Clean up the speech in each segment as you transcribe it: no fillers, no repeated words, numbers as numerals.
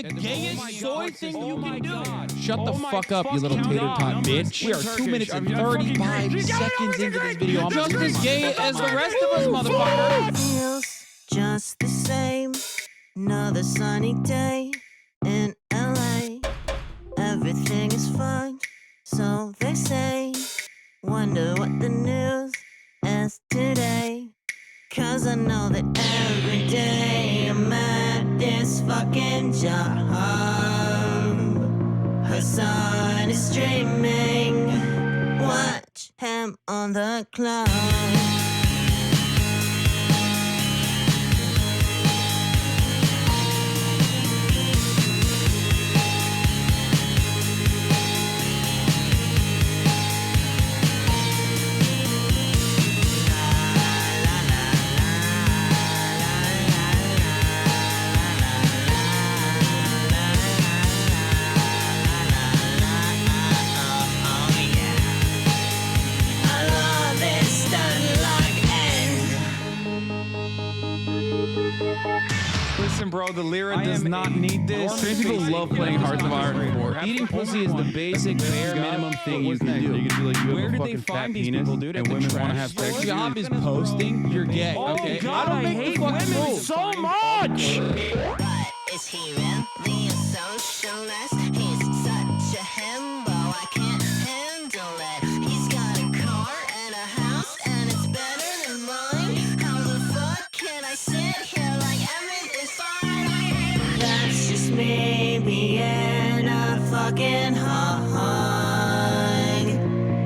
the gayest soy thing you can do. Shut the fuck up, you little tater tot bitch. We are 2 minutes and 35 seconds into this video. I'm just as gay as the rest of us, motherfucker. Feels just the same. Another sunny day in LA. Everything is fine, so they say. Wonder what the news is today. 'Cause I know that every day I'm at this fucking job. Hasan is streaming. Watch him on the clock. Listen, bro, the Lyra does not need this. Straight people love playing Hearts of Iron 4. Eating pussy is the basic bare minimum thing you can do. You can do like, you Where have a did they fucking fat find these penis, people, dude? At and the women want to trash have sex. Your with you. job is posting, you're gay. Okay, God, I don't I make hate the fucking women rules. so much. But is he really a socialist? He's such a himbo, I can't handle it. He's got a car and a house, and it's better than mine. How the fuck can I sit here like everything's fine? That's just me being a fucking hog.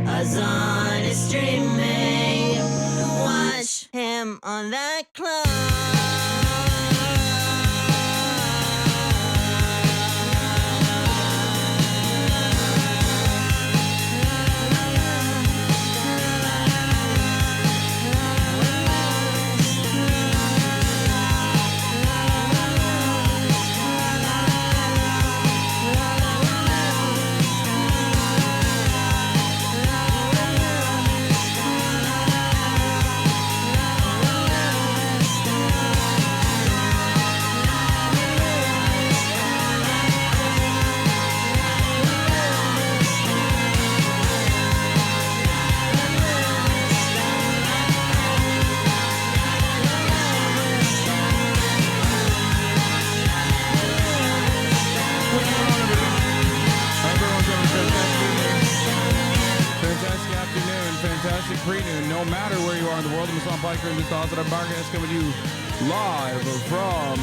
Hasan is streaming. Watch him on that clock. Fantastic afternoon, fantastic pre-noon. No matter where you are in the world, I'm Hasan Piker, and this is HasanAbi Broadcast coming to you live from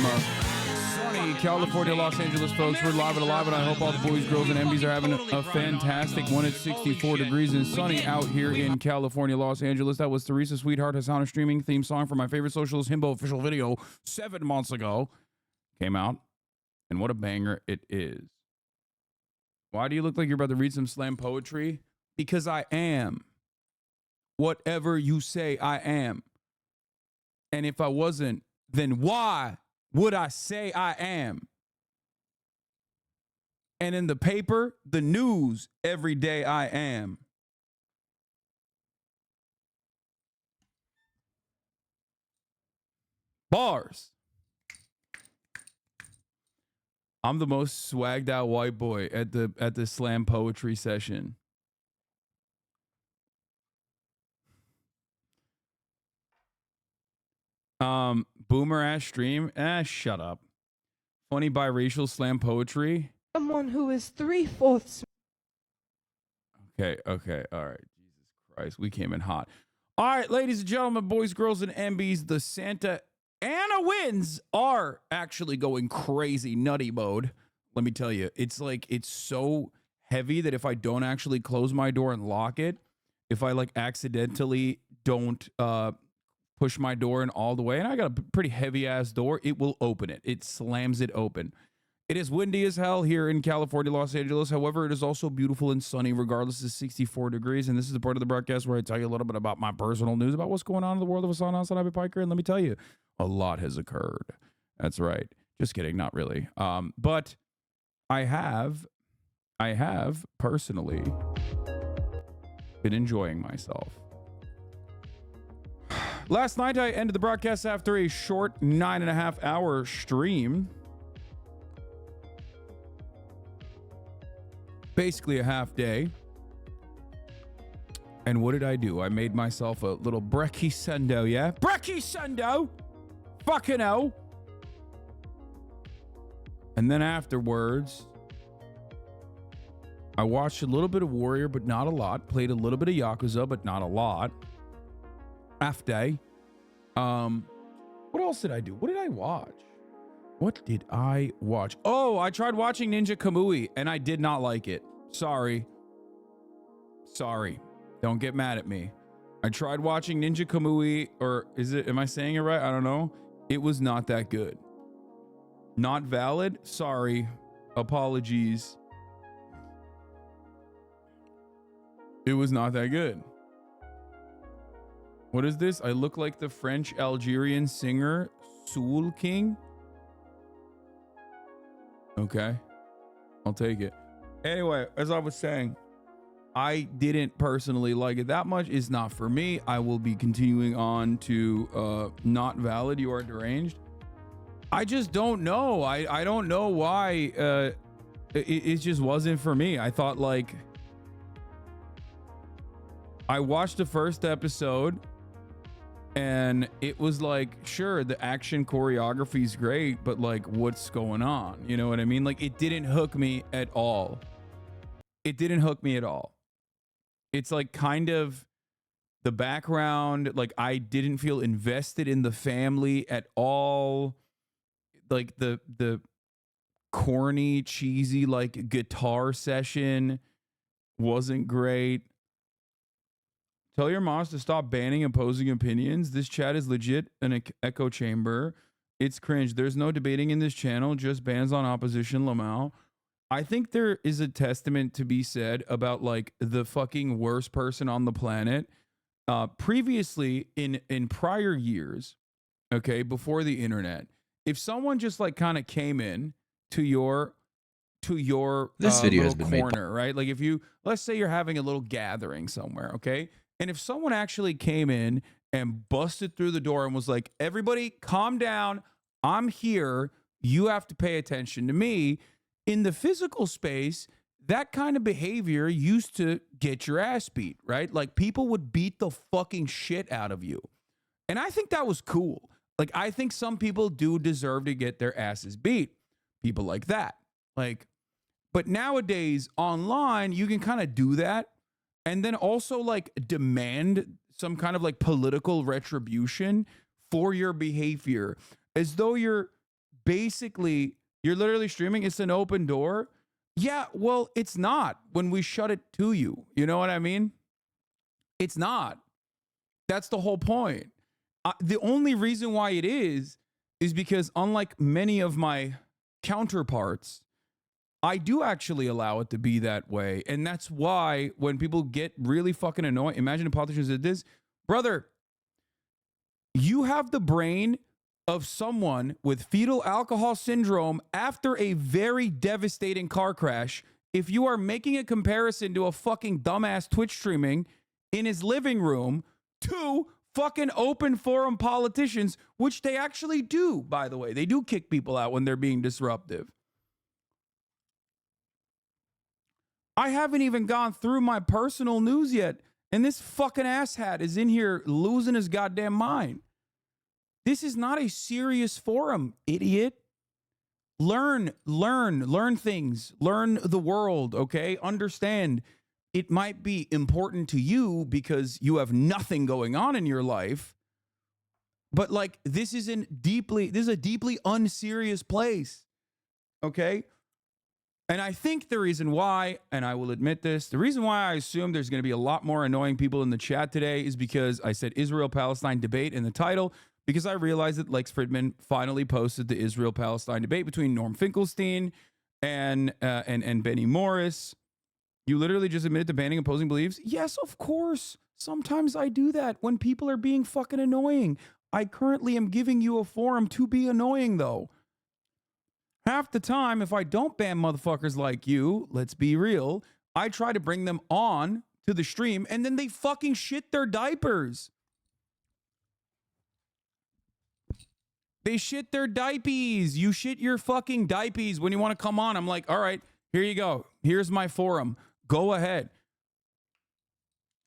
sunny California, Los Angeles, folks. We're live and alive, and I hope all the boys, girls, and MBs are having a fantastic one. It's 64 degrees and sunny out here in California, Los Angeles. That was Teresa Sweetheart, Hasan streaming theme song for my favorite socialist himbo official video 7 months ago. Came out, and what a banger it is. Why do you look like you're about to read some slam poetry? Because I am. Whatever you say, I am. And if I wasn't, then why would I say I am? And in the paper, the news, every day I am. Bars. I'm the most swagged out white boy at the slam poetry session. Boomer ass stream. Shut up. Funny biracial slam poetry. Someone who is 3/4. Okay, all right. Jesus Christ, we came in hot. All right, ladies and gentlemen, boys, girls, and MBs, the Santa Ana winds are actually going crazy nutty mode. Let me tell you, it's so heavy that if I don't actually close my door and lock it, if I like accidentally don't push my door in all the way, and I got a pretty heavy ass door, it will open it. It slams it open. It is windy as hell here in California, Los Angeles. However, it is also beautiful and sunny, regardless of 64 degrees. And this is the part of the broadcast where I tell you a little bit about my personal news about what's going on in the world of HasanAbi Piker. And let me tell you, a lot has occurred. That's right. Just kidding. Not really. But I have personally been enjoying myself. Last night, I ended the broadcast after a short 9.5 hour stream. Basically a half day. And what did I do? I made myself a little brekkie sundo, yeah? Brekkie sundo! Fucking hell! And then afterwards, I watched a little bit of Warrior, but not a lot. Played a little bit of Yakuza, but not a lot. After What else did I do? What did I watch? What did I watch? Oh, I tried watching Ninja Kamui and I did not like it. Sorry. Don't get mad at me. I tried watching Ninja Kamui, or am I saying it right? I don't know. It was not that good. Not valid. Sorry. Apologies. It was not that good. What is this? I look like the French Algerian singer Soul King. Okay. I'll take it. Anyway, as I was saying, I didn't personally like it that much. It's not for me. I will be continuing on to Not Valid. You Are Deranged. I just don't know. I don't know why it just wasn't for me. I thought, like, I watched the first episode and it was like, sure, the action choreography is great, but like, what's going on? You know what I mean? Like, it didn't hook me at all. It didn't hook me at all. It's like kind of the background. Like, I didn't feel invested in the family at all. Like the corny, cheesy, like guitar session wasn't great. Tell your moms to stop banning opposing opinions. This chat is legit an echo chamber. It's cringe. There's no debating in this channel, just bans on opposition, Lamau. I think there is a testament to be said about like the fucking worst person on the planet. Previously in prior years, okay, before the internet, if someone just like kind of came in to your This video has little been corner, right? Like if you, let's say you're having a little gathering somewhere, okay? And if someone actually came in and busted through the door and was like, everybody calm down, I'm here, you have to pay attention to me. In the physical space, that kind of behavior used to get your ass beat, right? Like people would beat the fucking shit out of you. And I think that was cool. Like, I think some people do deserve to get their asses beat. People like that. Like, but nowadays online, you can kind of do that. And then also like demand some kind of like political retribution for your behavior, as though you're literally streaming. It's an open door. Yeah, well, it's not when we shut it to you. You know what I mean? It's not. That's the whole point. The only reason why it is because unlike many of my counterparts, I do actually allow it to be that way. And that's why when people get really fucking annoyed, imagine a politician did this. Brother, you have the brain of someone with fetal alcohol syndrome after a very devastating car crash. If you are making a comparison to a fucking dumbass Twitch streaming in his living room to fucking open forum politicians, which they actually do, by the way. They do kick people out when they're being disruptive. I haven't even gone through my personal news yet, and this fucking asshat is in here losing his goddamn mind. This is not a serious forum, idiot. Learn things. Learn the world, okay? Understand it might be important to you because you have nothing going on in your life. But like, this is a deeply unserious place, okay? And I think the reason why, and I will admit this, the reason why I assume there's going to be a lot more annoying people in the chat today is because I said Israel-Palestine debate in the title, because I realized that Lex Fridman finally posted the Israel-Palestine debate between Norm Finkelstein and Benny Morris. You literally just admitted to banning opposing beliefs? Yes, of course. Sometimes I do that when people are being fucking annoying. I currently am giving you a forum to be annoying, though. Half the time, if I don't ban motherfuckers like you, let's be real, I try to bring them on to the stream and then they fucking shit their diapers. They shit their diapies. You shit your fucking diapies when you want to come on. I'm like, all right, here you go. Here's my forum. Go ahead.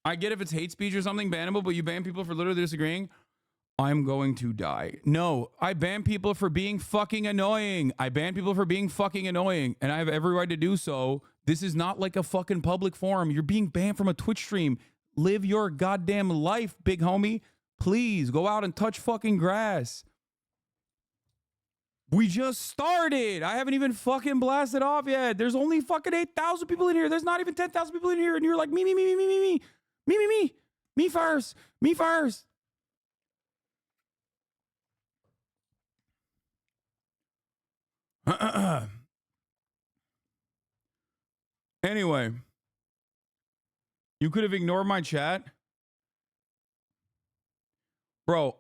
I get if it's hate speech or something bannable, but you ban people for literally disagreeing. I'm going to die. No, I ban people for being fucking annoying. I ban people for being fucking annoying, and I have every right to do so. This is not like a fucking public forum. You're being banned from a Twitch stream. Live your goddamn life, big homie. Please go out and touch fucking grass. We just started. I haven't even fucking blasted off yet. There's only fucking 8,000 people in here. There's not even 10,000 people in here. And you're like, me first. Anyway, you could have ignored my chat. Bro,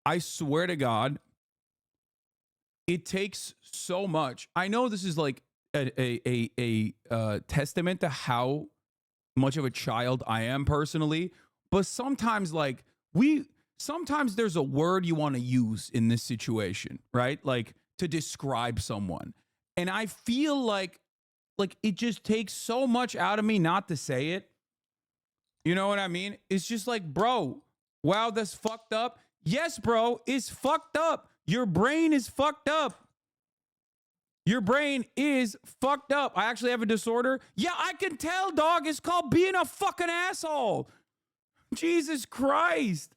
I swear to God, it takes so much. I know this is like a testament to how much of a child I am personally, but sometimes sometimes there's a word you want to use in this situation, right? Like to describe someone. And I feel like it just takes so much out of me not to say it. You know what I mean? It's just like, bro, wow, that's fucked up. Yes, bro, it's fucked up. Your brain is fucked up. Your brain is fucked up. I actually have a disorder. Yeah, I can tell, dog. It's called being a fucking asshole. Jesus Christ.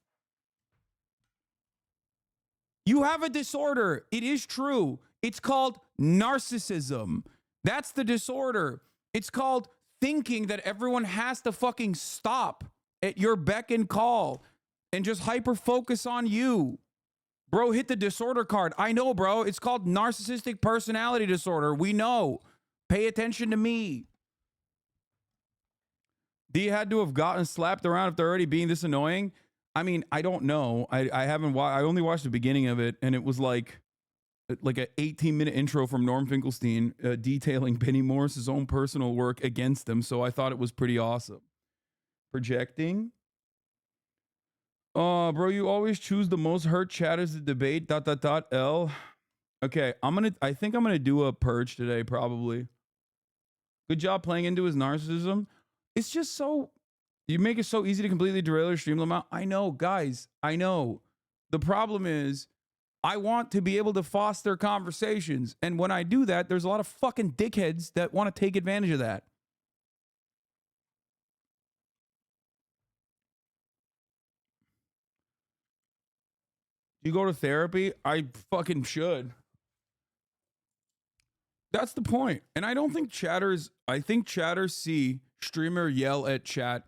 You have a disorder. It is true. It's called narcissism. That's the disorder. It's called thinking that everyone has to fucking stop at your beck and call and just hyper focus on you. Bro, hit the disorder card. I know, bro. It's called narcissistic personality disorder. We know. Pay attention to me. D had to have gotten slapped around after already being this annoying. I mean, I don't know. I haven't. I only watched the beginning of it, and it was like an 18-minute intro from Norm Finkelstein detailing Benny Morris's own personal work against him. So I thought it was pretty awesome. Projecting. Oh, bro, you always choose the most hurt chatters to debate. ... L. Okay, I think I'm gonna do a purge today, probably. Good job playing into his narcissism. It's just so, you make it so easy to completely derail your stream limit. I know, guys. I know. The problem is, I want to be able to foster conversations, and when I do that, there's a lot of fucking dickheads that want to take advantage of that. You go to therapy? I fucking should. That's the point. And I don't think chatters, I think chatters see streamer yell at chat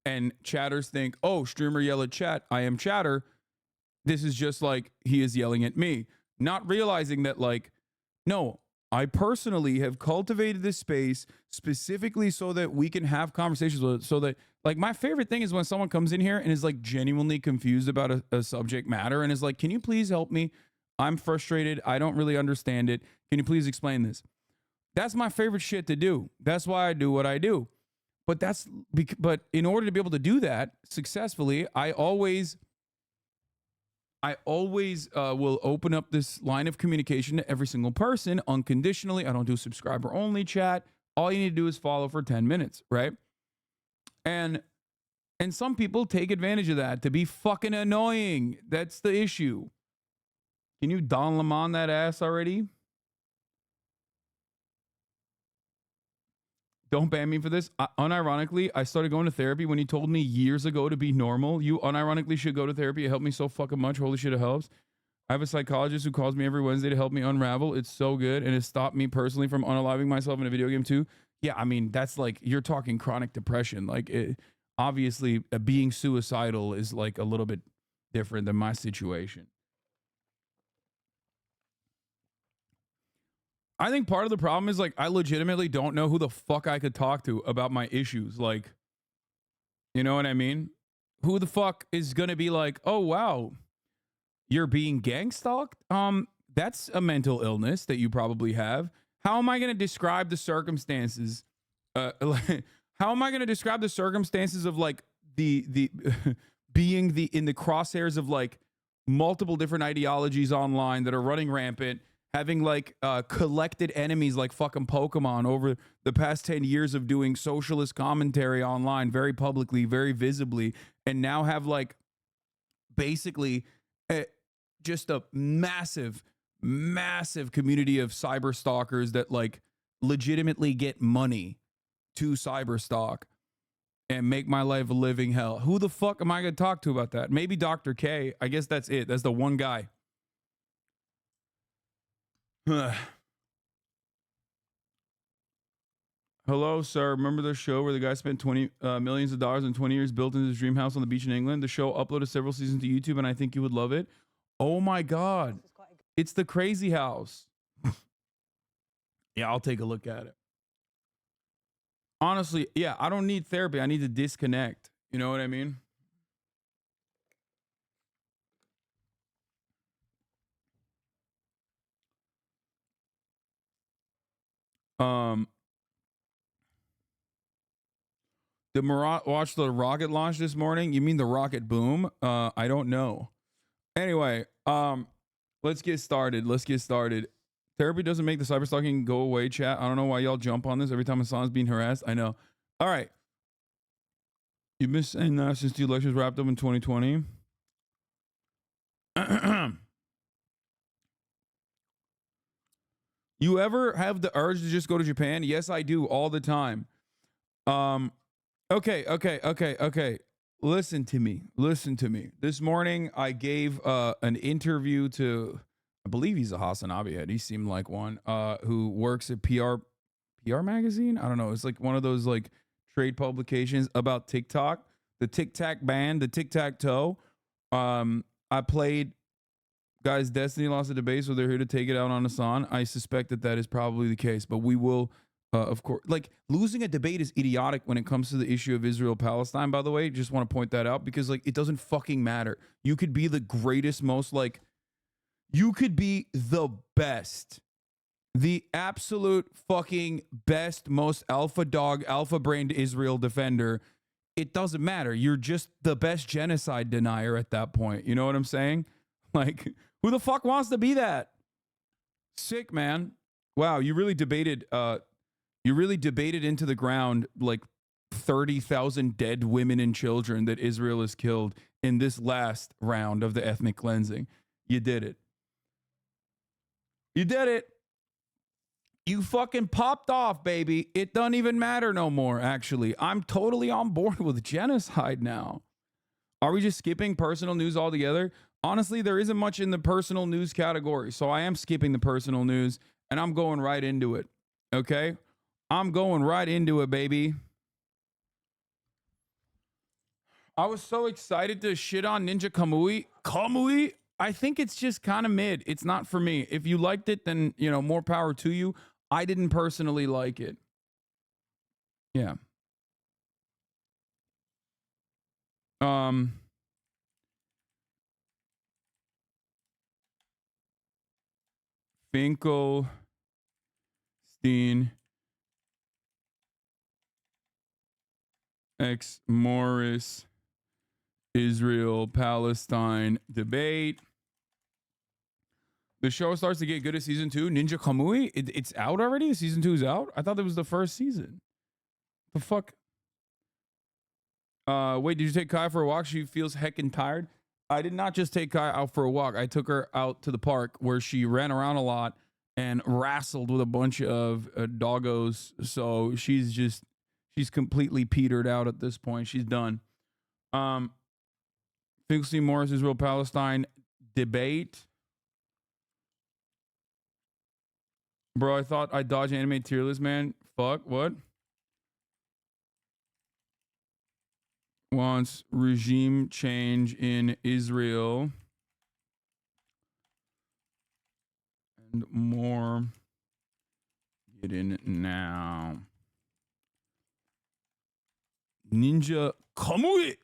and chatters think, oh, streamer yell at chat. I am chatter. This is just like he is yelling at me. Not realizing that, like, no, I personally have cultivated this space specifically so that we can have conversations with it. So that, like, my favorite thing is when someone comes in here and is like genuinely confused about a subject matter and is like, can you please help me? I'm frustrated. I don't really understand it. Can you please explain this? That's my favorite shit to do. That's why I do what I do. But in order to be able to do that successfully, I always will open up this line of communication to every single person unconditionally. I don't do subscriber only chat. All you need to do is follow for 10 minutes, right? And some people take advantage of that to be fucking annoying. That's the issue. Can you Don Lemon that ass already? Don't ban me for this. Unironically, I started going to therapy when you told me years ago to be normal. You unironically should go to therapy. It helped me so fucking much. Holy shit, it helps. I have a psychologist who calls me every Wednesday to help me unravel. It's so good, and it stopped me personally from unaliving myself in a video game too. Yeah, I mean, that's like, you're talking chronic depression. Like, obviously, being suicidal is like a little bit different than my situation. I think part of the problem is, like, I legitimately don't know who the fuck I could talk to about my issues. Like, you know what I mean? Who the fuck is going to be like, oh, wow, you're being gang stalked? That's a mental illness that you probably have. How am I going to describe the circumstances? How am I going to describe the circumstances of, like, the being in the crosshairs of, like, multiple different ideologies online that are running rampant, having, like, collected enemies like fucking Pokemon over the past 10 years of doing socialist commentary online very publicly, very visibly, and now have, like, basically just a massive community of cyber stalkers that, like, legitimately get money to cyber stalk. and make my life a living hell. Who the fuck am I going to talk to about that? Maybe Dr. K. I guess that's it. That's the one guy. Hello, sir. Remember the show where the guy spent millions of dollars in 20 years building his dream house on the beach in England? The show uploaded several seasons to YouTube, and I think you would love it. Oh my God. It's the Crazy House. Yeah, I'll take a look at it. Honestly, yeah, I don't need therapy. I need to disconnect. You know what I mean? Did Murat watch the rocket launch this morning? You mean the rocket boom? I don't know. Anyway, let's get started. Therapy doesn't make the cyberstalking go away, chat. I don't know why y'all jump on this every time Hasan's being harassed. I know. All right. You've been saying that since the elections wrapped up in 2020. You ever have the urge to just go to Japan? Yes, I do all the time. Okay. Listen to me. This morning, I gave an interview to, I believe he's a HasanAbi head. He seemed like one who works at PR magazine. I don't know. It's like one of those like trade publications about TikTok, the Tic Tac band, the Tic Tac Toe. I played guys. Destiny lost the debate, so they're here to take it out on Hasan. I suspect that is probably the case, but we will. Of course, like losing a debate is idiotic when it comes to the issue of Israel-Palestine, by the way. Just want to point that out because like it doesn't fucking matter. You could be the greatest, most like, you could be the best, the absolute fucking best, most alpha dog, alpha brained Israel defender. It doesn't matter. You're just the best genocide denier at that point. You know what I'm saying? Like, who the fuck wants to be that? Sick, man. Wow, you really debated into the ground like 30,000 dead women and children that Israel has killed in this last round of the ethnic cleansing. You did it. You fucking popped off, baby. It doesn't even matter no more, actually. I'm totally on board with genocide now. Are we just skipping personal news altogether? Honestly, there isn't much in the personal news category, so I am skipping the personal news, and I'm going right into it, okay? I'm going right into it, baby. I was so excited to shit on Ninja Kamui. Kamui? I think it's just kind of mid. It's not for me. If you liked it, then, you know, more power to you. I didn't personally like it. Yeah. Finkelstein X Morris Israel Palestine debate. The show starts to get good at season 2. Ninja Kamui, it's out already? Season 2 is out? I thought that was the first season. The fuck? Wait, did you take Kai for a walk? She feels heckin' tired. I did not just take Kai out for a walk. I took her out to the park where she ran around a lot and wrestled with a bunch of doggos. So she's completely petered out at this point. She's done. Finkelstein Morris Israel Palestine debate. Bro, I thought I dodged anime tier list, man. Fuck, what? Wants regime change in Israel. And more. Get in now. Ninja Kamui.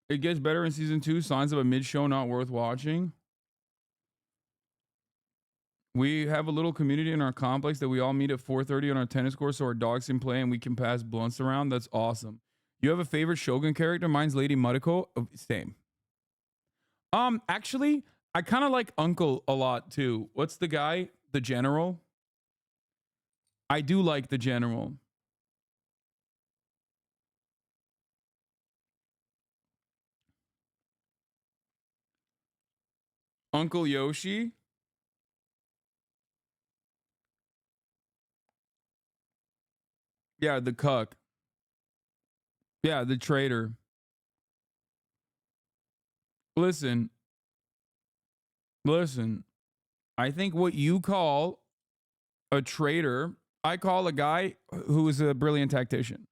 It gets better in season 2. Signs of a mid show not worth watching. We have a little community in our complex that we all meet at 4:30 on our tennis court so our dogs can play and we can pass blunts around. That's awesome. You have a favorite Shogun character? Mine's Lady Mariko. Same. Actually, I kind of like Uncle a lot too. What's the guy? The general? I do like the general. Uncle Yoshi? Yeah, the cuck. Yeah, the traitor. Listen. I think what you call a traitor, I call a guy who is a brilliant tactician.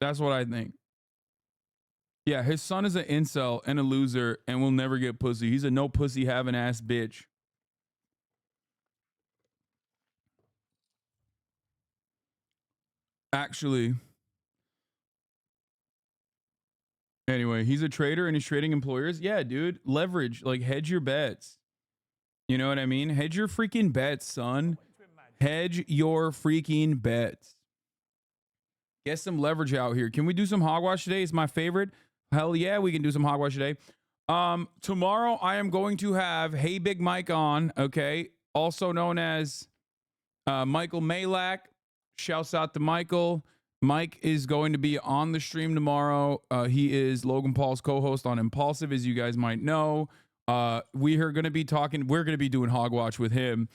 That's what I think. Yeah, his son is an incel and a loser and will never get pussy. He's a no pussy having ass bitch. Actually, anyway, he's a trader and he's trading employers. Yeah, dude, leverage, like hedge your bets. You know what I mean? Hedge your freaking bets, son. Hedge your freaking bets. Get some leverage out here. Can we do some hogwash today? It's my favorite. Hell yeah, we can do some hogwash today. Tomorrow I am going to have Hey Big Mike on, okay? Also known as Michael Malak. Shouts out to Michael. Mike is going to be on the stream tomorrow. He is Logan Paul's co-host on Impulsive, as you guys might know. We are going to be talking. We're going to be doing hogwash with him.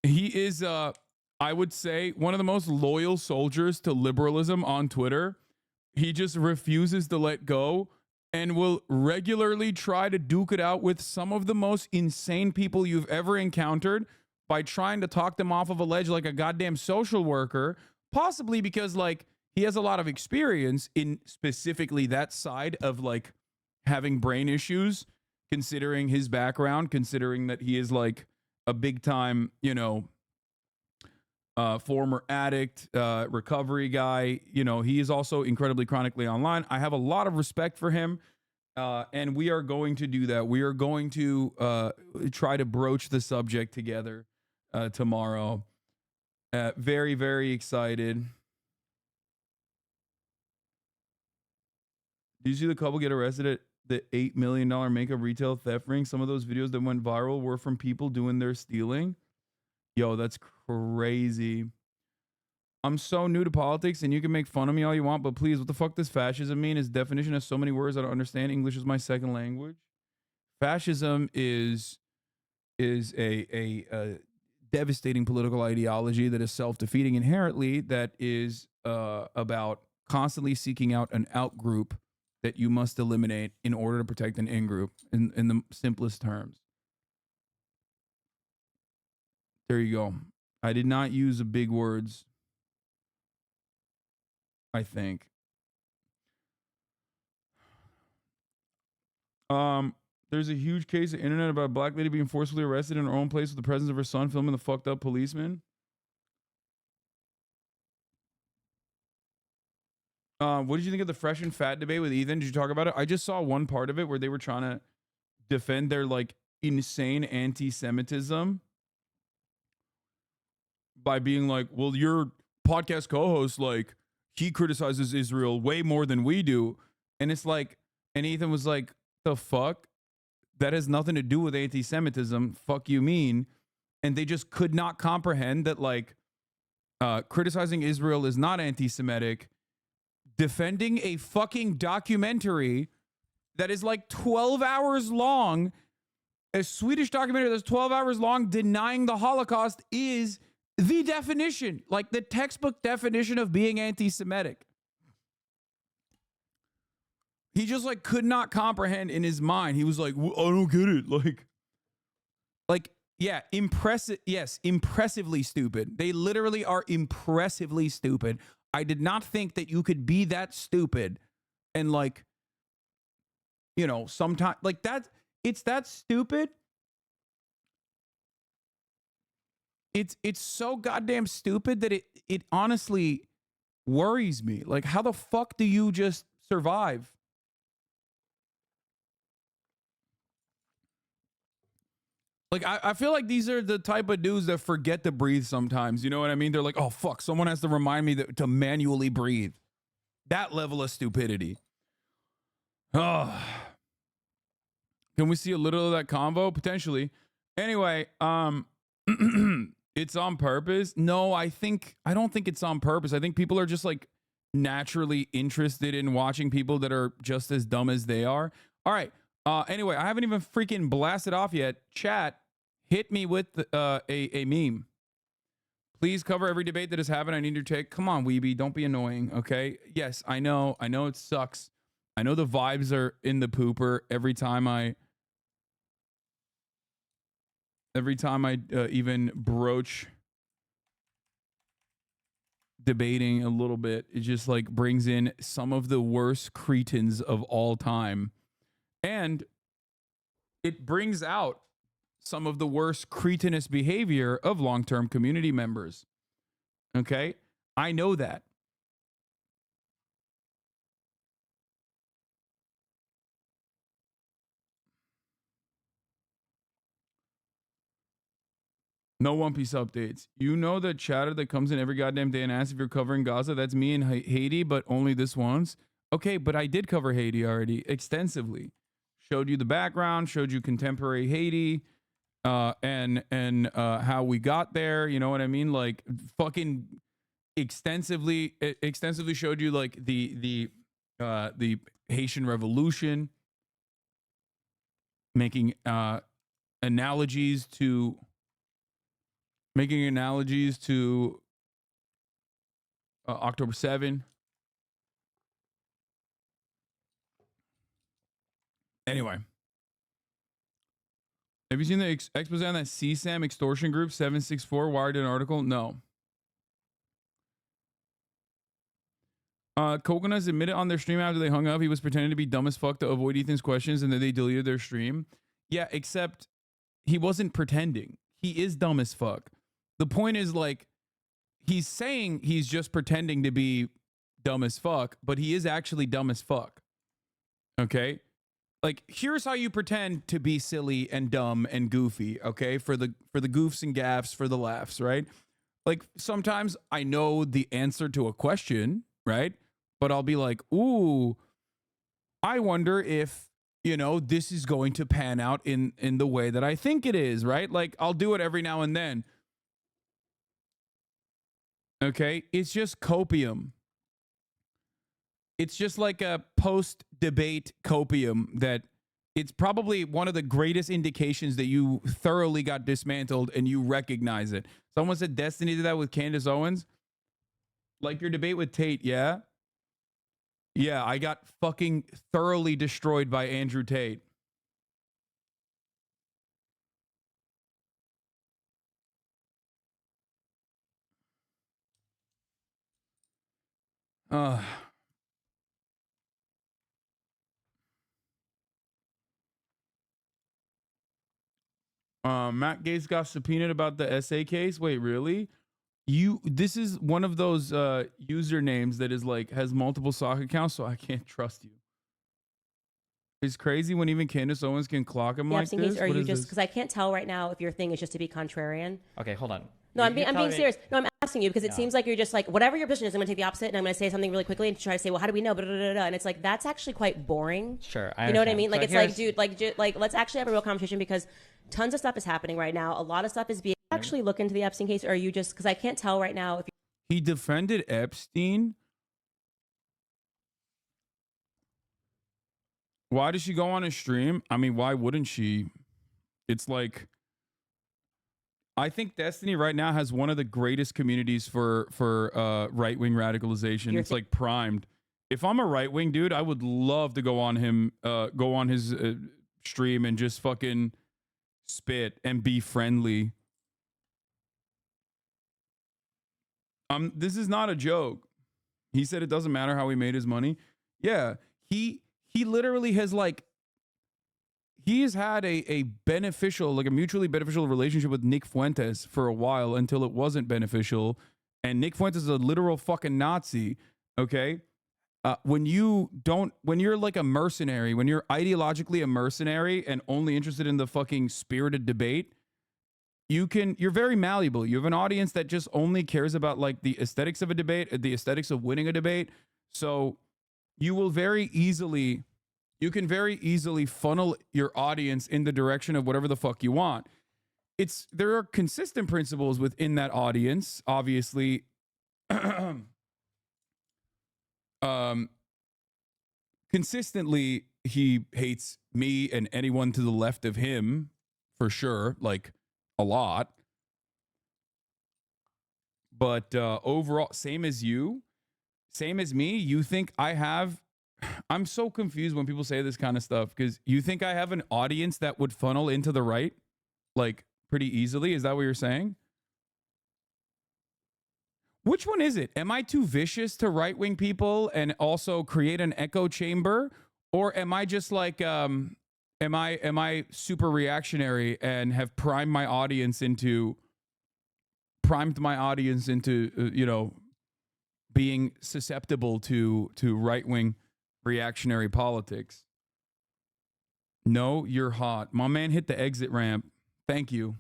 He is, I would say, one of the most loyal soldiers to liberalism on Twitter. He just refuses to let go and will regularly try to duke it out with some of the most insane people you've ever encountered by trying to talk them off of a ledge like a goddamn social worker, possibly because like he has a lot of experience in specifically that side of like having brain issues, considering his background, considering that he is like a big time, you know, former addict, recovery guy. You know, he is also incredibly chronically online. I have a lot of respect for him. And we are going to do that. We are going to try to broach the subject together tomorrow. Very, very excited. Did you see the couple get arrested at the $8 million makeup retail theft ring? Some of those videos that went viral were from people doing their stealing. Yo, that's crazy. I'm so new to politics, and you can make fun of me all you want, but please, what the fuck does fascism mean? Its definition has so many words I don't understand. English is my second language. Fascism is a devastating political ideology that is self-defeating inherently, that is about constantly seeking out an out-group that you must eliminate in order to protect an in-group, in the simplest terms. There you go. I did not use the big words, I think. There's a huge case of internet about a black lady being forcibly arrested in her own place with the presence of her son filming the fucked up policeman. What did you think of the fresh and fat debate with Ethan? Did you talk about it? I just saw one part of it where they were trying to defend their like insane anti-Semitism by being like, well, your podcast co-host, like, he criticizes Israel way more than we do. And it's like, and Ethan was like, the fuck? That has nothing to do with anti-Semitism. Fuck you mean? And they just could not comprehend that, like, criticizing Israel is not anti-Semitic. Defending a fucking documentary that is like 12 hours long, a Swedish documentary that's 12 hours long denying the Holocaust is the definition, like the textbook definition of being anti-Semitic. He just like could not comprehend in his mind. He was like, I don't get it. Like, yeah, impressive. Yes, impressively stupid. They literally are impressively stupid. I did not think that you could be that stupid and like, you know, sometimes like that. It's that stupid. It's so goddamn stupid that it honestly worries me. Like, how the fuck do you just survive? Like, I feel like these are the type of dudes that forget to breathe sometimes. You know what I mean? They're like, oh, fuck, someone has to remind me to manually breathe. That level of stupidity. Oh. Can we see a little of that convo? Potentially. Anyway, it's on purpose. No, I don't think it's on purpose. I think people are just like naturally interested in watching people that are just as dumb as they are. All right. Anyway, I haven't even freaking blasted off yet. Chat, hit me with a meme. Please cover every debate that has happened. I need your take. Come on, Weeby. Don't be annoying, okay? Yes, I know. I know it sucks. I know the vibes are in the pooper every time I even broach debating a little bit. It just like brings in some of the worst cretins of all time. And it brings out some of the worst cretinous behavior of long-term community members. Okay? I know that. No One Piece updates. You know the chatter that comes in every goddamn day and asks if you're covering Gaza? That's me in Haiti, but only this once. Okay, but I did cover Haiti already extensively. Showed you the background, showed you contemporary Haiti, and how we got there. You know what I mean? Like fucking extensively showed you like the Haitian Revolution, making analogies to October 7. Anyway, have you seen the expose on that CSAM extortion group 764 Wired an article? No. Coconuts admitted on their stream after they hung up he was pretending to be dumb as fuck to avoid Ethan's questions, and then they deleted their stream. Yeah, except he wasn't pretending. He is dumb as fuck. The point is, like, he's saying he's just pretending to be dumb as fuck, but he is actually dumb as fuck. Okay? Like, here's how you pretend to be silly and dumb and goofy, okay? For the goofs and gaffs, for the laughs, right? Like, sometimes I know the answer to a question, right? But I'll be like, ooh, I wonder if, you know, this is going to pan out in the way that I think it is, right? Like, I'll do it every now and then. Okay? It's just copium. It's just like a post-debate copium that it's probably one of the greatest indications that you thoroughly got dismantled and you recognize it. Someone said Destiny did that with Candace Owens. Like your debate with Tate, yeah? Yeah, I got fucking thoroughly destroyed by Andrew Tate. Matt Gates got subpoenaed about the SA case. Wait, really? This is one of those usernames that is like has multiple sock accounts, so I can't trust you. It's crazy when even Candace Owens can clock him like this. Are you just because I can't tell right now if your thing is just to be contrarian? Okay, hold on. No, I'm being serious. No, I'm asking you because it seems like you're just like whatever your position is. I'm going to take the opposite, and I'm going to say something really quickly and try to say, well, how do we know? And it's like that's actually quite boring. Sure, you know what I mean? Like so it's like, dude, like let's actually have a real conversation because tons of stuff is happening right now. A lot of stuff is being actually look into the Epstein case. Or are you just because I can't tell right now if he defended Epstein? Why did she go on a stream? I mean, why wouldn't she? It's like, I think Destiny right now has one of the greatest communities for right-wing radicalization. It's like primed. If I'm a right-wing dude, I would love to go on his stream and just fucking spit and be friendly. This is not a joke. He said it doesn't matter how he made his money. Yeah, he literally has like, he has had a beneficial, like a mutually beneficial relationship with Nick Fuentes for a while until it wasn't beneficial. And Nick Fuentes is a literal fucking Nazi. Okay. When you're like a mercenary, when you're ideologically a mercenary and only interested in the fucking spirited debate, you're very malleable. You have an audience that just only cares about like the aesthetics of a debate, the aesthetics of winning a debate. So you can very easily funnel your audience in the direction of whatever the fuck you want. There are consistent principles within that audience, obviously. Consistently, he hates me and anyone to the left of him, for sure, like a lot. But overall, same as you, same as me. You think I have? I'm so confused when people say this kind of stuff because you think I have an audience that would funnel into the right, like pretty easily. Is that what you're saying? Which one is it? Am I too vicious to right-wing people and also create an echo chamber, or am I just like am I super reactionary and have primed my audience into you know, being susceptible to right-wing reactionary politics? No, you're hot. My man hit the exit ramp. Thank you.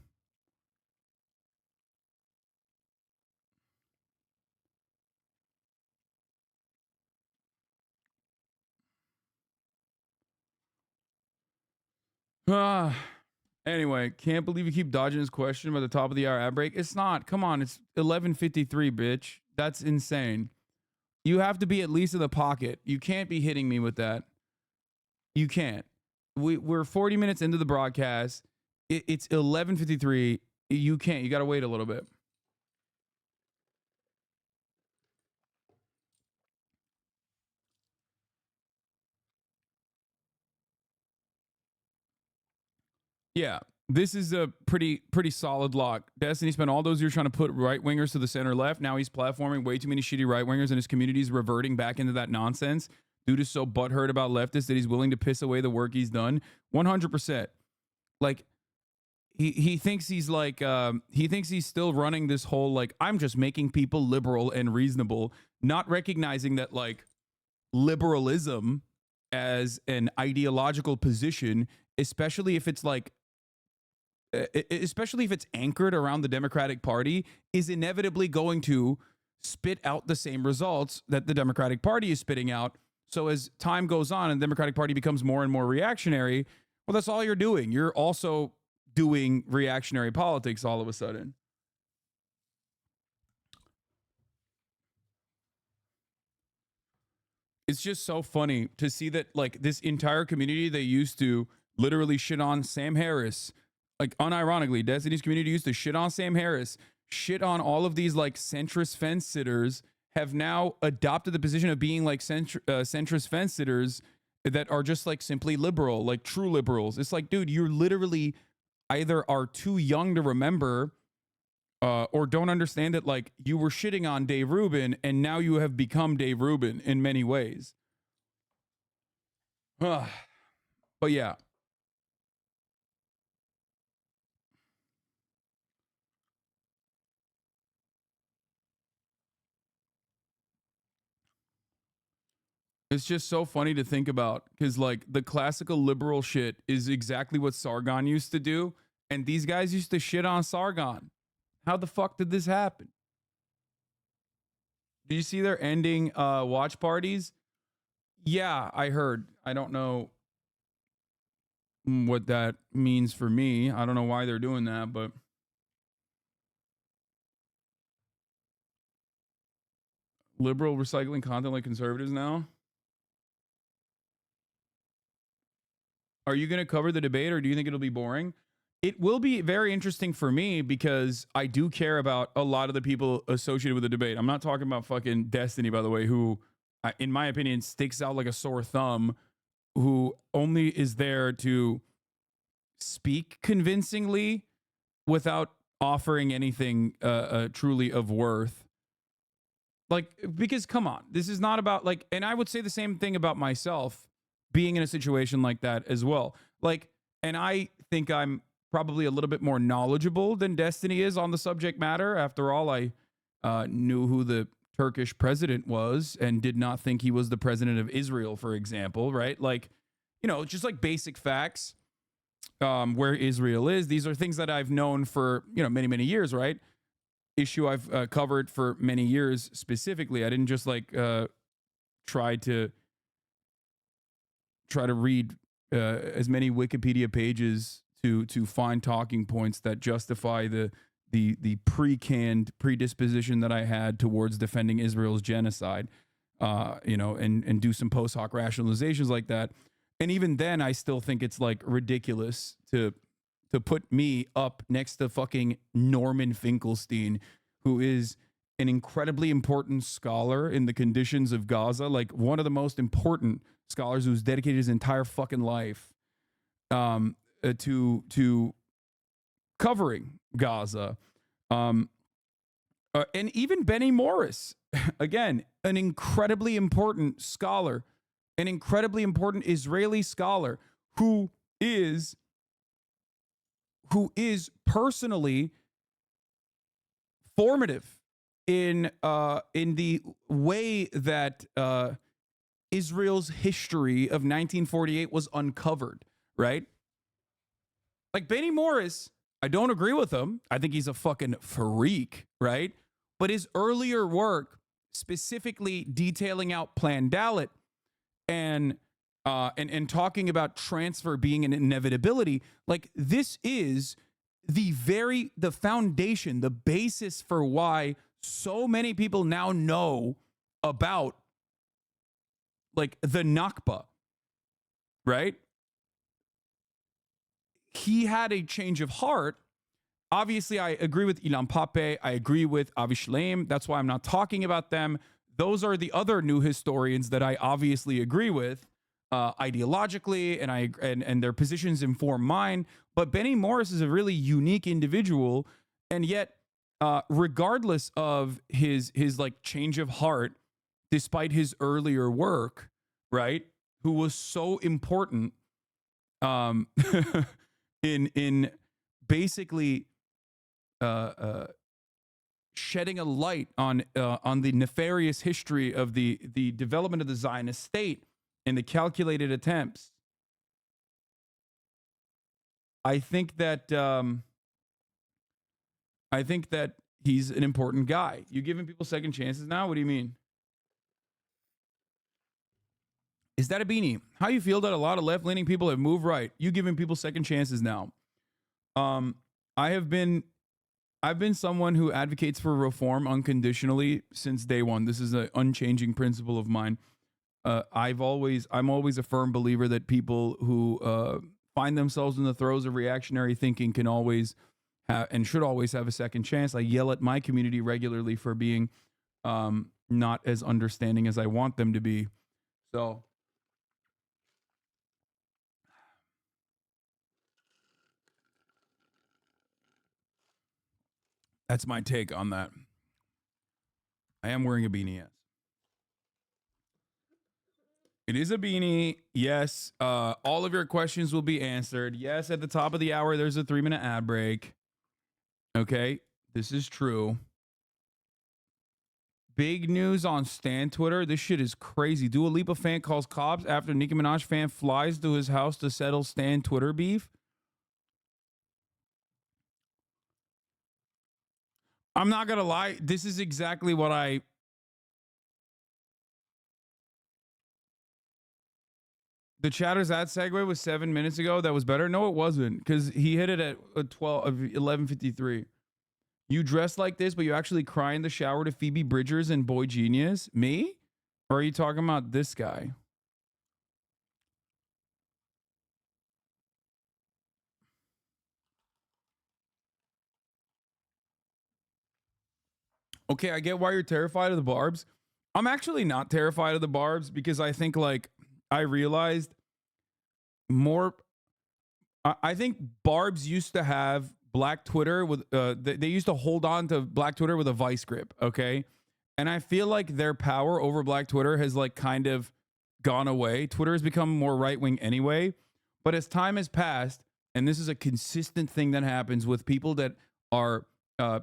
Anyway, can't believe you keep dodging this question by the top of the hour ad break. It's not. Come on, it's 11:53, bitch. That's insane. You have to be at least in the pocket. You can't be hitting me with that. You can't. We're 40 minutes into the broadcast. It's 11:53. You can't. You got to wait a little bit. Yeah, this is a pretty solid lock. Destiny spent all those years trying to put right wingers to the center left. Now he's platforming way too many shitty right wingers, and his community is reverting back into that nonsense. Dude is so butthurt about leftists that he's willing to piss away the work he's done. 100%. Like he thinks he's like he thinks he's still running this whole like I'm just making people liberal and reasonable, not recognizing that like liberalism as an ideological position, especially if it's like especially if it's anchored around the Democratic Party, is inevitably going to spit out the same results that the Democratic Party is spitting out. So as time goes on and the Democratic Party becomes more and more reactionary, well, that's all you're doing. You're also doing reactionary politics all of a sudden. It's just so funny to see that like this entire community, they used to literally shit on Sam Harris. Like unironically, Destiny's community used to shit on Sam Harris, shit on all of these like centrist fence sitters, have now adopted the position of being like centrist fence sitters that are just like simply liberal, like true liberals. It's like, dude, you're literally either are too young to remember or don't understand that like you were shitting on Dave Rubin and now you have become Dave Rubin in many ways. But yeah. It's just so funny to think about because, like, the classical liberal shit is exactly what Sargon used to do. And these guys used to shit on Sargon. How the fuck did this happen? Do you see they're ending watch parties? Yeah, I heard. I don't know what that means for me. I don't know why they're doing that, but liberal recycling content like conservatives now. Are you going to cover the debate or do you think it'll be boring? It will be very interesting for me because I do care about a lot of the people associated with the debate. I'm not talking about fucking Destiny, by the way, who, in my opinion, sticks out like a sore thumb, who only is there to speak convincingly without offering anything truly of worth. Like, because come on, this is not about like, and I would say the same thing about myself being in a situation like that as well. Like, and I think I'm probably a little bit more knowledgeable than Destiny is on the subject matter. After all, I knew who the Turkish president was and did not think he was the president of Israel, for example, right? Like, you know, just like basic facts, where Israel is. These are things that I've known for, you know, many, many years, right? Issue I've covered for many years specifically. I didn't just like try to read as many Wikipedia pages to find talking points that justify the pre-canned predisposition that I had towards defending Israel's genocide, you know, and do some post hoc rationalizations like that. And even then, I still think it's like ridiculous to put me up next to fucking Norman Finkelstein, who is an incredibly important scholar in the conditions of Gaza, like one of the most important scholars who's dedicated his entire fucking life to covering Gaza. And even Benny Morris, again, an incredibly important scholar, an incredibly important Israeli scholar who is personally formative in the way that Israel's history of 1948 was uncovered, right? Like Benny Morris, I don't agree with him. I think he's a fucking freak, right? But his earlier work, specifically detailing out Plan Dalet and talking about transfer being an inevitability, like this is the foundation, the basis for why so many people now know about like the Nakba, right? He had a change of heart. Obviously, I agree with Ilan Pape. I agree with Avi Shlaim. That's why I'm not talking about them. Those are the other new historians that I obviously agree with ideologically, and their positions inform mine. But Benny Morris is a really unique individual, and yet, regardless of his like change of heart, despite his earlier work, right, who was so important in basically shedding a light on the nefarious history of the development of the Zionist state and the calculated attempts. I think that he's an important guy. You giving people second chances now? What do you mean? Is that a beanie? How you feel that a lot of left-leaning people have moved right? You giving people second chances now? I've been someone who advocates for reform unconditionally since day one. This is an unchanging principle of mine. I'm always a firm believer that people who find themselves in the throes of reactionary thinking can always have and should always have a second chance. I yell at my community regularly for being not as understanding as I want them to be. So that's my take on that. I am wearing a beanie, yes. It is a beanie, yes. All of your questions will be answered. Yes, at the top of the hour, there's a 3-minute ad break. Okay, this is true. Big news on Stan Twitter. This shit is crazy. Dua Lipa fan calls cops after Nicki Minaj fan flies to his house to settle Stan Twitter beef. I'm not gonna lie. This is exactly what the chatter's ad segue was 7 minutes ago. That was better. No, it wasn't, because he hit it at 11:53. You dress like this, but you actually cry in the shower to Phoebe Bridgers and Boy Genius? Me? Or are you talking about this guy? Okay, I get why you're terrified of the barbs. I'm actually not terrified of the barbs because I think, like, I realized more. I think barbs used to have Black Twitter with, they used to hold on to Black Twitter with a vice grip, okay? And I feel like their power over Black Twitter has, like, kind of gone away. Twitter has become more right-wing anyway. But as time has passed, and this is a consistent thing that happens with people that are,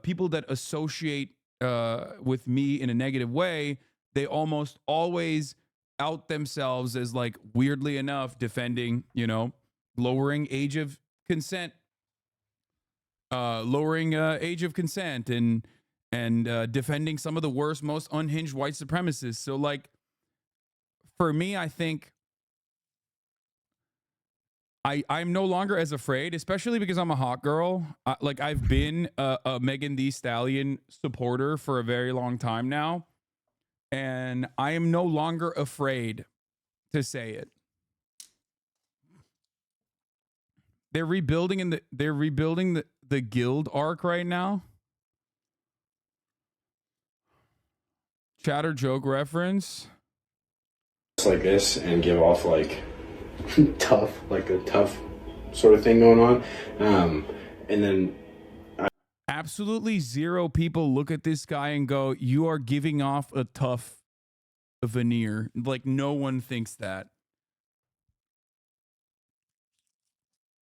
people that associate with me in a negative way, they almost always out themselves as, like, weirdly enough, defending, you know, lowering age of consent, and defending some of the worst, most unhinged white supremacists. So, like, for me, I think I'm no longer as afraid, especially because I'm a hot girl. Like, I've been a Megan Thee Stallion supporter for a very long time now, and I am no longer afraid to say it. They're rebuilding the guild arc right now. Chatter joke reference. Like this and give off like tough, like a tough sort of thing going on. And then absolutely zero people look at this guy and go, you are giving off a tough veneer. Like no one thinks that.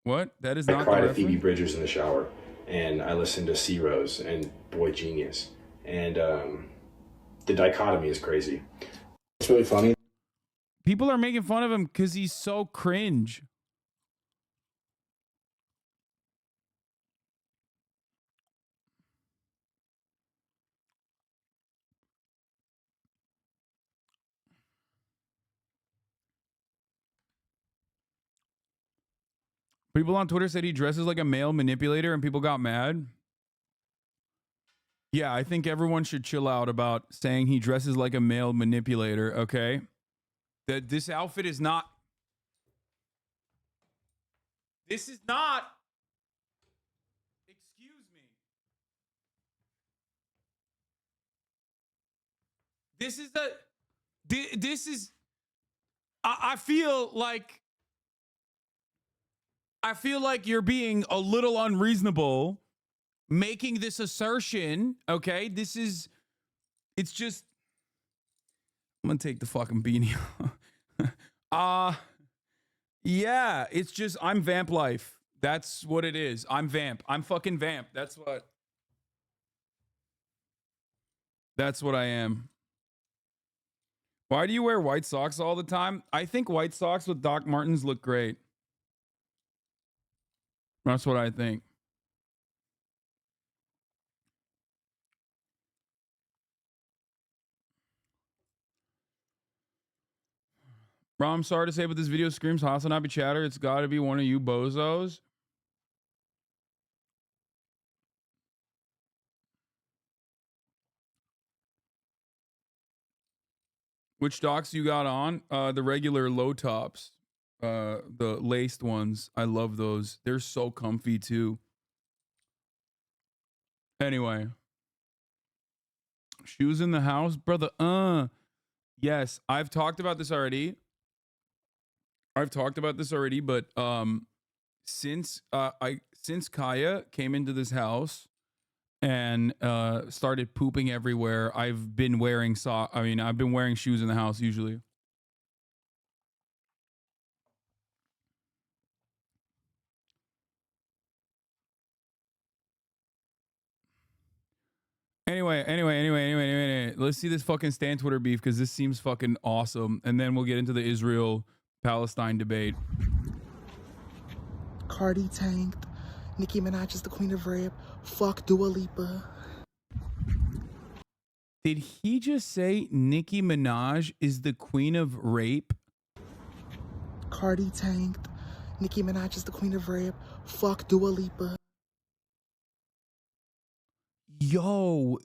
What? That is not. I cried at Phoebe Bridgers in the shower, and I listened to C Rose and Boy Genius, and the dichotomy is crazy. It's really funny. People are making fun of him because he's so cringe. People on Twitter said he dresses like a male manipulator and people got mad. Yeah, I think everyone should chill out about saying he dresses like a male manipulator, okay? That this outfit is not. This is not. Excuse me. This is the. This is. I feel like you're being a little unreasonable making this assertion, okay? It's just, I'm gonna take the fucking beanie off. Yeah, it's just, I'm Vamp Life. That's what it is. I'm Vamp. I'm fucking Vamp. That's what I am. Why do you wear white socks all the time? I think white socks with Doc Martens look great. That's what I think. Bro, I'm sorry to say, but this video screams HasanAbi chatter. It's got to be one of you bozos. Which docs you got on? The regular low tops. The laced ones. I love those. They're so comfy too. Anyway. Shoes in the house, brother. Yes, I've talked about this already. But since Kaya came into this house and started pooping everywhere, I've been wearing I've been wearing shoes in the house usually. Anyway. Let's see this fucking Stan Twitter beef because this seems fucking awesome. And then we'll get into the Israel-Palestine debate. Cardi tanked. Nicki Minaj is the queen of rap. Fuck Dua Lipa. Did he just say Nicki Minaj is the queen of rape? Cardi tanked. Nicki Minaj is the queen of rap. Fuck Dua Lipa. Yo,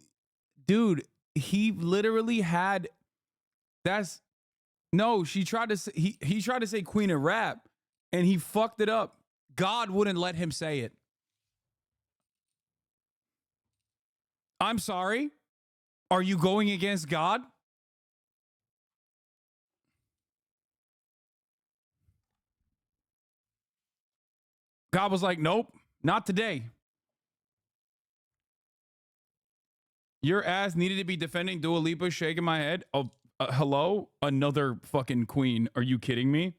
dude, he literally had. She tried to say he tried to say queen of rap, and he fucked it up. God wouldn't let him say it. I'm sorry. Are you going against God? God was like, nope, not today. Your ass needed to be defending Dua Lipa, shaking my head. Oh, hello? Another fucking queen. Are you kidding me?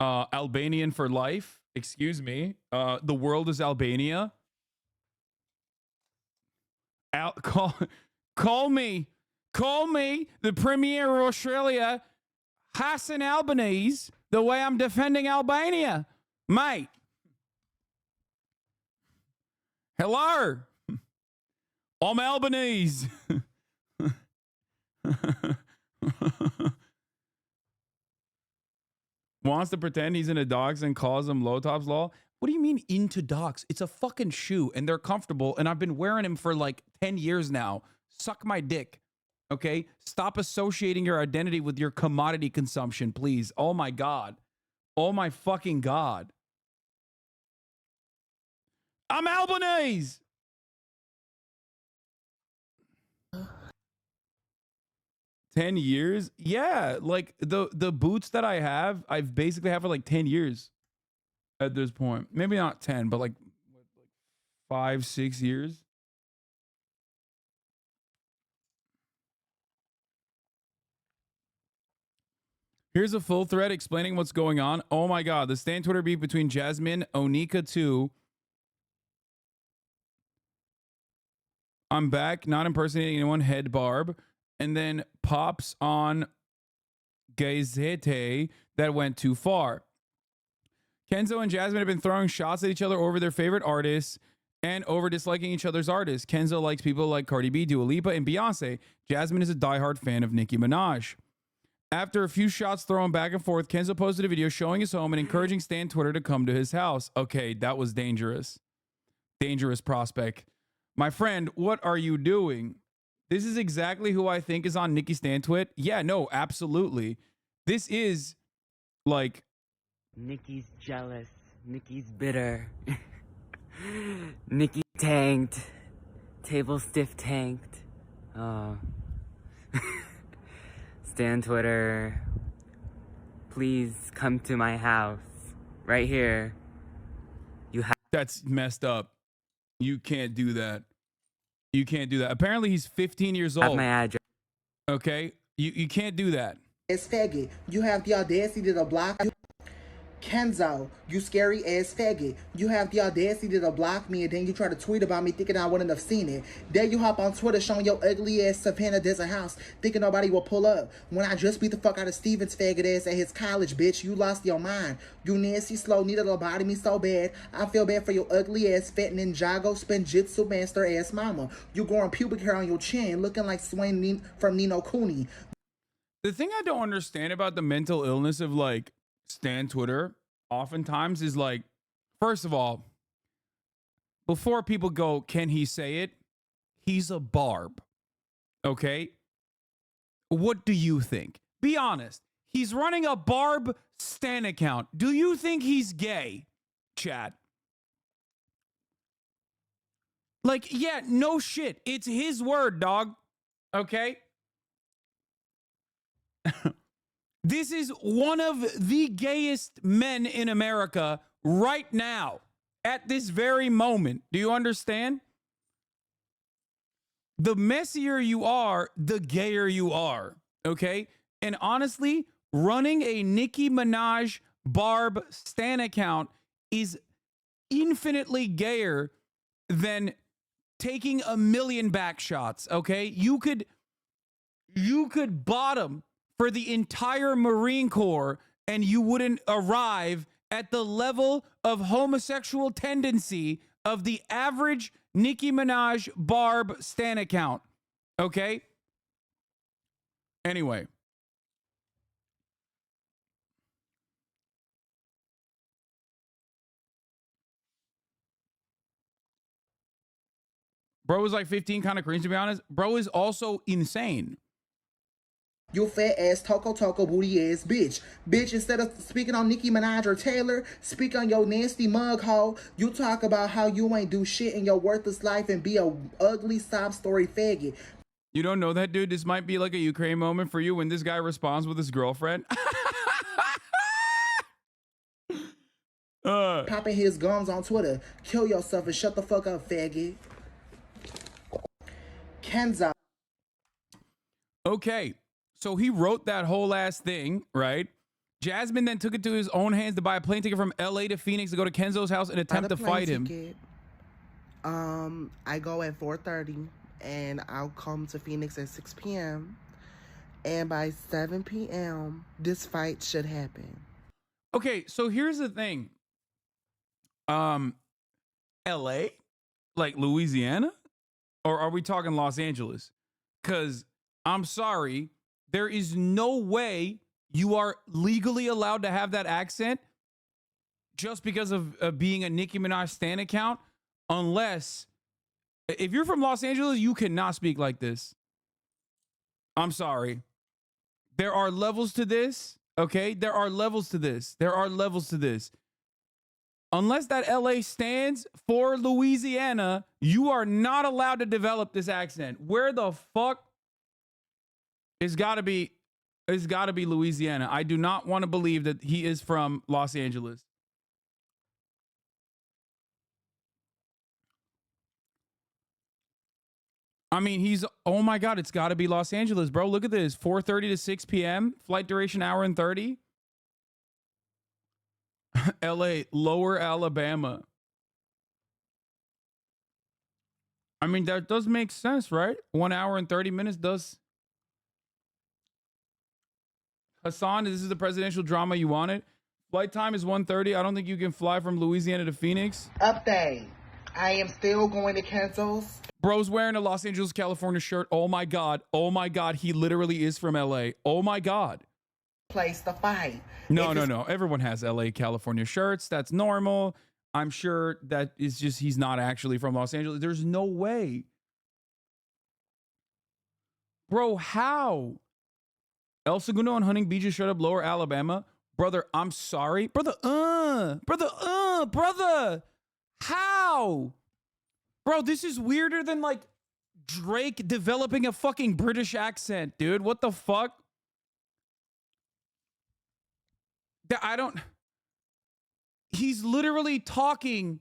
Albanian for life. Excuse me. The world is Albania. Call me the Premier of Australia, Hasan Albanese, the way I'm defending Albania. Mate. Hello. I'm Albanese. Wants to pretend he's into docs and calls them low tops law. What do you mean into docs? It's a fucking shoe and they're comfortable and I've been wearing them for like 10 years now. Suck my dick. Okay? Stop associating your identity with your commodity consumption, please. Oh my God. Oh my fucking God. I'm Albanese. 10 years? Yeah, like the boots that I have, I've basically had for like 10 years at this point. Maybe not 10, but like 5, 6 years. Here's a full thread explaining what's going on. Oh my God, the Stan Twitter beef between Jasmine, Onika 2. I'm back, not impersonating anyone, head barb. And then pops on Gazete that went too far. Kenzo and Jasmine have been throwing shots at each other over their favorite artists and over disliking each other's artists. Kenzo likes people like Cardi B, Dua Lipa, and Beyonce. Jasmine is a diehard fan of Nicki Minaj. After a few shots thrown back and forth, Kenzo posted a video showing his home and encouraging Stan Twitter to come to his house. Okay, that was dangerous. Dangerous prospect. My friend, what are you doing? This is exactly who I think is on Nicki Stan Twit. Yeah, no, absolutely. This is like... Nicki's jealous. Nicki's bitter. Nicki tanked. Table stiff tanked. Oh. Stan Twitter, please come to my house. Right here. You have... That's messed up. You can't do that. You can't do that. Apparently he's 15 years old. Have my address. Okay? You can't do that. It's faggot. You have the audacity to block you. Kenzo, you scary ass faggot. You have the audacity to block me and then you try to tweet about me thinking I wouldn't have seen it. Then you hop on Twitter showing your ugly ass Savannah Desert house thinking nobody will pull up. When I just beat the fuck out of Steven's faggot ass at his college, bitch, you lost your mind. You nasty slow need to lobotomy so bad. I feel bad for your ugly ass fat Ninjago Spinjitzu master ass mama. You growing pubic hair on your chin looking like Swain from Nino Cooney. The thing I don't understand about the mental illness of like Stan Twitter oftentimes is like, first of all, before people go, can he say it? He's a barb. Okay? What do you think? Be honest. He's running a barb Stan account. Do you think he's gay, chat? Like, yeah, no shit. It's his word, dog. Okay? This is one of the gayest men in America right now, at this very moment. Do you understand? The messier you are, the gayer you are, okay? And honestly, running a Nicki Minaj Barb Stan account is infinitely gayer than taking a million back shots, okay? You could bottom for the entire Marine Corps and you wouldn't arrive at the level of homosexual tendency of the average Nicki Minaj Barb Stan account. Okay? Anyway. Bro is like 15, kind of cringe to be honest. Bro is also insane. You fat ass Toko booty ass bitch. Bitch, instead of speaking on Nicki Minaj or Taylor, speak on your nasty mug hole. You talk about how you ain't do shit in your worthless life and be a ugly sob story faggot. You don't know that, dude? This might be like a Ukraine moment for you when this guy responds with his girlfriend. Popping his gums on Twitter. Kill yourself and shut the fuck up, faggot. Kenzo. Okay. So he wrote that whole ass thing, right? Jasmine then took it to his own hands to buy a plane ticket from LA to Phoenix to go to Kenzo's house and attempt to fight him. I go at 4:30 and I'll come to Phoenix at 6 p.m. And by 7 p.m., this fight should happen. Okay, so here's the thing. LA? Like Louisiana? Or are we talking Los Angeles? Because I'm sorry, there is no way you are legally allowed to have that accent just because of being a Nicki Minaj Stan account, unless if you're from Los Angeles, you cannot speak like this. I'm sorry. There are levels to this, okay? There are levels to this. There are levels to this. Unless that LA stands for Louisiana, you are not allowed to develop this accent. Where the fuck? It's got to be Louisiana. I do not want to believe that he is from Los Angeles. I mean, oh my God, it's got to be Los Angeles, bro. Look at this. 4:30 to 6 p.m. Flight duration, hour and 30. LA, Lower Alabama. I mean, that does make sense, right? 1 hour and 30 minutes does. Hasan, this is the presidential drama you wanted. Flight time is 1:30. I don't think you can fly from Louisiana to Phoenix. Update. I am still going to Kenzo's. Bro's wearing a Los Angeles, California shirt. Oh my God. Oh my God. He literally is from LA. Oh my God. Place to fight. No. Everyone has LA, California shirts. That's normal. I'm sure that is just, he's not actually from Los Angeles. There's no way. Bro, how? El Segundo and Hunting Beach is straight up Lower Alabama. Brother, I'm sorry. Brother. How? Bro, this is weirder than like Drake developing a fucking British accent, dude. What the fuck? He's literally talking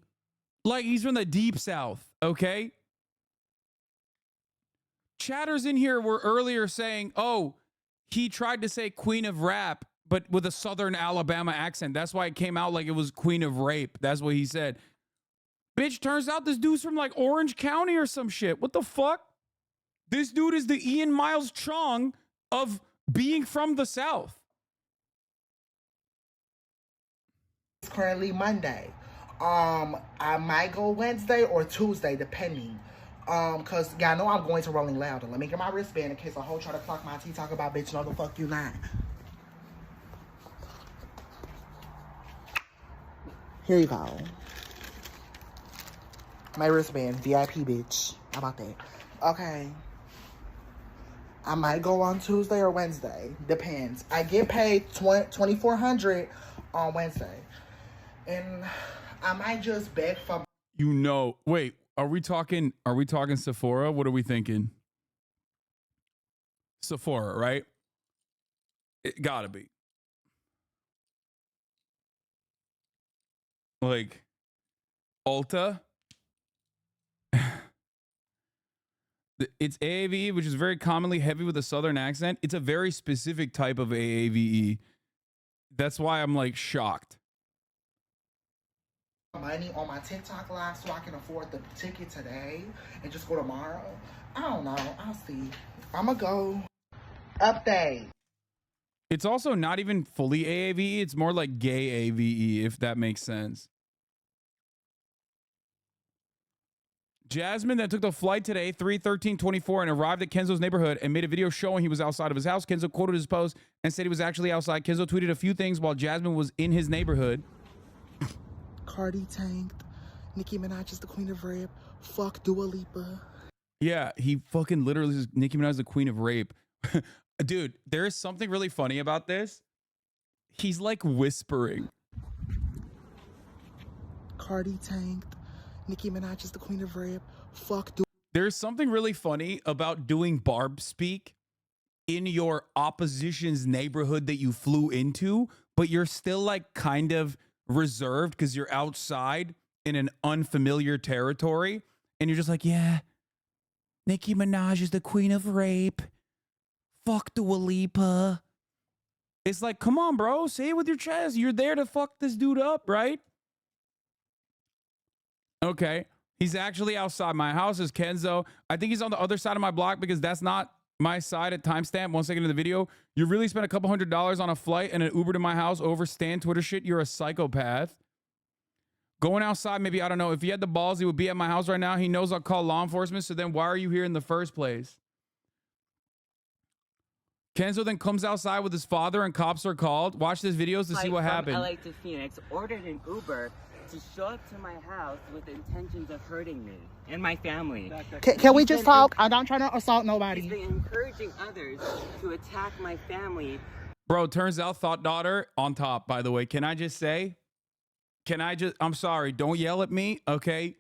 like he's from the deep south, okay? Chatters in here were earlier saying, oh, he tried to say Queen of Rap, but with a Southern Alabama accent. That's why it came out like it was Queen of Rape. That's what he said. Bitch, turns out this dude's from like Orange County or some shit. What the fuck? This dude is the Ian Miles Chong of being from the South. It's currently Monday. I might go Wednesday or Tuesday, depending. Cause y'all know I'm going to Rolling Louder. Let me get my wristband in case a hoe try to clock my tea, talk about bitch, no the fuck you not. Here you go. My wristband, VIP bitch. How about that? Okay. I might go on Tuesday or Wednesday. Depends. I get paid $2,400 on Wednesday. And I might just beg for... You know, wait, are we talking Sephora? What are we thinking? Sephora, right? It gotta be. Like, Ulta? It's AAVE, which is very commonly heavy with a Southern accent. It's a very specific type of AAVE. That's why I'm like shocked. Money on my TikTok live so I can afford the ticket today and just go tomorrow. I don't know. I'll see. I'ma go. Update. It's also not even fully AAVE. It's more like gay AVE, if that makes sense. Jasmine that took the flight today, 3/13/24, and arrived at Kenzo's neighborhood and made a video showing he was outside of his house. Kenzo quoted his post and said he was actually outside. Kenzo tweeted a few things while Jasmine was in his neighborhood. Cardi tanked. Nicki Minaj is the queen of rape. Fuck Dua Lipa. Yeah, he fucking literally says Nicki Minaj is the queen of rape. Dude, there is something really funny about this. He's like whispering. Cardi tanked. Nicki Minaj is the queen of rape. Fuck Dua. There's something really funny about doing barb speak in your opposition's neighborhood that you flew into, but you're still like kind of reserved because you're outside in an unfamiliar territory, and you're just like, yeah, Nicki Minaj is the queen of rape. Fuck Dua Lipa. It's like, come on, bro, say it with your chest. You're there to fuck this dude up, right? Okay, he's actually outside my house. Is Kenzo. I think he's on the other side of my block because that's not my side at timestamp. 1 second in the video. You really spent a couple $100s on a flight and an Uber to my house over Stan Twitter shit. You're a psychopath. Going outside, maybe, I don't know. If he had the balls, he would be at my house right now. He knows I'll call law enforcement. So then why are you here in the first place? Kenzo then comes outside with his father and cops are called. Watch this videos to see what happened. LA to Phoenix, ordered an Uber to show up to my house with intentions of hurting me and my family. Can we just talk? I don't try to assault nobody. He's been encouraging others to attack my family. Bro, turns out thought daughter on top, by the way. Can I just say? I'm sorry, don't yell at me, okay?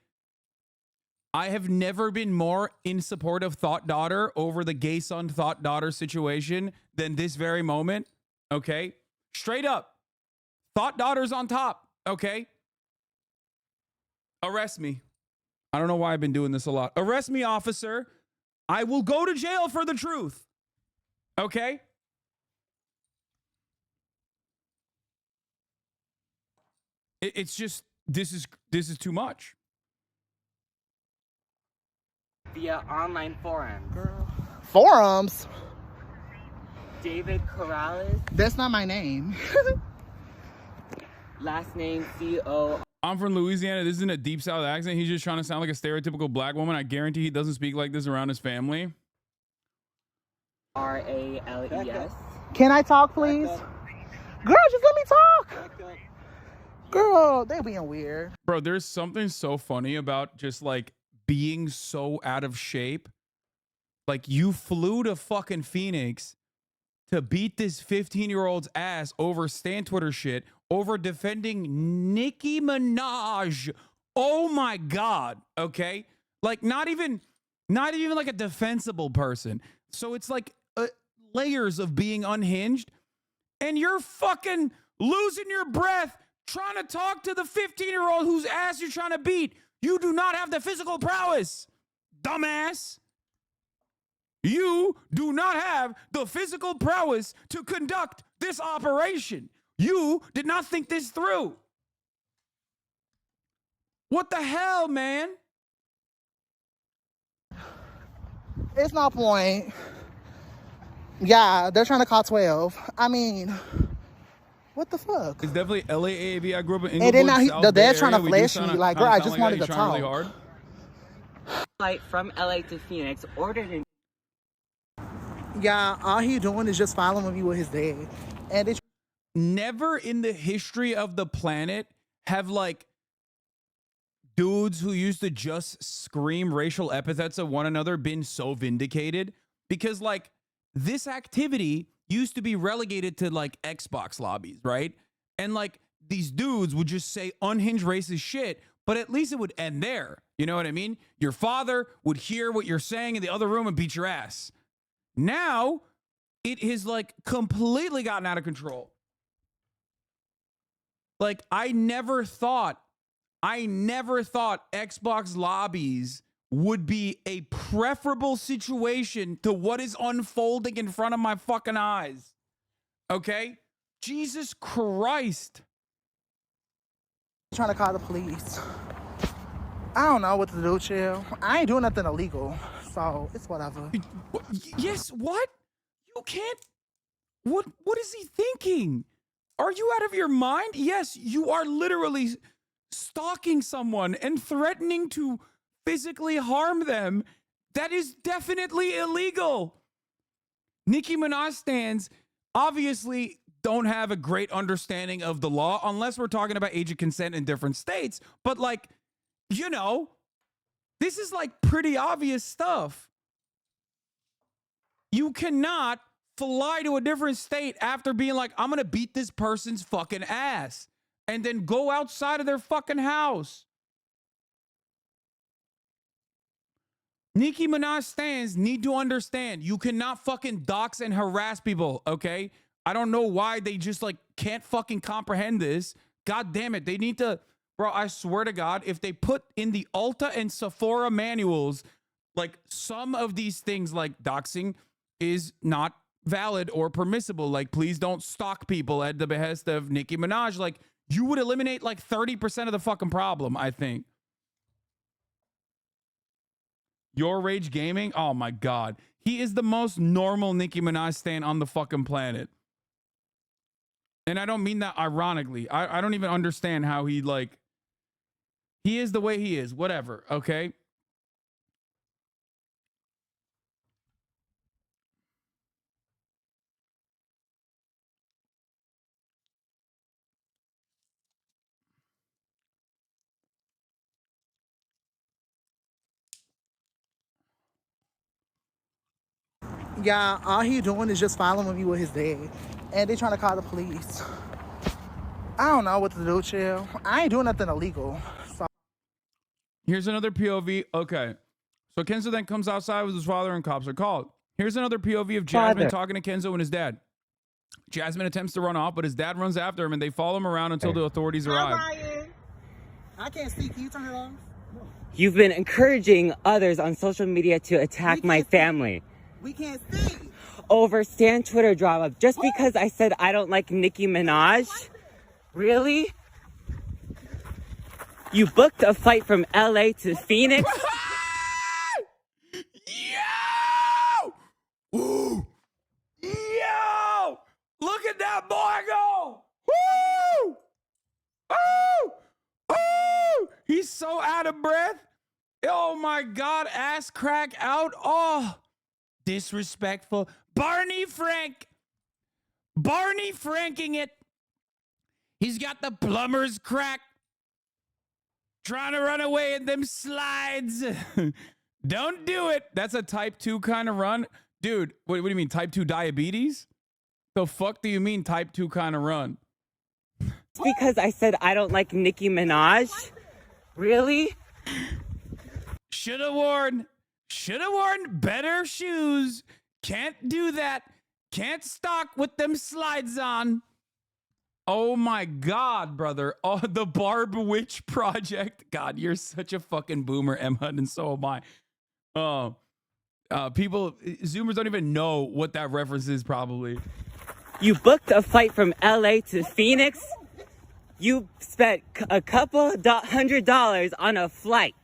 I have never been more in support of Thought Daughter over the gay son Thought Daughter situation than this very moment. Okay? Straight up. Thought Daughter's on top. Okay? Arrest me. I don't know why I've been doing this a lot. Arrest me, officer. I will go to jail for the truth. Okay? It's just, this is too much. Via online forums. Girl. Forums? David Corrales. That's not my name. Last name C-O. I'm from Louisiana. This isn't a deep South accent. He's just trying to sound like a stereotypical black woman. I guarantee he doesn't speak like this around his family. R-A-L-E-S. Can I talk, please? Girl, just let me talk. Girl, they being weird. Bro, there's something so funny about just like being so out of shape. Like you flew to fucking Phoenix to beat this 15-year-old's ass over Stan Twitter shit, over defending Nicki Minaj. Oh my God. Okay. Like not even like a defensible person. So it's like layers of being unhinged, and you're fucking losing your breath trying to talk to the 15-year-old whose ass you're trying to beat. You do not have the physical prowess, dumbass. You do not have the physical prowess to conduct this operation. You did not think this through. What the hell, man? It's no point. Yeah, they're trying to call 12. I mean, what the fuck? It's definitely LAAV. I grew up in Inglewood, And then now South the Bay dad's trying to area. flash me. Like, girl, I just wanted to talk. Really hard. Flight from LA to Phoenix ordered in. Yeah, all he doing is just following me with his dad. And it's Never in the history of the planet have like dudes who used to just scream racial epithets at one another been so vindicated, because like this activity used to be relegated to like Xbox lobbies, right? And like these dudes would just say unhinged racist shit, but at least it would end there. You know what I mean? Your father would hear what you're saying in the other room and beat your ass. Now it has like completely gotten out of control. Like I never thought Xbox lobbies would be a preferable situation to what is unfolding in front of my fucking eyes. Okay? Jesus Christ. trying to call the police. I don't know what to do, chill. I ain't doing nothing illegal, so it's whatever. Yes, what? You can't. What is he thinking? Are you out of your mind? Yes, you are literally stalking someone and threatening to physically harm them. That is definitely illegal. Nicki Minaj stans obviously don't have a great understanding of the law unless we're talking about age of consent in different states. But like, you know, this is like pretty obvious stuff. You cannot fly to a different state after being like, I'm going to beat this person's fucking ass, and then go outside of their fucking house. Nicki Minaj stans need to understand you cannot fucking dox and harass people, okay? I don't know why they just like can't fucking comprehend this. God damn it. They need to, bro, I swear to God, if they put in the Ulta and Sephora manuals, like some of these things like doxing is not valid or permissible. Like, please don't stalk people at the behest of Nicki Minaj. Like, you would eliminate like 30% of the fucking problem, I think. Your Rage Gaming? Oh my God. He is the most normal Nicki Minaj stan on the fucking planet. And I don't mean that ironically. I don't even understand how he like, he is the way he is. Whatever, okay? Yeah, all he doing is just following me with his dad. And they trying to call the police. I don't know what to do, chill. I ain't doing nothing illegal. So Here's another POV. Okay. So Kenzo then comes outside with his father and cops are called. Here's another POV of Jasmine talking to Kenzo and his dad. Jasmine attempts to run off, but his dad runs after him and they follow him around until the authorities arrive. Ryan. I can't see. Can you turn it off? You've been encouraging others on social media to attack my family. We can't see. Over Stan Twitter drama just because I said I don't like Nicki Minaj? Really? You booked a flight from LA to Phoenix? Yo! Ooh! Yo! Look at that boy go! Woo! Oh! Oh! He's so out of breath. Oh my God, ass crack out. Oh, disrespectful. Barney Frank. Barney Franking it. He's got the plumber's crack. Trying to run away in them slides. Don't do it. That's a type 2 kind of run. Dude, what do you mean? Type 2 diabetes? The fuck do you mean type 2 kind of run? Because I said I don't like Nicki Minaj? Really? Should have worn better shoes. Can't do that. Can't stalk with them slides on. Oh my God, brother. Oh, the Barb Witch Project. God, you're such a fucking boomer, Emma, and so am I. Zoomers don't even know what that reference is, probably. You booked a flight from LA to Phoenix? You spent a couple $100 on a flight.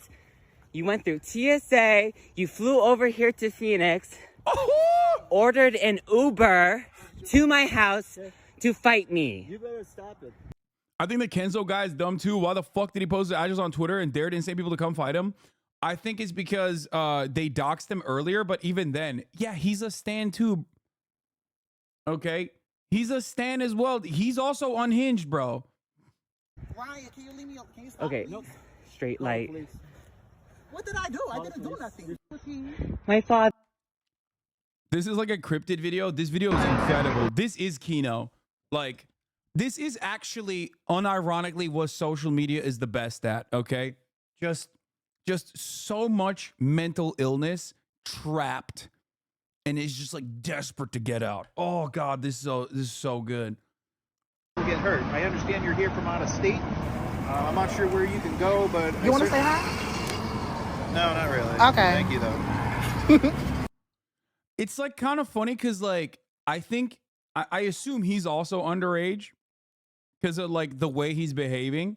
You went through TSA, you flew over here to Phoenix, ordered an Uber to my house to fight me. You better stop it. I think the Kenzo guy is dumb too. Why the fuck did he post the address on Twitter and dared insane people to come fight him? I think it's because they doxed him earlier, but even then, yeah, he's a stan too. Okay? He's a stan as well. He's also unhinged, bro. Ryan, can you leave me? Can you stop? Okay, Nope. straight light. What did I do? I didn't do nothing. My father. This is like a cryptid video. This video is incredible. This is Kino. Like, this is actually unironically what social media is the best at, okay? Just so much mental illness trapped and it's just like desperate to get out. Oh God, this is so good. Get hurt. I understand you're here from out of state. I'm not sure where you can go, but You want to say hi? No, not really. Okay. Thank you though. It's like kind of funny because like I assume he's also underage because of like the way he's behaving.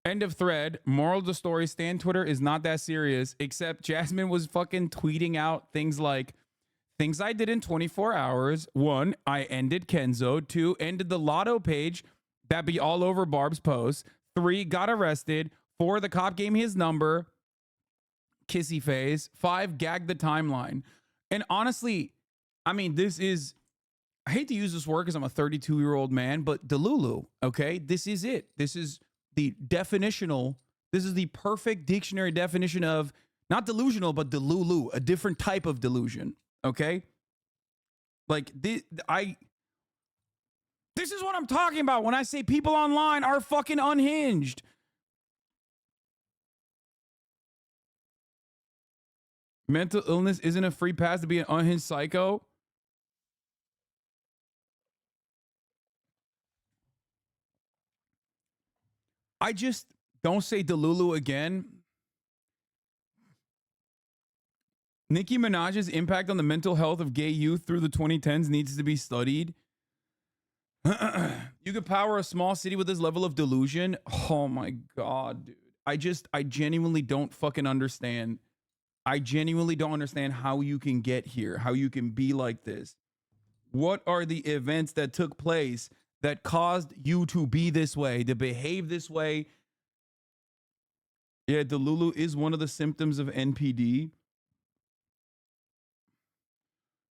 End of thread. Moral of the story, Stan Twitter is not that serious, except Jasmine was fucking tweeting out things like, things I did in 24 hours. 1, I ended Kenzo. 2, ended the lotto page. That be all over Barb's post. 3, got arrested. 4, the cop gave me his number. Kissy face. 5, gagged the timeline. And honestly, I mean, this is, I hate to use this word because I'm a 32-year-old man, but Delulu, okay? This is it. This is the definitional, this is the perfect dictionary definition of, not delusional, but Delulu, a different type of delusion, okay? Like, this is what I'm talking about when I say people online are fucking unhinged. Mental illness isn't a free pass to be an unhinged psycho. I just don't say Delulu again. Nicki Minaj's impact on the mental health of gay youth through the 2010s needs to be studied. You could power a small city with this level of delusion. Oh my God, dude. I genuinely don't fucking understand. I genuinely don't understand how you can get here, how you can be like this. What are the events that took place that caused you to be this way, to behave this way? Yeah, Delulu is one of the symptoms of NPD.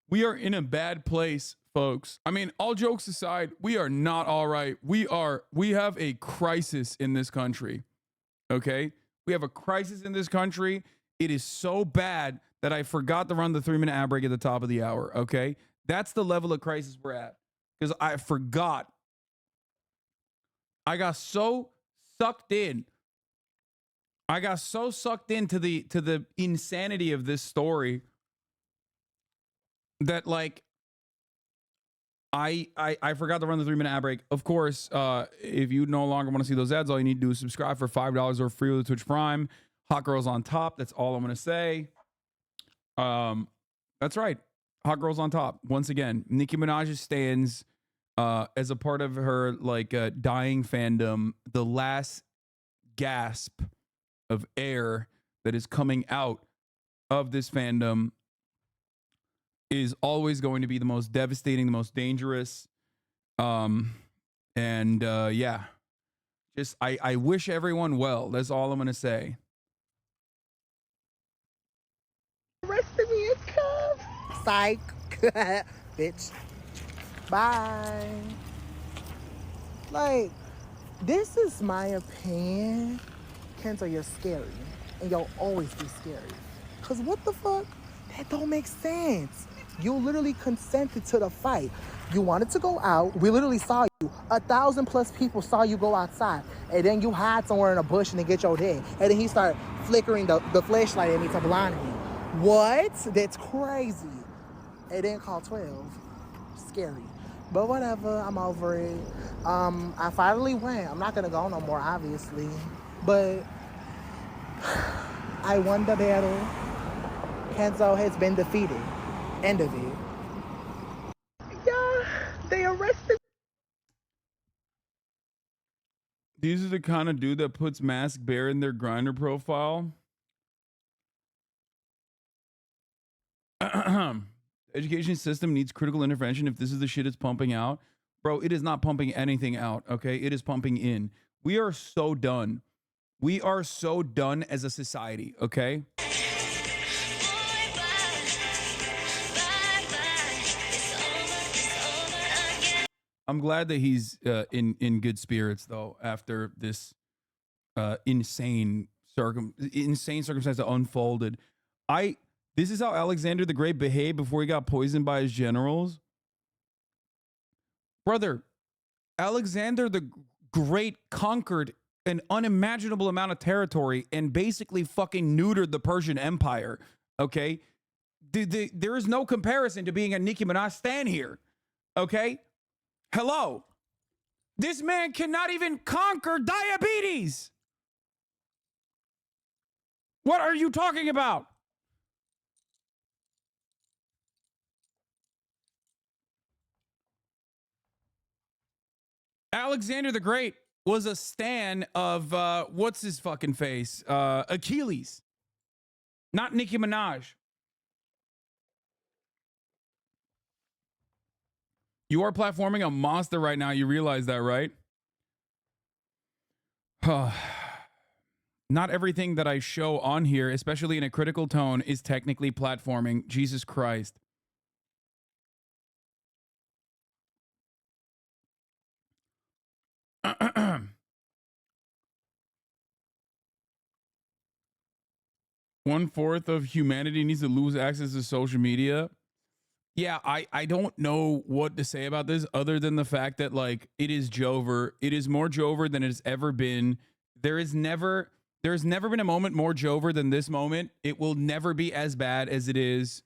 We are in a bad place, folks. I mean, all jokes aside, we are not all right. We have a crisis in this country. Okay? We have a crisis in this country. It is so bad that I forgot to run the 3-minute ad break at the top of the hour. Okay? That's the level of crisis we're at. Because I forgot. I got so sucked in. I got so sucked into the insanity of this story that, like, I forgot to run the 3-minute ad break. Of course, if you no longer want to see those ads, all you need to do is subscribe for $5 or free with Twitch Prime. Hot Girls on Top. That's all I'm going to say. That's right. Hot Girls on Top. Once again, Nicki Minaj stands as a part of her dying fandom. The last gasp of air that is coming out of this fandom is always going to be the most devastating, the most dangerous. Yeah, just I wish everyone well. That's all I'm gonna say. Arrested me in cuffs. Psych. Bitch. Bye. Like, this is my opinion. Kenzo, you're scary. And you'll always be scary. Because what the fuck? That don't make sense. You literally consented to the fight. You wanted to go out. We literally saw you. 1,000+ people saw you go outside. And then you hide somewhere in a bush and then get your head. And then he started flickering the flashlight at me to blind me. What? That's crazy. And then call 12. Scary. But whatever. I'm over it. I finally went. I'm not going to go no more, obviously. But I won the battle. Kenzo has been defeated. End of it. Yeah, they arrested. These are the kind of dude that puts mask bear in their grinder profile. Education system needs critical intervention if this is the shit it's pumping out. Bro, it is not pumping anything out, okay? It is pumping in. We are so done. We are so done as a society, okay? I'm glad that he's in good spirits though after this insane circumstance that unfolded. This is how Alexander the Great behaved before he got poisoned by his generals. Brother, Alexander the Great conquered an unimaginable amount of territory and basically fucking neutered the Persian Empire. Okay, there is no comparison to being a Nicki Minaj stan here. Okay. Hello. This man cannot even conquer diabetes. What are you talking about? Alexander the Great was a stan of what's his fucking face? Achilles. Not Nicki Minaj. You are platforming a monster right now. You realize that, right? Not everything that I show on here, especially in a critical tone, is technically platforming. Jesus Christ. One-fourth of humanity needs to lose access to social media. Yeah, I don't know what to say about this other than the fact that, like, it is Jover. It is more Jover than it has ever been. There's never been a moment more Jover than this moment. It will never be as bad as it is.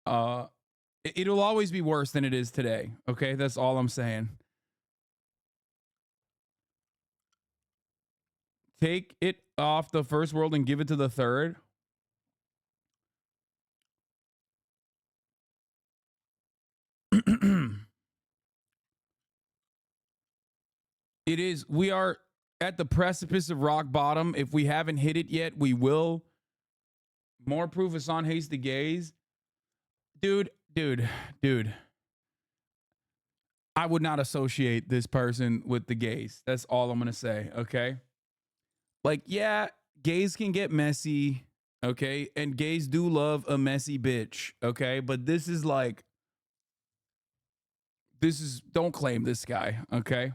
It'll always be worse than it is today. Okay, that's all I'm saying. Take it off the first world and give it to the third. It is. We are at the precipice of rock bottom. If we haven't hit it yet, we will. More proof Hasan hates the gays. Dude. I would not associate this person with the gays. That's all I'm going to say, okay? Like, yeah, gays can get messy, okay? And gays do love a messy bitch, okay? But this is like, don't claim this guy, okay?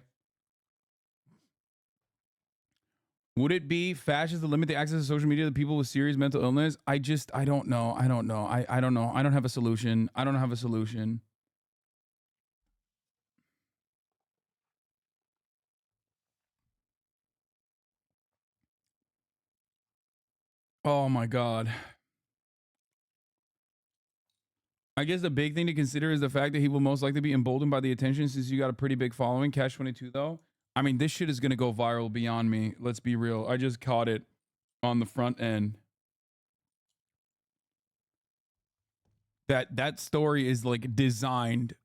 Would it be fascist to limit the access to social media to people with serious mental illness? I don't know. I don't know. I don't know. I don't have a solution. Oh my God. I guess the big thing to consider is the fact that he will most likely be emboldened by the attention since you got a pretty big following. Cash 22 though. I mean, this shit is going to go viral beyond me. Let's be real. I just caught it on the front end. That story is like designed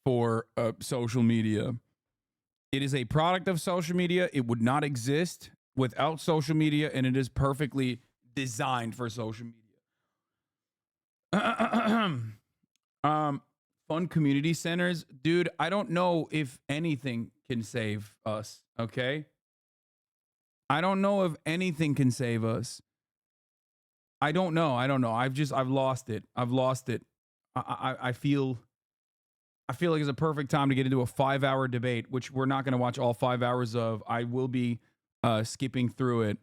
for social media. It is a product of social media. It would not exist without social media, and it is perfectly designed for social media. Fun community centers. Dude, I don't know if anything can save us, okay? I don't know if anything can save us. I don't know. I've lost it. I feel like it's a perfect time to get into a 5-hour debate, which we're not going to watch all 5 hours of. I will be skipping through it.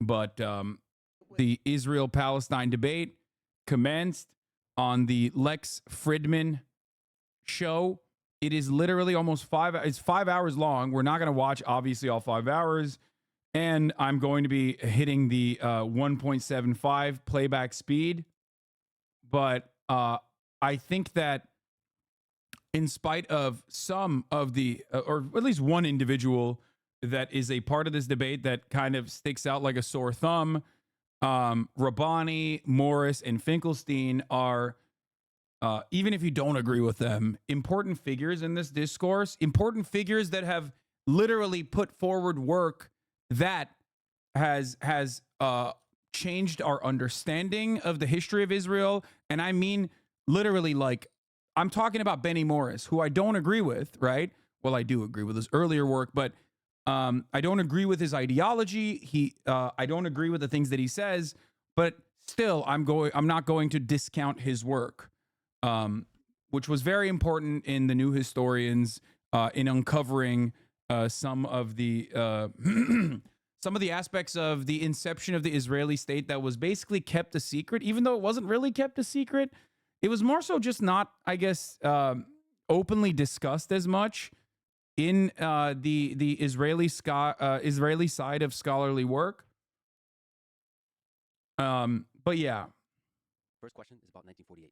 But the Israel-Palestine debate commenced on the Lex Fridman show. It is literally almost 5 hours long. We're not going to watch, obviously, all 5 hours. And I'm going to be hitting the 1.75 playback speed. But I think that in spite of some of the, or at least one individual that is a part of this debate that kind of sticks out like a sore thumb, Rabbani, Morris, and Finkelstein are, even if you don't agree with them, important figures in this discourse, important figures that have literally put forward work that has changed our understanding of the history of Israel. And I mean, literally, like, I'm talking about Benny Morris, who I don't agree with, right? Well, I do agree with his earlier work, but I don't agree with his ideology. I don't agree with the things that he says, but still, I'm not going to discount his work, which was very important in the New Historians in uncovering some of the aspects of the inception of the Israeli state that was basically kept a secret, even though it wasn't really kept a secret. It was more so just not, I guess, openly discussed as much in the Israeli side of scholarly work. But yeah. First question is about 1948.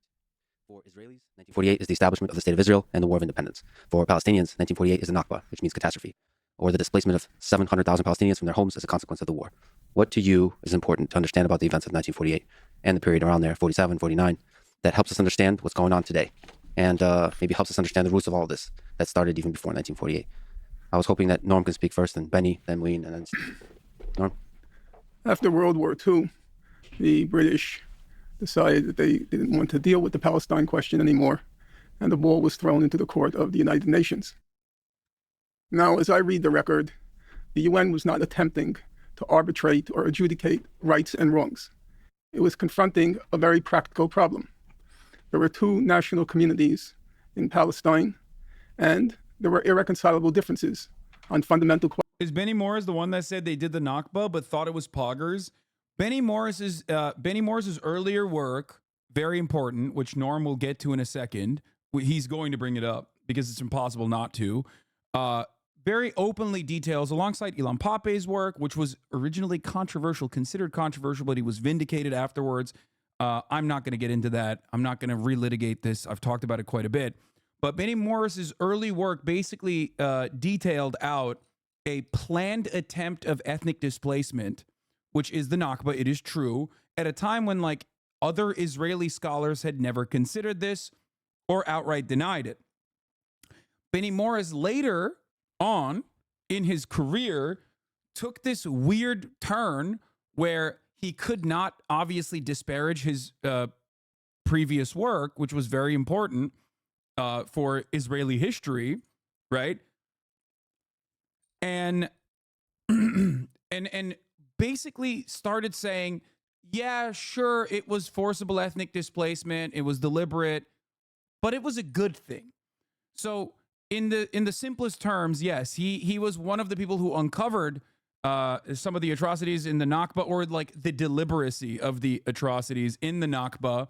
For Israelis, 1948 is the establishment of the State of Israel and the War of Independence. For Palestinians, 1948 is the Nakba, which means catastrophe, or the displacement of 700,000 Palestinians from their homes as a consequence of the war. What to you is important to understand about the events of 1948 and the period around there, 47, 49, that helps us understand what's going on today, and maybe helps us understand the roots of all of this that started even before 1948? I was hoping that Norm can speak first, and Benny, then Ween, and then Norm. After World War II, the British decided that they didn't want to deal with the Palestine question anymore, and the ball was thrown into the court of the United Nations. Now, as I read the record, the UN was not attempting to arbitrate or adjudicate rights and wrongs. It was confronting a very practical problem. There were two national communities in Palestine, and there were irreconcilable differences on fundamental questions. Is Benny Morris the one that said they did the Nakba but thought it was poggers? Benny Morris's earlier work, very important, which Norm will get to in a second. He's going to bring it up because it's impossible not to. Very openly details, alongside Ilan Pape's work, which was originally controversial, considered controversial, but he was vindicated afterwards. I'm not going to get into that. I'm not going to relitigate this. I've talked about it quite a bit. But Benny Morris's early work basically detailed out a planned attempt of ethnic displacement, which is the Nakba. It is true. At a time when like other Israeli scholars had never considered this or outright denied it. Benny Morris later on in his career took this weird turn where he could not obviously disparage his previous work, which was very important for Israeli history, right? And and basically started saying, yeah, sure, it was forcible ethnic displacement, it was deliberate, but it was a good thing. So in the simplest terms, yes, he was one of the people who uncovered some of the atrocities in the Nakba, or like the deliberacy of the atrocities in the Nakba,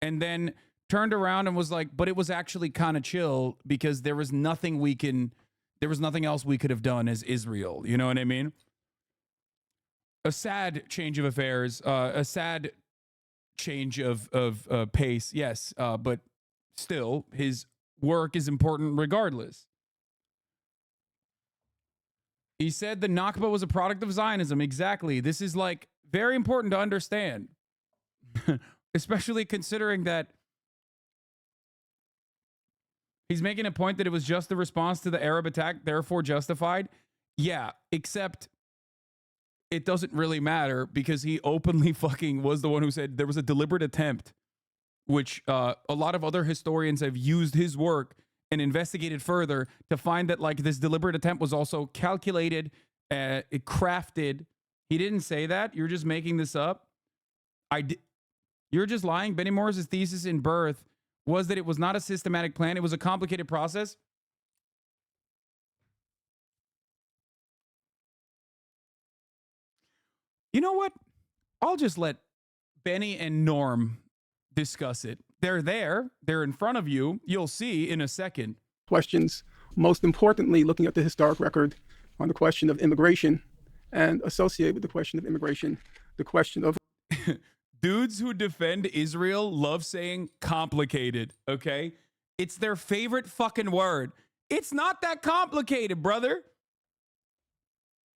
and then turned around and was like, but it was actually kind of chill because there was nothing else we could have done as Israel. You know what I mean? A sad change of affairs, a sad change of pace, yes, but still, his work is important regardless. He said the Nakba was a product of Zionism. Exactly. This is like very important to understand, especially considering that he's making a point that it was just the response to the Arab attack, therefore justified. Yeah, except it doesn't really matter because he openly fucking was the one who said there was a deliberate attempt, which a lot of other historians have used his work and investigated further to find that like this deliberate attempt was also calculated, crafted. He didn't say that. You're just making this up. You're just lying. Benny Morris's thesis in Birth was that it was not a systematic plan. It was a complicated process. You know what? I'll just let Benny and Norm discuss it. They're there. They're in front of you. You'll see in a second. Questions, most importantly, looking at the historic record on the question of immigration, and associated with the question of immigration, the question of... Dudes who defend Israel love saying complicated, okay? It's their favorite fucking word. It's not that complicated, brother.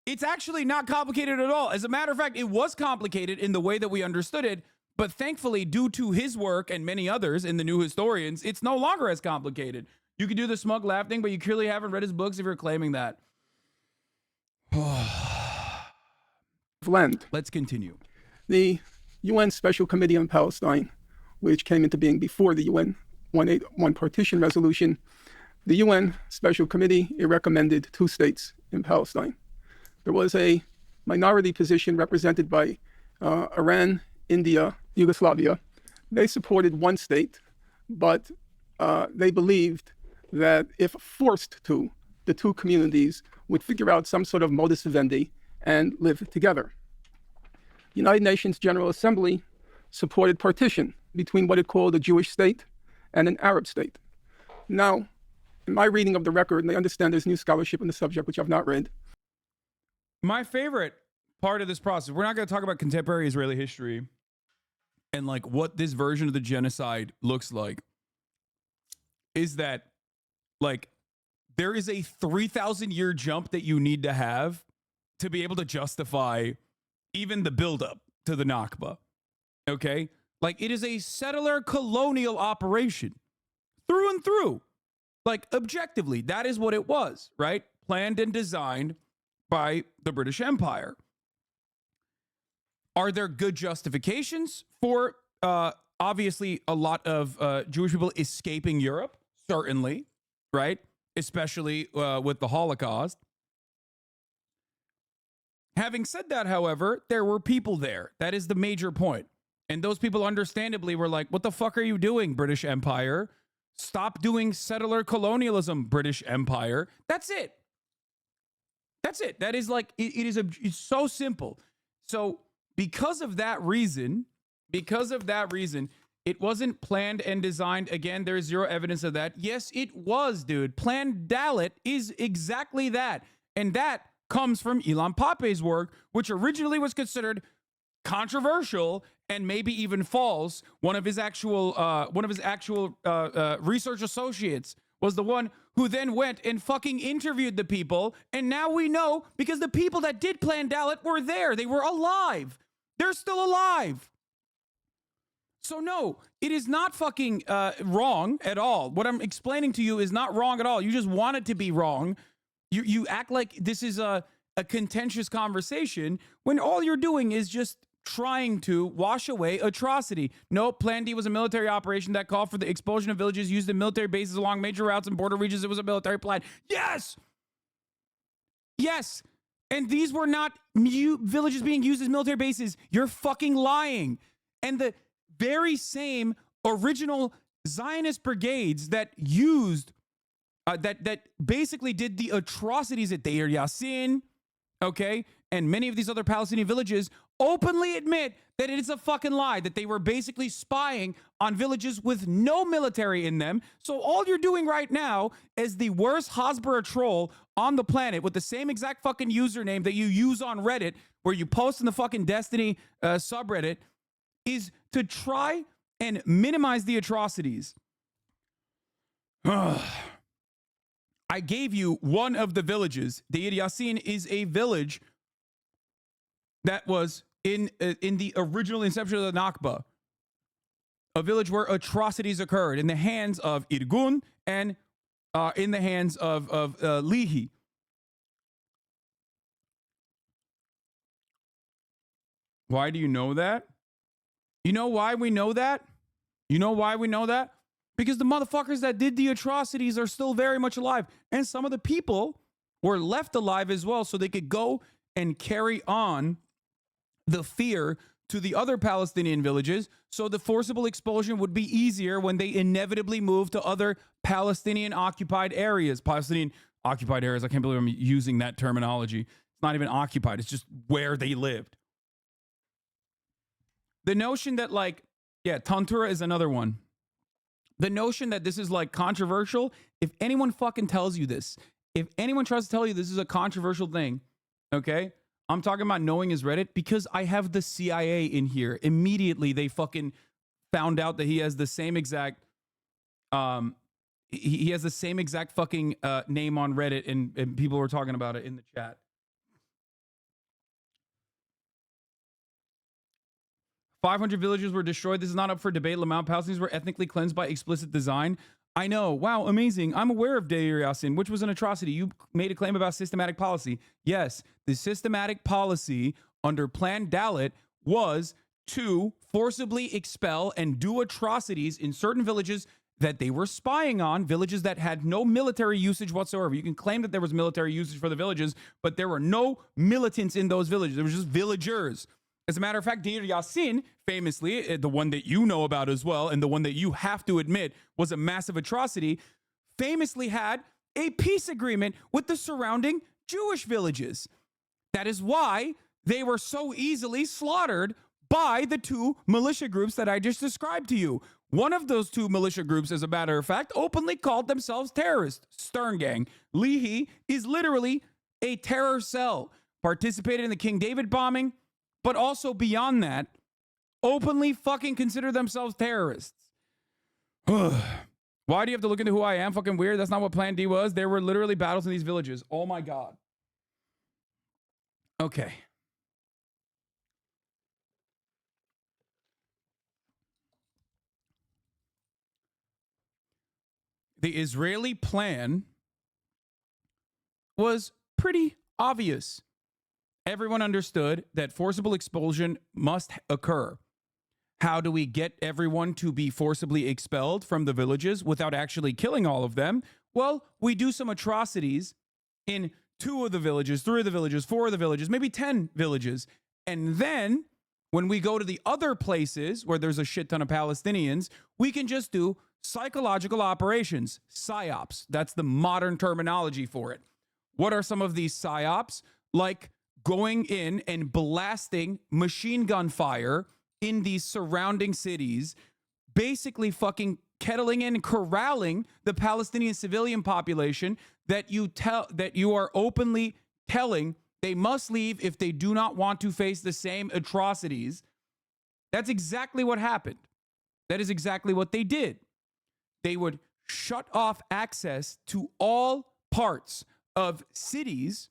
It's actually not complicated at all. As a matter of fact, it was complicated in the way that we understood it, but thankfully, due to his work and many others in the New Historians, it's no longer as complicated. You can do the smug laugh thing, but you clearly haven't read his books if you're claiming that. Let's continue. The UN Special Committee on Palestine, which came into being before the UN 181 partition resolution, the UN Special Committee, it recommended 2 states in Palestine. There was a minority position represented by Iran, India, Yugoslavia. They supported 1 state, but they believed that if forced to, the 2 communities would figure out some sort of modus vivendi and live together. The United Nations General Assembly supported partition between what it called a Jewish state and an Arab state. Now, in my reading of the record, and I understand there's new scholarship on the subject, which I've not read. My favorite part of this process, we're not going to talk about contemporary Israeli history and like what this version of the genocide looks like, is that like there is a 3,000-year jump that you need to have to be able to justify even the buildup to the Nakba. Okay? Like it is a settler colonial operation through and through. Like objectively, that is what it was, right? planned and designed by the British Empire. Are there good justifications for obviously a lot of Jewish people escaping Europe? Certainly, right? Especially with the Holocaust. Having said that, however, there were people there. That is the major point. And those people understandably were like, what the fuck are you doing, British Empire? Stop doing settler colonialism, British Empire. That's it. That's it. That is like, it's so simple. So because of that reason, it wasn't planned and designed. Again, there's zero evidence of that. Yes, it was, dude. Planned Dalit is exactly that. And that comes from Ilan Pappé's work, which originally was considered controversial and maybe even false. One of his actual research associates was the one who then went and fucking interviewed the people. And now we know because the people that did plan Dalit were there. They were alive. They're still alive. So no, it is not fucking wrong at all. What I'm explaining to you is not wrong at all. You just want it to be wrong. You act like this is a contentious conversation when all you're doing is just trying to wash away atrocity. No, Plan D was a military operation that called for the expulsion of villages used in military bases along major routes and border regions. It was a military plan. Yes! Yes! And these were not villages being used as military bases. You're fucking lying. And the very same original Zionist brigades that used that basically did the atrocities at Deir Yassin, okay, and many of these other Palestinian villages openly admit that it is a fucking lie, that they were basically spying on villages with no military in them. So all you're doing right now is the worst Hasbara troll on the planet with the same exact fucking username that you use on Reddit, where you post in the fucking Destiny subreddit, is to try and minimize the atrocities. I gave you one of the villages. Deir Yassin is a village that was in the original inception of the Nakba, a village where atrocities occurred in the hands of Irgun and in the hands of Lihi. Why do you know that? You know why we know that? You know why we know that? Because the motherfuckers that did the atrocities are still very much alive. And some of the people were left alive as well, so they could go and carry on the fear to the other Palestinian villages, so the forcible expulsion would be easier when they inevitably moved to other Palestinian occupied areas. Palestinian occupied areas, I can't believe I'm using that terminology. It's not even occupied, it's just where they lived. The notion that, like, yeah, Tantura is another one. The notion that this is like controversial, if anyone fucking tells you this, if anyone tries to tell you this is a controversial thing, okay? I'm talking about knowing his Reddit because I have the CIA in here. Immediately they fucking found out that he has the same exact he has the same exact fucking name on Reddit, and people were talking about it in the chat. "500 villages were destroyed. This is not up for debate. Lamont Palestinians were ethnically cleansed by explicit design." I know. Wow, amazing. I'm aware of Deir Yassin, which was an atrocity. You made a claim about systematic policy. Yes, the systematic policy under Plan Dalit was to forcibly expel and do atrocities in certain villages that they were spying on, villages that had no military usage whatsoever. You can claim that there was military usage for the villages, but there were no militants in those villages. There were just villagers. As a matter of fact, Deir Yassin, famously, the one that you know about as well, and the one that you have to admit was a massive atrocity, famously had a peace agreement with the surrounding Jewish villages. That is why they were so easily slaughtered by the two militia groups that I just described to you. One of those two militia groups, as a matter of fact, openly called themselves terrorists, Stern Gang. Leahy is literally a terror cell, participated in the King David bombing, but also beyond that, openly fucking consider themselves terrorists. Why do you have to look into who I am? Fucking weird. That's not what Plan D was. There were literally battles in these villages. Oh my God. Okay. The Israeli plan was pretty obvious. Everyone understood that forcible expulsion must occur. How do we get everyone to be forcibly expelled from the villages without actually killing all of them? Well, we do some atrocities in 2 of the villages, 3 of the villages, 4 of the villages, maybe 10 villages. And then when we go to the other places where there's a shit ton of Palestinians, we can just do psychological operations, psyops. That's the modern terminology for it. What are some of these psyops? Like going in and blasting machine gun fire in these surrounding cities, basically fucking kettling in, corralling the Palestinian civilian population that you are openly telling they must leave if they do not want to face the same atrocities. That's exactly what happened. That is exactly what they did. They would shut off access to all parts of cities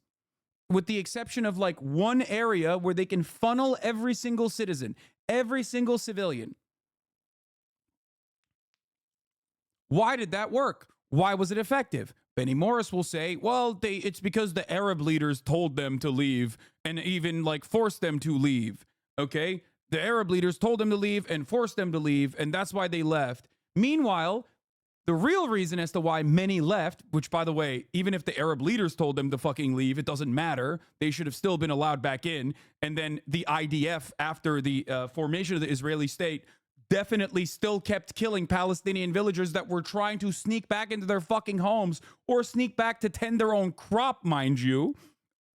with the exception of like one area where they can funnel every single citizen, every single civilian. Why did that work? Why was it effective? Benny Morris will say, well, it's because the Arab leaders told them to leave and even like forced them to leave. Okay? The Arab leaders told them to leave and forced them to leave, and that's why they left. Meanwhile, the real reason as to why many left, which by the way, even if the Arab leaders told them to fucking leave, it doesn't matter. They should have still been allowed back in. And then the IDF, after the formation of the Israeli state, definitely still kept killing Palestinian villagers that were trying to sneak back into their fucking homes or sneak back to tend their own crop, mind you.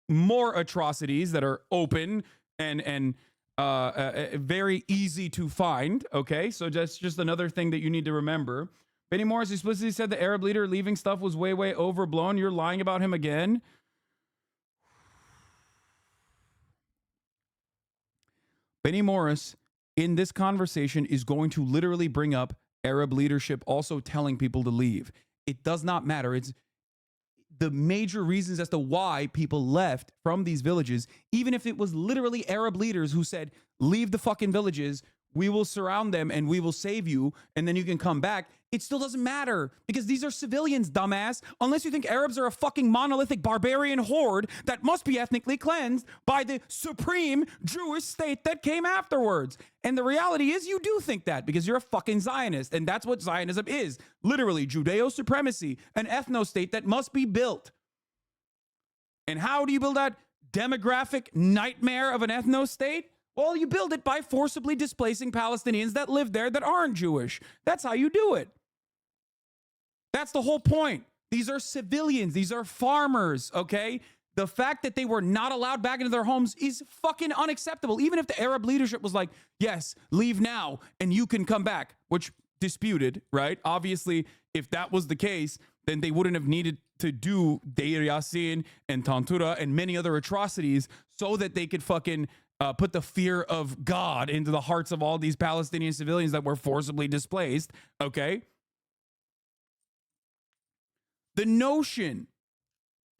More atrocities that are open and very easy to find. Okay, so that's just another thing that you need to remember. Benny Morris explicitly said the Arab leader leaving stuff was way, way overblown. You're lying about him again. Benny Morris, in this conversation, is going to literally bring up Arab leadership also telling people to leave. It does not matter. It's the major reasons as to why people left from these villages, even if it was literally Arab leaders who said, leave the fucking villages, we will surround them and we will save you, and then you can come back. It still doesn't matter because these are civilians, dumbass. Unless you think Arabs are a fucking monolithic barbarian horde that must be ethnically cleansed by the supreme Jewish state that came afterwards. And the reality is you do think that because you're a fucking Zionist, and that's what Zionism is. Literally, Judeo-supremacy, an ethno-state that must be built. And how do you build that demographic nightmare of an ethno-state? Well, you build it by forcibly displacing Palestinians that live there that aren't Jewish. That's how you do it. That's the whole point. These are civilians. These are farmers, okay? The fact that they were not allowed back into their homes is fucking unacceptable. Even if the Arab leadership was like, yes, leave now and you can come back, which disputed, right? Obviously, if that was the case, then they wouldn't have needed to do Deir Yassin and Tantura and many other atrocities so that they could fucking put the fear of God into the hearts of all these Palestinian civilians that were forcibly displaced, okay? The notion,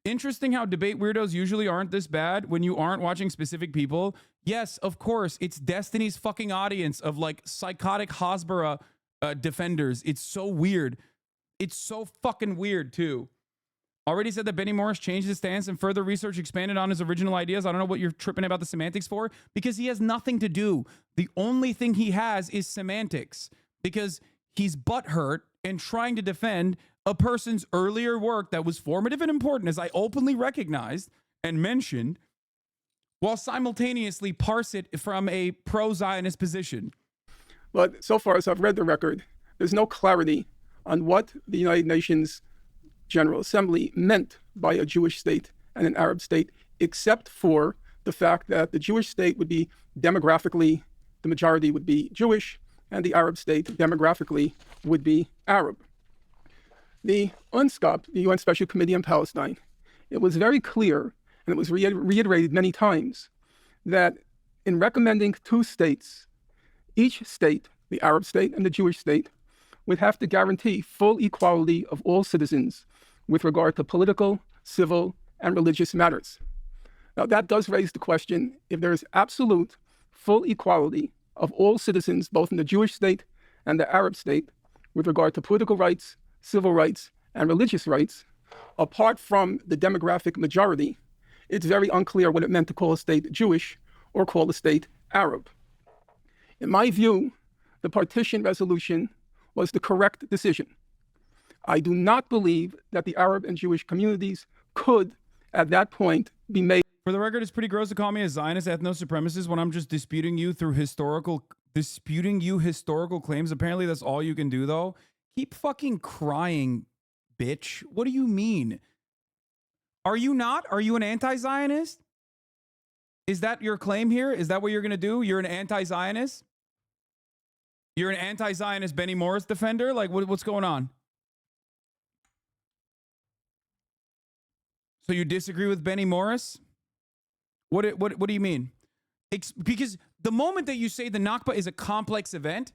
interesting how debate weirdos usually aren't this bad when you aren't watching specific people. Yes, of course, it's Destiny's fucking audience of like psychotic Hasbara defenders. It's so weird. It's so fucking weird too. Already said that Benny Morris changed his stance and further research expanded on his original ideas. I don't know what you're tripping about the semantics for, because he has nothing to do. The only thing he has is semantics, because he's butthurt and trying to defend a person's earlier work that was formative and important, as I openly recognized and mentioned, while simultaneously parse it from a pro-Zionist position. But so far as I've read the record, there's no clarity on what the United Nations General Assembly meant by a Jewish state and an Arab state, except for the fact that the Jewish state would be demographically, the majority would be Jewish, and the Arab state demographically would be Arab. The UNSCOP, the UN Special Committee on Palestine, it was very clear, and it was reiterated many times, that in recommending 2 states, each state, the Arab state and the Jewish state, would have to guarantee full equality of all citizens with regard to political, civil, and religious matters. Now, that does raise the question, if there is absolute full equality of all citizens, both in the Jewish state and the Arab state, with regard to political rights, civil rights, and religious rights, apart from the demographic majority, it's very unclear what it meant to call a state Jewish or call a state Arab. In my view, the partition resolution was the correct decision. I do not believe that the Arab and Jewish communities could, at that point, be made. For the record, it's pretty gross to call me a Zionist ethno-supremacist when I'm just disputing you historical claims. Apparently that's all you can do, though. Keep fucking crying, bitch. What do you mean? Are you not? Are you an anti-Zionist? Is that your claim here? Is that what you're going to do? You're an anti-Zionist? You're an anti-Zionist Benny Morris defender? Like, what's going on? So you disagree with Benny Morris? What do you mean? Because the moment that you say the Nakba is a complex event,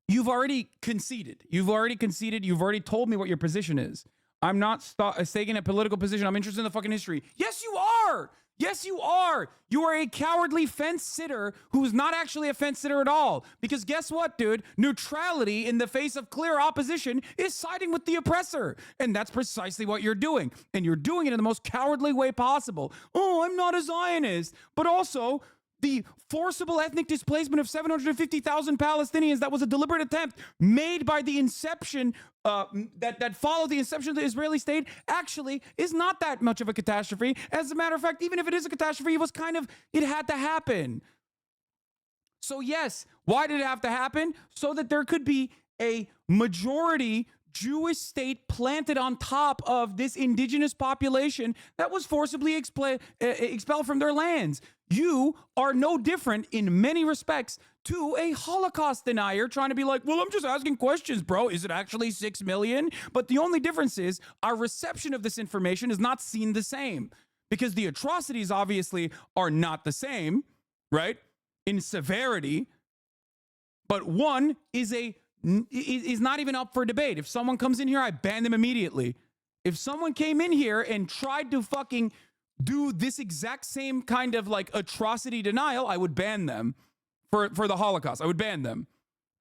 you've already conceded. You've already told me what your position is. I'm not staking a political position. I'm interested in the fucking history. Yes, you are. Yes, you are. You are a cowardly fence sitter who's not actually a fence sitter at all. Because guess what, dude? Neutrality in the face of clear opposition is siding with the oppressor. And that's precisely what you're doing. And you're doing it in the most cowardly way possible. Oh, I'm not a Zionist. But also, the forcible ethnic displacement of 750,000 Palestinians, that was a deliberate attempt made by the inception, that followed the inception of the Israeli state, actually is not that much of a catastrophe. As a matter of fact, even if it is a catastrophe, it had to happen. So yes, why did it have to happen? So that there could be a majority Jewish state planted on top of this indigenous population that was forcibly expelled from their lands. You are no different in many respects to a Holocaust denier trying to be like, well, I'm just asking questions, bro. Is it actually 6 million? But the only difference is our reception of this information is not seen the same because the atrocities obviously are not the same, right? In severity. But one is not even up for debate. If someone comes in here, I ban them immediately. If someone came in here and tried to fucking do this exact same kind of like atrocity denial, I would ban them for the Holocaust. I would ban them.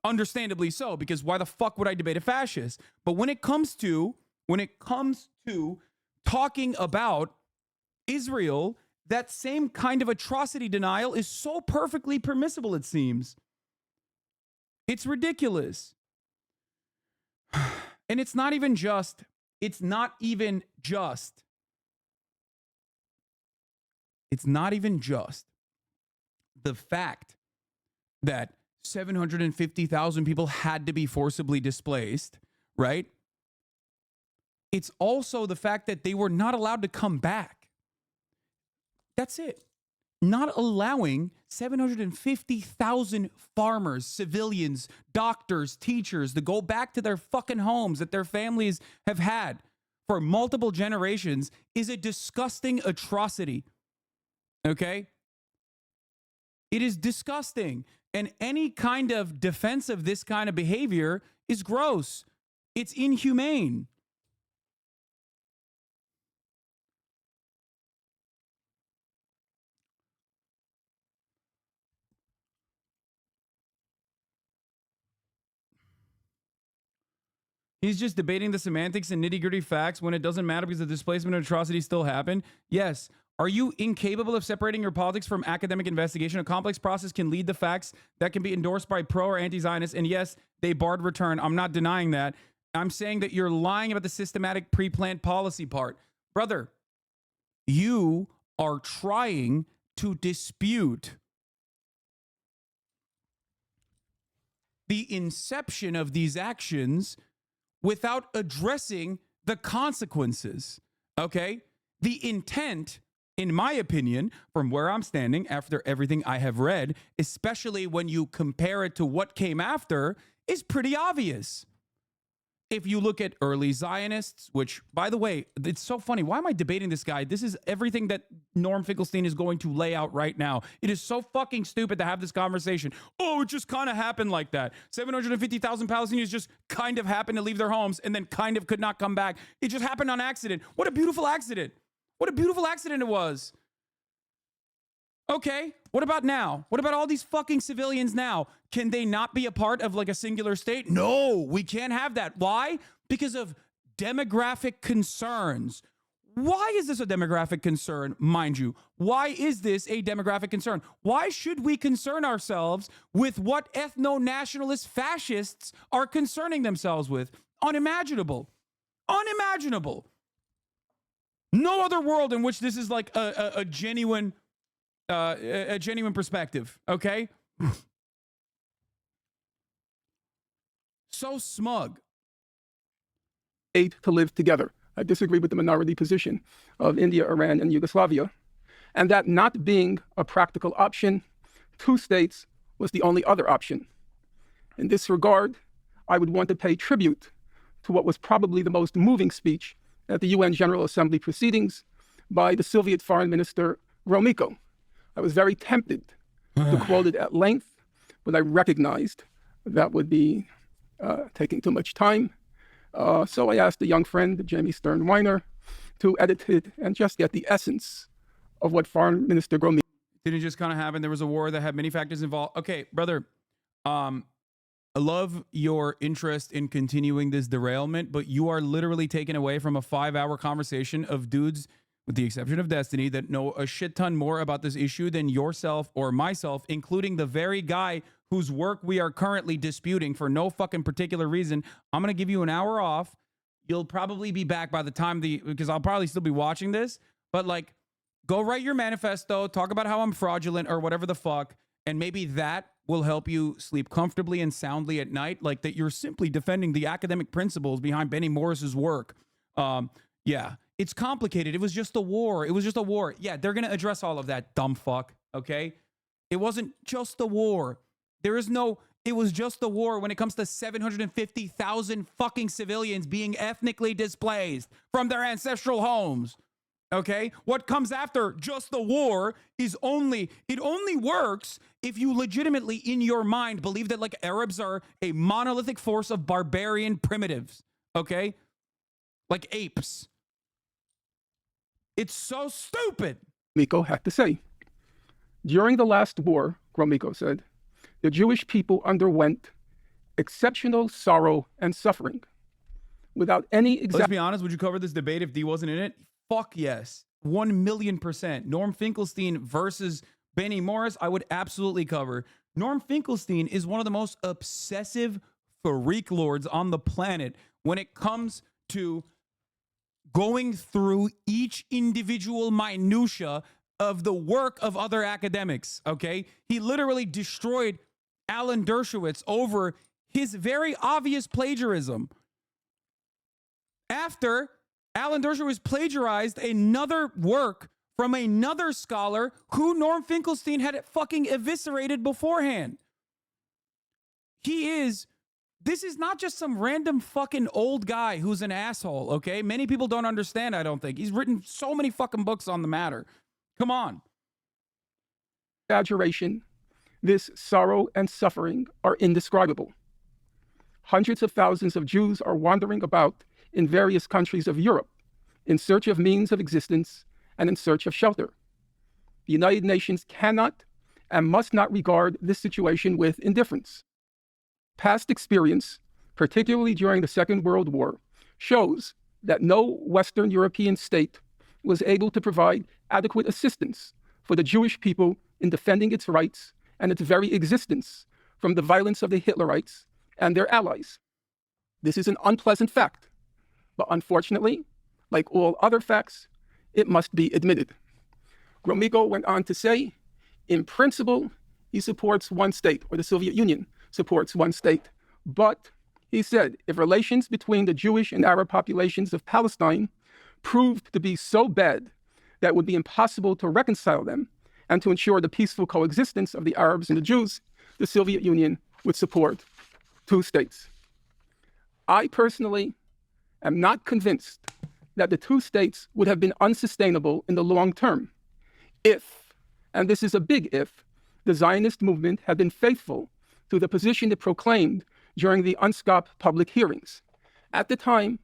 Understandably so, because why the fuck would I debate a fascist? But when it comes to talking about Israel, that same kind of atrocity denial is so perfectly permissible, it seems. It's ridiculous. And it's not even just the fact that 750,000 people had to be forcibly displaced, right? It's also the fact that they were not allowed to come back. That's it. Not allowing 750,000 farmers, civilians, doctors, teachers to go back to their fucking homes that their families have had for multiple generations is a disgusting atrocity. Okay? It is disgusting. And any kind of defense of this kind of behavior is gross. It's inhumane. He's just debating the semantics and nitty-gritty facts when it doesn't matter because the displacement and atrocities still happen. Yes. Are you incapable of separating your politics from academic investigation? A complex process can lead to facts that can be endorsed by pro or anti-Zionists. And yes, they barred return. I'm not denying that. I'm saying that you're lying about the systematic pre-planned policy part. Brother, you are trying to dispute the inception of these actions without addressing the consequences, okay? The intent, in my opinion, from where I'm standing after everything I have read, especially when you compare it to what came after, is pretty obvious. If you look at early Zionists, which, by the way, it's so funny. Why am I debating this guy? This is everything that Norm Finkelstein is going to lay out right now. It is so fucking stupid to have this conversation. Oh, it just kind of happened like that. 750,000 Palestinians just kind of happened to leave their homes and then kind of could not come back. It just happened on accident. What a beautiful accident. What a beautiful accident it was. Okay, what about now? What about all these fucking civilians now? Can they not be a part of like a singular state? No, we can't have that. Why? Because of demographic concerns. Why is this a demographic concern, mind you? Why is this a demographic concern? Why should we concern ourselves with what ethno-nationalist fascists are concerning themselves with? Unimaginable. Unimaginable. No other world in which this is like a genuine perspective, okay? So smug. To live together. I disagree with the minority position of India, Iran, and Yugoslavia, and that not being a practical option, 2 states was the only other option. In this regard, I would want to pay tribute to what was probably the most moving speech at the UN General Assembly proceedings by the Soviet Foreign Minister Gromyko. I was very tempted to quote it at length, but I recognized that would be taking too much time. So I asked a young friend, Jamie Stern-Weiner, to edit it and just get the essence of what Foreign Minister Gromyko. Didn't it just kind of happen? There was a war that had many factors involved. Okay, brother, I love your interest in continuing this derailment, but you are literally taken away from a 5-hour conversation of dudes, with the exception of Destiny, that know a shit ton more about this issue than yourself or myself, including the very guy whose work we are currently disputing for no fucking particular reason. I'm going to give you an hour off. You'll probably be back by the time because I'll probably still be watching this, but like, go write your manifesto, talk about how I'm fraudulent or whatever the fuck, and maybe that will help you sleep comfortably and soundly at night, like that you're simply defending the academic principles behind Benny Morris's work. Yeah, it's complicated. It was just a war. It was just a war. Yeah, they're going to address all of that, dumb fuck, okay? It wasn't just a war. It was just a war when it comes to 750,000 fucking civilians being ethnically displaced from their ancestral homes. Okay? What comes after just the war it only works if you legitimately in your mind believe that like Arabs are a monolithic force of barbarian primitives. Okay? Like apes. It's so stupid. Gromyko had to say. During the last war, Gromyko said, the Jewish people underwent exceptional sorrow and suffering without any Let's be honest, would you cover this debate if D wasn't in it? Fuck yes. 1,000,000%. Norm Finkelstein versus Benny Morris, I would absolutely cover. Norm Finkelstein is one of the most obsessive freak lords on the planet when it comes to going through each individual minutia of the work of other academics, okay? He literally destroyed Alan Dershowitz over his very obvious plagiarism. After Alan Dershowitz plagiarized another work from another scholar who Norm Finkelstein had fucking eviscerated beforehand. This is not just some random fucking old guy who's an asshole, okay? Many people don't understand, I don't think. He's written so many fucking books on the matter. Come on. Exaggeration, this sorrow and suffering are indescribable. Hundreds of thousands of Jews are wandering about in various countries of Europe in search of means of existence and in search of shelter. The United Nations cannot and must not regard this situation with indifference. Past experience, particularly during the Second World War, shows that no Western European state was able to provide adequate assistance for the Jewish people in defending its rights and its very existence from the violence of the Hitlerites and their allies. This is an unpleasant fact, but unfortunately, like all other facts, it must be admitted. Gromyko went on to say, in principle, he supports one state, or the Soviet Union supports one state. But, he said, if relations between the Jewish and Arab populations of Palestine proved to be so bad that it would be impossible to reconcile them and to ensure the peaceful coexistence of the Arabs and the Jews, the Soviet Union would support two states. I personally am not convinced that the two states would have been unsustainable in the long term if, and this is a big if, the Zionist movement had been faithful to the position it proclaimed during the UNSCOP public hearings. At the time,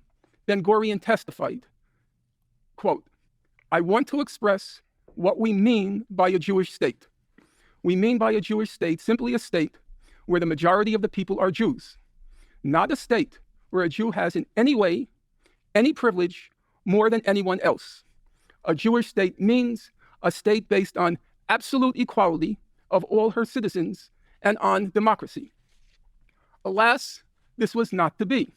Ben-Gurion testified, quote, I want to express what we mean by a Jewish state. We mean by a Jewish state simply a state where the majority of the people are Jews, not a state where a Jew has in any way, any privilege, more than anyone else. A Jewish state means a state based on absolute equality of all her citizens and on democracy. Alas, this was not to be.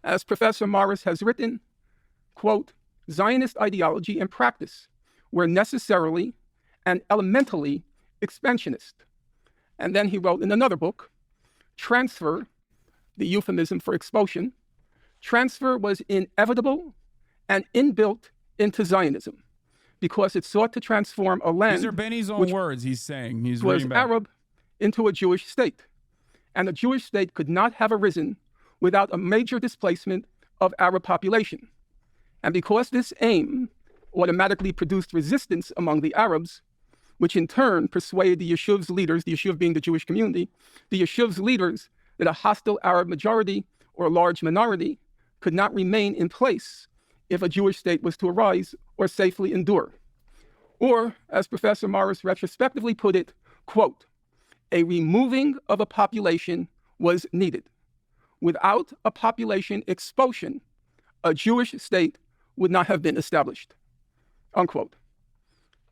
As Professor Morris has written, quote, Zionist ideology and practice were necessarily and elementally expansionist. And then he wrote in another book, transfer, the euphemism for expulsion, transfer was inevitable and inbuilt into Zionism because it sought to transform a land. These are Benny's own words he's saying. He's was reading back. Arab into a Jewish state. And a Jewish state could not have arisen without a major displacement of Arab population. And because this aim automatically produced resistance among the Arabs, which in turn persuaded the Yeshuv's leaders, the Yeshuv being the Jewish community, the Yeshuv's leaders that a hostile Arab majority or large minority could not remain in place if a Jewish state was to arise or safely endure. Or, as Professor Morris retrospectively put it, quote, a removing of a population was needed. Without a population expulsion, a Jewish state would not have been established, unquote.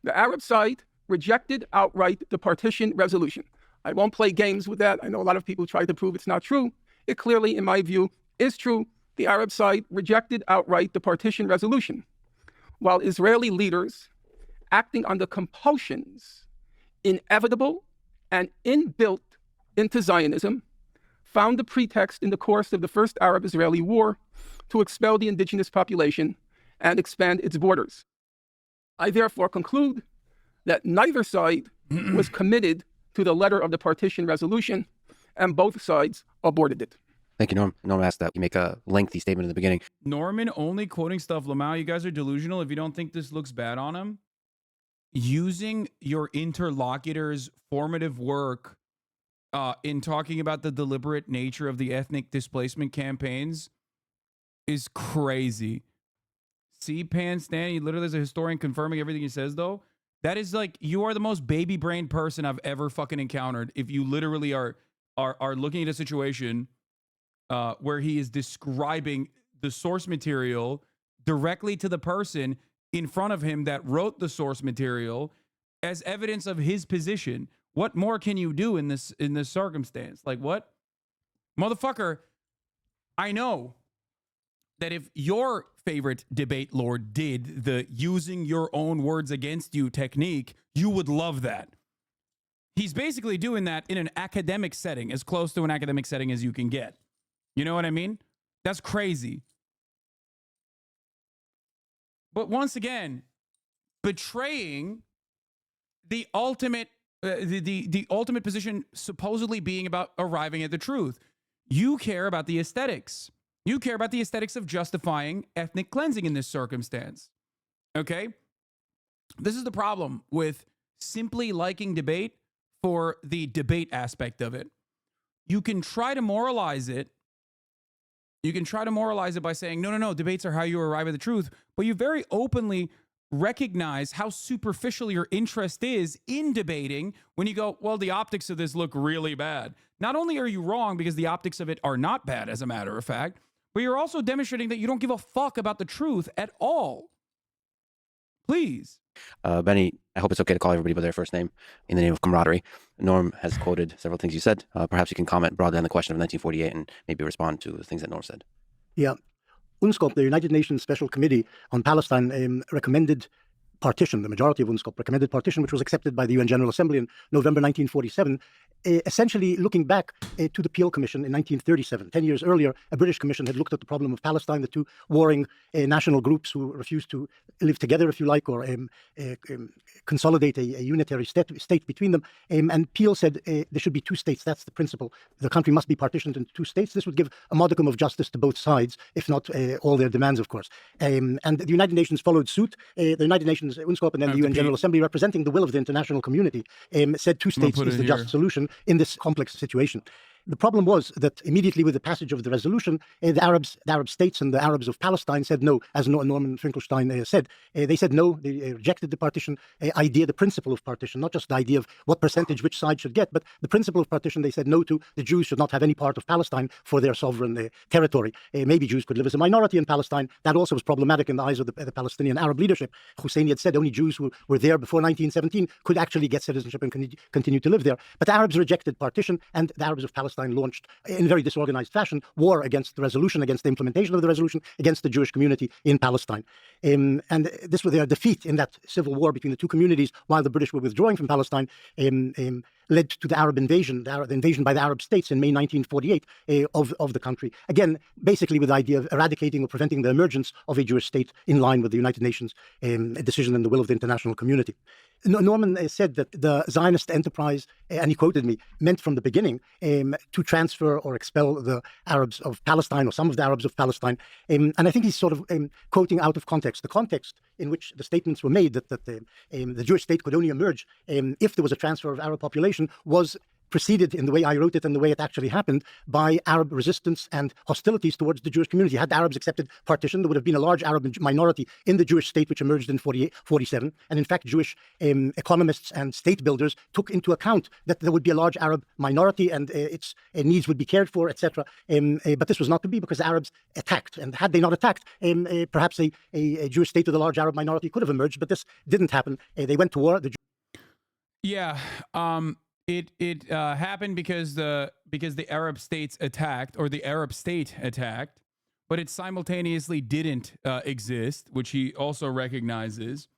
The Arab side rejected outright the partition resolution. I won't play games with that. I know a lot of people try to prove it's not true. It clearly, in my view, is true. The Arab side rejected outright the partition resolution, while Israeli leaders, acting under compulsions inevitable and inbuilt into Zionism, found the pretext in the course of the First Arab-Israeli War to expel the indigenous population and expand its borders. I therefore conclude that neither side was committed to the letter of the partition resolution, and both sides aborted it. Thank you, Norm. Norm asked that you make a lengthy statement in the beginning. Norman only quoting stuff. Lamau, you guys are delusional if you don't think this looks bad on him. Using your interlocutor's formative work in talking about the deliberate nature of the ethnic displacement campaigns is crazy. See, Pan Stan, he literally is a historian confirming everything he says, though. That is like, you are the most baby brain person I've ever fucking encountered. If you literally are looking at a situation where he is describing the source material directly to the person in front of him that wrote the source material as evidence of his position. What more can you do in this circumstance? Like, what? Motherfucker, I know that if your favorite debate lord did the using your own words against you technique, you would love that. He's basically doing that in an academic setting, as close to an academic setting as you can get. You know what I mean? That's crazy. But once again, betraying the ultimate the ultimate position supposedly being about arriving at the truth. You care about the aesthetics. You care about the aesthetics of justifying ethnic cleansing in this circumstance. Okay? This is the problem with simply liking debate for the debate aspect of it. You can try to moralize it. You can try to moralize it by saying, no, debates are how you arrive at the truth. But you very openly recognize how superficial your interest is in debating when you go, well, the optics of this look really bad. Not only are you wrong because the optics of it are not bad, as a matter of fact, but you're also demonstrating that you don't give a fuck about the truth at all. Please. Benny, I hope it's okay to call everybody by their first name in the name of camaraderie. Norm has quoted several things you said. Perhaps you can comment broadly on the question of 1948 and maybe respond to the things that Norm said. Yeah. UNSCOP, the United Nations Special Committee on Palestine, recommended partition. The majority of UNSCOP recommended partition, which was accepted by the UN General Assembly in November 1947, essentially looking back to the Peel Commission in 1937. 10 years earlier, a British commission had looked at the problem of Palestine, the two warring national groups who refused to live together, if you like, or consolidate a unitary state between them. And Peel said there should be two states. That's the principle. The country must be partitioned into two states. This would give a modicum of justice to both sides, if not all their demands, of course. And the United Nations followed suit. The United Nations, UNSCOP, and then the UN General Assembly, representing the will of the international community, said two states is the just solution in this complex situation. The problem was that immediately with the passage of the resolution, the Arab states and the Arabs of Palestine said no, as Norman Finkelstein said. They said no, they rejected the partition idea, the principle of partition, not just the idea of what percentage which side should get, but the principle of partition they said no to. The Jews should not have any part of Palestine for their sovereign territory. Maybe Jews could live as a minority in Palestine. That also was problematic in the eyes of the Palestinian Arab leadership. Hussein had said only Jews who were there before 1917 could actually get citizenship and continue to live there. But the Arabs rejected partition, and the Arabs of Palestine launched, in very disorganized fashion, war against the resolution, against the implementation of the resolution, against the Jewish community in Palestine. And this was their defeat in that civil war between the two communities while the British were withdrawing from Palestine, led to the Arab invasion, the invasion by the Arab states in May 1948 of the country. Again, basically with the idea of eradicating or preventing the emergence of a Jewish state in line with the United Nations decision and the will of the international community. Norman said that the Zionist enterprise, and he quoted me, meant from the beginning to transfer or expel the Arabs of Palestine or some of the Arabs of Palestine. And I think he's sort of quoting out of context. The context in which the statements were made that the Jewish state could only emerge if there was a transfer of Arab population was preceded, in the way I wrote it and the way it actually happened, by Arab resistance and hostilities towards the Jewish community. Had the Arabs accepted partition, there would have been a large Arab minority in the Jewish state, which emerged in 47. And in fact, Jewish economists and state builders took into account that there would be a large Arab minority and its needs would be cared for, etc. But this was not to be because the Arabs attacked. And had they not attacked, perhaps a Jewish state with a large Arab minority could have emerged, but this didn't happen. They went to war. Yeah. It happened because the Arab states attacked, or the Arab state attacked, but it simultaneously didn't exist, which he also recognizes.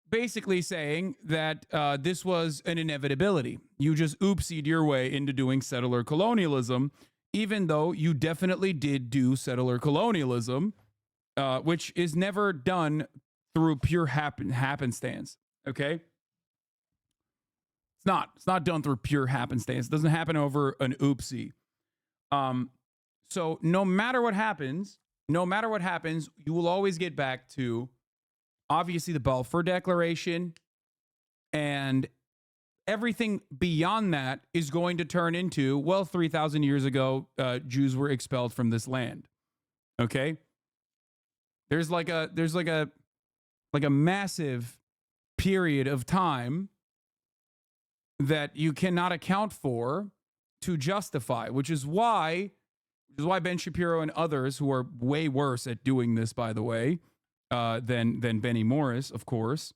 Basically saying that this was an inevitability. You just oopsied your way into doing settler colonialism, even though you definitely did do settler colonialism, which is never done through pure happenstance. Okay. It's not done through pure happenstance. It doesn't happen over an oopsie. So no matter what happens, you will always get back to, obviously, the Balfour Declaration, and everything beyond that is going to turn into, well, 3,000 years ago, Jews were expelled from this land. Okay? There's like a massive period of time that you cannot account for to justify, which is why Ben Shapiro and others, who are way worse at doing this, by the way, than Benny Morris, of course,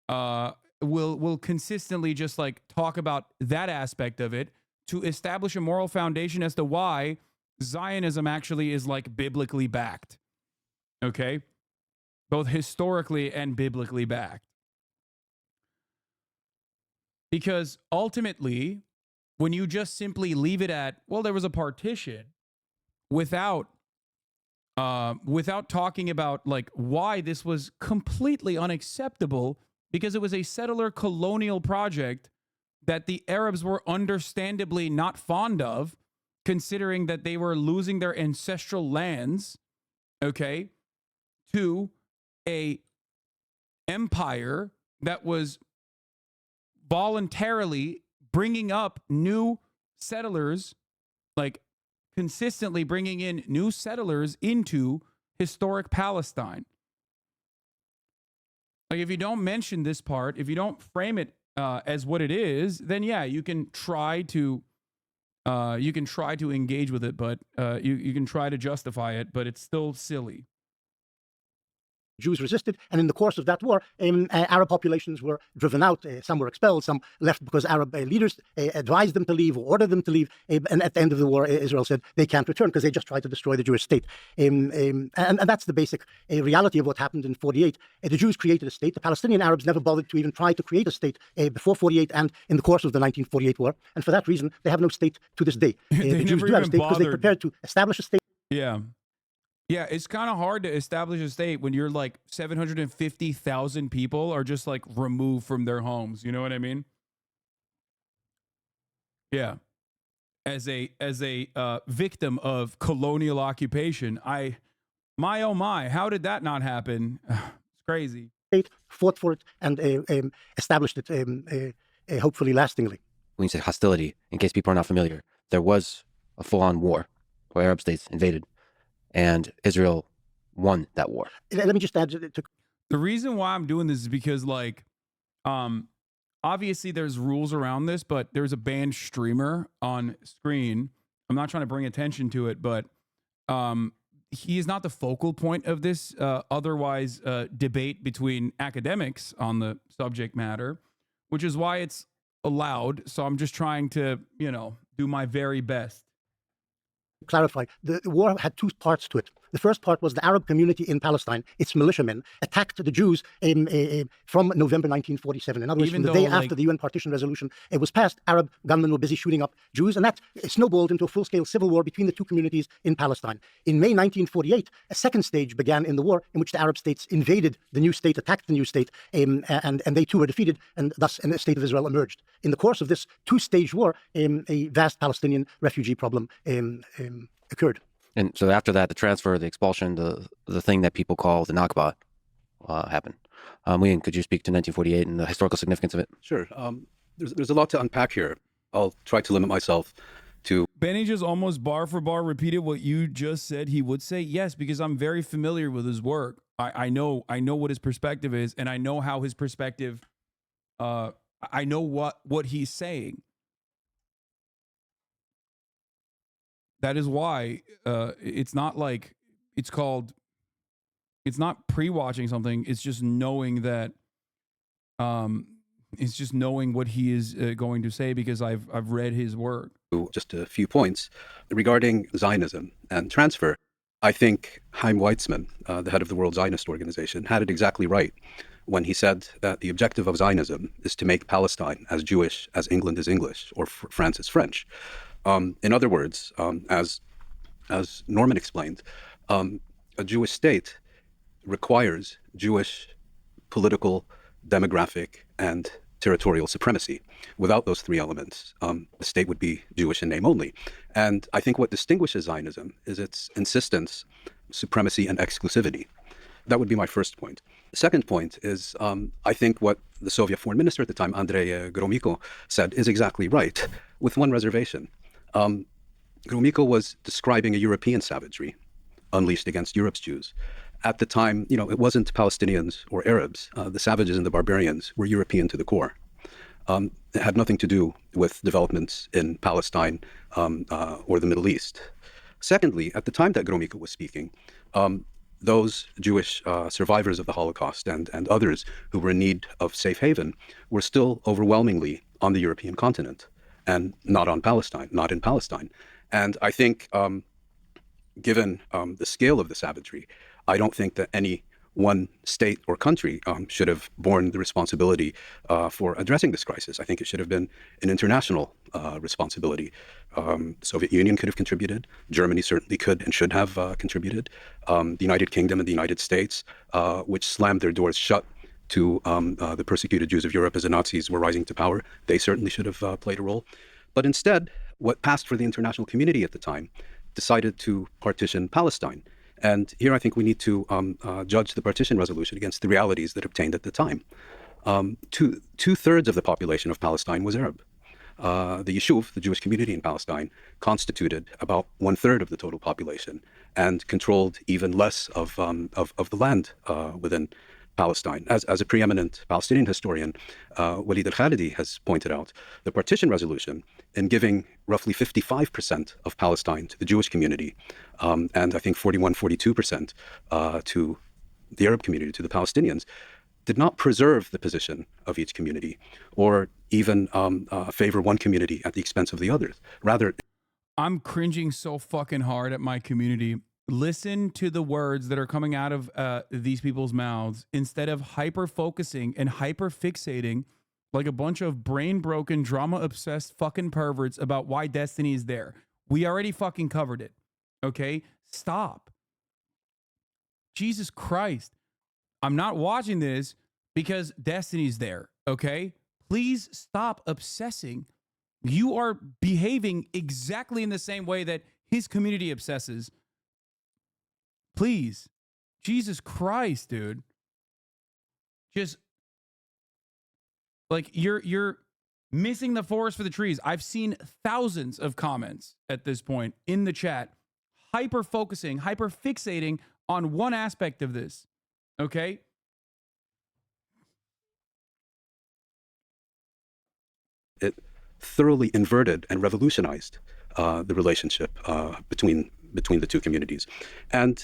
will consistently just like talk about that aspect of it to establish a moral foundation as to why Zionism actually is like biblically backed. Okay? Both historically and biblically backed. Because ultimately, when you just simply leave it at, well, there was a partition, without talking about like why this was completely unacceptable, because it was a settler colonial project that the Arabs were understandably not fond of, considering that they were losing their ancestral lands, okay, to a empire that was voluntarily bringing up new settlers, like consistently bringing in new settlers into historic Palestine. Like, if you don't mention this part, if you don't frame it as what it is, then yeah, you can try to engage with it, but you can try to justify it, but it's still silly. Jews resisted, and in the course of that war, Arab populations were driven out. Some were expelled, some left because Arab leaders advised them to leave or ordered them to leave. And at the end of the war, Israel said they can't return because they just tried to destroy the Jewish state. And that's the basic reality of what happened in 48. The Jews created a state. The Palestinian Arabs never bothered to even try to create a state before 48 and in the course of the 1948 war. And for that reason, they have no state to this day. The Jews do have a state because they prepared to establish a state. Yeah. Yeah, it's kind of hard to establish a state when you're like 750,000 people are just like removed from their homes. You know what I mean? Yeah. As a victim of colonial occupation, my oh my, how did that not happen? It's crazy. State fought for it and established it, hopefully lastingly. when you say hostility, in case people are not familiar, there was a full-on war where Arab states invaded, and Israel won that war. Let me just add to the reason why I'm doing this is because, like, obviously there's rules around this, but there's a banned streamer on screen. I'm not trying to bring attention to it, but he is not the focal point of this otherwise debate between academics on the subject matter, which is why it's allowed. So I'm just trying to, you know, do my very best. clarify, the war had two parts to it. The first part was the Arab community in Palestine, its militiamen, attacked the Jews from November 1947. In other words, from the day after the UN partition resolution was passed, Arab gunmen were busy shooting up Jews, and that snowballed into a full-scale civil war between the two communities in Palestine. In May 1948, a second stage began in the war in which the Arab states invaded the new state, attacked the new state, and they too were defeated, and thus a state of Israel emerged. In the course of this two-stage war, a vast Palestinian refugee problem occurred. And so after that, the transfer, the expulsion, the thing that people call the Nakba happened. Ian, could you speak to 1948 and the historical significance of it? Sure. There's a lot to unpack here. I'll try to limit myself to... Benny just almost bar for bar repeated what you just said he would say. Yes, because I'm very familiar with his work. I know what his perspective is, and I know how his perspective, I know what he's saying. That is why it's not like it's not pre-watching something. It's just knowing that it's just knowing what he is going to say, because I've read his work. Just a few points regarding Zionism and transfer. I think Chaim Weizmann, the head of the World Zionist Organization, had it exactly right when he said that the objective of Zionism is to make Palestine as Jewish as England is English or France is French. In other words, as Norman explained, a Jewish state requires Jewish political, demographic, and territorial supremacy. Without those three elements, the state would be Jewish in name only. And I think what distinguishes Zionism is its insistence, supremacy, and exclusivity. That would be my first point. The second point is, I think what the Soviet foreign minister at the time, Andrei Gromyko, said is exactly right, with one reservation. Gromyko was describing a European savagery unleashed against Europe's Jews. At the time, it wasn't Palestinians or Arabs. The savages and the barbarians were European to the core. It had nothing to do with developments in Palestine or the Middle East. Secondly, at the time that Gromyko was speaking, those Jewish survivors of the Holocaust and others who were in need of safe haven were still overwhelmingly on the European continent and not in Palestine. And I think, given the scale of the savagery, I don't think that any one state or country should have borne the responsibility for addressing this crisis. I think it should have been an international responsibility. The Soviet Union could have contributed. Germany certainly could and should have contributed. The United Kingdom and the United States, which slammed their doors shut to the persecuted Jews of Europe as the Nazis were rising to power, they certainly should have played a role. But instead, what passed for the international community at the time decided to partition Palestine. And here I think we need to judge the partition resolution against the realities that obtained at the time. Two-thirds of the population of Palestine was Arab. The Yishuv, the Jewish community in Palestine, constituted about 1/3 of the total population and controlled even less of the land within Palestine. As a preeminent Palestinian historian, Walid al-Khalidi has pointed out, the partition resolution, in giving roughly 55% of Palestine to the Jewish community, and I think 42% to the Arab community, to the Palestinians, did not preserve the position of each community or even favor one community at the expense of the others. Rather, I'm cringing so fucking hard at my community. Listen to the words that are coming out of these people's mouths instead of hyper-focusing and hyper-fixating like a bunch of brain-broken, drama-obsessed fucking perverts about why destiny is there. We already fucking covered it, okay? Stop. Jesus Christ. I'm not watching this because destiny's there, okay? Please stop obsessing. You are behaving exactly in the same way that his community obsesses. Please. Jesus Christ, dude. Just like you're Missing the forest for the trees. I've seen thousands of comments at this point in the chat, hyper focusing, hyper fixating on one aspect of this. Okay? It thoroughly inverted and revolutionized the relationship between the two communities. And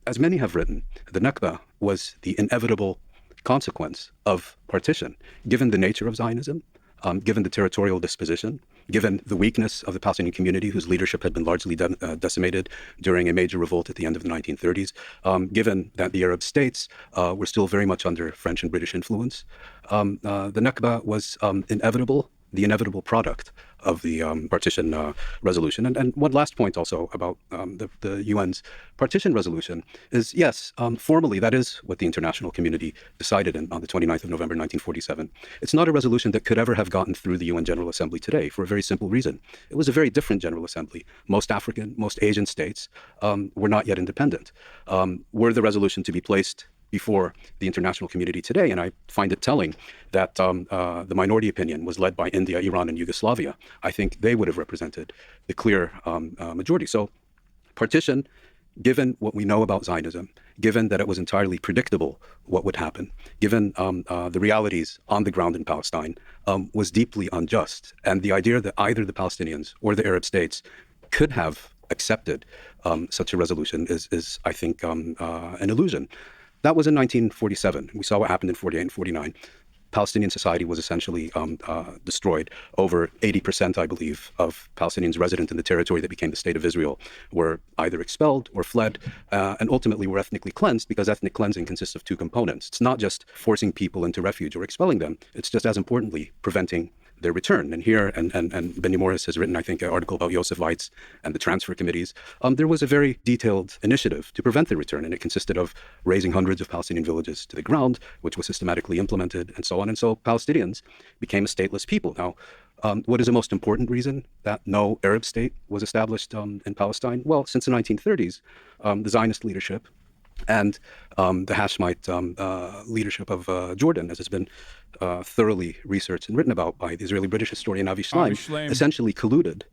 as many have written, the Nakba was the inevitable consequence of partition, given the nature of Zionism, given the territorial disposition, given the weakness of the Palestinian community, whose leadership had been largely decimated during a major revolt at the end of the 1930s, given that the Arab states were still very much under French and British influence. The Nakba was inevitable, the inevitable product of the partition resolution. And one last point also about the UN's partition resolution is, yes, formally that is what the international community decided on the 29th of November 1947. It's not a resolution that could ever have gotten through the UN General Assembly today for a very simple reason. It was a very different General Assembly. Most African, most Asian states were not yet independent. Were the resolution to be placed before the international community today, and I find it telling that the minority opinion was led by India, Iran, and Yugoslavia, I think they would have represented the clear majority. So partition, given what we know about Zionism, given that it was entirely predictable what would happen, given the realities on the ground in Palestine, was deeply unjust. And the idea that either the Palestinians or the Arab states could have accepted such a resolution is I think, an illusion. That was in 1947. We saw what happened in 48 and 49. Palestinian society was essentially destroyed. Over 80%, I believe, of Palestinians resident in the territory that became the State of Israel were either expelled or fled, and ultimately were ethnically cleansed, because ethnic cleansing consists of two components. It's not just forcing people into refuge or expelling them. It's just as importantly preventing their return. And here, and Benny Morris has written, I think, an article about Yosef Weitz and the transfer committees. There was a very detailed initiative to prevent the return, and it consisted of razing hundreds of Palestinian villages to the ground, which was systematically implemented, and so on. And so Palestinians became a stateless people. Now, what is the most important reason that no Arab state was established in Palestine? Well, since the 1930s, the Zionist leadership and the Hashemite leadership of Jordan, as has been thoroughly researched and written about by the Israeli-British historian Avi Shlaim, essentially colluded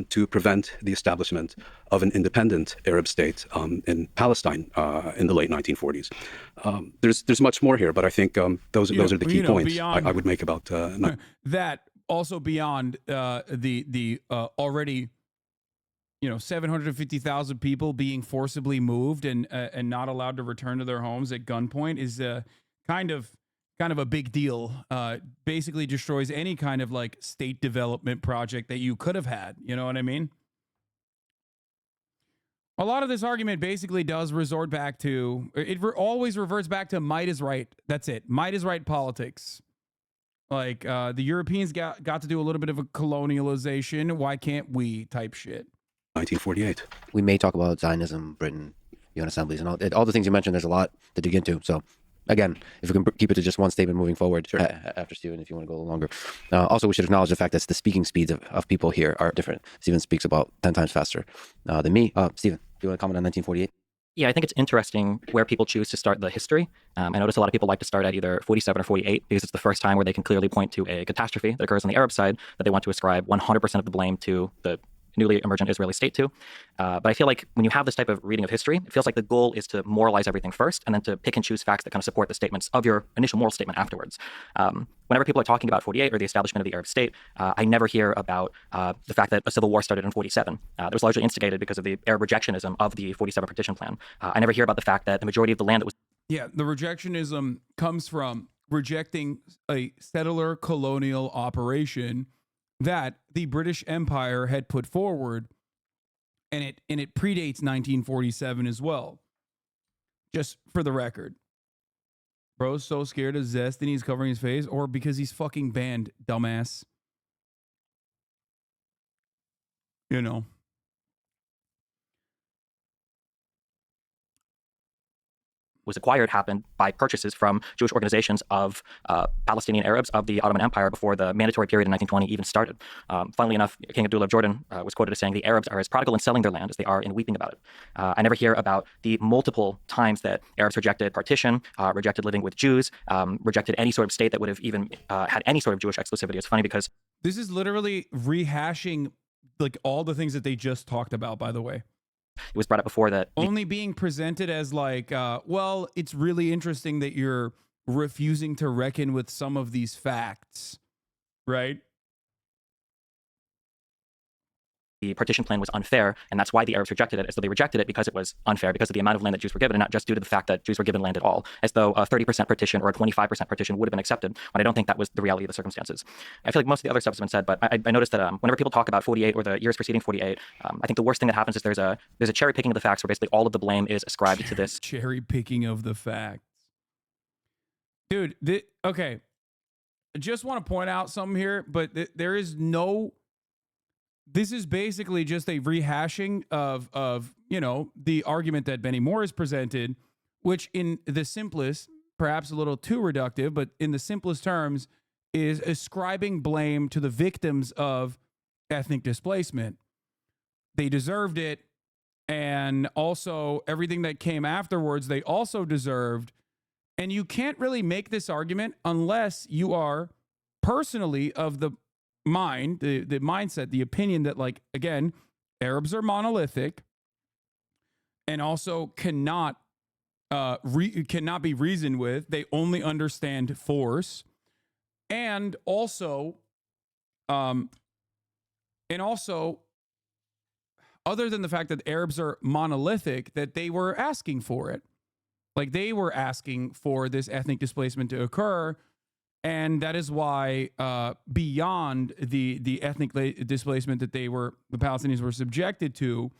to prevent the establishment of an independent Arab state in Palestine in the late 1940s. There's much more here, but I think those are the key points I would make about that. Also beyond the already 750,000 people being forcibly moved and not allowed to return to their homes at gunpoint is kind of a big deal. Basically destroys any kind of like state development project that you could have had. You know what I mean? A lot of this argument basically does resort back to, always reverts back to might is right. That's it. Might is right politics. Like the Europeans got to do a little bit of a colonialization. Why can't we type shit? 1948. We may talk about Zionism, Britain, UN assemblies, and all the things you mentioned. There's a lot to dig into. So, again, if we can keep it to just one statement moving forward, sure. After Stephen, if you want to go a little longer. Also, we should acknowledge the fact that the speaking speeds of people here are different. Stephen speaks about 10 times faster than me. Stephen, do you want to comment on 1948? Yeah, I think it's interesting where people choose to start the history. I notice a lot of people like to start at either 47 or 48 because it's the first time where they can clearly point to a catastrophe that occurs on the Arab side that they want to ascribe 100% of the blame to the newly emergent Israeli state to. But I feel like when you have this type of reading of history, it feels like the goal is to moralize everything first and then to pick and choose facts that kind of support the statements of your initial moral statement afterwards. Whenever people are talking about 48 or the establishment of the Arab state, I never hear about the fact that a civil war started in 47. That was largely instigated because of the Arab rejectionism of the 47 partition plan. I never hear about the fact that the majority of the land that was... Yeah, the rejectionism comes from rejecting a settler colonial operation that the British Empire had put forward, and it predates 1947 as well. Just for the record. Bro's so scared of zest and he's covering his face, or because he's fucking banned, dumbass. You know. was acquired happened by purchases from Jewish organizations of Palestinian Arabs of the Ottoman Empire before the mandatory period in 1920 even started. Funnily enough, King Abdullah of Jordan was quoted as saying, "The Arabs are as prodigal in selling their land as they are in weeping about it." I never hear about the multiple times that Arabs rejected partition, rejected living with Jews, rejected any sort of state that would have even had any sort of Jewish exclusivity. It's funny because this is literally rehashing like all the things that they just talked about, by the way. It was brought up before that only being presented as like, well, it's really interesting that you're refusing to reckon with some of these facts, right? The partition plan was unfair, and that's why the Arabs rejected it, as though they rejected it because it was unfair, because of the amount of land that Jews were given, and not just due to the fact that Jews were given land at all, as though a 30% partition or a 25% partition would have been accepted, when I don't think that was the reality of the circumstances. I feel like most of the other stuff has been said, but I noticed that whenever people talk about 48 or the years preceding 48, I think the worst thing that happens is there's a cherry picking of the facts where basically all of the blame is ascribed to this. Cherry picking of the facts. Dude, okay. I just want to point out something here, but there is no... This is basically just a rehashing of you know, the argument that Benny Moore has presented, which in the simplest, perhaps a little too reductive, but in the simplest terms, is ascribing blame to the victims of ethnic displacement. They deserved it, and also everything that came afterwards, they also deserved. And you can't really make this argument unless you are personally of the mind, the mindset, the opinion that, like, again, Arabs are monolithic and also cannot be reasoned with. They only understand force. And also, other than the fact that Arabs are monolithic, that they were asking for it. Like, they were asking for this ethnic displacement to occur. And that is why, beyond the ethnic displacement that the Palestinians were subjected to,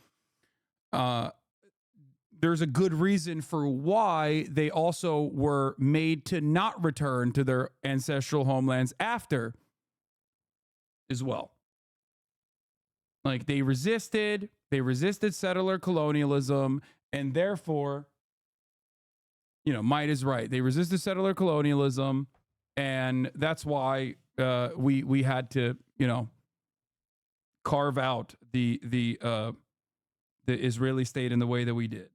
there's a good reason for why they also were made to not return to their ancestral homelands after as well. Like, they resisted settler colonialism, and therefore, you know, Might is right. They resisted settler colonialism. And that's why we had to, you know, carve out the Israeli state in the way that we did.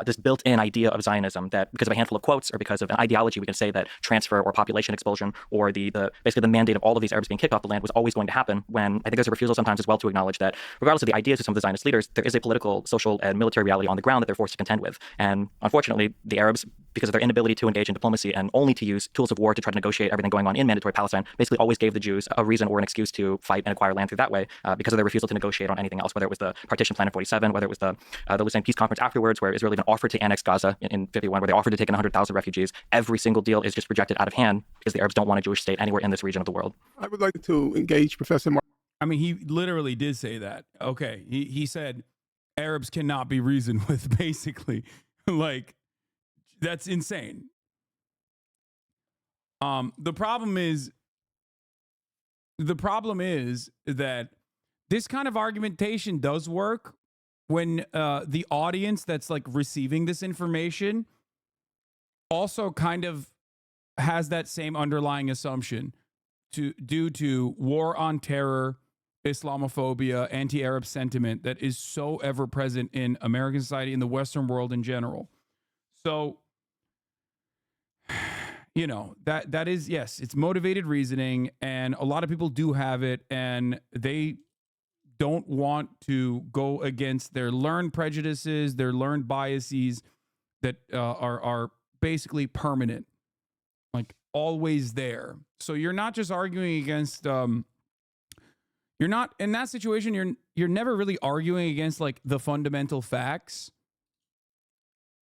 This built-in idea of Zionism that because of a handful of quotes or because of an ideology, we can say that transfer or population expulsion or basically the mandate of all of these Arabs being kicked off the land was always going to happen, when I think there's a refusal sometimes as well to acknowledge that regardless of the ideas of some of the Zionist leaders, there is a political, social, and military reality on the ground that they're forced to contend with. And unfortunately, the Arabs, because of their inability to engage in diplomacy and only to use tools of war to try to negotiate everything going on in mandatory Palestine, basically always gave the Jews a reason or an excuse to fight and acquire land through that way because of their refusal to negotiate on anything else, whether it was the partition plan in 47, whether it was the Lausanne peace conference afterwards, where Israel even offered to annex Gaza in 51, where they offered to take in 100,000 refugees. Every single deal is just rejected out of hand because the Arabs don't want a Jewish state anywhere in this region of the world. I would like to engage Professor Mark. I mean, he literally did say that. Okay. He said Arabs cannot be reasoned with, basically. Like, that's insane. The problem is that this kind of argumentation does work when the audience that's like receiving this information also kind of has that same underlying assumption due to war on terror, Islamophobia, anti-Arab sentiment that is so ever present in American society, in the Western world in general. So, you know, that is, yes, it's motivated reasoning, and a lot of people do have it, and they don't want to go against their learned prejudices, their learned biases that are basically permanent, like always there. So you're not just arguing against, you're not in that situation. You're never really arguing against like the fundamental facts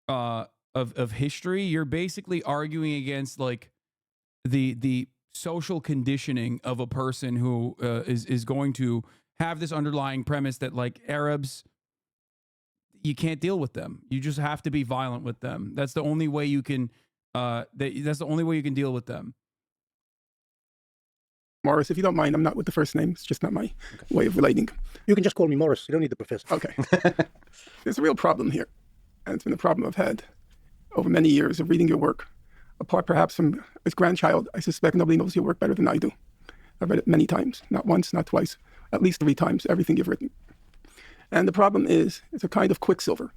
of history. You're basically arguing against like the social conditioning of a person who is going to have this underlying premise that like Arabs, you can't deal with them. You just have to be violent with them. That's the only way you can. That's the only way you can deal with them. Morris, if you don't mind, I'm not with the first name. It's just not my way of relating. You can just call me Morris. You don't need the professor. Okay. There's a real problem here, and it's been a problem I've had over many years of reading your work, apart perhaps from his grandchild. I suspect nobody knows your work better than I do. I've read it many times, not once, not twice, at least 3 times, everything you've written. And the problem is, it's a kind of quicksilver.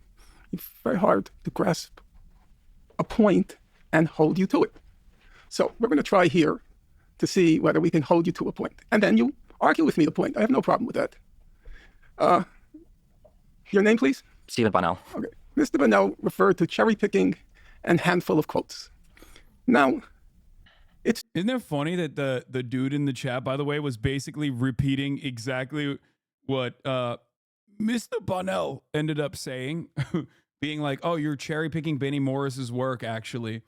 It's very hard to grasp a point and hold you to it. So we're going to try here to see whether we can hold you to a point. And then you argue with me the point. I have no problem with that. Your name, please? Stephen Bonnell. Okay. Mr. Bonnell referred to cherry picking and handful of quotes. Now, Isn't it funny that the dude in the chat, by the way, was basically repeating exactly what Mr. Bonnell ended up saying, being like, oh, you're cherry picking Benny Morris's work, actually.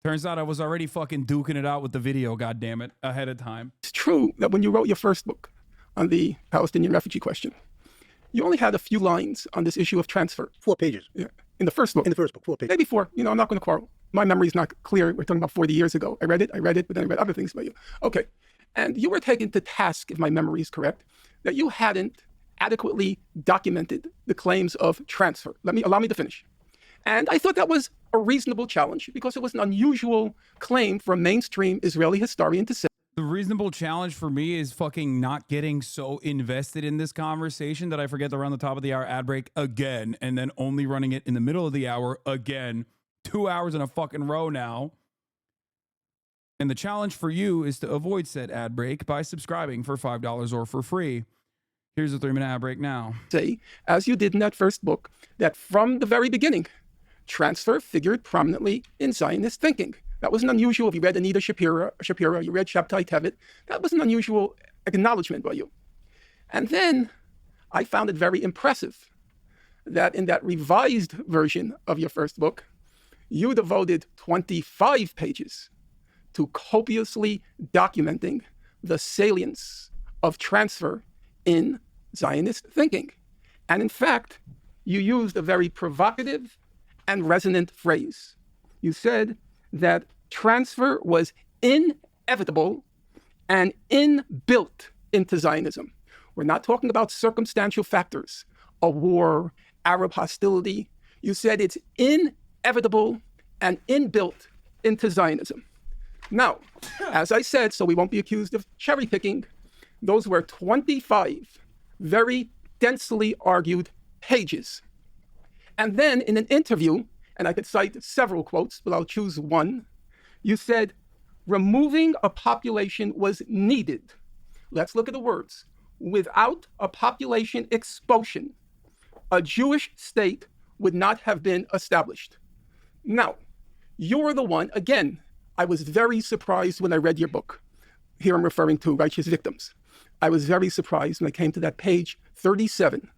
Turns out I was already fucking duking it out with the video, goddammit, ahead of time. It's true that when you wrote your first book on the Palestinian refugee question, you only had a few lines on this issue of transfer. 4 pages. Yeah. In the first book. In the first book, 4 pages. Maybe 4. I'm not going to quarrel. My memory is not clear. We're talking about 40 years ago. I read it, but then I read other things about you. Okay. And you were taken to task, if my memory is correct, that you hadn't adequately documented the claims of transfer. Allow me to finish. And I thought that was a reasonable challenge because it was an unusual claim for a mainstream Israeli historian to say. The reasonable challenge for me is fucking not getting so invested in this conversation that I forget to run the top of the hour ad break again, and then only running it in the middle of the hour again. 2 hours in a fucking row now. And the challenge for you is to avoid said ad break by subscribing for $5 or for free. Here's a 3-minute ad break now. Say, as you did in that first book, that from the very beginning, transfer figured prominently in Zionist thinking. That was an unusual. If you read Anita Shapiro, you read Shabtai Tevet, that was an unusual acknowledgement by you. And then I found it very impressive that in that revised version of your first book, you devoted 25 pages to copiously documenting the salience of transfer in Zionist thinking. And in fact, you used a very provocative and resonant phrase. You said that transfer was inevitable and inbuilt into Zionism. We're not talking about circumstantial factors, a war, Arab hostility. You said it's inevitable and inbuilt into Zionism. Now, as I said, so we won't be accused of cherry picking, those were 25 very densely argued pages. And then in an interview, and I could cite several quotes, but I'll choose one, you said, removing a population was needed. Let's look at the words. Without a population expulsion, a Jewish state would not have been established. Now, you're the one, again, I was very surprised when I read your book. Here I'm referring to Righteous Victims. I was very surprised when I came to that page 37,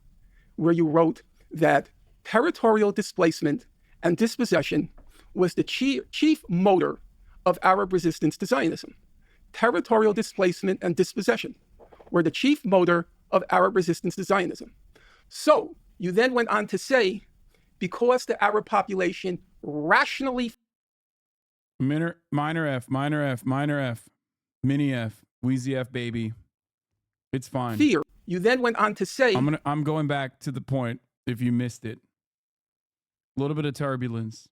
where you wrote that territorial displacement and dispossession was the chief motor of Arab resistance to Zionism. Territorial displacement and dispossession were the chief motor of Arab resistance to Zionism. So you then went on to say, because the Arab population rationally... Minor F, mini F, Wheezy F, baby. It's fine. Fear. You then went on to say... I'm going back to the point if you missed it. A little bit of turbulence.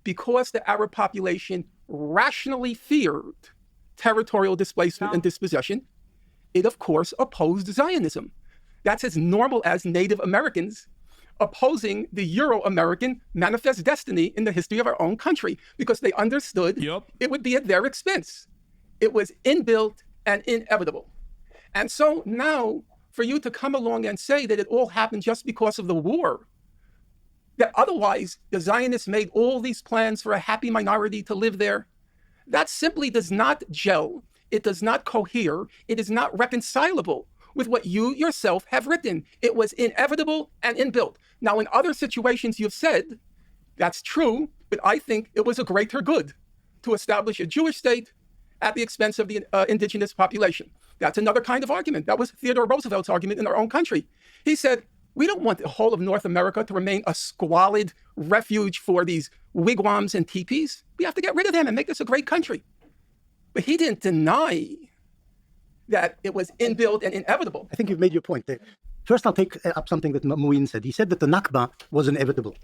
Because the Arab population rationally feared territorial displacement and dispossession, it of course opposed Zionism. That's as normal as Native Americans opposing the Euro-American manifest destiny in the history of our own country, because they understood it would be at their expense. It was inbuilt and inevitable. And so now, for you to come along and say that it all happened just because of the war, that otherwise the Zionists made all these plans for a happy minority to live there, that simply does not gel. It does not cohere. It is not reconcilable with what you yourself have written. It was inevitable and inbuilt. Now, in other situations you've said, that's true, but I think it was a greater good to establish a Jewish state at the expense of the indigenous population. That's another kind of argument. That was Theodore Roosevelt's argument in our own country. He said, we don't want the whole of North America to remain a squalid refuge for these wigwams and teepees. We have to get rid of them and make this a great country. But he didn't deny that it was inbuilt and inevitable. I think you've made your point there. First, I'll take up something that Mouin said. He said that the Nakba was inevitable.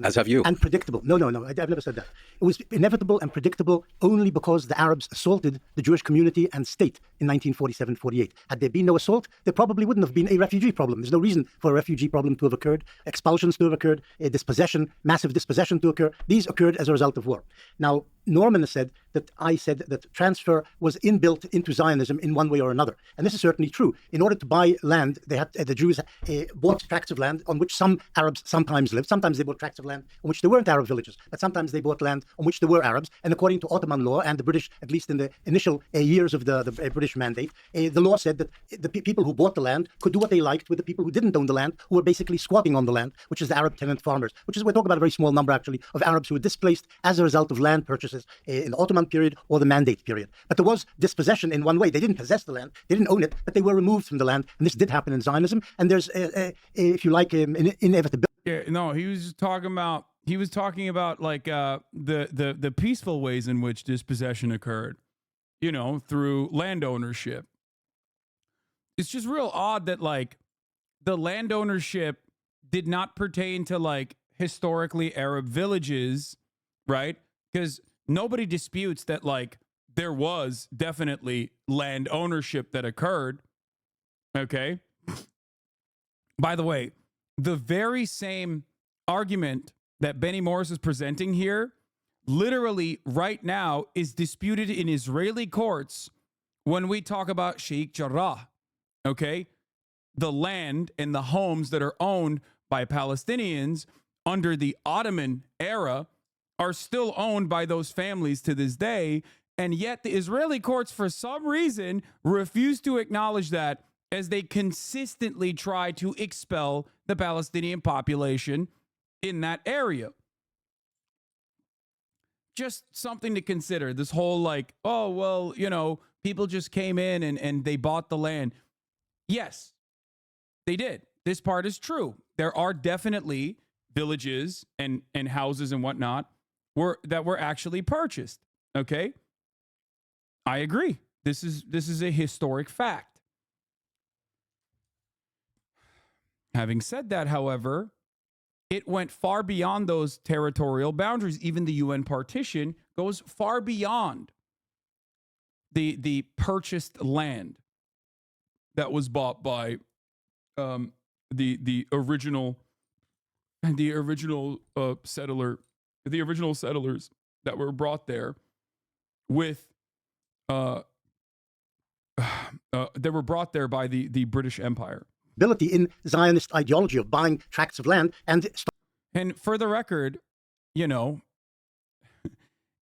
As have you. And predictable. No, I've never said that. It was inevitable and predictable only because the Arabs assaulted the Jewish community and state in 1947-48. Had there been no assault, there probably wouldn't have been a refugee problem. There's no reason for a refugee problem to have occurred, expulsions to have occurred, a dispossession, massive dispossession to occur. These occurred as a result of war. Now, Norman has said that I said that transfer was inbuilt into Zionism in one way or another. And this is certainly true. In order to buy land, they had the Jews bought tracts of land on which some Arabs sometimes lived. Sometimes they bought tracts of land on which there weren't Arab villages, but sometimes they bought land on which there were Arabs. And according to Ottoman law and the British, at least in the initial years of the British mandate, the law said that the people who bought the land could do what they liked with the people who didn't own the land, who were basically squatting on the land, which is the Arab tenant farmers, which is, we're talking about a very small number actually of Arabs who were displaced as a result of land purchases in the Ottoman period or the Mandate period. But there was dispossession in one way. They didn't possess the land, they didn't own it, but they were removed from the land. And this did happen in Zionism. And there's, if you like, an inevitability. Yeah, no, he was talking about like the peaceful ways in which dispossession occurred, you know, through land ownership. It's just real odd that like the land ownership did not pertain to like historically Arab villages, right? Because nobody disputes that like there was definitely land ownership that occurred. Okay. By the way, the very same argument that Benny Morris is presenting here literally right now is disputed in Israeli courts when we talk about Sheikh Jarrah. Okay. The land and the homes that are owned by Palestinians under the Ottoman era are still owned by those families to this day. And yet the Israeli courts, for some reason, refuse to acknowledge that as they consistently try to expel the Palestinian population in that area. Just something to consider. This whole like, oh, well, you know, people just came in and they bought the land. Yes, they did. This part is true. There are definitely villages and houses and whatnot that were actually purchased. Okay. I agree. This is a historic fact. Having said that, however, it went far beyond those territorial boundaries. Even the UN partition goes far beyond the purchased land that was bought by the original settlers that were brought there with they were brought there by the British Empire. Ability in Zionist ideology of buying tracts of land and for the record, you know,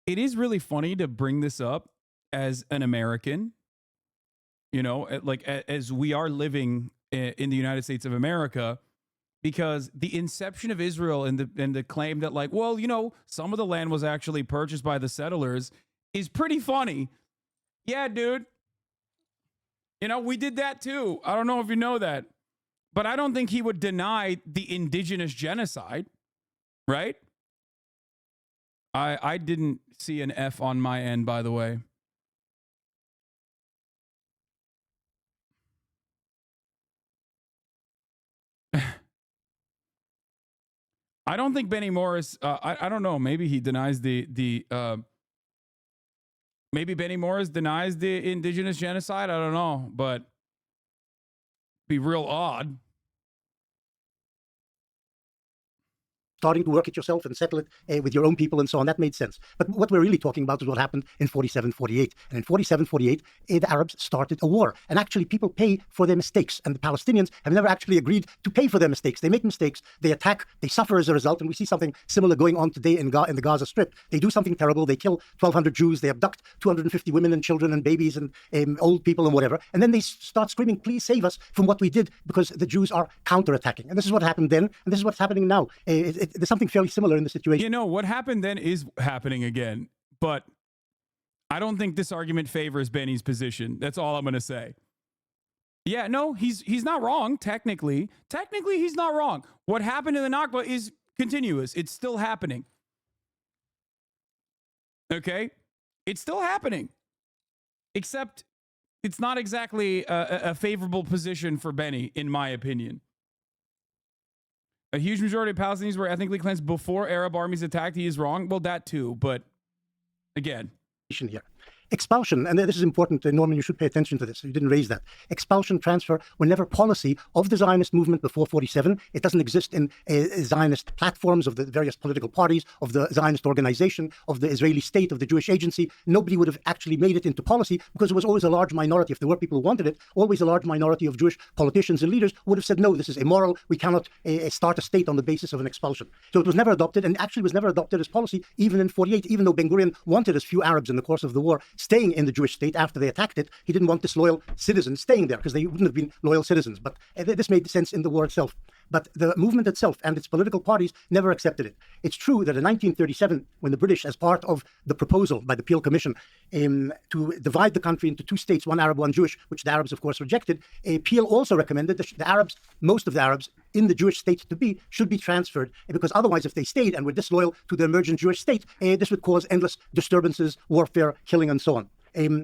it is really funny to bring this up as an American, you know, like as we are living in the United States of America, because the inception of Israel and the claim that like, well, you know, some of the land was actually purchased by the settlers is pretty funny. Yeah, dude. You know, we did that too. I don't know if you know that, but I don't think he would deny the indigenous genocide, right? I didn't see an F on my end, by the way. I don't think Benny Morris, I don't know, maybe he denies maybe Benny Morris denies the indigenous genocide. I don't know, but be real odd. Starting to work it yourself and settle it with your own people and so on. That made sense. But what we're really talking about is what happened in 47-48. And in 47-48, the Arabs started a war. And actually, people pay for their mistakes. And the Palestinians have never actually agreed to pay for their mistakes. They make mistakes, they attack, they suffer as a result. And we see something similar going on today in the Gaza Strip. They do something terrible. They kill 1,200 Jews. They abduct 250 women and children and babies and old people and whatever. And then they start screaming, please save us from what we did, because the Jews are counterattacking. And this is what happened then. And this is what's happening now. There's something fairly similar in the situation. You know, what happened then is happening again, but I don't think this argument favors Benny's position. That's all I'm going to say. Yeah, no, he's not wrong, technically. Technically, he's not wrong. What happened in the Nakba is continuous. It's still happening. Okay? It's still happening. Except it's not exactly a favorable position for Benny, in my opinion. A huge majority of Palestinians were ethnically cleansed before Arab armies attacked. He is wrong. Well, that too. But again, here. Expulsion, and this is important, Norman, you should pay attention to this. You didn't raise that. Expulsion, transfer were never policy of the Zionist movement before 47. It doesn't exist in Zionist platforms of the various political parties, of the Zionist organization, of the Israeli state, of the Jewish agency. Nobody would have actually made it into policy because there was always a large minority. If there were people who wanted it, always a large minority of Jewish politicians and leaders would have said, no, this is immoral. We cannot start a state on the basis of an expulsion. So it was never adopted, and actually was never adopted as policy even in 48, even though Ben-Gurion wanted as few Arabs in the course of the war staying in the Jewish state after they attacked it. He didn't want disloyal citizens staying there because they wouldn't have been loyal citizens. But this made sense in the war itself. But the movement itself and its political parties never accepted it. It's true that in 1937, when the British, as part of the proposal by the Peel Commission to divide the country into two states, one Arab, one Jewish, which the Arabs, of course, rejected, Peel also recommended that the Arabs, most of the Arabs in the Jewish state should be transferred, because otherwise, if they stayed and were disloyal to the emergent Jewish state, this would cause endless disturbances, warfare, killing, and so on.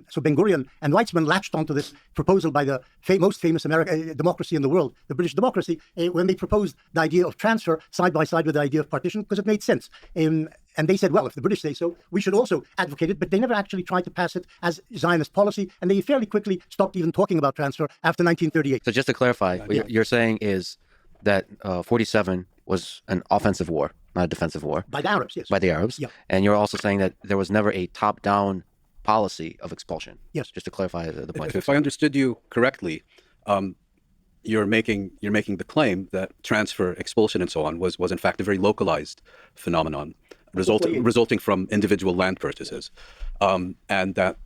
So Ben-Gurion and Weizmann latched onto this proposal by the most famous democracy in the world, the British democracy, when they proposed the idea of transfer side by side with the idea of partition, because it made sense. And they said, well, if the British say so, we should also advocate it. But they never actually tried to pass it as Zionist policy. And they fairly quickly stopped even talking about transfer after 1938. So just to clarify, what you're saying is that 47 was an offensive war, not a defensive war. By the Arabs, yes. By the Arabs. Yeah. And you're also saying that there was never a top-down policy of expulsion. Yes. Just to clarify the point. If I understood you correctly, you're making the claim that transfer, expulsion, and so on was in fact a very localized phenomenon, resulting from individual land purchases, and that,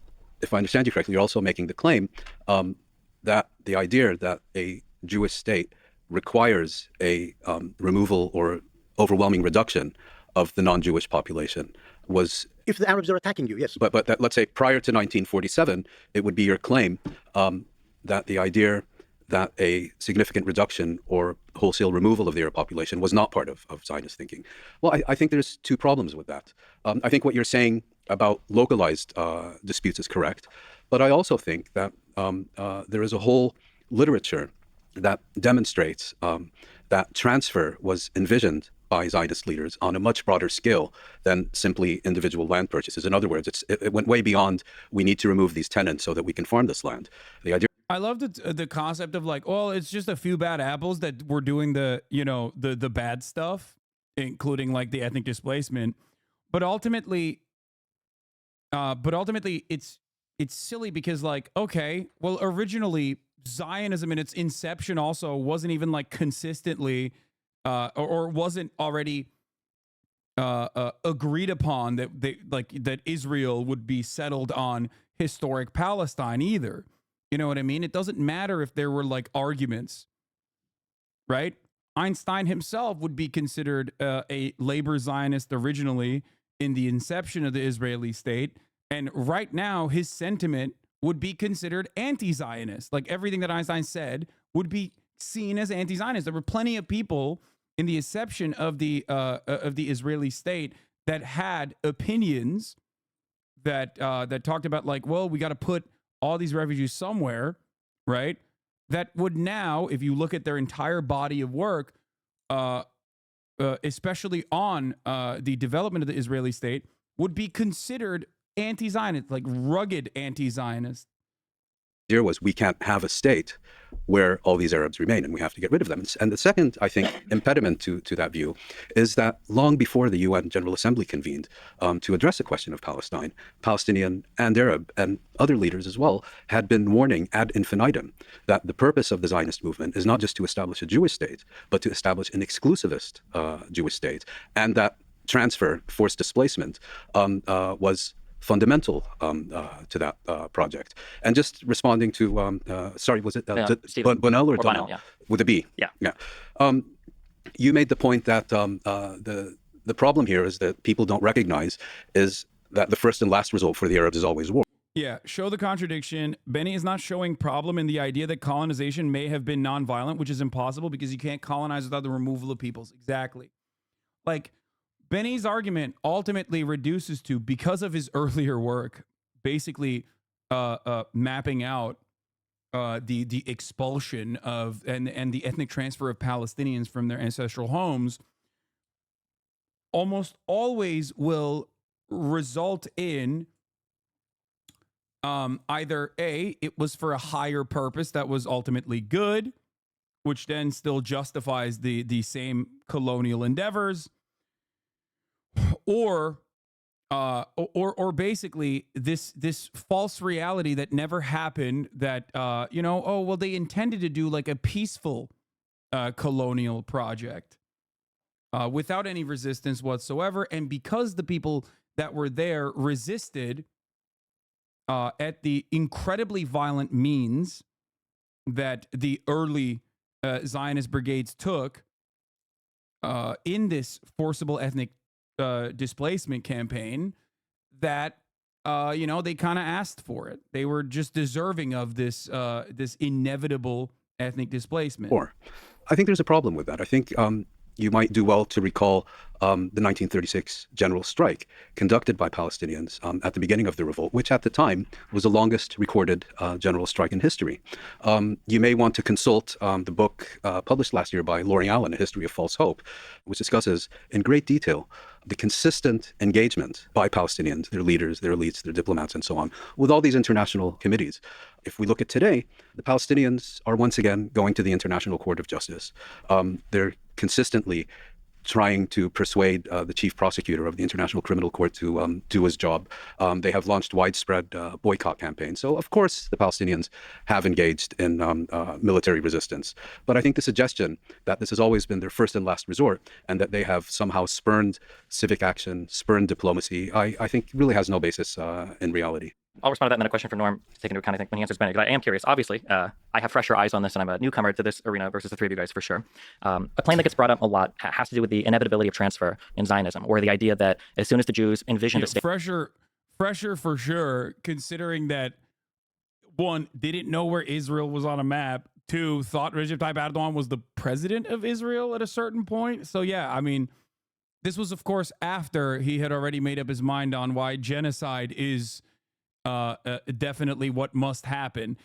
if I understand you correctly, you're also making the claim that the idea that a Jewish state requires a removal or overwhelming reduction of the non-Jewish population was, if the Arabs are attacking you, yes. But that, let's say prior to 1947, it would be your claim that the idea that a significant reduction or wholesale removal of the Arab population was not part of Zionist thinking. Well, I think there's two problems with that. I think what you're saying about localized disputes is correct, but I also think that there is a whole literature that demonstrates that transfer was envisioned by Zionist leaders on a much broader scale than simply individual land purchases. In other words, it went way beyond, we need to remove these tenants so that we can farm this land. The idea. I love the concept of like, well, it's just a few bad apples that were doing the bad stuff, including like the ethnic displacement. But ultimately, it's silly because, like, okay, well, originally Zionism in its inception also wasn't even like consistently or wasn't already agreed upon that Israel would be settled on historic Palestine either. You know what I mean? It doesn't matter if there were like arguments, right? Einstein himself would be considered a labor Zionist originally in the inception of the Israeli state. And right now, his sentiment would be considered anti-Zionist. Like everything that Einstein said would be seen as anti-Zionist. There were plenty of people in the inception of the Israeli state that had opinions that talked about like, well, we got to put all these refugees somewhere, right? That would now, if you look at their entire body of work, especially on the development of the Israeli state, would be considered anti-Zionist, like rugged anti-Zionist. Idea was, we can't have a state where all these Arabs remain and we have to get rid of them. And the second, I think, impediment to that view is that long before the UN General Assembly convened to address the question of Palestine, Palestinian and Arab and other leaders as well had been warning ad infinitum that the purpose of the Zionist movement is not just to establish a Jewish state, but to establish an exclusivist Jewish state, and that transfer, forced displacement, was fundamental to that project. And just responding to, sorry, was it Bonnell or Donnell? Yeah. With a B? Yeah. You made the point that the problem here is that people don't recognize is that the first and last result for the Arabs is always war. Yeah, show the contradiction. Benny is not showing problem in the idea that colonization may have been nonviolent, which is impossible because you can't colonize without the removal of peoples. Exactly. Like, Benny's argument ultimately reduces to, because of his earlier work, basically mapping out the expulsion of and the ethnic transfer of Palestinians from their ancestral homes almost always will result in either A, it was for a higher purpose that was ultimately good, which then still justifies the same colonial endeavors, or basically this false reality that never happened, that oh well, they intended to do like a peaceful colonial project without any resistance whatsoever, and because the people that were there resisted at the incredibly violent means that the early Zionist brigades took in this forcible ethnic displacement campaign, that they kind of asked for it. They were just deserving of this this inevitable ethnic displacement. Or I think there's a problem with that. I think you might do well to recall the 1936 general strike conducted by Palestinians at the beginning of the revolt, which at the time was the longest recorded general strike in history. You may want to consult the book published last year by Loring Allen, A History of False Hope, which discusses in great detail the consistent engagement by Palestinians, their leaders, their elites, their diplomats, and so on, with all these international committees. If we look at today, the Palestinians are once again going to the International Court of Justice. They're consistently trying to persuade the chief prosecutor of the International Criminal Court to do his job. They have launched widespread boycott campaigns. So, of course, the Palestinians have engaged in military resistance. But I think the suggestion that this has always been their first and last resort, and that they have somehow spurned civic action, spurned diplomacy, I think really has no basis in reality. I'll respond to that, and then a question for Norm to take into account, I think, when he answers Bennett, because I am curious. Obviously, I have fresher eyes on this, and I'm a newcomer to this arena versus the three of you guys, for sure. A claim that gets brought up a lot has to do with the inevitability of transfer in Zionism, or the idea that as soon as the Jews envisioned a state... Fresher for sure, considering that, one, didn't know where Israel was on a map, two, thought Recep Tayyip Erdogan was the president of Israel at a certain point. So, yeah, I mean, this was, of course, after he had already made up his mind on why genocide is... definitely what must happen.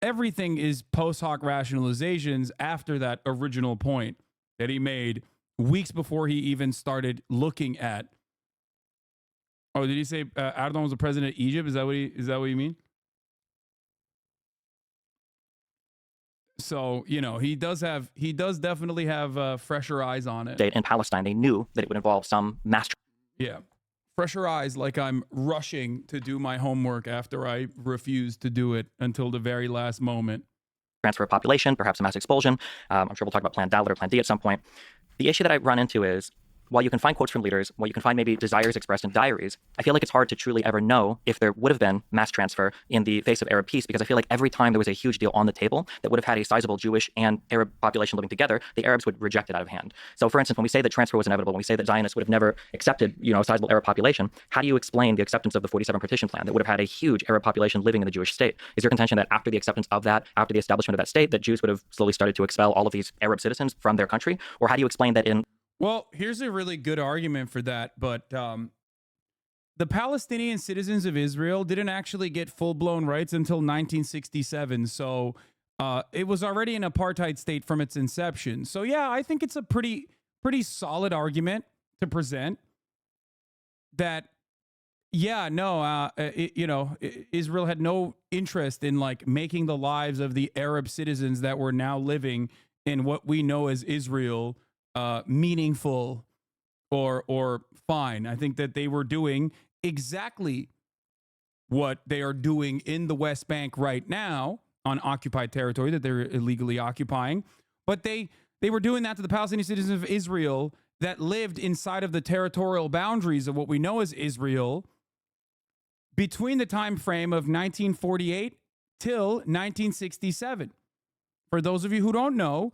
Everything is post hoc rationalizations after that original point that he made weeks before he even started looking at. Oh, did he say Erdogan was the president of Egypt? Is that what you mean? So, he does definitely have fresher eyes on it. In Palestine, they knew that it would involve some mass. Yeah. Fresher eyes, like I'm rushing to do my homework after I refused to do it until the very last moment. Transfer of population, perhaps a mass expulsion. I'm sure we'll talk about Plan Dalet or Plan D at some point. The issue that I run into is, while you can find quotes from leaders, while you can find maybe desires expressed in diaries, I feel like it's hard to truly ever know if there would have been mass transfer in the face of Arab peace, because I feel like every time there was a huge deal on the table that would have had a sizable Jewish and Arab population living together, the Arabs would reject it out of hand. So, for instance, when we say that transfer was inevitable, when we say that Zionists would have never accepted, a sizable Arab population, how do you explain the acceptance of the 47 partition plan that would have had a huge Arab population living in the Jewish state? Is your contention that after the acceptance of that, after the establishment of that state, that Jews would have slowly started to expel all of these Arab citizens from their country? Or how do you explain that in... Well, here's a really good argument for that, but the Palestinian citizens of Israel didn't actually get full-blown rights until 1967, so it was already an apartheid state from its inception. So yeah, I think it's a pretty solid argument to present that, yeah, no, Israel had no interest in like making the lives of the Arab citizens that were now living in what we know as Israel meaningful or fine. I think that they were doing exactly what they are doing in the West Bank right now on occupied territory that they're illegally occupying. But they were doing that to the Palestinian citizens of Israel that lived inside of the territorial boundaries of what we know as Israel between the time frame of 1948 till 1967. For those of you who don't know,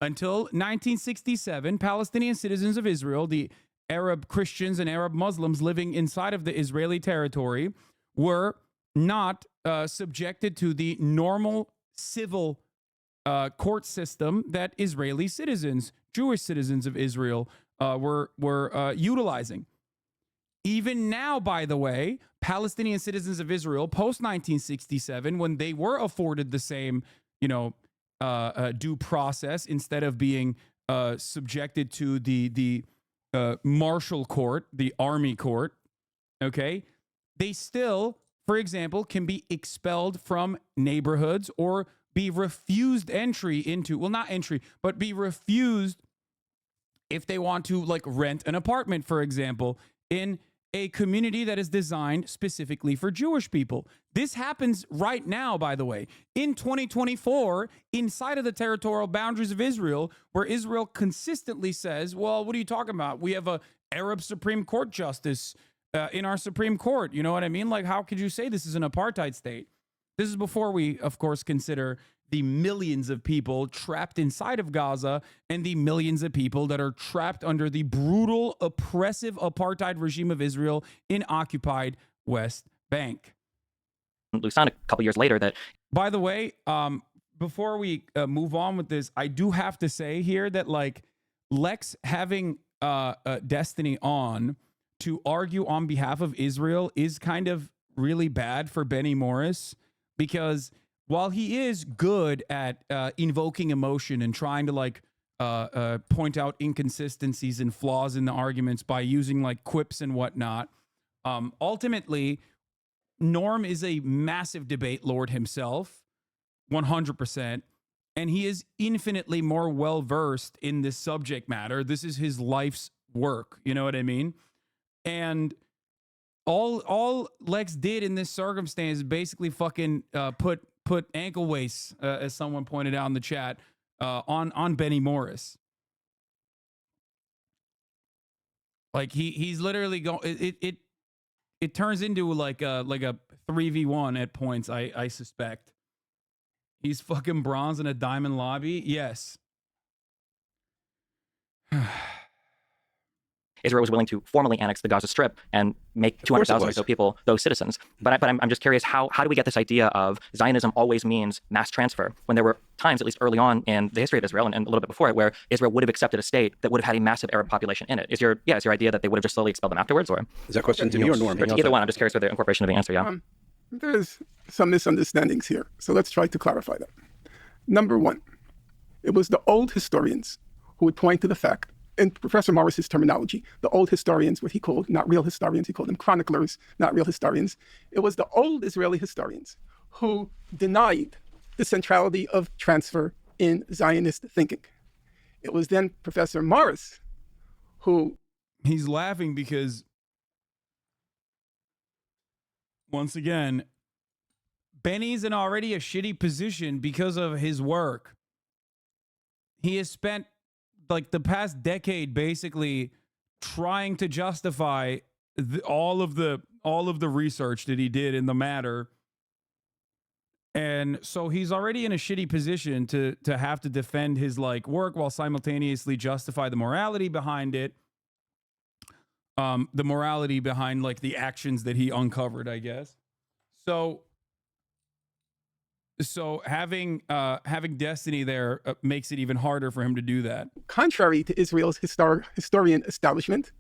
until 1967, Palestinian citizens of Israel, the Arab Christians and Arab Muslims living inside of the Israeli territory, were not subjected to the normal civil court system that Israeli citizens, Jewish citizens of Israel, were utilizing. Even now, by the way, Palestinian citizens of Israel post 1967, when they were afforded the same, due process instead of being subjected to the martial court, the army court, okay, they still, for example, can be expelled from neighborhoods or be refused entry into, well, not entry, but be refused if they want to like rent an apartment, for example, in a community that is designed specifically for Jewish people. This happens right now, by the way, in 2024, inside of the territorial boundaries of Israel, where Israel consistently says, well, what are you talking about? We have a Arab Supreme Court justice in our Supreme Court. You know what I mean? Like, how could you say this is an apartheid state? This is before we, of course, consider the millions of people trapped inside of Gaza and the millions of people that are trapped under the brutal, oppressive apartheid regime of Israel in occupied West Bank. Lusan a couple years later that... By the way, before we move on with this, I do have to say here that like Lex having Destiny on to argue on behalf of Israel is kind of really bad for Benny Morris, because while he is good at invoking emotion and trying to like point out inconsistencies and flaws in the arguments by using like quips and whatnot, ultimately, Norm is a massive debate lord himself, 100%, and he is infinitely more well-versed in this subject matter. This is his life's work, you know what I mean? And all Lex did in this circumstance is basically fucking put ankle weights, as someone pointed out in the chat, on Benny Morris. Like he's literally going. It turns into like a 3v1 at points. I suspect he's fucking bronze in a diamond lobby. Yes. Israel was willing to formally annex the Gaza Strip and make 200,000 or so people those citizens. But I'm just curious, how do we get this idea of Zionism always means mass transfer, when there were times, at least early on in the history of Israel and a little bit before it, where Israel would have accepted a state that would have had a massive Arab population in it? Is your idea that they would have just slowly expelled them afterwards? Or is that a question to me or Norm? Either one. I'm just curious for the incorporation of the answer. Yeah. There's some misunderstandings here, so let's try to clarify that. Number one, it was the old historians who would point to the fact, in Professor Morris's terminology, the old historians, what he called not real historians, he called them chroniclers, not real historians. It was the old Israeli historians who denied the centrality of transfer in Zionist thinking. It was then Professor Morris who... He's laughing because, once again, Benny's in already a shitty position because of his work. He has spent like the past decade basically trying to justify all of the research that he did in the matter, and so he's already in a shitty position to have to defend his like work while simultaneously justify the morality behind it, the morality behind like the actions that he uncovered, I guess. So having Destiny there makes it even harder for him to do that. Contrary to Israel's historian establishment,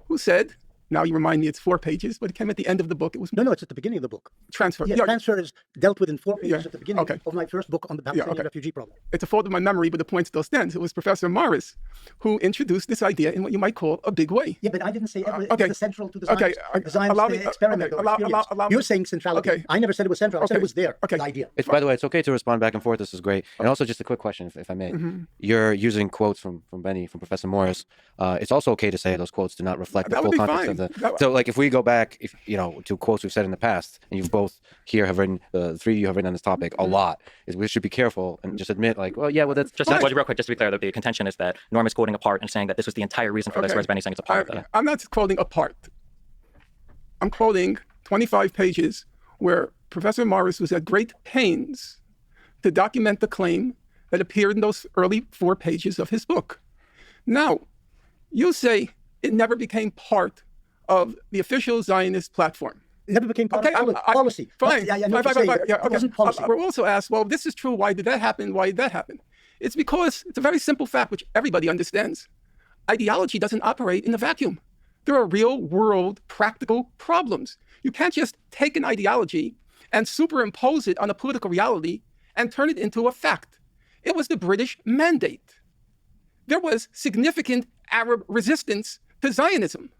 who said, now you remind me it's 4 pages, but it came at the end of the book. It was No, it's at the beginning of the book. Transfer. Yeah, transfer is dealt with in 4 pages at the beginning of my first book on the Palestinian refugee problem. It's a fault of my memory, but the point still stands. It was Professor Morris who introduced this idea in what you might call a big way. Yeah, but I didn't say it's central to the Zionist experiment or experience. You're saying centrality. I never said it was central. I said it was there, the idea. By the way, it's okay to respond back and forth. This is great. And also just a quick question, if I may. You're using quotes from Benny, from Professor Morris. It's also okay to say those quotes do not reflect the full context of the... So like if we go back, to quotes we've said in the past, and you've both here have written, the three of you have written on this topic a lot, is we should be careful and just admit like, that's just real quick, just to be clear, that the contention is that Norm is quoting a part and saying that this was the entire reason for this, whereas Benny's saying it's a part of that. I'm not quoting a part. I'm quoting 25 pages where Professor Morris was at great pains to document the claim that appeared in those early 4 pages of his book. Now, you say it never became part of the official Zionist platform. It never became part of policy. Fine. It wasn't policy. We're also asked, well, this is true. Why did that happen? Why did that happen? It's because it's a very simple fact, which everybody understands. Ideology doesn't operate in a vacuum. There are real world practical problems. You can't just take an ideology and superimpose it on a political reality and turn it into a fact. It was the British mandate. There was significant Arab resistance to Zionism.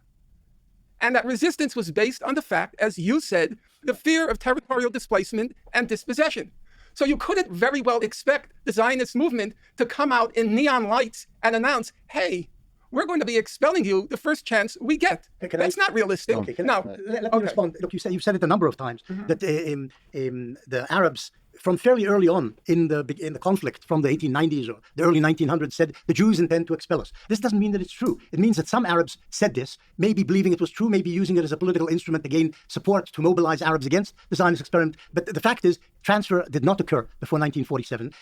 And that resistance was based on the fact, as you said, the fear of territorial displacement and dispossession. So you couldn't very well expect the Zionist movement to come out in neon lights and announce, hey, we're going to be expelling you the first chance we get. That's not realistic. Okay, let me respond. Look, you've said it a number of times that the Arabs, from fairly early on in the conflict, from the 1890s or the early 1900s, said the Jews intend to expel us. This doesn't mean that it's true. It means that some Arabs said this, maybe believing it was true, maybe using it as a political instrument to gain support to mobilize Arabs against the Zionist experiment. But the fact is, transfer did not occur before 1947.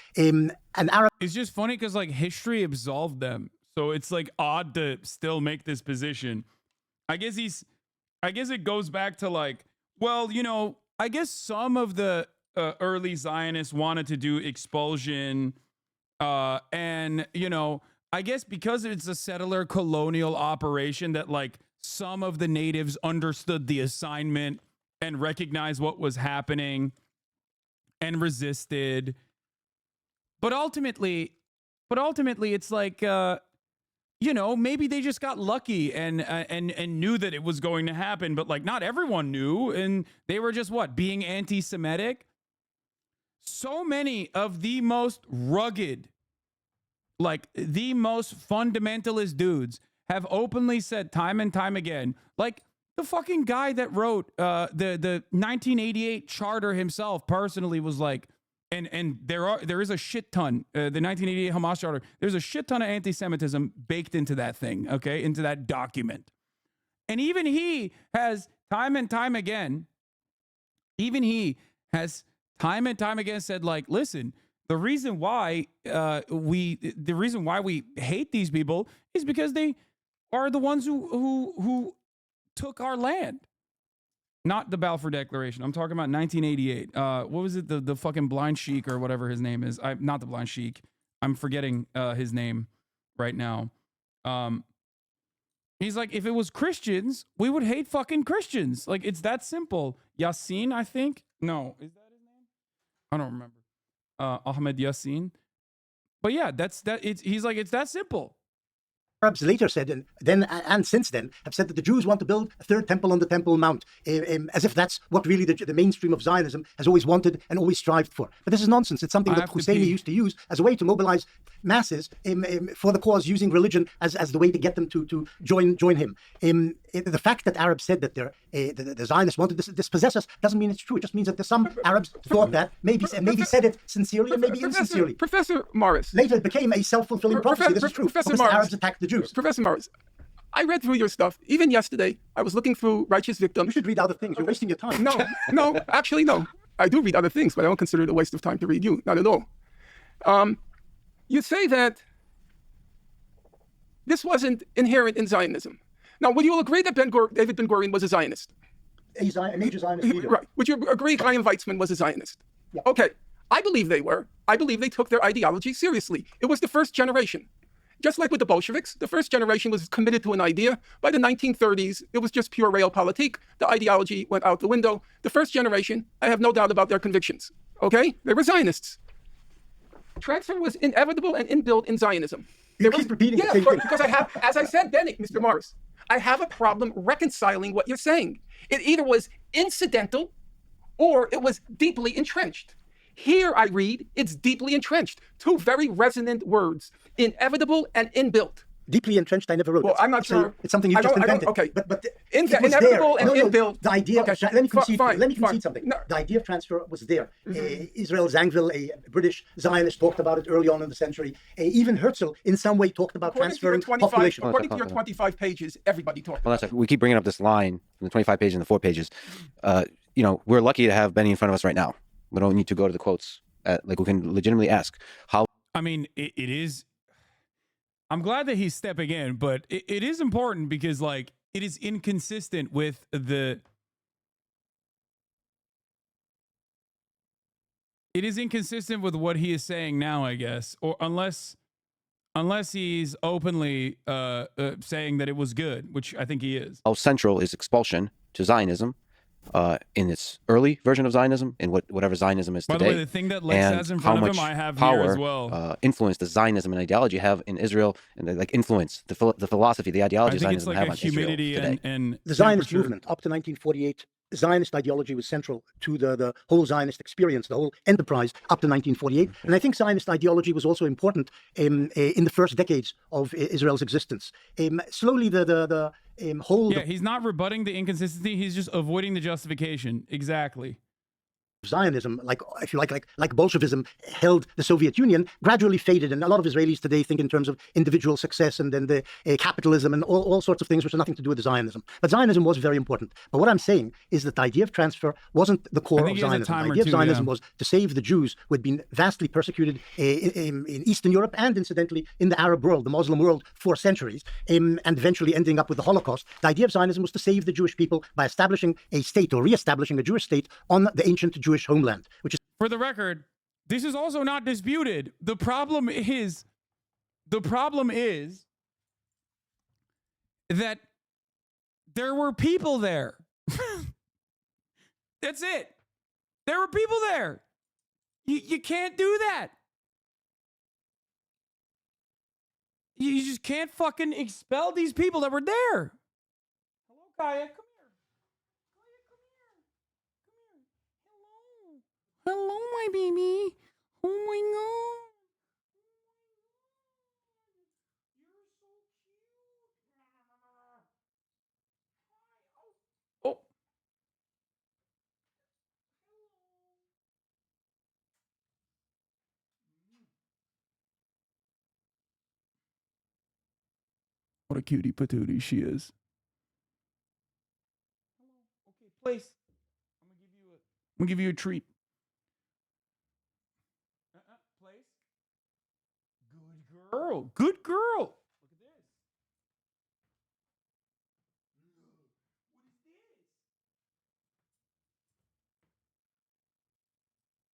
It's just funny because like history absolved them. So it's like odd to still make this position. I guess it goes back to like, well, you know, I guess some of the early Zionists wanted to do expulsion. And, you know, I guess because it's a settler colonial operation that like some of the natives understood the assignment and recognized what was happening and resisted. But ultimately it's like, you know, maybe they just got lucky and knew that it was going to happen, but like not everyone knew, and they were just being anti-Semitic. So many of the most rugged, like the most fundamentalist dudes have openly said time and time again, like the fucking guy that wrote the 1988 charter himself personally was like, and there is a shit ton, the 1988 Hamas charter, there's a shit ton of anti-Semitism baked into that thing, okay, into that document. And even he has time and time again said like, listen, the reason why we hate these people is because they are the ones who took our land. Not the Balfour Declaration. I'm talking about 1988. What was it? The fucking Blind Sheik or whatever his name is. Not the Blind Sheik. I'm forgetting his name right now. He's like, if it was Christians, we would hate fucking Christians. Like, it's that simple. Yassin, I think. No, is that his name? I don't remember. Ahmed Yassin. But yeah, he's like, it's that simple. Arabs later said, and since then, have said that the Jews want to build a third temple on the Temple Mount, as if that's what really the mainstream of Zionism has always wanted and always strived for. But this is nonsense. It's something that Husseini used to use as a way to mobilize masses for the cause, using religion as the way to get them to join him. The fact that Arabs said that the Zionists wanted to dispossess us doesn't mean it's true. It just means that some Arabs thought that, maybe said it sincerely and maybe insincerely. Professor Morris. Later it became a self-fulfilling prophecy. This is true. Professor because Morris, the Arabs attacked the Jews. Professor Morris, I read through your stuff. Even yesterday, I was looking through Righteous Victims. You should read other things. You're wasting your time. No, actually, no. I do read other things, but I don't consider it a waste of time to read you. Not at all. You say that this wasn't inherent in Zionism. Now, would you agree that David Ben-Gurion was a Zionist? A major Zionist leader. Right. Would you agree Chaim Weizmann was a Zionist? Yeah. Okay. I believe they were. I believe they took their ideology seriously. It was the first generation. Just like with the Bolsheviks, the first generation was committed to an idea. By the 1930s, it was just pure realpolitik. The ideology went out the window. The first generation, I have no doubt about their convictions. Okay? They were Zionists. Transfer was inevitable and inbuilt in Zionism. You keep repeating the same thing. Because I have, as I said, Bennick, Mr. Morris, I have a problem reconciling what you're saying. It either was incidental or it was deeply entrenched. Here I read, it's deeply entrenched. Two very resonant words, inevitable and inbuilt. Deeply entrenched, I never wrote. Well, I'm not sure. It's something you just invented. Okay. But inevitable and inbuilt. The idea, okay. Let me concede something. No. The idea of transfer was there. Israel Zangwill, a British Zionist, talked about it early on in the century. Even Herzl, in some way, talked about transferring population. According to your 25 pages, everybody talked about it. We keep bringing up this line from the 25 pages and the 4 pages. We're lucky to have Benny in front of us right now. We don't need to go to the quotes. We can legitimately ask how. I mean, it is. I'm glad that he's stepping in, but it is important because, like, it is inconsistent with the. It is inconsistent with what he is saying now, I guess, or unless Unless he's openly saying that it was good, which I think he is. How central is expulsion to Zionism in its early version of Zionism, in whatever Zionism is By today. the way, the thing that Lex has in front of him, I have power, here as well. Influence does Zionism and ideology have in Israel, and like influence the philosophy, the ideology of Zionism have on Israel today. And the Zionist movement up to 1948. Zionist ideology was central to the whole Zionist experience, the whole enterprise up to 1948. And I think Zionist ideology was also important in the first decades of Israel's existence. Slowly, the whole... Yeah, he's not rebutting the inconsistency. He's just avoiding the justification. Exactly. Zionism, like if you like Bolshevism, held the Soviet Union, gradually faded, and a lot of Israelis today think in terms of individual success and then the capitalism and all sorts of things which have nothing to do with Zionism. But Zionism was very important. But what I'm saying is that the idea of transfer wasn't the core of Zionism. The idea of Zionism was to save the Jews who had been vastly persecuted in Eastern Europe and incidentally in the Arab world, the Muslim world, for centuries, and eventually ending up with the Holocaust. The idea of Zionism was to save the Jewish people by establishing a state or re-establishing a Jewish state on the ancient Jewish homeland, which is... For the record, this is also not disputed. The problem is that there were people there. That's it. There were people there. You can't do that. You just can't fucking expel these people that were there. Hello, Kaya. Come here. Kaya, come here. Hello, my baby. Oh my God. Oh. What a cutie patootie she is. Okay, place. I'm gonna give you a treat. Place. Good girl. Good girl. Look at this.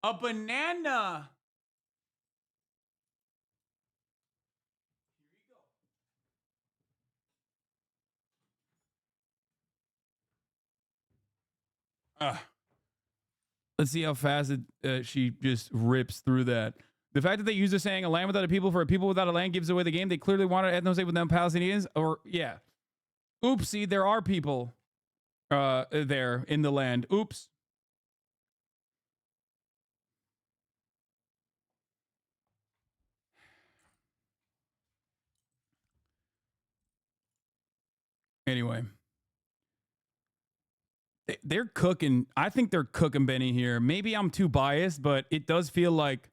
A banana. Let's see how fast she just rips through that. The fact that they use the saying, a land without a people for a people without a land gives away the game. They clearly wanted ethno state without Palestinians. Or, yeah. Oopsie, there are people there in the land. Oops. Anyway. They're cooking. I think they're cooking Benny here. Maybe I'm too biased, but it does feel like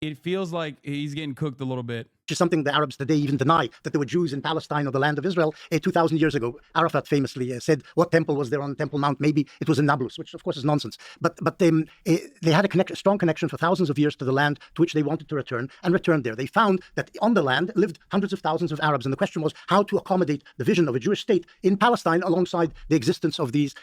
he's getting cooked a little bit. Which is something the Arabs today even deny, that there were Jews in Palestine or the land of Israel 2,000 years ago. Arafat famously said, what temple was there on Temple Mount? Maybe it was in Nablus, which of course is nonsense. But they had a strong connection for thousands of years to the land to which they wanted to return and returned there. They found that on the land lived hundreds of thousands of Arabs. And the question was how to accommodate the vision of a Jewish state in Palestine alongside the existence of these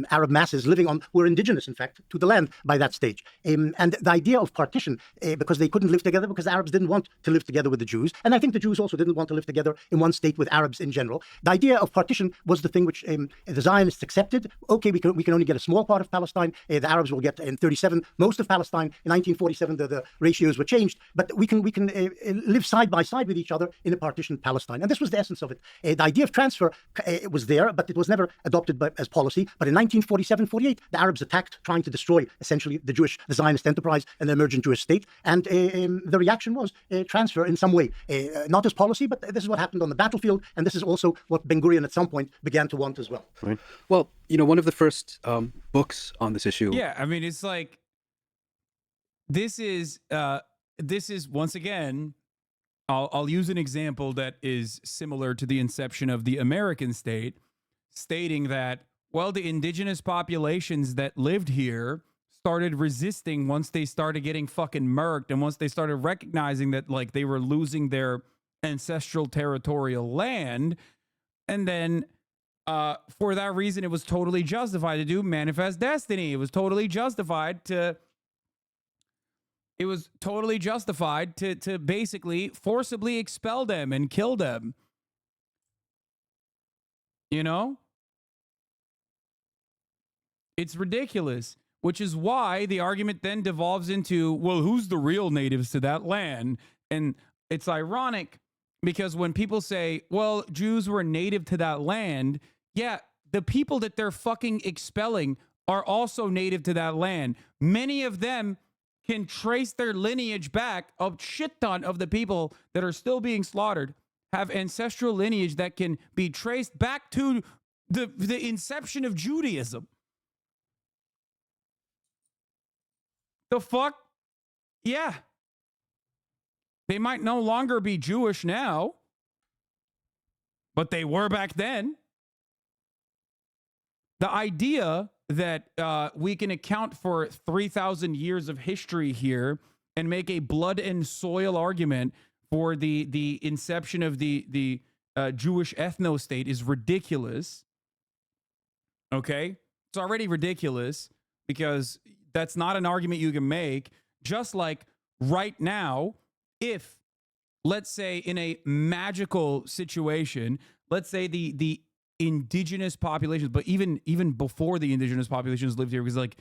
Arab masses living on, who were indigenous, in fact, to the land by that stage. And the idea of partition, because they couldn't live together, because the Arabs didn't want to live together with the Jews. And I think the Jews also didn't want to live together in one state with Arabs in general. The idea of partition was the thing which the Zionists accepted. Okay, we can only get a small part of Palestine. The Arabs will get in 37 most of Palestine. In 1947, the ratios were changed. But we can live side by side with each other in a partitioned Palestine. And this was the essence of it. The idea of transfer was there, but it was never adopted as policy. But in 1947-48, the Arabs attacked, trying to destroy essentially the Zionist enterprise and the emergent Jewish state. And the reaction was transfer in some way. Not as policy, but this is what happened on the battlefield, and this is also what Ben-Gurion at some point began to want as well. Right. Well, one of the first books on this issue. Yeah, I mean, it's like this is once again. I'll use an example that is similar to the inception of the American state, stating that the indigenous populations that lived here started resisting once they started getting fucking murked, and once they started recognizing that like they were losing their ancestral territorial land. And then for that reason, it was totally justified to do manifest destiny. It was totally justified to it was totally justified to basically forcibly expel them and kill them. You know? It's ridiculous, which is why the argument then devolves into, well, who's the real natives to that land? And it's ironic because when people say, well, Jews were native to that land, yeah, the people that they're fucking expelling are also native to that land. Many of them can trace their lineage back. A shit ton of the people that are still being slaughtered have ancestral lineage that can be traced back to the inception of Judaism. The fuck? Yeah. They might no longer be Jewish now, but they were back then. The idea that we can account for 3,000 years of history here and make a blood and soil argument for the inception of the Jewish ethno-state is ridiculous. Okay? It's already ridiculous because that's not an argument you can make. Just like right now, if, let's say, in a magical situation, let's say the indigenous populations, but even before the indigenous populations lived here, because like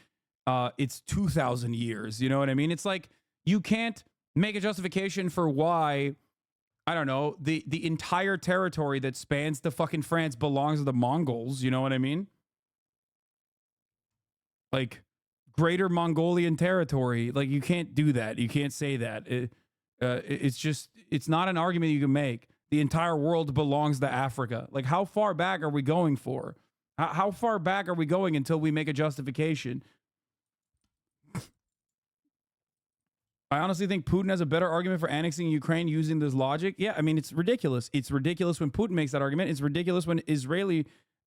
it's 2,000 years, you know what I mean? It's like you can't make a justification for why, I don't know, the entire territory that spans to fucking France belongs to the Mongols, you know what I mean? Like Greater Mongolian territory, like you can't do that. You can't say that. It's just, it's not an argument you can make. The entire world belongs to Africa. Like, how far back are we going for? How far back are we going until we make a justification? I honestly think Putin has a better argument for annexing Ukraine using this logic. Yeah, I mean, it's ridiculous. It's ridiculous when Putin makes that argument. It's ridiculous when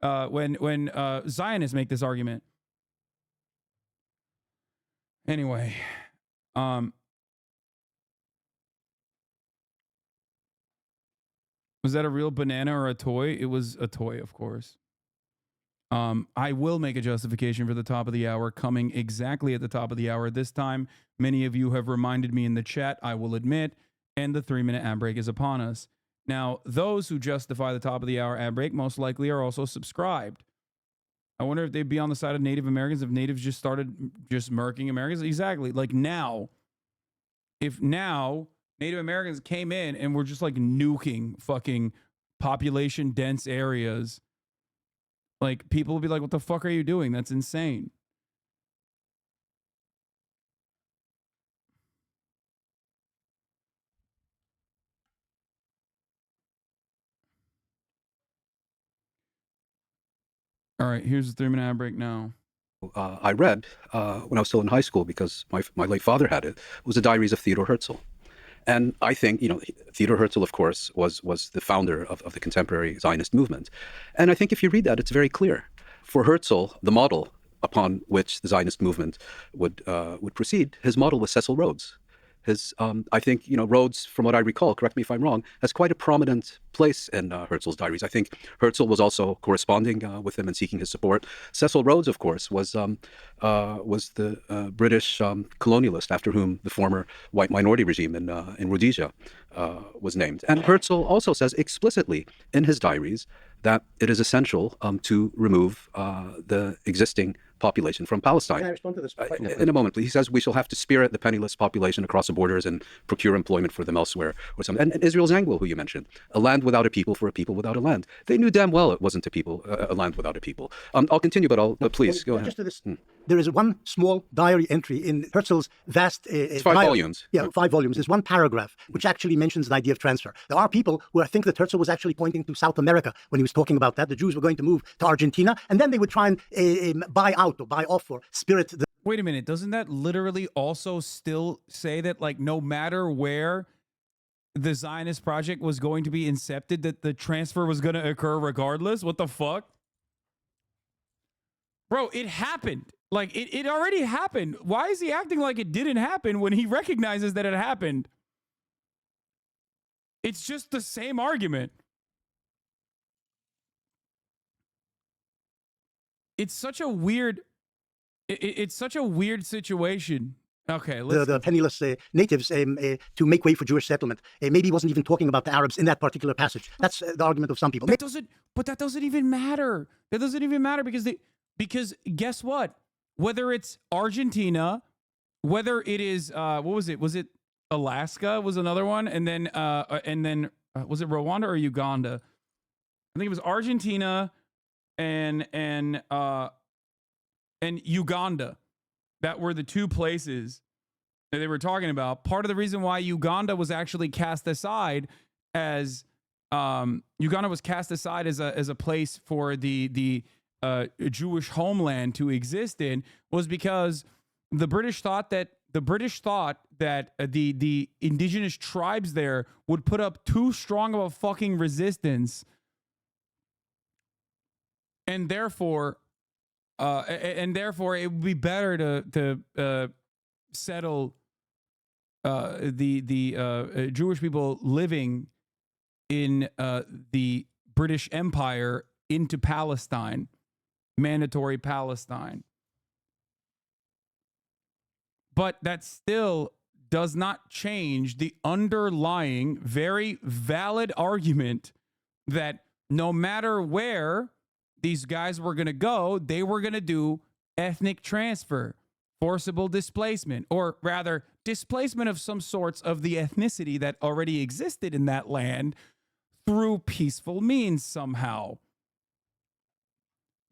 when Zionists make this argument. Anyway, was that a real banana or a toy? It was a toy, of course. I will make a justification for the top of the hour coming exactly at the top of the hour this time. Many of you have reminded me in the chat, I will admit, and the 3-minute ad break is upon us. Now, those who justify the top of the hour ad break most likely are also subscribed. I wonder if they'd be on the side of Native Americans if natives just started just murking Americans. Exactly. Like now, if now Native Americans came in and were just like nuking fucking population dense areas, like people would be like, what the fuck are you doing? That's insane. All right, here's the 3-minute ad break now. I read when I was still in high school, because my late father had it, was the Diaries of Theodore Herzl. And I think, you know, Theodore Herzl, of course, was the founder of the contemporary Zionist movement. And I think if you read that, it's very clear. For Herzl, the model upon which the Zionist movement would proceed, his model was Cecil Rhodes. His, I think, you know, Rhodes, from what I recall, correct me if I'm wrong, has quite a prominent place in Herzl's diaries. I think Herzl was also corresponding with him and seeking his support. Cecil Rhodes, of course, was the British colonialist after whom the former white minority regime in Rhodesia was named. And Herzl also says explicitly in his diaries that it is essential to remove the existing population from Palestine. Can I respond to this? In a moment, please. He says we shall have to spirit the penniless population across the borders and procure employment for them elsewhere or something. And Israel Zangwill, who you mentioned, a land without a people for a people without a land. They knew damn well it wasn't a land without a people. I'll continue, but please go ahead. Just to this, there is one small diary entry in Herzl's vast... it's 5 volumes. Yeah, 5 volumes. There's one paragraph which actually mentions the idea of transfer. There are people who think that Herzl was actually pointing to South America when he was talking about that. The Jews were going to move to Argentina, and then they would try and buy out or buy off or spirit the... Wait a minute. Doesn't that literally also still say that, like, no matter where the Zionist project was going to be incepted, that the transfer was going to occur regardless? What the fuck? Bro, it happened. Like, it already happened. Why is he acting like it didn't happen when he recognizes that it happened? It's just the same argument. It's such a weird... It's such a weird situation. Okay, the penniless natives to make way for Jewish settlement. Maybe he wasn't even talking about the Arabs in that particular passage. That's the argument of some people. That doesn't even matter. That doesn't even matter because guess what? Whether it's Argentina, whether it is what was it? Was it Alaska? Was another one, and then was it Rwanda or Uganda? I think it was Argentina and Uganda. That were the two places that they were talking about. Part of the reason why Uganda was actually cast aside as a place for the Jewish homeland to exist in was because the British thought that the indigenous tribes there would put up too strong of a fucking resistance, and therefore it would be better to settle the Jewish people living in the British Empire into Palestine, mandatory Palestine. But that still does not change the underlying, very valid argument that no matter where these guys were going to go, they were going to do ethnic transfer, forcible displacement, or rather displacement of some sorts of the ethnicity that already existed in that land through peaceful means somehow.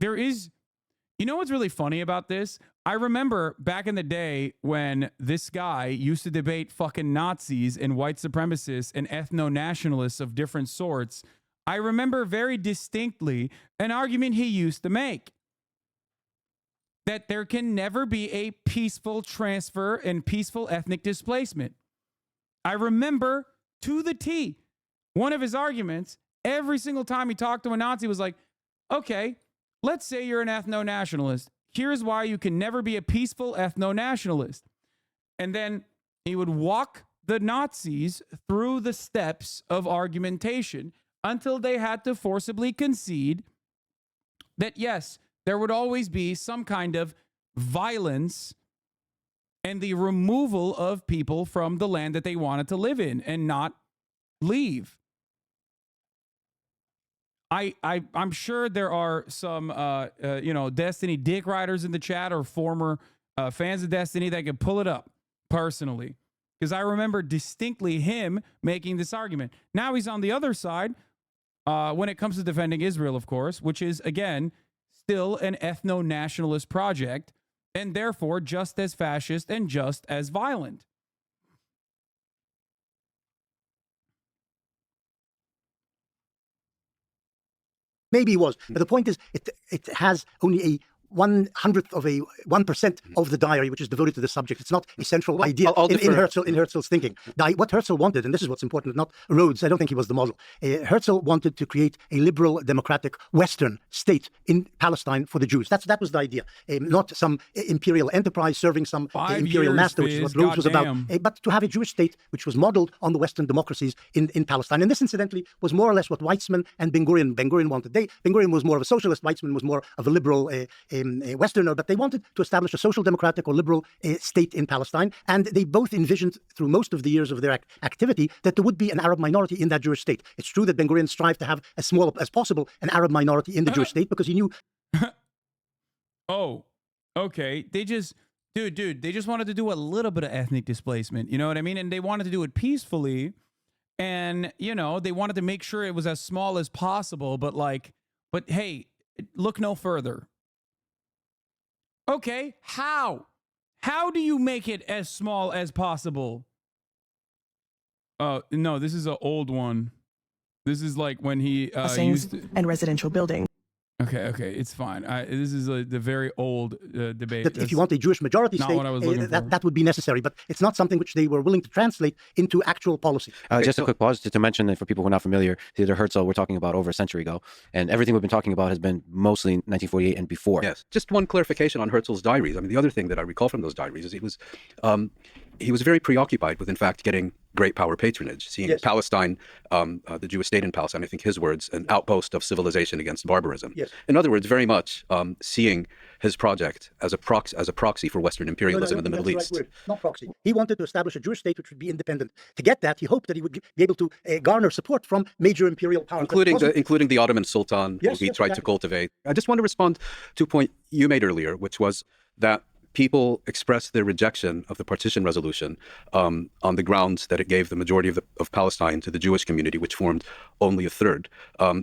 There is, you know what's really funny about this? I remember back in the day when this guy used to debate fucking Nazis and white supremacists and ethno-nationalists of different sorts. I remember very distinctly an argument he used to make that there can never be a peaceful transfer and peaceful ethnic displacement. I remember to the T, one of his arguments, every single time he talked to a Nazi was like, okay, let's say you're an ethno-nationalist. Here's why you can never be a peaceful ethno-nationalist. And then he would walk the Nazis through the steps of argumentation until they had to forcibly concede that, yes, there would always be some kind of violence and the removal of people from the land that they wanted to live in and not leave. I'm sure there are some, Destiny dick riders in the chat or former fans of Destiny that could pull it up personally. Because I remember distinctly him making this argument. Now he's on the other side when it comes to defending Israel, of course, which is, again, still an ethno-nationalist project and therefore just as fascist and just as violent. Maybe he was, but the point is, it has only a 1/100th of a 1% of the diary which is devoted to the subject. It's not a central idea in Herzl's thinking. What Herzl wanted, and this is what's important, not Rhodes, I don't think he was the model. Herzl wanted to create a liberal, democratic, Western state in Palestine for the Jews. That was the idea. Not some imperial enterprise serving some imperial master, which is what Rhodes was about, but to have a Jewish state which was modeled on the Western democracies in Palestine. And this, incidentally, was more or less what Weizmann and Ben-Gurion wanted. Ben-Gurion was more of a socialist, Weizmann was more of a liberal Westerner, but they wanted to establish a social democratic or liberal state in Palestine, and they both envisioned through most of the years of their activity that there would be an Arab minority in that Jewish state. It's true that Ben-Gurion strived to have as small as possible an Arab minority in the Jewish state because he knew... Oh, okay. They just wanted to do a little bit of ethnic displacement, you know what I mean? And they wanted to do it peacefully, and, they wanted to make sure it was as small as possible, but hey, look no further. Okay, how? How do you make it as small as possible? No, this is an old one. This is like when he used to... and residential building. Okay, it's fine. This is the very old debate. That if you want a Jewish majority state, that would be necessary, but it's not something which they were willing to translate into actual policy. Just a quick pause to mention that for people who are not familiar, Theodor Herzl, we're talking about over a century ago, and everything we've been talking about has been mostly 1948 and before. Yes, just one clarification on Herzl's diaries. I mean, the other thing that I recall from those diaries is he was very preoccupied with, in fact, getting great power patronage, seeing Palestine, the Jewish state in Palestine, I think his words, an outpost of civilization against barbarism. In other words, very much seeing his project as a proxy for Western imperialism in the Middle East. Not proxy. He wanted to establish a Jewish state which would be independent. To get that, he hoped that he would be able to garner support from major imperial powers. Including the Ottoman Sultan, who he tried to cultivate. I just want to respond to a point you made earlier, which was that people expressed their rejection of the partition resolution on the grounds that it gave the majority of Palestine to the Jewish community, which formed only a third.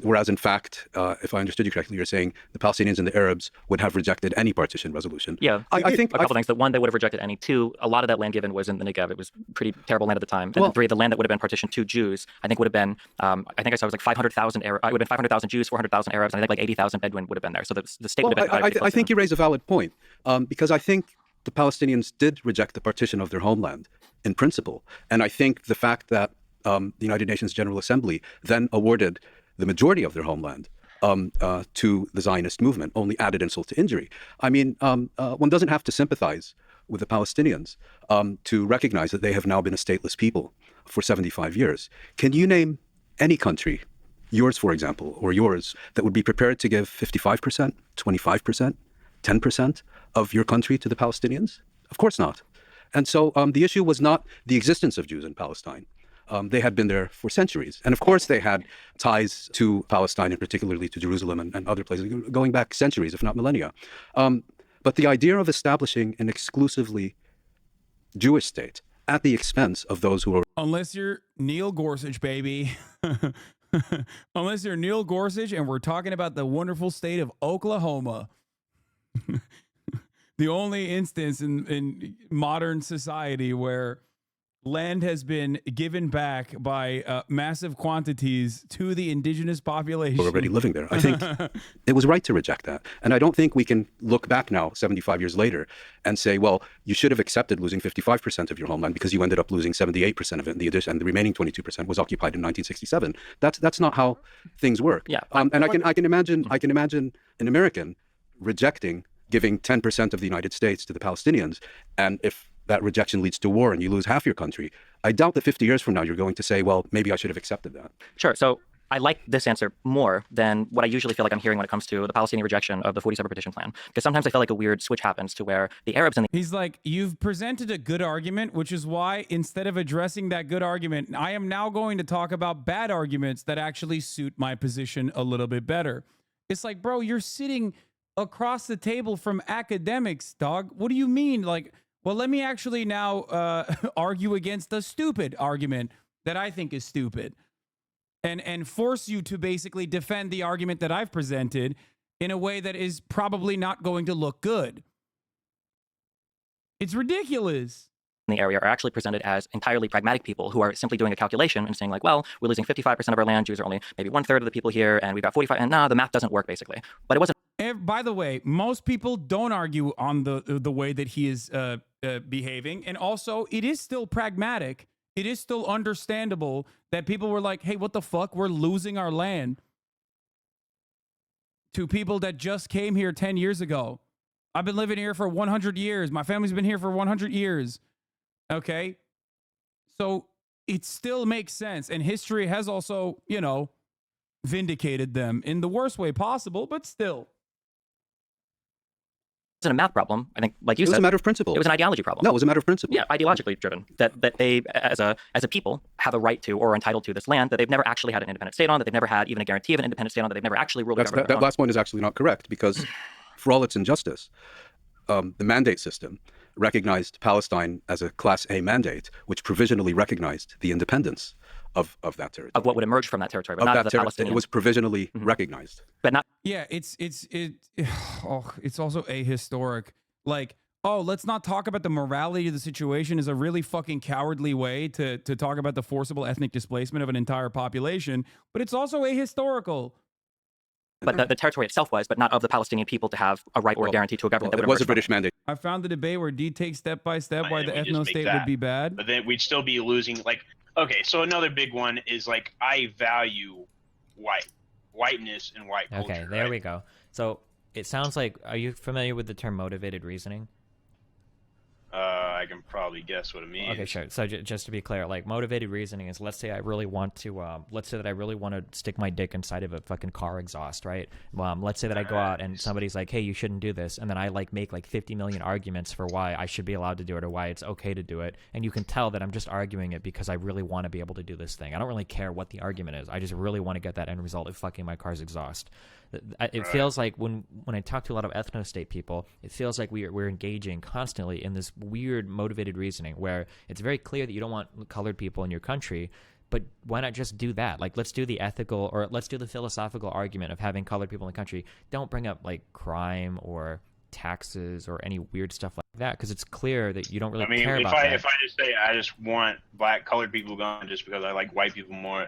Whereas, in fact, if I understood you correctly, you're saying the Palestinians and the Arabs would have rejected any partition resolution. Yeah, I think a couple things. That one, they would have rejected any. Two, a lot of that land given was in the Negev. It was pretty terrible land at the time. And three, the land that would have been partitioned to Jews, I think would have been, I think I saw it was like 500,000 Arabs. It would have been 500,000 Jews, 400,000 Arabs, and I think like 80,000 Bedouin would have been there. So the state would have been. I think you raise a valid point because I think the Palestinians did reject the partition of their homeland in principle. And I think the fact that the United Nations General Assembly then awarded the majority of their homeland to the Zionist movement only added insult to injury. I mean, one doesn't have to sympathize with the Palestinians to recognize that they have now been a stateless people for 75 years. Can you name any country, yours for example, or yours, that would be prepared to give 55%, 25%, 10% of your country to the Palestinians? Of course not. And so the issue was not the existence of Jews in Palestine. They had been there for centuries. And of course they had ties to Palestine and particularly to Jerusalem and other places going back centuries, if not millennia. But the idea of establishing an exclusively Jewish state at the expense of those who are... Unless you're Neil Gorsuch, baby. Unless you're Neil Gorsuch and we're talking about the wonderful state of Oklahoma. The only instance in modern society where land has been given back by massive quantities to the indigenous population. Who are already living there. I think it was right to reject that. And I don't think we can look back now, 75 years later, and say, well, you should have accepted losing 55% of your homeland because you ended up losing 78% of it, and the remaining 22% was occupied in 1967. That's not how things work. Yeah. And I can imagine an American rejecting giving 10% of the United States to the Palestinians, and if that rejection leads to war and you lose half your country, I doubt that 50 years from now you're going to say, well, maybe I should have accepted that. Sure. So I like this answer more than what I usually feel like I'm hearing when it comes to the Palestinian rejection of the 47 partition plan. Because sometimes I feel like a weird switch happens to where the Arabs and the... He's like, you've presented a good argument, which is why instead of addressing that good argument, I am now going to talk about bad arguments that actually suit my position a little bit better. It's like, bro, you're sitting across the table from academics, dog. What do you mean? Like, well, let me actually now argue against the stupid argument that I think is stupid and force you to basically defend the argument that I've presented in a way that is probably not going to look good. It's ridiculous. In the area are actually presented as entirely pragmatic people who are simply doing a calculation and saying like, well, we're losing 55% of our land. Jews are only maybe 1/3 of the people here, and we've got 45, and the math doesn't work basically. But it wasn't. By the way, most people don't argue on the way that he is behaving, and also it is still pragmatic. It is still understandable that people were like, hey, what the fuck? We're losing our land to people that just came here 10 years ago. I've been living here for 100 years. My family's been here for 100 years. Okay, so it still makes sense. And history has also, you know, vindicated them in the worst way possible, but still. It wasn't a math problem. I think, like you said, it was a matter of principle. It was an ideology problem. No, it was a matter of principle. Yeah, ideologically driven. That they, as a people, have a right to or are entitled to this land that they've never actually had an independent state on, that they've never had even a guarantee of an independent state on, that they've never actually ruled a government. That last point is actually not correct because, for all its injustice, the mandate system recognized Palestine as a Class A mandate, which provisionally recognized the independence of that territory. Of what would emerge from that territory, but not of the Palestinian. It was provisionally recognized. But not... Yeah, it's also ahistoric. Like, oh, let's not talk about the morality of the situation is a really fucking cowardly way to talk about the forcible ethnic displacement of an entire population, but it's also ahistorical. But the territory itself was, but not of the Palestinian people to have a right or a guarantee to a government. It was a British mandate. I found the debate where D takes step by step why the ethno-state would be bad. But then we'd still be losing, like, okay, so another big one is, like, I value whiteness and white culture. Okay, there we go. So it sounds like, are you familiar with the term motivated reasoning? I I can probably guess what it means. Okay, sure. So just to be clear, like motivated reasoning is, let's say I really want to, let's say that I really want to stick my dick inside of a fucking car exhaust, right? Let's say that I go out and somebody's like, hey, you shouldn't do this, and then I like make like 50 million arguments for why I should be allowed to do it or why it's okay to do it, and you can tell that I'm just arguing it because I really want to be able to do this thing. I don't really care what the argument is. I just really want to get that end result of fucking my car's exhaust. It feels like when I talk to a lot of ethno-state people, it feels like we're engaging constantly in this weird motivated reasoning where it's very clear that you don't want colored people in your country, but why not just do that? Like, let's do the ethical or let's do the philosophical argument of having colored people in the country. Don't bring up like crime or taxes or any weird stuff like that, because it's clear that you don't really care about that. If I just say I just want black colored people gone just because I like white people more,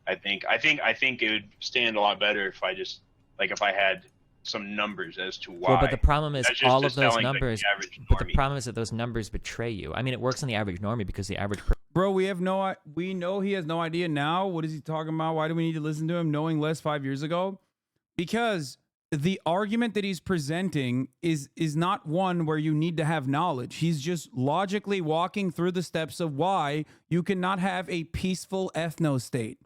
I think it would stand a lot better if I just if I had some numbers as to why. Well, but the problem is all of those numbers. But the normie. problem is that those numbers betray you. I mean, it works on the average normie because the average. Bro, we know he has no idea now. What is he talking about? Why do we need to listen to him knowing less 5 years ago? Because the argument that he's presenting is not one where you need to have knowledge. He's just logically walking through the steps of why you cannot have a peaceful ethno-state.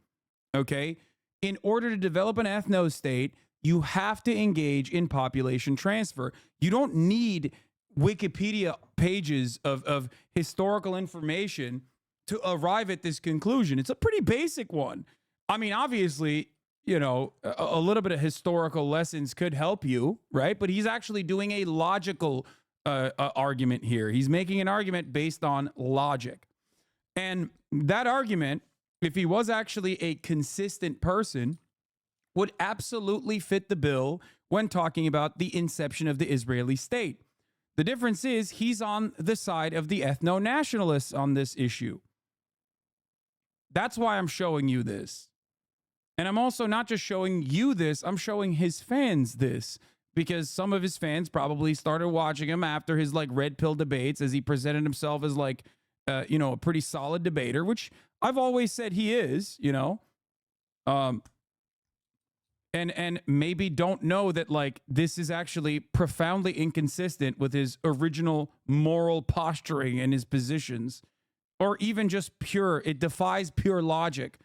Okay? In order to develop an ethno-state, you have to engage in population transfer. You don't need Wikipedia pages of historical information to arrive at this conclusion. It's a pretty basic one. I mean, obviously, a little bit of historical lessons could help you, right? But he's actually doing a logical argument here. He's making an argument based on logic. And that argument, if he was actually a consistent person, would absolutely fit the bill when talking about the inception of the Israeli state. The difference is he's on the side of the ethno-nationalists on this issue. That's why I'm showing you this. And I'm also not just showing you this, I'm showing his fans this, because some of his fans probably started watching him after his red pill debates as he presented himself as a pretty solid debater, which I've always said he is, and maybe don't know that this is actually profoundly inconsistent with his original moral posturing and his positions, or even just it defies pure logic.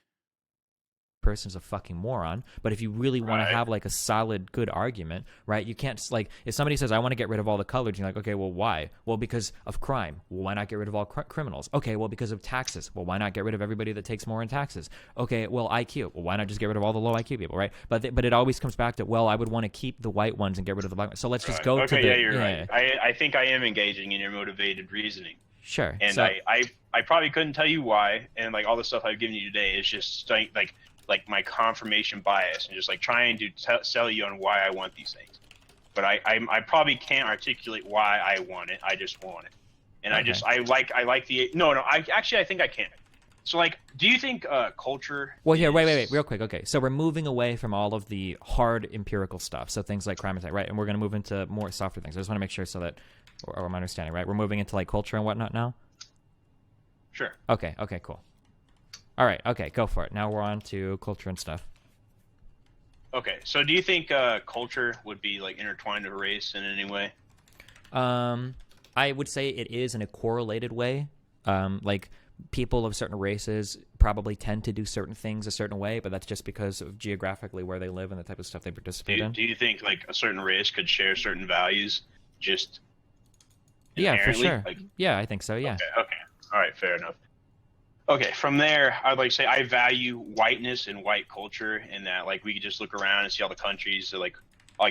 Person's a fucking moron. But if you really want to have a solid good argument, right, you can't if somebody says I want to get rid of all the colors, you're like, okay, well, why? Well, because of crime. Well, why not get rid of all criminals? Okay, well, because of taxes. Well, why not get rid of everybody that takes more in taxes? Okay, well, IQ. Well, why not just get rid of all the low IQ people, right? But it always comes back to, well, I would want to keep the white ones and get rid of the black ones. So let's just go to the... Okay, yeah, you're right. I think I am engaging in your motivated reasoning. Sure. And so, I probably couldn't tell you why, and all the stuff I've given you today is just my confirmation bias and just trying to sell you on why I want these things. But I probably can't articulate why I want it. I just want it. And okay. I like the I think I can. So do you think culture Well, here, wait, real quick. Okay. So we're moving away from all of the hard empirical stuff. So things like crime and right? And we're going to move into more softer things. I just want to make sure so that I'm understanding, right? We're moving into culture and whatnot now? Sure. Okay, cool. All right, okay, go for it. Now we're on to culture and stuff. Okay, so do you think culture would be intertwined with race in any way? I would say it is in a correlated way. People of certain races probably tend to do certain things a certain way, but that's just because of geographically where they live and the type of stuff they participate in. Do you think a certain race could share certain values just Yeah, for sure. Yeah, I think so, yeah. Okay. All right, fair enough. Okay, from there, I'd say I value whiteness and white culture, and that we could just look around and see all the countries,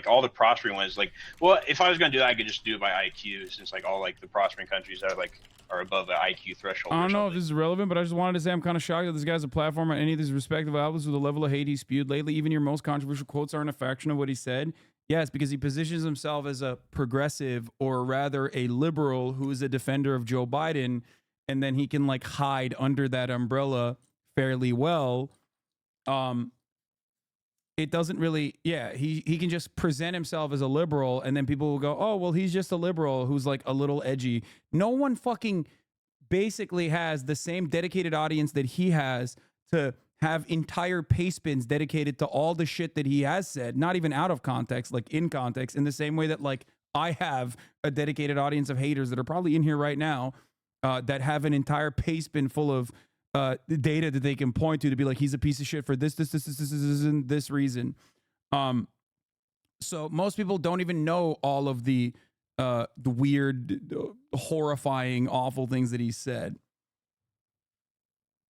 all the prospering ones. Well, if I was going to do that, I could just do it by IQ, since all the prospering countries are above the IQ threshold. I don't know if this is relevant, but I just wanted to say I'm kind of shocked that this guy's a platform on any of these respective outlets with the level of hate he spewed lately. Even your most controversial quotes aren't a fraction of what he said. Yes, because he positions himself as a progressive, or rather a liberal who is a defender of Joe Biden, and then he can hide under that umbrella fairly well. It doesn't really, he can just present himself as a liberal, and then people will go, oh, well, he's just a liberal who's a little edgy. No one fucking basically has the same dedicated audience that he has to have entire paste bins dedicated to all the shit that he has said, not even out of context, in context, in the same way that I have a dedicated audience of haters that are probably in here right now that have an entire paste bin full of the data that they can point to be like, he's a piece of shit for this, and this reason. So most people don't even know all of the weird, horrifying, awful things that he said.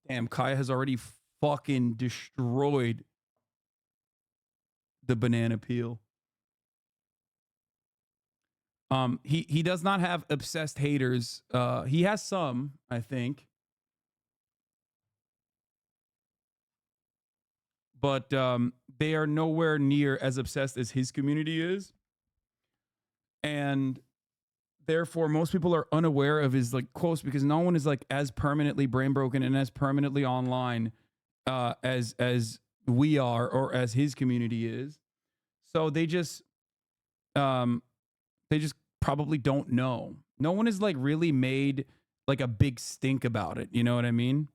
Damn, Kaya has already fucking destroyed the banana peel. He does not have obsessed haters. He has some, I think. But they are nowhere near as obsessed as his community is. And therefore, most people are unaware of his like quotes because no one is like as permanently brain broken and as permanently online as we are or as his community is. So they just probably don't know. No one is like really made like a big stink about it. You know what I mean?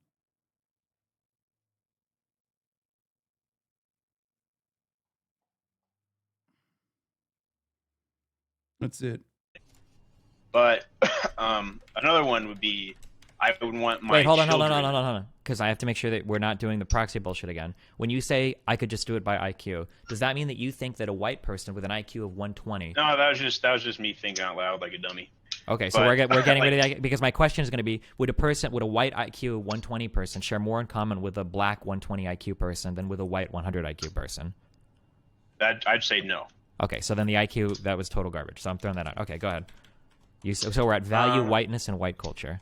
That's it. But another one would be, I would want my Wait, hold children... on. Because I have to make sure that we're not doing the proxy bullshit again. When you say I could just do it by IQ, does that mean that you think that a white person with an IQ of 120? No, that was just me thinking out loud like a dummy. Okay, so we're getting rid of that because my question is going to be: would a white IQ 120 person share more in common with a black 120 IQ person than with a white 100 IQ person? I'd say no. Okay, so then the IQ, that was total garbage. So I'm throwing that out. Okay, go ahead. So we're at value, whiteness, and white culture.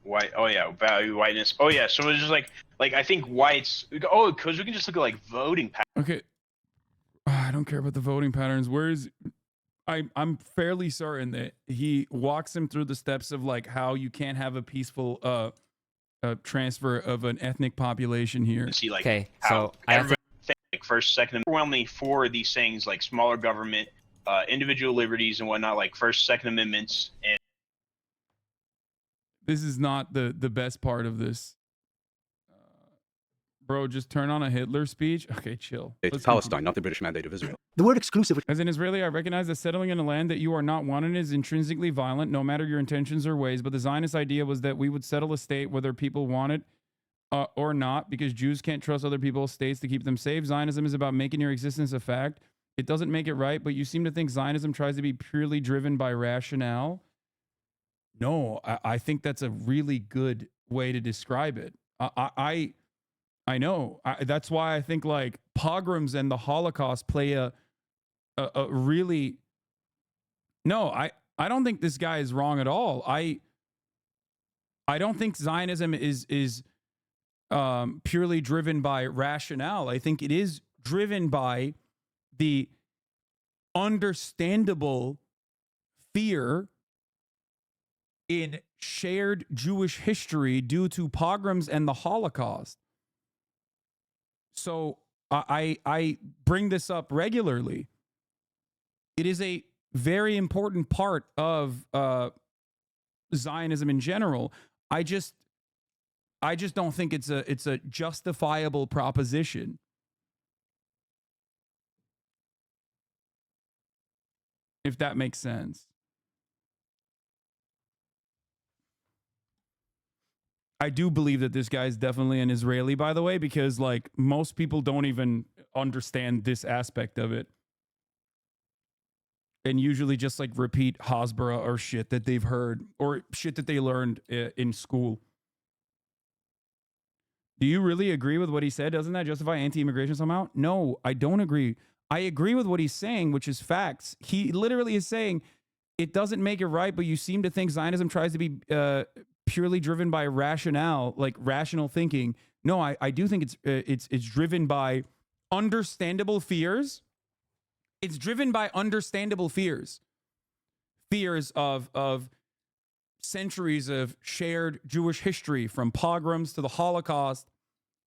White. Oh yeah, value, whiteness. Oh yeah. So it's just like I think whites. Oh, because we can just look at like voting patterns. Okay. I don't care about the voting patterns. I'm fairly certain that he walks him through the steps of like how you can't have a peaceful transfer of an ethnic population here. See, like, okay, so I have like first, second, overwhelmingly for these things like smaller government, individual liberties and whatnot, like First, Second Amendments. And this is not the best part of this. Bro, just turn on a Hitler speech. Okay, chill. It's Palestine, not the British Mandate of Israel. The word exclusive. As an Israeli, I recognize that settling in a land that you are not wanted is intrinsically violent, no matter your intentions or ways. But the Zionist idea was that we would settle a state whether people want it or not, because Jews can't trust other people's states to keep them safe. Zionism is about making your existence a fact. It doesn't make it right, but you seem to think Zionism tries to be purely driven by rationale. No, I think that's a really good way to describe it. I know. That's why I think like pogroms and the Holocaust play a really... No, I don't think this guy is wrong at all. I don't think Zionism is purely driven by rationale. I think it is driven by the understandable fear in shared Jewish history due to pogroms and the Holocaust. So I bring this up regularly. It is a very important part of Zionism in general. I just don't think it's a justifiable proposition. If that makes sense. I do believe that this guy is definitely an Israeli, by the way, because like most people don't even understand this aspect of it. And usually just like repeat Hasbara or shit that they've heard or shit that they learned in school. Do you really agree with what he said? Doesn't that justify anti-immigration somehow? No, I don't agree. I agree with what he's saying, which is facts. He literally is saying it doesn't make it right, but you seem to think Zionism tries to be purely driven by rationale, like rational thinking. No, I do think it's driven by understandable fears. It's driven by understandable fears. Fears of centuries of shared Jewish history, from pogroms to the Holocaust,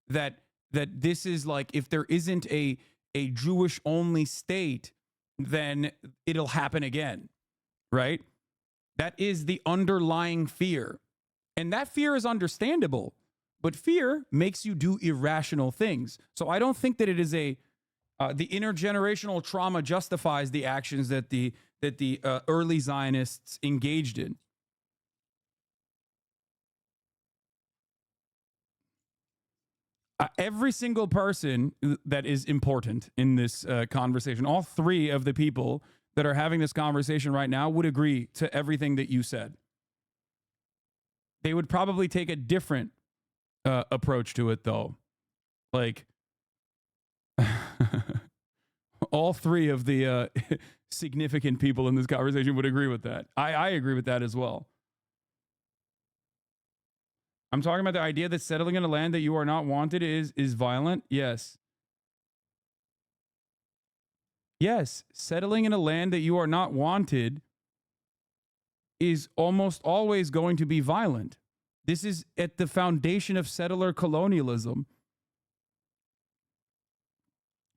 that this is like, if there isn't a Jewish only state, then it'll happen again, right? That is the underlying fear. And that fear is understandable, but fear makes you do irrational things. So I don't think that it is the intergenerational trauma justifies the actions that the early Zionists engaged in. Every single person that is important in this conversation, all three of the people that are having this conversation right now would agree to everything that you said. They would probably take a different approach to it, though. Like, all three of the significant people in this conversation would agree with that. I agree with that as well. I'm talking about the idea that settling in a land that you are not wanted is violent. Yes. Yes, settling in a land that you are not wanted is almost always going to be violent. This is at the foundation of settler colonialism.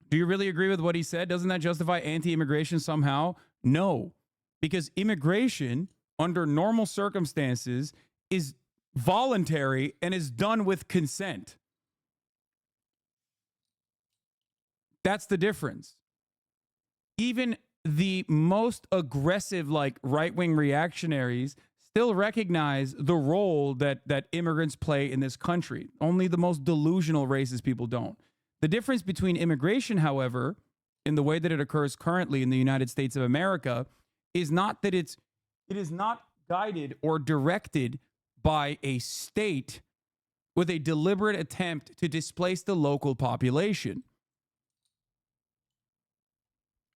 Do you really agree with what he said? Doesn't that justify anti-immigration somehow? No, because immigration under normal circumstances is voluntary and is done with consent. That's the difference. Even the most aggressive, like right-wing reactionaries still recognize the role that immigrants play in this country. Only the most delusional racist people don't. The difference between immigration, however, in the way that it occurs currently in the United States of America, is not that it is not guided or directed by a state with a deliberate attempt to displace the local population.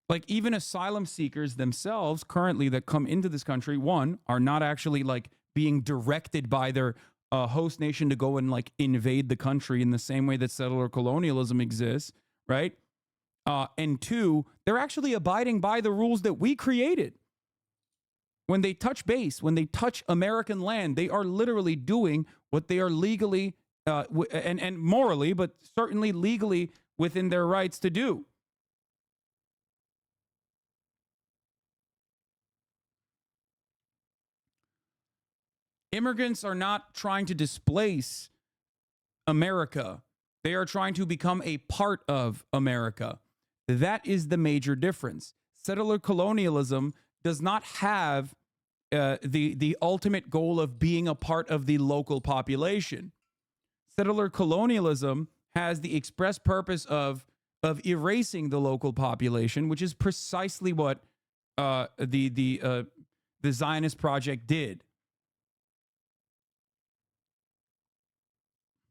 Like, even asylum seekers themselves currently that come into this country, one, are not actually like being directed by their host nation to go and like invade the country in the same way that settler colonialism exists, right? And two, they're actually abiding by the rules that we created. When they touch base, when they touch American land, they are literally doing what they are legally and morally, but certainly legally within their rights to do. Immigrants are not trying to displace America. They are trying to become a part of America. That is the major difference. Settler colonialism does not have the ultimate goal of being a part of the local population. Settler colonialism has the express purpose of erasing the local population, which is precisely what the Zionist project did.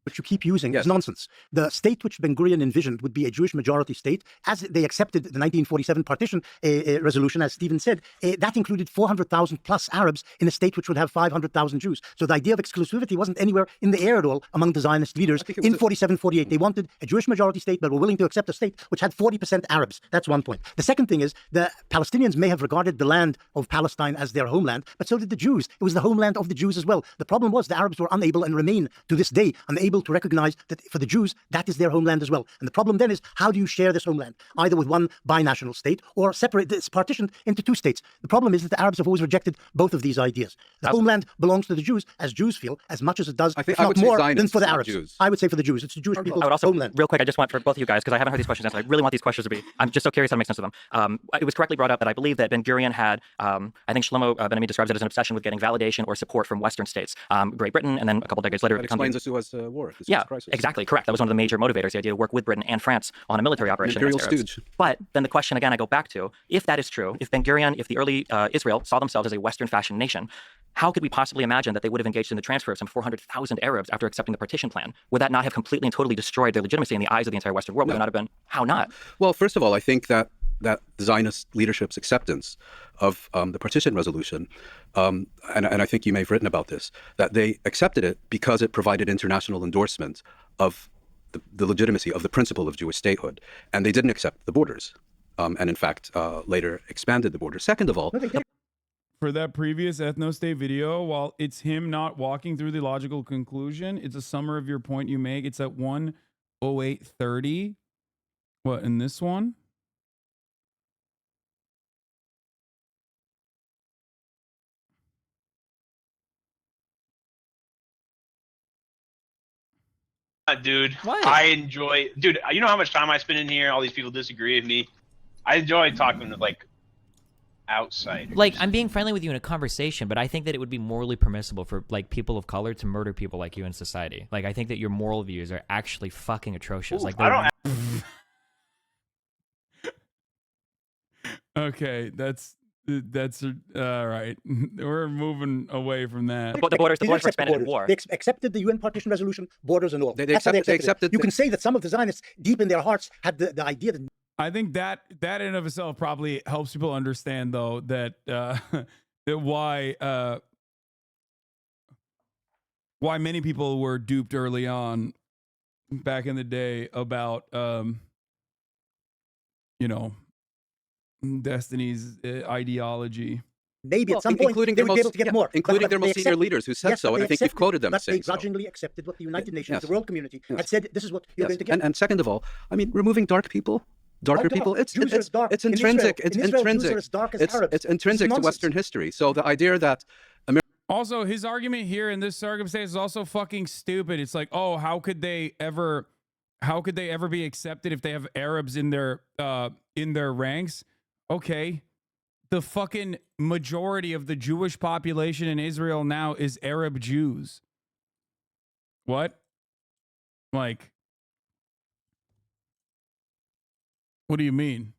Which you keep using is nonsense. The state which Ben-Gurion envisioned would be a Jewish majority state, as they accepted the 1947 partition resolution, as Stephen said. That included 400,000 plus Arabs in a state which would have 500,000 Jews. So the idea of exclusivity wasn't anywhere in the air at all among the Zionist leaders in 47-48. They wanted a Jewish majority state, but were willing to accept a state which had 40% Arabs. That's one point. The second thing is the Palestinians may have regarded the land of Palestine as their homeland, but so did the Jews. It was the homeland of the Jews as well. The problem was the Arabs were unable and remain to this day unable to recognize that for the Jews, that is their homeland as well. And the problem then is, how do you share this homeland? Either with one binational state or separate, it's partitioned into two states. The problem is that the Arabs have always rejected both of these ideas. The homeland belongs to the Jews, as Jews feel, as much as it does, if not more, than for the Arabs. Jews. I would say for the Jews. It's the Jewish people's I would also, homeland. Real quick, I just want for both of you guys, because I haven't heard these questions answered. I really want these questions to be, I'm just so curious how to make sense of them. It was correctly brought up that I believe that Ben-Gurion had, I think Shlomo Ben-Ami describes it as an obsession with getting validation or support from Western states, Great Britain, and then a couple decades later, that explains the Suez War. The Suez yeah, crisis. Exactly, correct. That was one of the major motivators, the idea to work with Britain and France on a military operation. Imperial stooge. But then the question again, I go back to, if that is true, if Ben-Gurion, if the early Israel saw themselves as a Western fashion nation, how could we possibly imagine that they would have engaged in the transfer of some 400,000 Arabs after accepting the partition plan? Would that not have completely and totally destroyed their legitimacy in the eyes of the entire Western world? Would it not have been? How not? Well, first of all, I think that the Zionist leadership's acceptance of the partition resolution, and I think you may have written about this, that they accepted it because it provided international endorsement of the legitimacy of the principle of Jewish statehood. And they didn't accept the borders, and in fact, later expanded the borders. Second of all, for that previous ethno-state video, while it's him not walking through the logical conclusion, it's a summary of your point you make. It's at 1:08:30. What, in this one? Dude, I enjoy, dude, you know how much time I spend in here? All these people disagree with me. I enjoy talking to, like, outsiders. Like, I'm being friendly with you in a conversation, but I think that it would be morally permissible for, like, people of color to murder people like you in society. Like, I think that your moral views are actually fucking atrocious. Ooh, like, I don't. Okay, that's all right. We're moving away from that. The borders They were accept the expanded in borders. war. They accepted the UN partition resolution, borders and all. They That's how accepted it. You can say that some of the Zionists, deep in their hearts, had the idea that. I think that in and of itself probably helps people understand, though, that that why many people were duped early on back in the day about Destiny's ideology. Maybe at some point including they their would be able to get more. including their But most they senior accepted- leaders who said yes, so, but and they I think you've accepted- quoted them but as saying they so. grudgingly accepted what the United Nations, Yes. the world community, Yes. had said. This is what you're going to get. And second of all, I mean, removing darker people, it's Jews are as dark. it's In intrinsic. Israel- It's in Israel, Jews intrinsic. are as dark as It's Arabs. it's intrinsic This to is Western history. So the idea that Also, his argument here in this circumstance is also fucking stupid. It's like, oh, how could they ever be accepted if they have Arabs in their ranks? Okay. The fucking majority of the Jewish population in Israel now is Arab Jews. What? Like, what do you mean?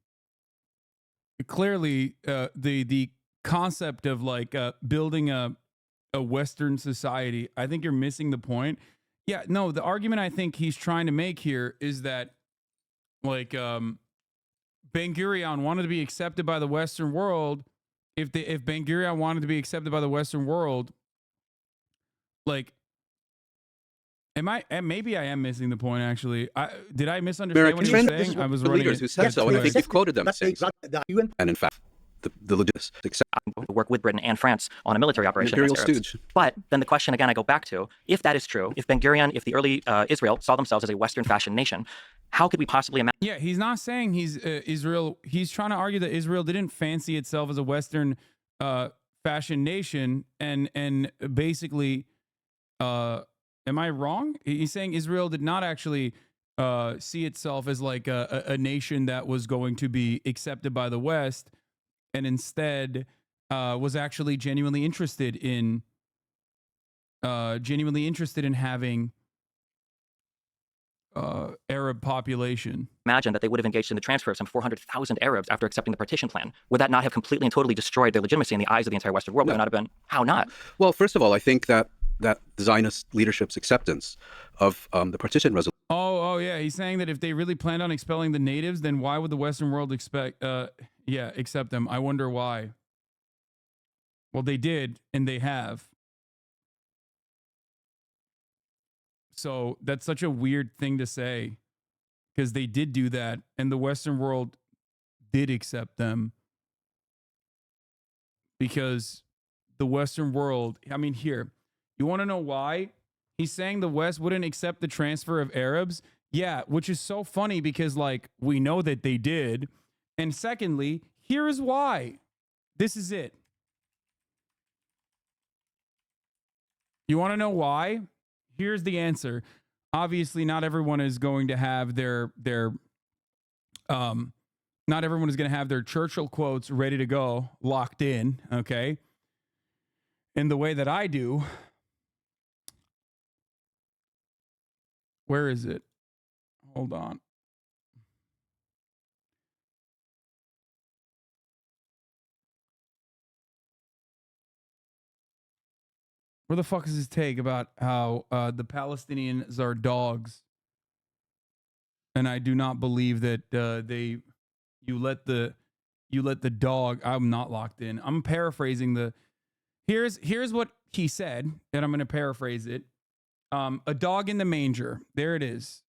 Clearly, the concept of like building a Western society, I think you're missing the point. Yeah, no, the argument I think he's trying to make here is that like Ben-Gurion wanted to be accepted by the Western world. If Ben-Gurion wanted to be accepted by the Western world, like, maybe I am missing the point, actually. Did I misunderstand what he was saying? I was the running leaders it. who said so, and I think you've quoted them as saying so. And in fact, the logistics work with Britain and France on a military operation. Imperial against Arabs. stooge. But then the question again I go back to, if that is true, if Ben-Gurion, if the early Israel saw themselves as a Western fashion nation, how could we possibly imagine? Yeah, he's not saying he's Israel. He's trying to argue that Israel didn't fancy itself as a Western fashion nation, and basically, am I wrong? He's saying Israel did not actually see itself as like a nation that was going to be accepted by the West, and instead was actually genuinely interested in having Arab population. Imagine that they would have engaged in the transfer of some 400,000 Arabs after accepting the partition plan. Would that not have completely and totally destroyed their legitimacy in the eyes of the entire Western world? No. Would it not have been? How not? Well, first of all, I think that the Zionist leadership's acceptance of the partition resolution. Oh, yeah. He's saying that if they really planned on expelling the natives, then why would the Western world accept them? I wonder why. Well, they did, and they have. So that's such a weird thing to say, because they did do that, and the Western world did accept them. Because the Western world, I mean, here, you want to know why? He's saying the West wouldn't accept the transfer of Arabs. Yeah, which is so funny because, like, we know that they did. And secondly, here is why. This is it. You want to know why? Here's the answer. Obviously, not everyone is going to have their not everyone is going to have their Churchill quotes ready to go, locked in, okay? In the way that I do. Where is it? Hold on. Where the fuck is his take about how the Palestinians are dogs? And I do not believe that you let the dog. I'm not locked in. I'm paraphrasing the. Here's what he said, and I'm going to paraphrase it. A dog in the manger. There it is.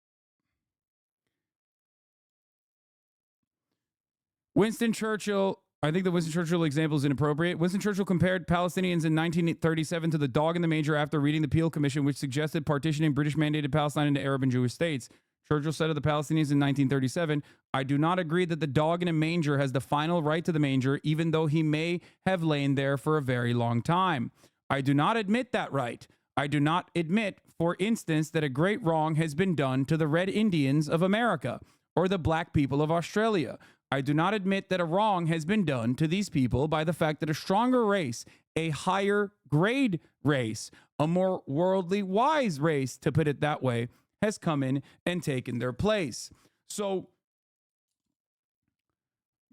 Winston Churchill. I think the Winston Churchill example is inappropriate. Winston Churchill compared Palestinians in 1937 to the dog in the manger after reading the Peel Commission, which suggested partitioning British-mandated Palestine into Arab and Jewish states. Churchill said of the Palestinians in 1937, "I do not agree that the dog in a manger has the final right to the manger, even though he may have lain there for a very long time. I do not admit that right. I do not admit, for instance, that a great wrong has been done to the Red Indians of America or the black people of Australia. I do not admit that a wrong has been done to these people by the fact that a stronger race, a higher grade race, a more worldly wise race, to put it that way, has come in and taken their place. So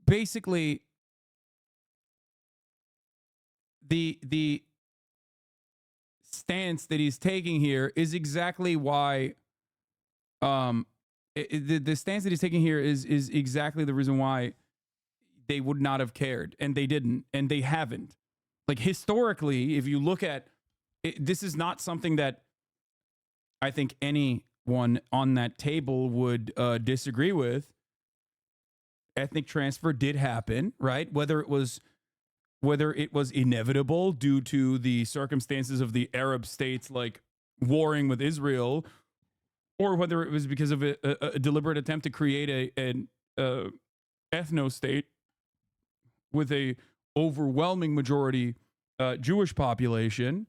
basically, the stance that he's taking here is exactly why the stance that he's taking here is exactly the reason why they would not have cared, and they didn't, and they haven't. Like, historically, if you look at it, this is not something that I think anyone on that table would disagree with. Ethnic transfer did happen, right? Whether it was inevitable due to the circumstances of the Arab states like warring with Israel, or whether it was because of a deliberate attempt to create an ethno-state with a overwhelming majority Jewish population.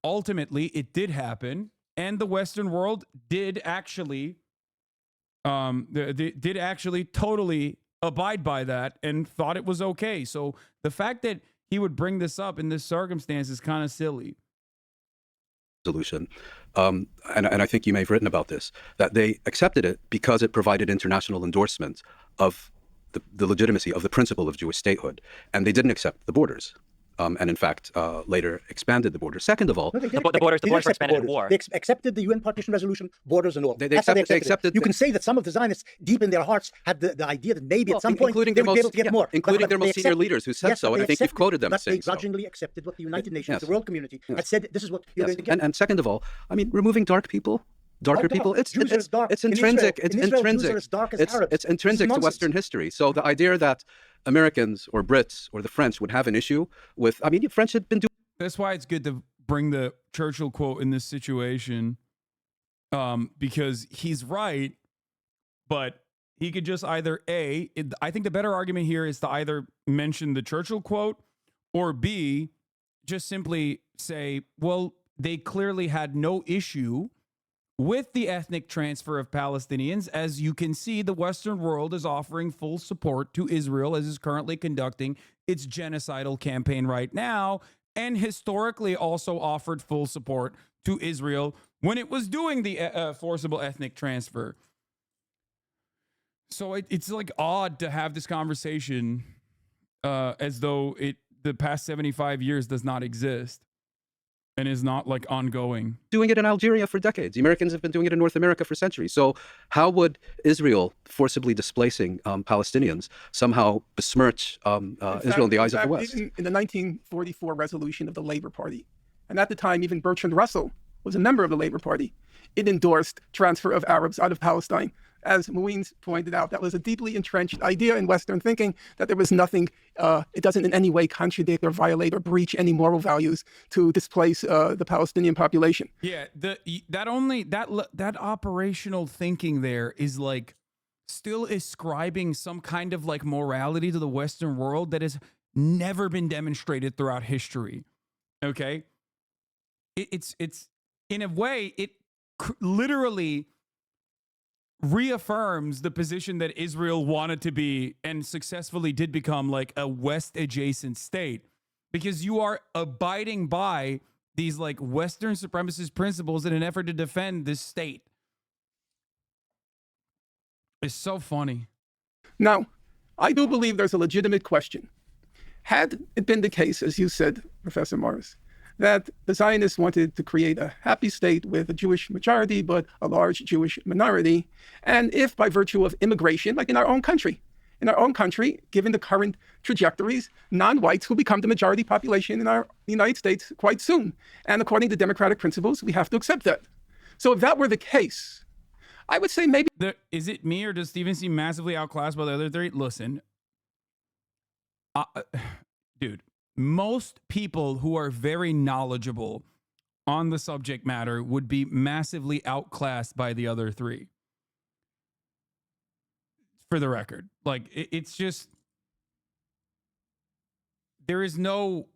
Ultimately, it did happen, and the Western world did actually totally abide by that and thought it was okay. So the fact that he would bring this up in this circumstance is kind of silly. Solution. And I think you may have written about this, that they accepted it because it provided international endorsement of the legitimacy of the principle of Jewish statehood. And they didn't accept the borders. And in fact, later expanded the borders. Second of all, No, the borders were expanded in war. They accepted the UN partition resolution, borders and all. That's how they accepted it. You can say that some of the Zionists, deep in their hearts, had the idea that maybe at some point they would be able to get more. Including their most senior leaders who said so, and I think you've quoted them but saying they grudgingly accepted what the United Nations, the world community, had said, this is what you're going to get. And second of all, I mean, removing darker people, it's Jews are dark. it's intrinsic. In Israel, Jews are as dark as Arabs. It's intrinsic to Western history. So the idea that Americans or Brits or the French would have an issue with, I mean, French had been doing. That's why it's good to bring the Churchill quote in this situation, because he's right, but he could just either I think the better argument here is to either mention the Churchill quote, or B, just simply say, well, they clearly had no issue with the ethnic transfer of Palestinians. As you can see, the Western world is offering full support to Israel as is currently conducting its genocidal campaign right now, and historically also offered full support to Israel when it was doing the forcible ethnic transfer. So it's like odd to have this conversation as though the past 75 years does not exist and is not like ongoing. Doing it in Algeria for decades. The Americans have been doing it in North America for centuries. So how would Israel forcibly displacing Palestinians somehow besmirch Israel in the eyes of the West? In the 1944 resolution of the Labour Party, and at the time even Bertrand Russell was a member of the Labour Party, it endorsed transfer of Arabs out of Palestine. As Mueens pointed out, that was a deeply entrenched idea in Western thinking, that there was nothing, it doesn't in any way contradict or violate or breach any moral values to displace the Palestinian population. Yeah, that operational thinking there is like still ascribing some kind of like morality to the Western world that has never been demonstrated throughout history. Okay? It's in a way, it literally reaffirms the position that Israel wanted to be and successfully did become, like a West adjacent state, because you are abiding by these like Western supremacist principles in an effort to defend this state. It's so funny. Now, I do believe there's a legitimate question. Had it been the case, as you said, Professor Morris, that the Zionists wanted to create a happy state with a Jewish majority, but a large Jewish minority, and if by virtue of immigration, like in our own country, given the current trajectories, non-whites will become the majority population in our United States quite soon. And according to democratic principles, we have to accept that. So if that were the case, I would say maybe... Is it me, or does Steven seem massively outclassed by the other three? Listen, dude, most people who are very knowledgeable on the subject matter would be massively outclassed by the other three. For the record, like it's just, there is no,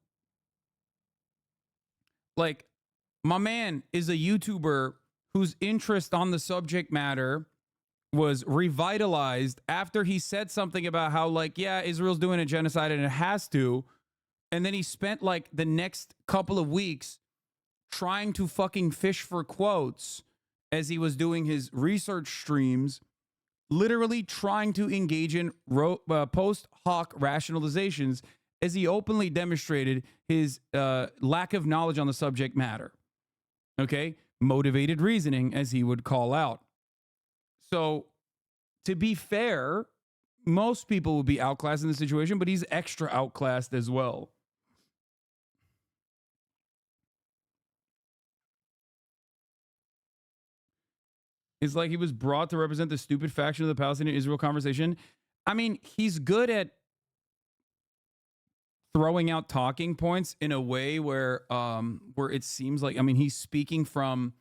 like, my man is a YouTuber whose interest on the subject matter was revitalized after he said something about how, like, yeah, Israel's doing a genocide and it has to. And then he spent like the next couple of weeks trying to fucking fish for quotes as he was doing his research streams, literally trying to engage in post hoc rationalizations as he openly demonstrated his lack of knowledge on the subject matter. Okay? Motivated reasoning, as he would call out. So, to be fair, most people would be outclassed in this situation, but he's extra outclassed as well. It's like he was brought to represent the stupid faction of the Palestinian-Israel conversation. I mean, he's good at throwing out talking points in a way where it seems like, I mean, he's speaking from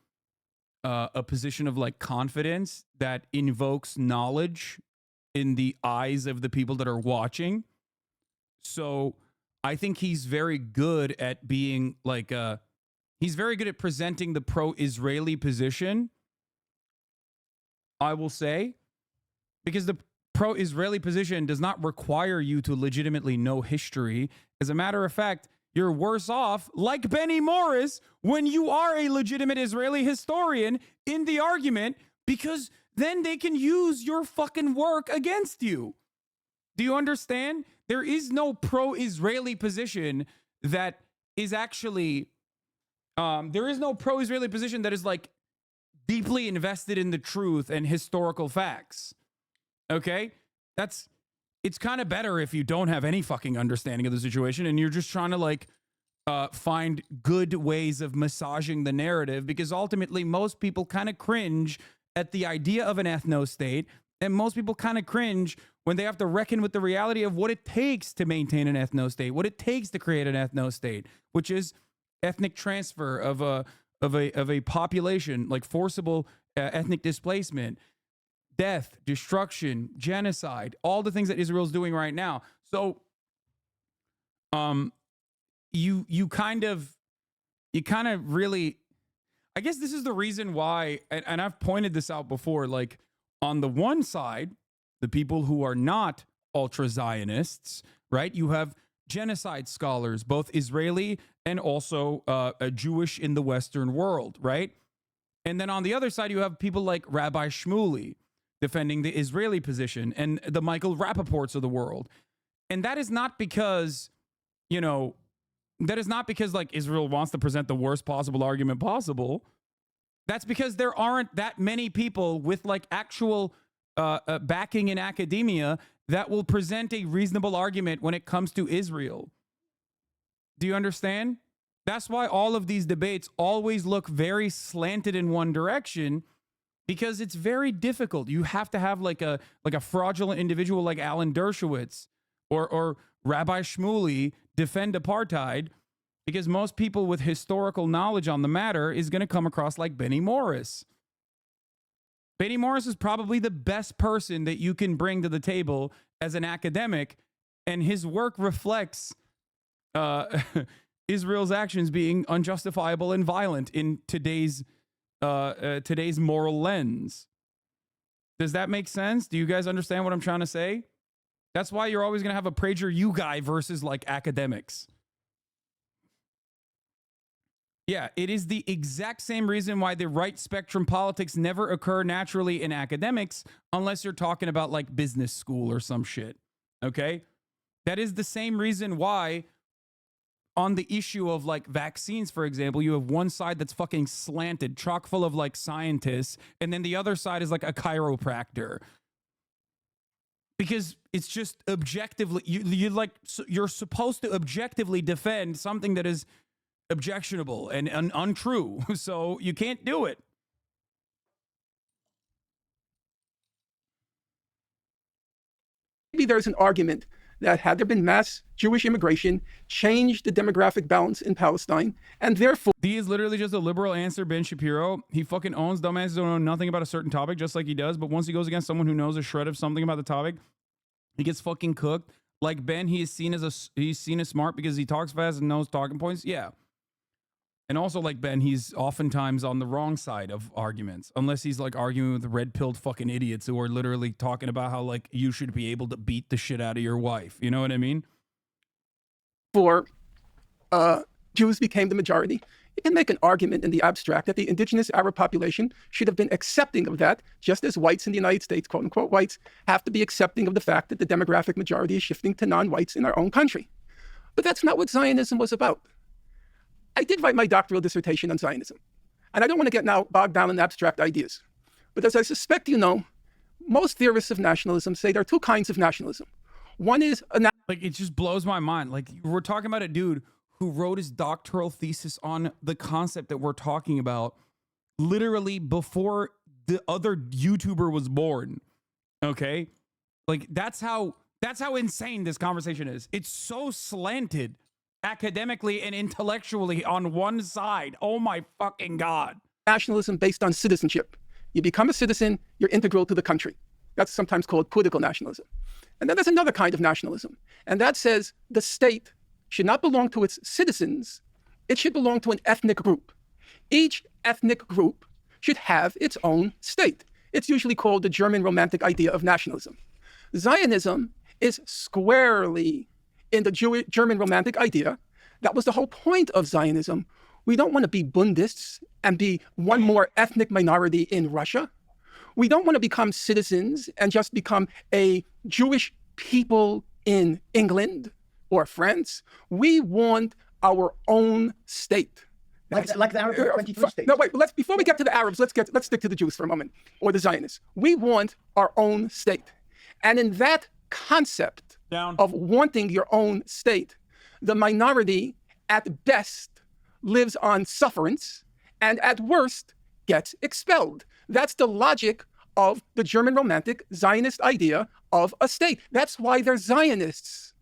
a position of like confidence that invokes knowledge in the eyes of the people that are watching. So I think he's very good at being like, he's very good at presenting the pro-Israeli position, I will say, because the pro-Israeli position does not require you to legitimately know history. As a matter of fact, you're worse off, like Benny Morris, when you are a legitimate Israeli historian in the argument, because then they can use your fucking work against you. Do you understand? There is no pro-Israeli position that is actually, there is no pro-Israeli position that is like deeply invested in the truth and historical facts. Okay? It's kind of better if you don't have any fucking understanding of the situation and you're just trying to like find good ways of massaging the narrative, because ultimately most people kind of cringe at the idea of an ethno-state, and most people kind of cringe when they have to reckon with the reality of what it takes to maintain an ethno-state, what it takes to create an ethno-state, which is ethnic transfer of a population, like forcible ethnic displacement, death, destruction, genocide, all the things that Israel's doing right now. So, you kind of really, I guess this is the reason why, and I've pointed this out before, like on the one side, the people who are not ultra-Zionists, right? You have genocide scholars, both Israeli and also Jewish in the Western world, right? And then on the other side, you have people like Rabbi Shmuley defending the Israeli position, and the Michael Rappaports of the world. And that is not because, you know, that is not because like Israel wants to present the worst possible argument possible. That's because there aren't that many people with like actual backing in academia that will present a reasonable argument when it comes to Israel. Do you understand? That's why all of these debates always look very slanted in one direction, because it's very difficult. You have to have like a fraudulent individual like Alan Dershowitz or Rabbi Shmuley defend apartheid, because most people with historical knowledge on the matter is going to come across like Benny Morris. Benny Morris is probably the best person that you can bring to the table as an academic, and his work reflects Israel's actions being unjustifiable and violent in today's moral lens. Does that make sense? Do you guys understand what I'm trying to say? That's why you're always going to have a PragerU guy versus like academics. Yeah, it is the exact same reason why the right spectrum politics never occur naturally in academics unless you're talking about like business school or some shit. Okay? That is the same reason why on the issue of like vaccines, for example, you have one side that's fucking slanted, chock full of like scientists, and then the other side is like a chiropractor. Because it's just objectively, you're supposed to objectively defend something that is objectionable and untrue. So you can't do it. Maybe there's an argument that had there been mass Jewish immigration, changed the demographic balance in Palestine, and therefore... D is literally just a liberal answer, Ben Shapiro. He fucking owns dumbasses who don't know nothing about a certain topic, just like he does, but once he goes against someone who knows a shred of something about the topic, he gets fucking cooked. Like Ben, he's seen as smart because he talks fast and knows talking points. Yeah. And also, like Ben, he's oftentimes on the wrong side of arguments, unless he's like arguing with red-pilled fucking idiots who are literally talking about how like you should be able to beat the shit out of your wife. You know what I mean? For Jews became the majority. You can make an argument in the abstract that the indigenous Arab population should have been accepting of that, just as whites in the United States, quote unquote whites, have to be accepting of the fact that the demographic majority is shifting to non-whites in our own country. But that's not what Zionism was about. I did write my doctoral dissertation on Zionism, and I don't want to get now bogged down in abstract ideas. But as I suspect you know, most theorists of nationalism say there are two kinds of nationalism. One is like, it just blows my mind. Like, we're talking about a dude who wrote his doctoral thesis on the concept that we're talking about literally before the other YouTuber was born. Okay? Like, that's how insane this conversation is. It's so slanted academically and intellectually on one side. Oh my fucking God. Nationalism based on citizenship. You become a citizen, you're integral to the country. That's sometimes called political nationalism. And then there's another kind of nationalism, and that says the state should not belong to its citizens, it should belong to an ethnic group. Each ethnic group should have its own state. It's usually called the German Romantic idea of nationalism. Zionism is squarely in the German Romantic idea. That was the whole point of Zionism. We don't want to be Bundists and be one more ethnic minority in Russia. We don't want to become citizens and just become a Jewish people in England or France. We want our own state. Like the Arabs have 22 states. No, wait. Before we get to the Arabs, let's stick to the Jews for a moment, or the Zionists. We want our own state, and in that concept of wanting your own state, the minority at best lives on sufferance, and at worst gets expelled. That's the logic of the German Romantic Zionist idea of a state. That's why they're Zionists.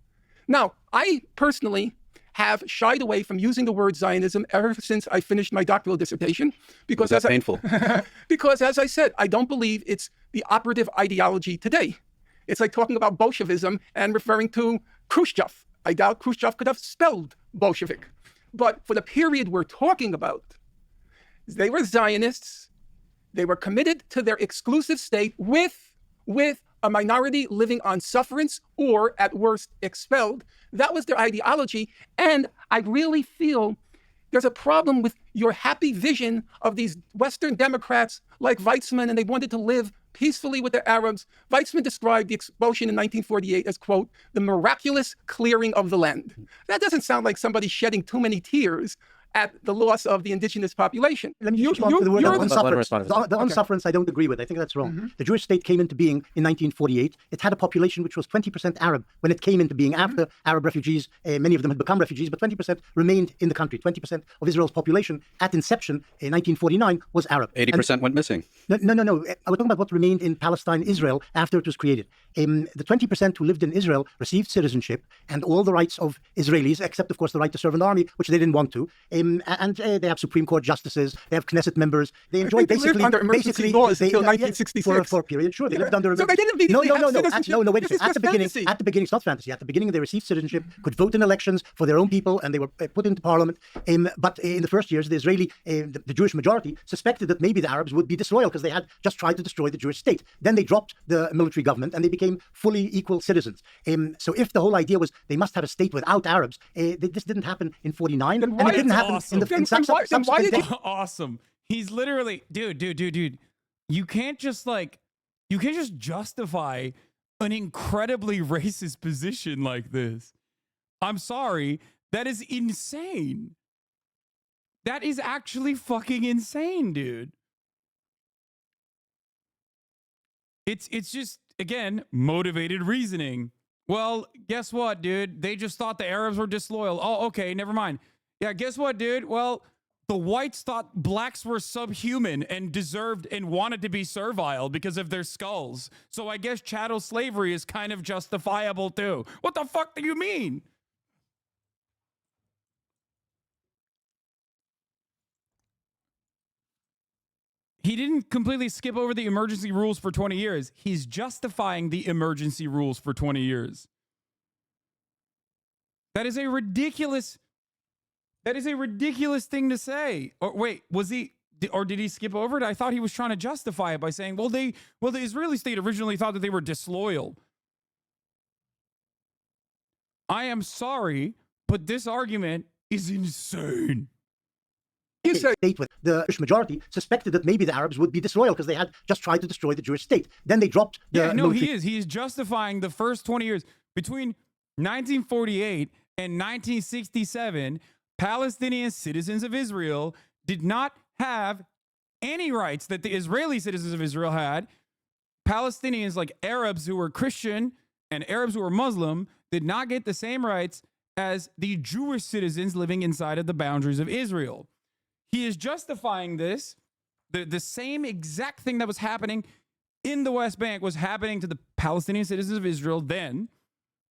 Now, I personally have shied away from using the word Zionism ever since I finished my doctoral dissertation, because that's painful. Because as I said, I don't believe it's the operative ideology today. It's like talking about Bolshevism and referring to Khrushchev. I doubt Khrushchev could have spelled Bolshevik. But for the period we're talking about, they were Zionists. They were committed to their exclusive state with a minority living on sufferance or, at worst, expelled. That was their ideology. And I really feel there's a problem with your happy vision of these Western Democrats like Weizmann, and they wanted to live peacefully with the Arabs. Weizmann described the expulsion in 1948 as, quote, the miraculous clearing of the land. That doesn't sound like somebody shedding too many tears at the loss of the indigenous population. Let me respond to the word unsufferance. The unsufferance I don't agree with. I think that's wrong. Mm-hmm. The Jewish state came into being in 1948. It had a population which was 20% Arab when it came into being. After Arab refugees, many of them had become refugees, but 20% remained in the country. 20% of Israel's population at inception in 1949 was Arab. 80% went missing. No. We're talking about what remained in Palestine, Israel, after it was created. The 20% who lived in Israel received citizenship and all the rights of Israelis, except, of course, the right to serve in the army, which they didn't want to. And they have Supreme Court justices, they have Knesset members. They enjoy lived under emergency laws until 1966. For a period, sure. They lived under So they didn't immediately have citizenship. No, wait a second. Fantasy. At the beginning, it's not fantasy. At the beginning, they received citizenship, could vote in elections for their own people, and they were put into parliament. But in the first years, the Israeli, the Jewish majority suspected that maybe the Arabs would be disloyal because they had just tried to destroy the Jewish state. Then they dropped the military government and they became fully equal citizens. So if the whole idea was they must have a state without Arabs, this didn't happen in 49, and it didn't happen in the Awesome. He's literally, dude. You can't just justify an incredibly racist position like this. I'm sorry. That is insane. That is actually fucking insane, dude. It's just, again, motivated reasoning. Well, guess what, dude? They just thought the Arabs were disloyal. Oh, okay, never mind. Yeah, guess what, dude? Well, the whites thought blacks were subhuman and deserved and wanted to be servile because of their skulls. So I guess chattel slavery is kind of justifiable too. What the fuck do you mean? He didn't completely skip over the emergency rules for 20 years. He's justifying the emergency rules for 20 years. That is a ridiculous... That is a ridiculous thing to say. Or wait, was he, or did he skip over it? I thought he was trying to justify it by saying, well, the Israeli state originally thought that they were disloyal. I am sorry, but this argument is insane. State with the Jewish majority suspected that maybe the Arabs would be disloyal because they had just tried to destroy the Jewish state. Then they dropped the military. He is justifying the first 20 years between 1948 and 1967. Palestinian citizens of Israel did not have any rights that the Israeli citizens of Israel had. Palestinians, like Arabs who were Christian and Arabs who were Muslim, did not get the same rights as the Jewish citizens living inside of the boundaries of Israel. He is justifying this. The same exact thing that was happening in the West Bank was happening to the Palestinian citizens of Israel then.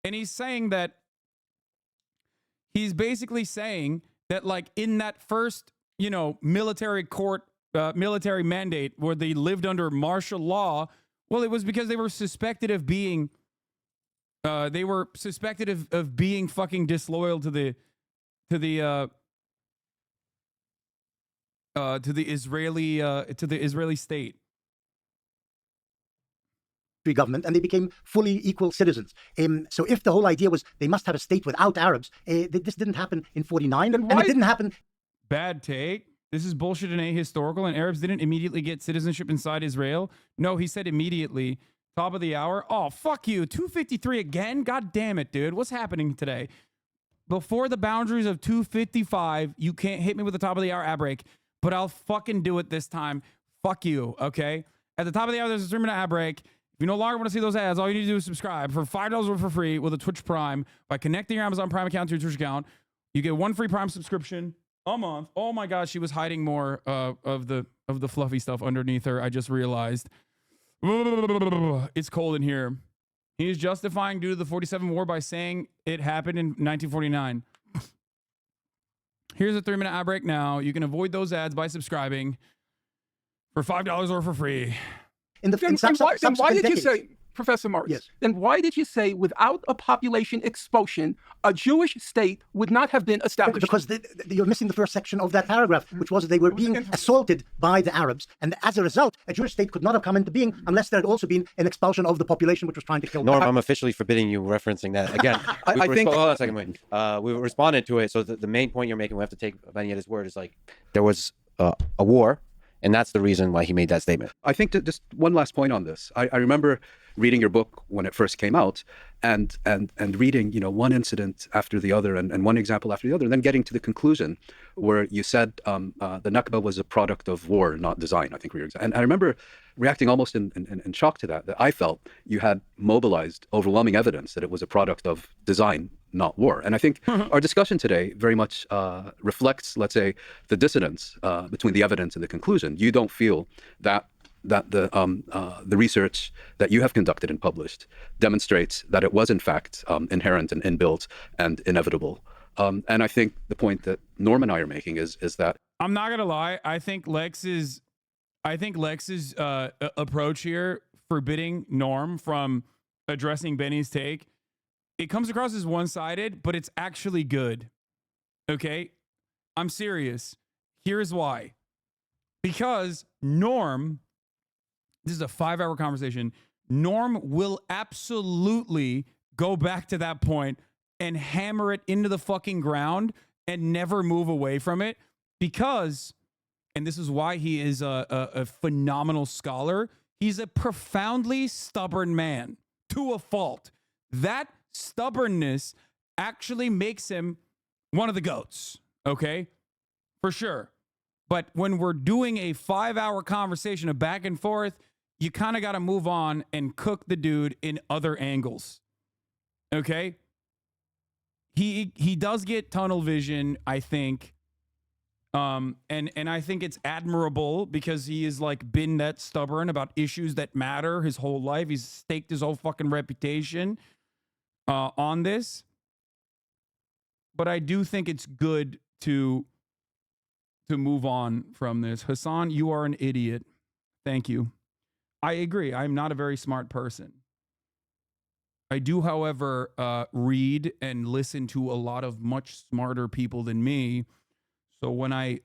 And he's saying that, he's basically saying that, like, in that first, military court, military mandate where they lived under martial law, well, it was because they were suspected of being, of being fucking disloyal to the Israeli state. Government, and they became fully equal citizens. So if the whole idea was they must have a state without Arabs, this didn't happen in 49, and it didn't happen. Bad take. This is bullshit and ahistorical, and Arabs didn't immediately get citizenship inside Israel. No, he said immediately. Top of the hour. Oh, fuck you. 2:53 again? God damn it, dude. What's happening today? Before the boundaries of 2:55, you can't hit me with the top of the hour ad break, but I'll fucking do it this time. Fuck you, okay? At the top of the hour, there's a 3-minute ad break. If you no longer want to see those ads, all you need to do is subscribe for $5 or for free with a Twitch Prime by connecting your Amazon Prime account to your Twitch account. You get 1 free Prime subscription a month. Oh my gosh, she was hiding more of the fluffy stuff underneath her. I just realized. It's cold in here. He is justifying due to the 47 war by saying it happened in 1949. Here's a 3-minute ad break now. You can avoid those ads by subscribing for $5 or for free. Then why did you say, Professor Marks, yes. Then why did you say without a population expulsion, a Jewish state would not have been established? Because you're missing the first section of that paragraph, which was that they were being assaulted by the Arabs. And as a result, a Jewish state could not have come into being unless there had also been an expulsion of the population which was trying to kill them. Norm, I'm officially forbidding you referencing that. Again, hold on a second, wait. We responded to it. So the main point you're making, we have to take Benny at his word, is like there was a war. And that's the reason why he made that statement. I think that just one last point on this. I remember reading your book when it first came out and reading, one incident after the other and one example after the other, and then getting to the conclusion where you said the Nakba was a product of war, not design, I think. And I remember reacting almost in shock to that I felt you had mobilized overwhelming evidence that it was a product of design, not war. And I think our discussion today very much reflects, let's say, the dissonance between the evidence and the conclusion. You don't feel that the research that you have conducted and published demonstrates that it was in fact inherent and inbuilt and inevitable. And I think the point that Norm and I are making is that I'm not gonna lie. I think Lex's approach here, forbidding Norm from addressing Benny's take, it comes across as one-sided, but it's actually good. Okay, I'm serious. Here's why. Because Norm, this is a 5-hour conversation. Norm will absolutely go back to that point and hammer it into the fucking ground and never move away from it because, and this is why he is a phenomenal scholar, he's a profoundly stubborn man to a fault. That stubbornness actually makes him one of the GOATs, okay? For sure. But when we're doing a 5-hour conversation of back and forth, you kind of got to move on and cook the dude in other angles. Okay? He does get tunnel vision, I think. And I think it's admirable because he has like been that stubborn about issues that matter his whole life. He's staked his whole fucking reputation on this. But I do think it's good to move on from this. Hasan, you are an idiot. Thank you. I agree. I'm not a very smart person. I do, however, read and listen to a lot of much smarter people than me. So when I,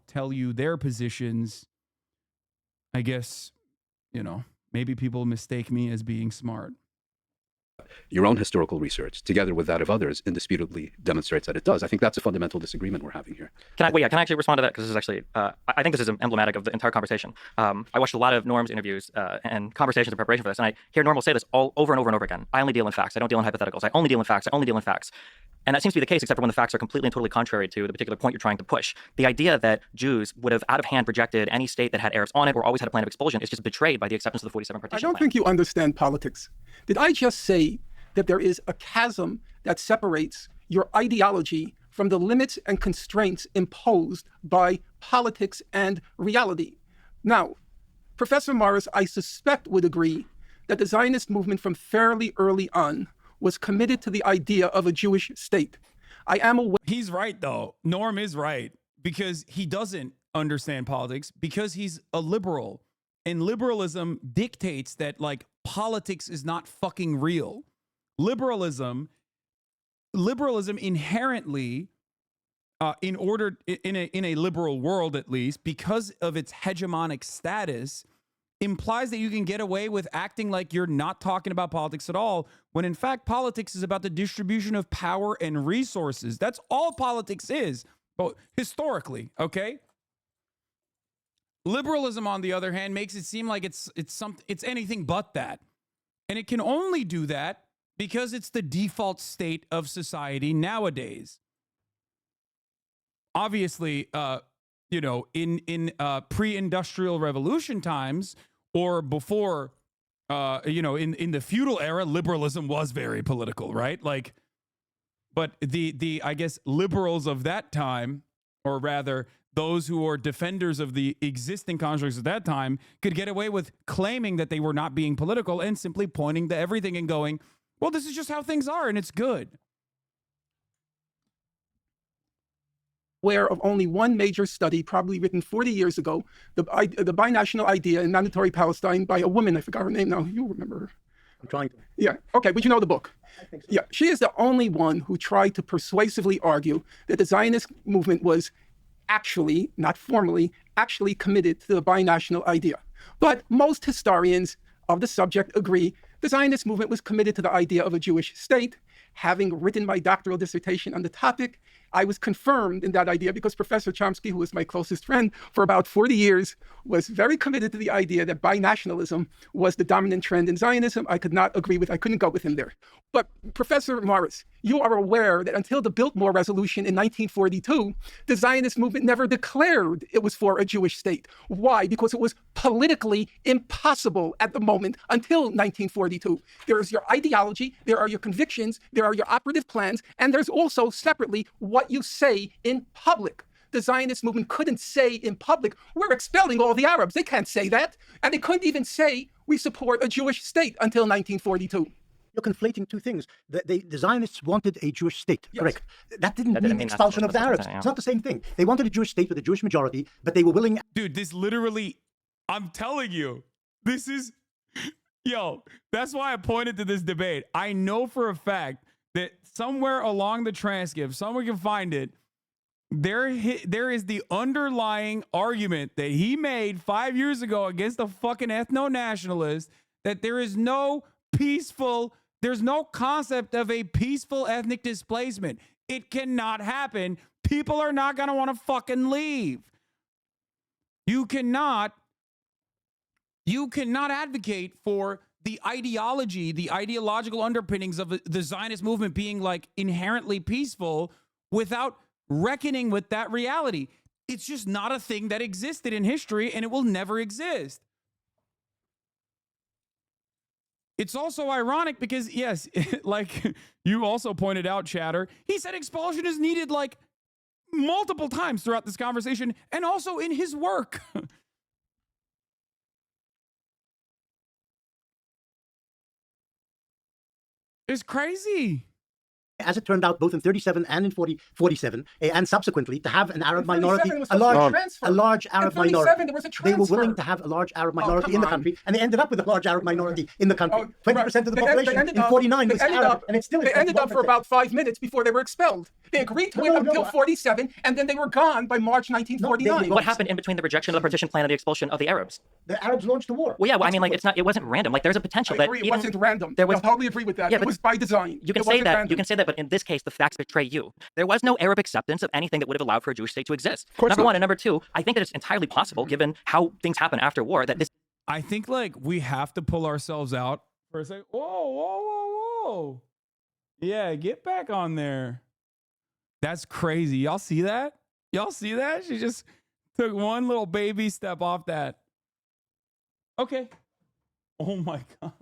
tell you their positions, I guess, maybe people mistake me as being smart. Your own historical research, together with that of others, indisputably demonstrates that it does. I think that's a fundamental disagreement we're having here. Can I actually respond to that? Because this is actually, I think this is emblematic of the entire conversation. I watched a lot of Norm's interviews and conversations in preparation for this, and I hear Norm will say this all over and over and over again. I only deal in facts. I don't deal in hypotheticals. I only deal in facts. I only deal in facts. And that seems to be the case, except for when the facts are completely and totally contrary to the particular point you're trying to push. The idea that Jews would have out of hand rejected any state that had Arabs on it or always had a plan of expulsion is just betrayed by the acceptance of the 47 partition I don't think you understand politics. Did I just say that there is a chasm that separates your ideology from the limits and constraints imposed by politics and reality? Now, Professor Morris, I suspect, would agree that the Zionist movement from fairly early on was committed to the idea of a Jewish state. I am aware. He's right, though. Norm is right, because he doesn't understand politics, because he's a liberal. And liberalism dictates that, politics is not fucking real. Liberalism inherently, in a liberal world at least, because of its hegemonic status, implies that you can get away with acting like you're not talking about politics at all, when in fact politics is about the distribution of power and resources. That's all politics is, but historically, okay? Liberalism, on the other hand, makes it seem like it's anything but that. And it can only do that because it's the default state of society nowadays. Obviously, in pre-industrial revolution times, or before, in the feudal era, liberalism was very political, right? But the I guess liberals of that time, or rather those who are defenders of the existing constructs at that time, could get away with claiming that they were not being political and simply pointing to everything and going, well, this is just how things are and it's good. Aware of only one major study, probably written 40 years ago, the binational idea in mandatory Palestine by a woman. I forgot her name now. You remember her? I'm trying to. Yeah. Okay, but you know the book. I think so. Yeah. She is the only one who tried to persuasively argue that the Zionist movement was actually, not formally, actually committed to the binational idea. But most historians of the subject agree the Zionist movement was committed to the idea of a Jewish state. Having written my doctoral dissertation on the topic, I was confirmed in that idea because Professor Chomsky, who was my closest friend for about 40 years, was very committed to the idea that binationalism was the dominant trend in Zionism. I couldn't go with him there. But Professor Morris, you are aware that until the Biltmore Resolution in 1942, the Zionist movement never declared it was for a Jewish state. Why? Because it was politically impossible at the moment until 1942. There is your ideology, there are your convictions, there are your operative plans, and there's also separately what you say in public. The Zionist movement couldn't say in public, we're expelling all the Arabs. They can't say that. And they couldn't even say we support a Jewish state until 1942. You're conflating two things. The Zionists wanted a Jewish state, yes. Correct. That didn't mean expulsion of the Arabs. It's not the same thing. They wanted a Jewish state with a Jewish majority, but they were willing... Dude, this literally, I'm telling you, this is... Yo, that's why I pointed to this debate. I know for a fact that somewhere along the transcript, someone can find it, there is the underlying argument that he made 5 years ago against a fucking ethno-nationalist, that there's no concept of a peaceful ethnic displacement. It cannot happen. People are not going to want to fucking leave. You cannot advocate for the ideology, the ideological underpinnings of the Zionist movement being inherently peaceful without reckoning with that reality. It's just not a thing that existed in history, and it will never exist. It's also ironic because, yes, like you also pointed out, Chatter, he said expulsion is needed multiple times throughout this conversation and also in his work. It's crazy. as it turned out, both in 37 and in 47, and subsequently, to have an Arab minority, a large Arab minority. There was a they were willing to have a large Arab minority in the country, and they ended up with a large Arab minority in the country. 20% of the population in 49 was Arab, and it's still. They ended up for about 5 minutes before they were expelled. They agreed to it until 47, and then they were gone by March 1949. What happened in between the rejection of the partition plan and the expulsion of the Arabs? The Arabs launched the war. Well, yeah, well, I mean, like, it wasn't random. Like, there's a potential that it wasn't random. I totally agree with that. Yeah, it was by design. You can say that. You can say that, but in this case, the facts betray you. There was no Arab acceptance of anything that would have allowed for a Jewish state to exist. Number one, and number two, I think that it's entirely possible, given how things happen after war, that this. I think like we have to pull ourselves out for a second. Whoa. Yeah, get back on there. That's crazy. Y'all see that? She just took one little baby step off that. Okay. Oh my God.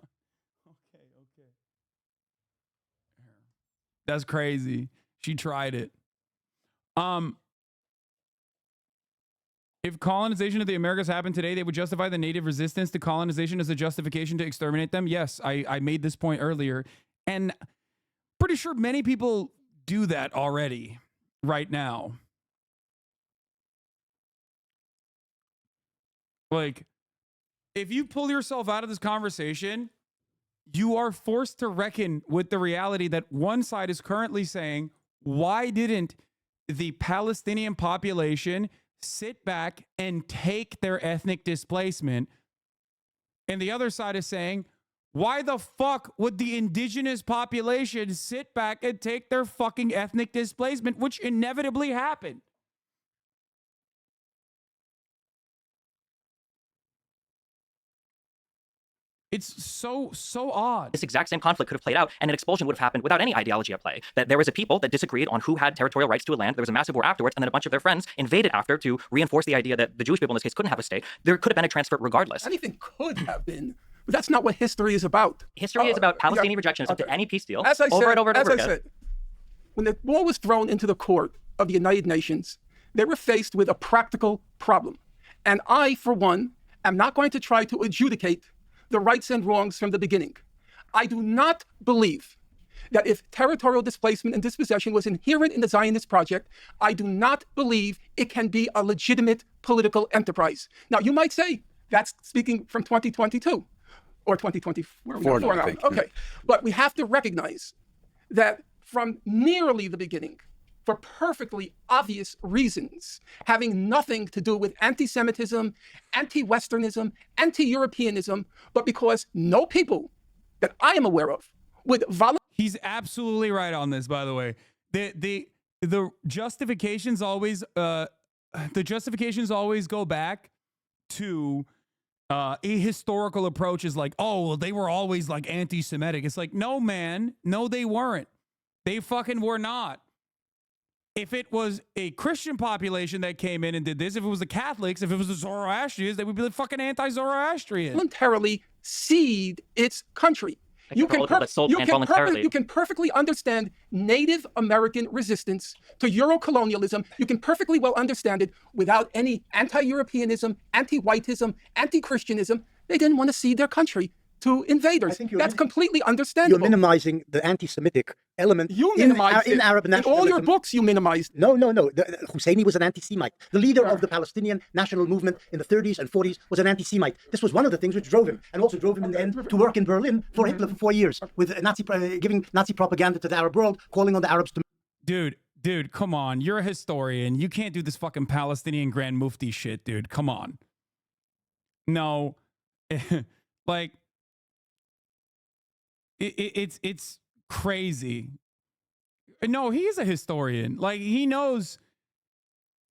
Okay. That's crazy. She tried it. If colonization of the Americas happened today, they would justify the native resistance to colonization as a justification to exterminate them. Yes, I made this point earlier. And pretty sure many people do that already right now. Like, if you pull yourself out of this conversation, you are forced to reckon with the reality that one side is currently saying, why didn't the Palestinian population sit back and take their ethnic displacement? And the other side is saying, why the fuck would the indigenous population sit back and take their fucking ethnic displacement, which inevitably happened? It's so odd. This exact same conflict could have played out, and an expulsion would have happened without any ideology at play. That there was a people that disagreed on who had territorial rights to a land. There was a massive war afterwards, and then a bunch of their friends invaded after to reinforce the idea that the Jewish people in this case couldn't have a state. There could have been a transfer regardless. Anything could have been, but that's not what history is about. History is about Palestinian rejections to any peace deal. As I over said, and over and over again. Said, when the ball was thrown into the court of the United Nations, they were faced with a practical problem. And I, for one, am not going to try to adjudicate the rights and wrongs from the beginning. I do not believe that if territorial displacement and dispossession was inherent in the Zionist project, I do not believe it can be a legitimate political enterprise. Now, you might say that's speaking from 2022 or 2024 now. Okay, but we have to recognize that from nearly the beginning, for perfectly obvious reasons, having nothing to do with anti-Semitism, anti-Westernism, anti-Europeanism, but because no people that I am aware of would volunteer. He's absolutely right on this, by the way. The justifications always go back to a historical approach is like, oh, well, they were always like anti-Semitic. It's like, no, man, no, they weren't. They fucking were not. If it was a Christian population that came in and did this, if it was the Catholics, if it was the Zoroastrians, they would be the fucking anti-Zoroastrian. Voluntarily cede its country. You can perfectly understand Native American resistance to Euro-colonialism. You can perfectly well understand it without any anti-Europeanism, anti-whiteism, anti-Christianism. They didn't want to cede their country to invaders. That's completely understandable. You're minimizing the anti-Semitic element in Arab nationalism. In all your books, you minimized. No. Husseini was an anti-Semite. The leader of the Palestinian national movement in the 30s and 40s was an anti-Semite. This was one of the things which drove him, and also drove him in the end to work in Berlin for Hitler for 4 years, with giving Nazi propaganda to the Arab world, calling on the Arabs to... Dude, come on. You're a historian. You can't do this fucking Palestinian Grand Mufti shit, dude. Come on. No. Like... It's crazy. No, he's a historian. Like, he knows.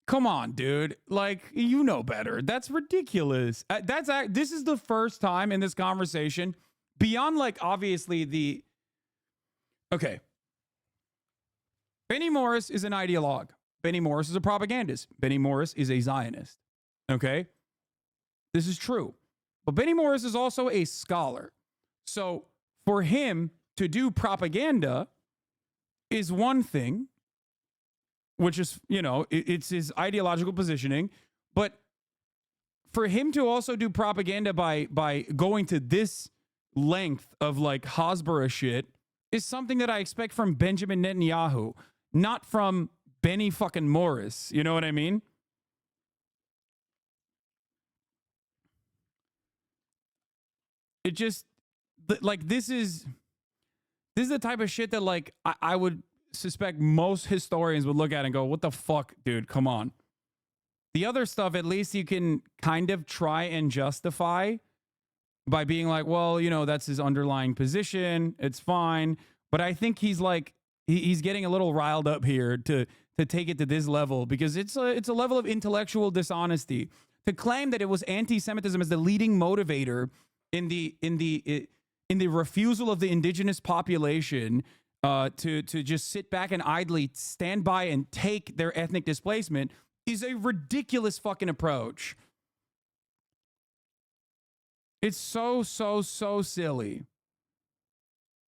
Come on, dude. Like, you know better. That's ridiculous. This is the first time in this conversation, beyond, like, obviously the... Okay. Benny Morris is an ideologue. Benny Morris is a propagandist. Benny Morris is a Zionist. Okay? This is true. But Benny Morris is also a scholar. So... for him to do propaganda is one thing, which is, it's his ideological positioning. But for him to also do propaganda by going to this length of like Hasbara shit is something that I expect from Benjamin Netanyahu, not from Benny fucking Morris. You know what I mean? It just, like, this is the type of shit that, like, I would suspect most historians would look at and go, what the fuck, dude, come on. The other stuff, at least you can kind of try and justify by being like, well, you know, that's his underlying position. It's fine. But I think he's like, he's getting a little riled up here to take it to this level, because it's a level of intellectual dishonesty to claim that it was anti-Semitism as the leading motivator in the refusal of the indigenous population to just sit back and idly stand by and take their ethnic displacement is a ridiculous fucking approach. It's so silly.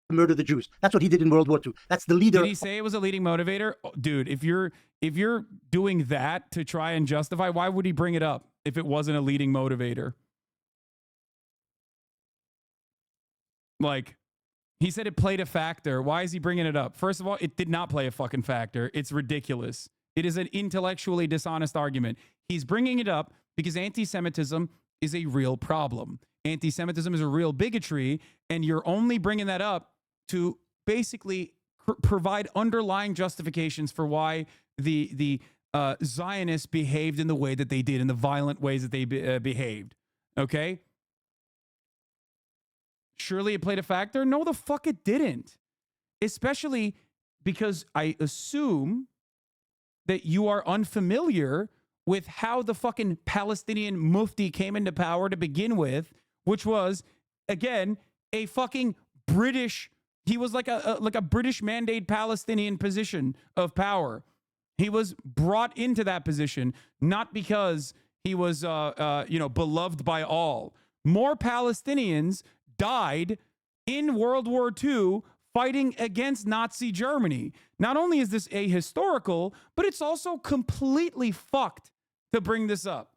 Murder the Jews. That's what he did in World War II. That's the leader. Did he say it was a leading motivator? Oh, dude, if you're doing that to try and justify, why would he bring it up if it wasn't a leading motivator? Like, he said it played a factor. Why is he bringing it up? First of all, it did not play a fucking factor. It's ridiculous. It is an intellectually dishonest argument. He's bringing it up because anti-Semitism is a real problem. Anti-Semitism is a real bigotry, and you're only bringing that up to basically provide underlying justifications for why the Zionists behaved in the way that they did, in the violent ways that they behaved. Okay? Surely it played a factor? No, the fuck it didn't. Especially because I assume that you are unfamiliar with how the fucking Palestinian mufti came into power to begin with, which was, again, a fucking British, he was like a British mandate Palestinian position of power. He was brought into that position, not because he was, beloved by all. More Palestinians died in World War II fighting against Nazi Germany. Not only is this ahistorical, but it's also completely fucked to bring this up.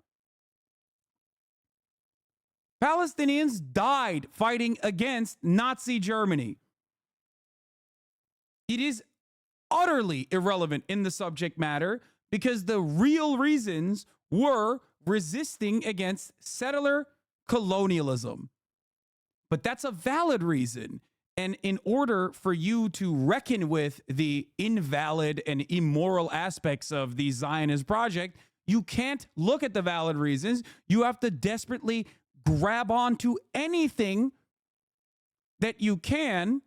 Palestinians died fighting against Nazi Germany. It is utterly irrelevant in the subject matter because the real reasons were resisting against settler colonialism. But that's a valid reason. And in order for you to reckon with the invalid and immoral aspects of the Zionist project, you can't look at the valid reasons. You have to desperately grab onto anything that you can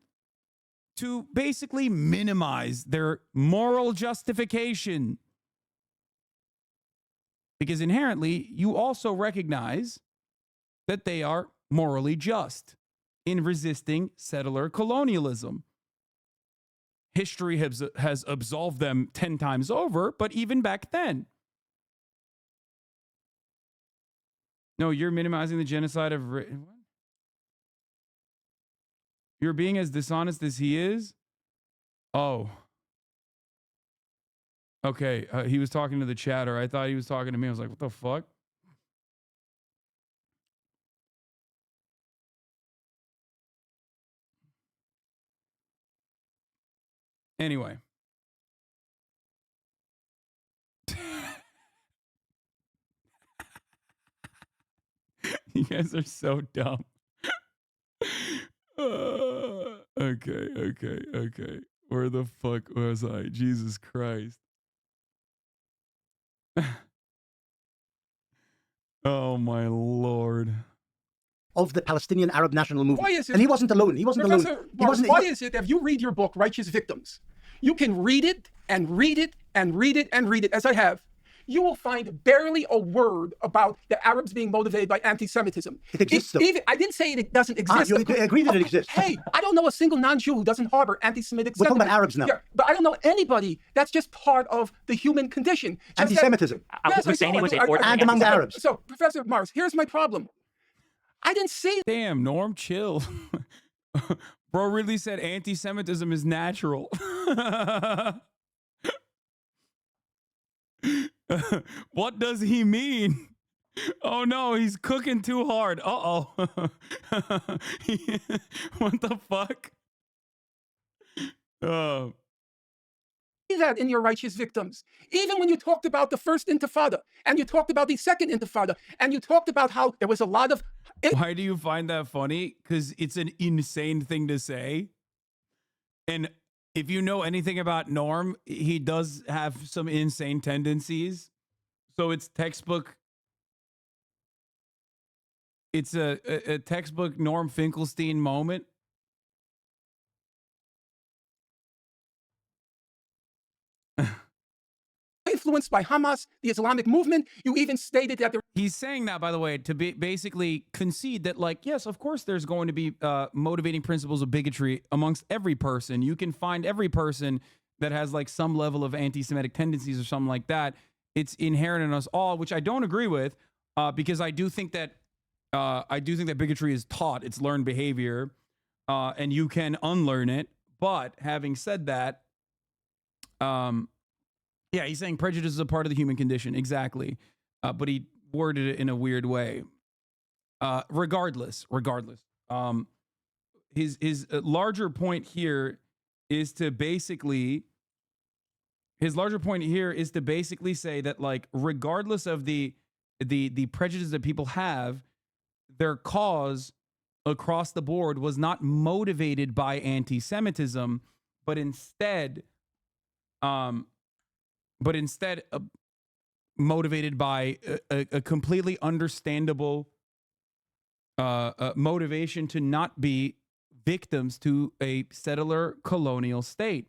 to basically minimize their moral justification. Because inherently, you also recognize that they are morally just in resisting settler colonialism. History has absolved them 10 times over, but even back then. No, you're minimizing the genocide of... What? You're being as dishonest as he is? Oh. Okay, he was talking to the chatter. I thought he was talking to me. I was like, what the fuck? Anyway. You guys are so dumb. Okay. Where the fuck was I? Jesus Christ. Oh my Lord. Of the Palestinian Arab national movement. And he wasn't alone. He wasn't Professor alone. Morris, why is it that if you read your book, Righteous Victims, you can read it and read it and read it and read it, as I have, you will find barely a word about the Arabs being motivated by anti-Semitism. It exists, though. I didn't say it doesn't exist. You agree that it exists. Hey, I don't know a single non-Jew who doesn't harbor anti-Semitic We're talking sentiment. about Arabs now. Yeah, but I don't know anybody. That's just part of the human condition. Just Anti-Semitism. And among the Arabs. So, Professor Morris, here's my problem. I didn't say... Damn, Norm, chill. Bro really said anti-Semitism is natural. What does he mean? Oh no, he's cooking too hard. Uh-oh. What the fuck? That in your righteous victims. Even when you talked about the first intifada, and you talked about the second intifada, and you talked about how there was a lot of... Why do you find that funny? Because it's an insane thing to say. And if you know anything about Norm, he does have some insane tendencies. So it's textbook. It's a textbook Norm Finkelstein moment. Influenced by Hamas, the Islamic movement. You even stated that he's saying that, by the way, to basically concede that, like, yes, of course there's going to be motivating principles of bigotry amongst every person. You can find every person that has like some level of anti-Semitic tendencies or something like that. It's inherent in us all, which I don't agree with, because I do think that bigotry is taught. It's learned behavior, and you can unlearn it. But having said that, yeah, he's saying prejudice is a part of the human condition. Exactly. But he worded it in a weird way. Regardless. His larger point here is to basically say that, like, regardless of the prejudice that people have, their cause across the board was not motivated by anti-Semitism, but instead motivated by a completely understandable motivation to not be victims to a settler colonial state.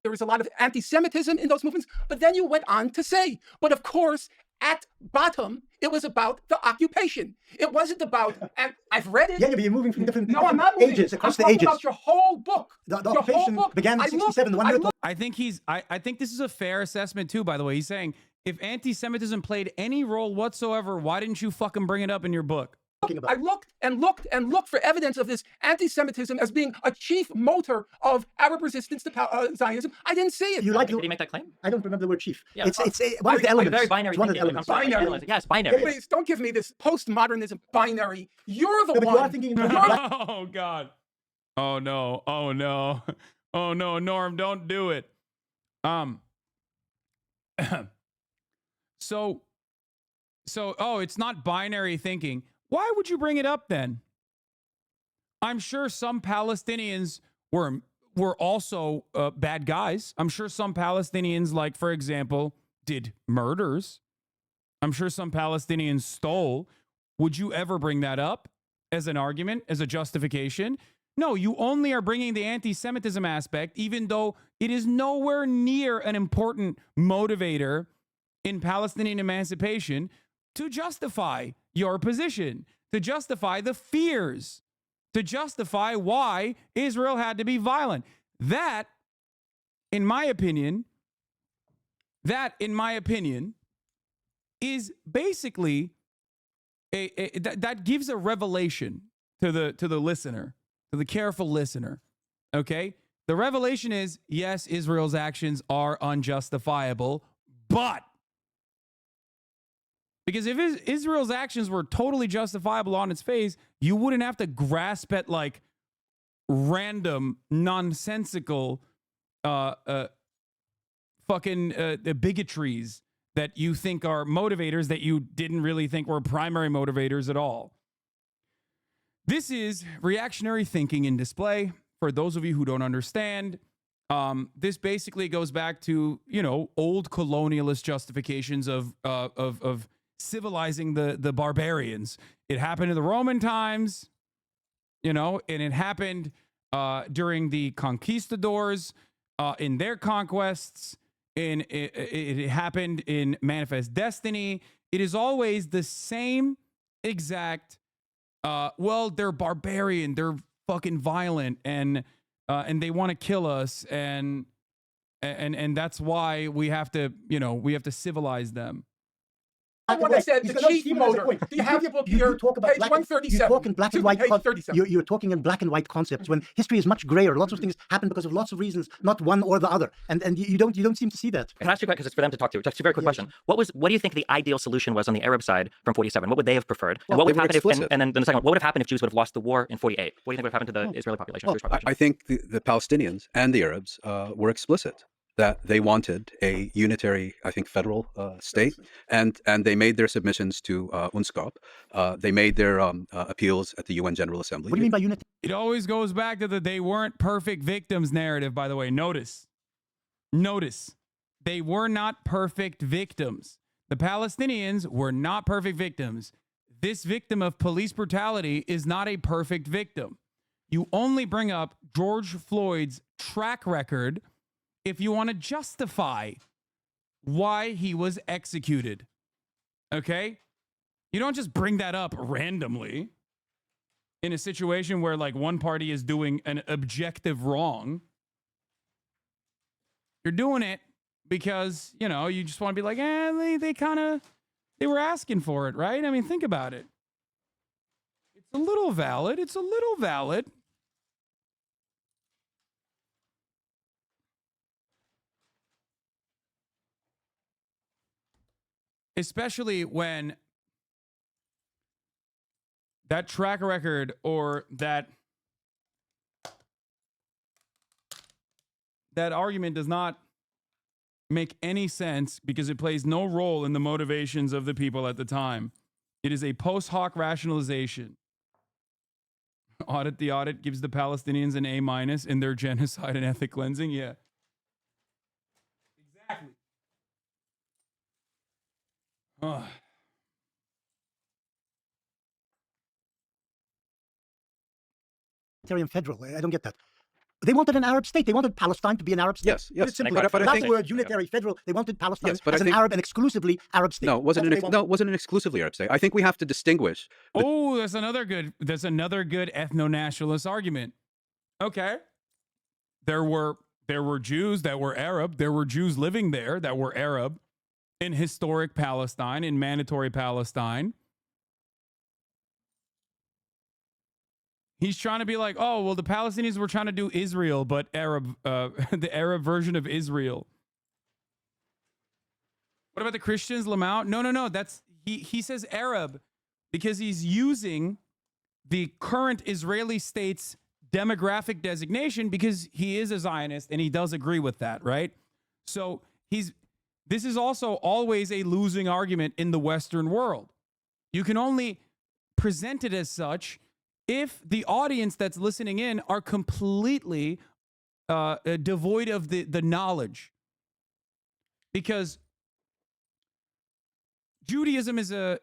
There was a lot of anti-Semitism in those movements, but then you went on to say, but of course, at bottom, it was about the occupation. It wasn't about, and I've read it. Yeah, but you're moving from different I'm not moving. ages, across I'm the ages. about your whole book. The occupation began in 67. I think this is a fair assessment too, by the way. He's saying, if anti-Semitism played any role whatsoever, why didn't you fucking bring it up in your book? I looked and looked and looked for evidence of this anti-Semitism as being a chief motor of Arab resistance to Zionism. I didn't see it. Did he make that claim? I don't remember the word chief. Yeah, it's one of the elements. Very binary. It's one of the elements. Binary. Yes, binary. Please don't give me this postmodernism binary. You're the But one. you are thinking Oh God. Oh no. Oh no. Oh no, Norm, don't do it. So it's not binary thinking. Why would you bring it up then? I'm sure some Palestinians were also bad guys. I'm sure some Palestinians, like, for example, did murders. I'm sure some Palestinians stole. Would you ever bring that up as an argument, as a justification? No, you only are bringing the anti-Semitism aspect, even though it is nowhere near an important motivator in Palestinian emancipation, to justify your position, to justify the fears, to justify why Israel had to be violent. That, in my opinion, is basically that gives a revelation to the listener, to the careful listener. Okay? The revelation is, yes, Israel's actions are unjustifiable, but because if Israel's actions were totally justifiable on its face, you wouldn't have to grasp at, like, random, nonsensical, bigotries that you think are motivators that you didn't really think were primary motivators at all. This is reactionary thinking in display. For those of you who don't understand, this basically goes back to, old colonialist justifications of civilizing the barbarians. It happened in the Roman times, and it happened during the conquistadors in their conquests. It happened in Manifest Destiny. It is always the same exact. They're barbarian. They're fucking violent, and they want to kill us, and that's why we have to civilize them. someone that said the chief motor. Do you have your book here? You talk about page 137. You talk in black and white. Page 37. You're talking in black and white concepts when history is much grayer. Lots of things happen because of lots of reasons, not one or the other. And you don't seem to see that. Can I ask you a question? Because it's for them to talk to. Just a very quick question. What do you think the ideal solution was on the Arab side from 47? What would they have preferred? Well, and what would they were happen explicit. if, and then the second one, what would have happened if Jews would have lost the war in 48? What do you think would have happened to the Israeli population? Jewish population? I think the Palestinians and the Arabs were explicit that they wanted a unitary, I think, federal state, and they made their submissions to UNSCOP. They made their appeals at the UN General Assembly. What do you mean by unity? It always goes back to the they weren't perfect victims narrative, by the way. Notice, they were not perfect victims. The Palestinians were not perfect victims. This victim of police brutality is not a perfect victim. You only bring up George Floyd's track record if you want to justify why he was executed. Okay? You don't just bring that up randomly in a situation where like one party is doing an objective wrong. You're doing it because, you know, you just want to be like, they were asking for it, right? I mean, think about it. It's a little valid. Especially when that track record or that argument does not make any sense because it plays no role in the motivations of the people at the time. It is a post hoc rationalization. The audit gives the Palestinians an A- in their genocide and ethnic cleansing. Yeah. Exactly. Federal. I don't get that. They wanted an Arab state. They wanted Palestine to be an Arab state. Yes. It's simple. But I That think, word, unitary, federal. They wanted Palestine but as an exclusively Arab state. No, it wasn't an exclusively Arab state. I think we have to distinguish. That's another good ethno-nationalist argument. Okay. There were Jews that were Arab. There were Jews living there that were Arab in historic Palestine, in mandatory Palestine. He's trying to be like, oh, well, the Palestinians were trying to do Israel, but Arab, the Arab version of Israel. What about the Christians, Lamau? No. That's he says Arab because he's using the current Israeli state's demographic designation because he is a Zionist and he does agree with that, right? So this is also always a losing argument in the Western world. You can only present it as such if the audience that's listening in are completely devoid of the knowledge. Because Judaism is a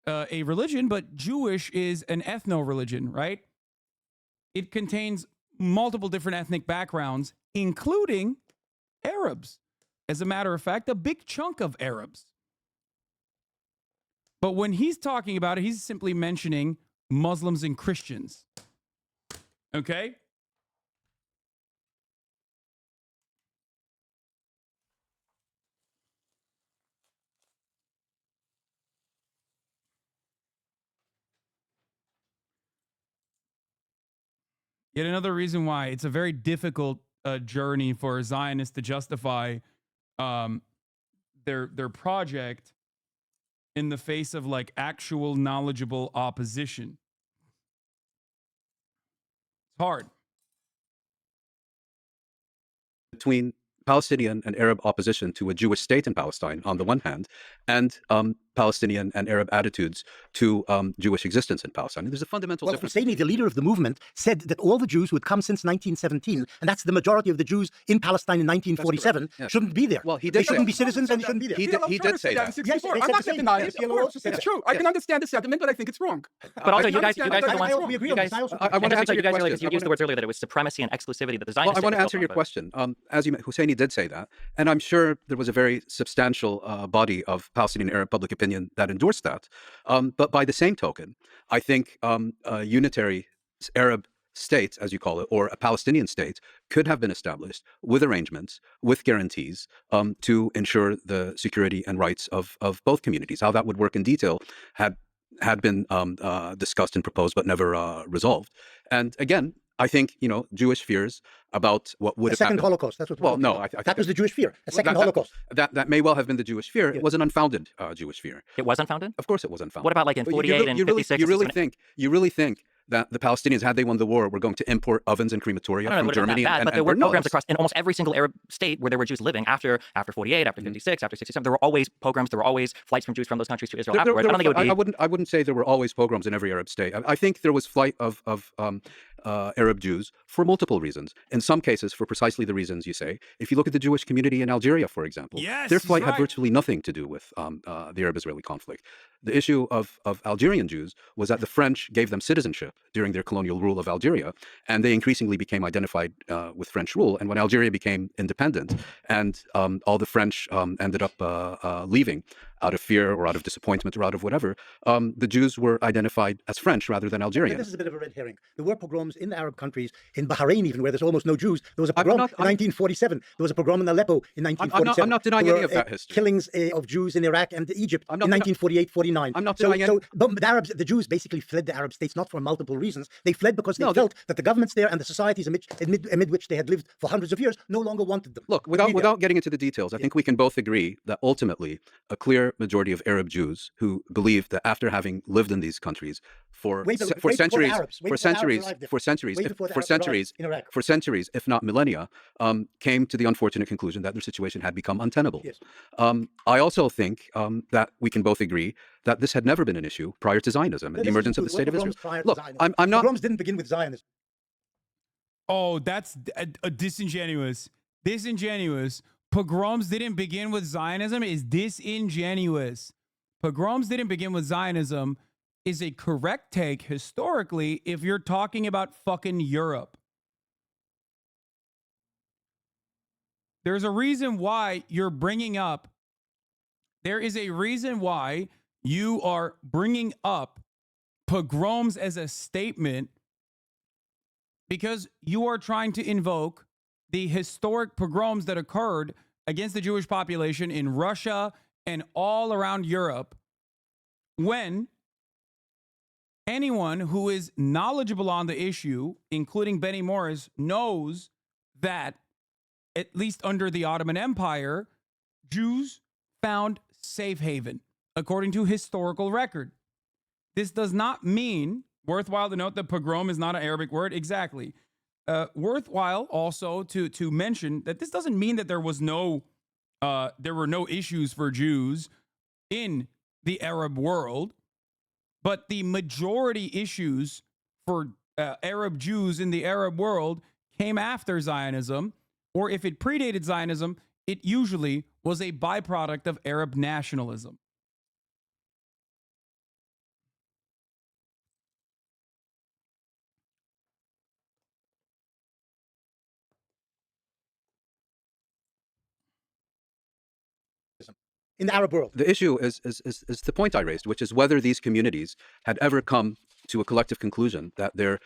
religion, but Jewish is an ethno-religion, right? It contains multiple different ethnic backgrounds, including Arabs. As a matter of fact, a big chunk of Arabs. But when he's talking about it, he's simply mentioning Muslims and Christians. Okay? Yet another reason why it's a very difficult journey for Zionists to justify their project in the face of like actual knowledgeable opposition. It's hard. Between Palestinian and Arab opposition to a Jewish state in Palestine on the one hand, and Palestinian and Arab attitudes to Jewish existence in Palestine. There's a fundamental difference. Husseini, the leader of the movement, said that all the Jews who had come since 1917, and that's the majority of the Jews in Palestine in 1947, shouldn't be there. Well, he did. They shouldn't be citizens and they shouldn't be there. He did say that. Yes, I'm not denying it. It's true. I can understand the sentiment, but I think it's wrong. But also, you guys are the ones. I want to answer your question. You used the words earlier that it was supremacy and exclusivity that the Zionists. Well, I want to answer your question. As you, Husseini did say that, and I'm sure there was a very substantial body of Palestinian Arab public opinion that endorsed that. But by the same token, I think unitary Arab state, as you call it, or a Palestinian state, could have been established with arrangements, with guarantees, to ensure the security and rights of both communities. How that would work in detail had been discussed and proposed, but never resolved. And again, I think, Jewish fears about what would have happened. A second Holocaust. That's what. Well, no, I think that was the Jewish fear. A second Holocaust. That may well have been the Jewish fear. It was an unfounded Jewish fear. It was unfounded? Of course, it was unfounded. What about like in 48 and 56? You really think that the Palestinians, had they won the war, were going to import ovens and crematoria from Germany? But there were programs across in almost every single Arab state where there were Jews living after 48, after 56, after 67. There were always pogroms. There were always flights from Jews from those countries to Israel afterwards. I don't think it would be. I wouldn't say there were always pogroms in every Arab state. I think there was flight of Arab Jews for multiple reasons. In some cases, for precisely the reasons you say. If you look at the Jewish community in Algeria, for example, their flight had virtually nothing to do with the Arab-Israeli conflict. The issue of Algerian Jews was that the French gave them citizenship during their colonial rule of Algeria, and they increasingly became identified with French rule. And when Algeria became independent, and all the French ended up leaving out of fear or out of disappointment or out of whatever, the Jews were identified as French rather than Algerian. This is a bit of a red herring. There were pogroms in the Arab countries, in Bahrain even, where there's almost no Jews. There was a pogrom in 1947. There was a pogrom in Aleppo in 1947. I'm not denying any of that history. Killings of Jews in Iraq and Egypt in 1948-49. I'm not denying any. But the Jews basically fled the Arab states not for multiple reasons. They fled because they felt that the governments there and the societies amid which they had lived for hundreds of years no longer wanted them. Look, without getting into the details, I think we can both agree that ultimately a clear majority of Arab Jews who believe that after having lived in these countries for centuries, if not millennia, came to the unfortunate conclusion that their situation had become untenable. Yes. I also think that we can both agree that this had never been an issue prior to Zionism and the emergence of the State of Israel. Look, I'm not. Pogroms didn't begin with Zionism. Oh, that's a disingenuous. Disingenuous. Pogroms didn't begin with Zionism is disingenuous. Pogroms didn't begin with Zionism is a correct take historically if you're talking about fucking Europe. There's a reason why you're bringing up. There is a reason why you are bringing up pogroms as a statement, because you are trying to invoke the historic pogroms that occurred against the Jewish population in Russia and all around Europe, when anyone who is knowledgeable on the issue, including Benny Morris, knows that at least under the Ottoman Empire, Jews found safe haven, according to historical record. This does not mean, worthwhile to note that pogrom is not an Arabic word, exactly. Worthwhile also to mention that this doesn't mean that there were no issues for Jews in the Arab world, but the majority issues for Arab Jews in the Arab world came after Zionism, or if it predated Zionism, it usually was a byproduct of Arab nationalism. In the Arab world. The issue is the point I raised, which is whether these communities had ever come to a collective conclusion that their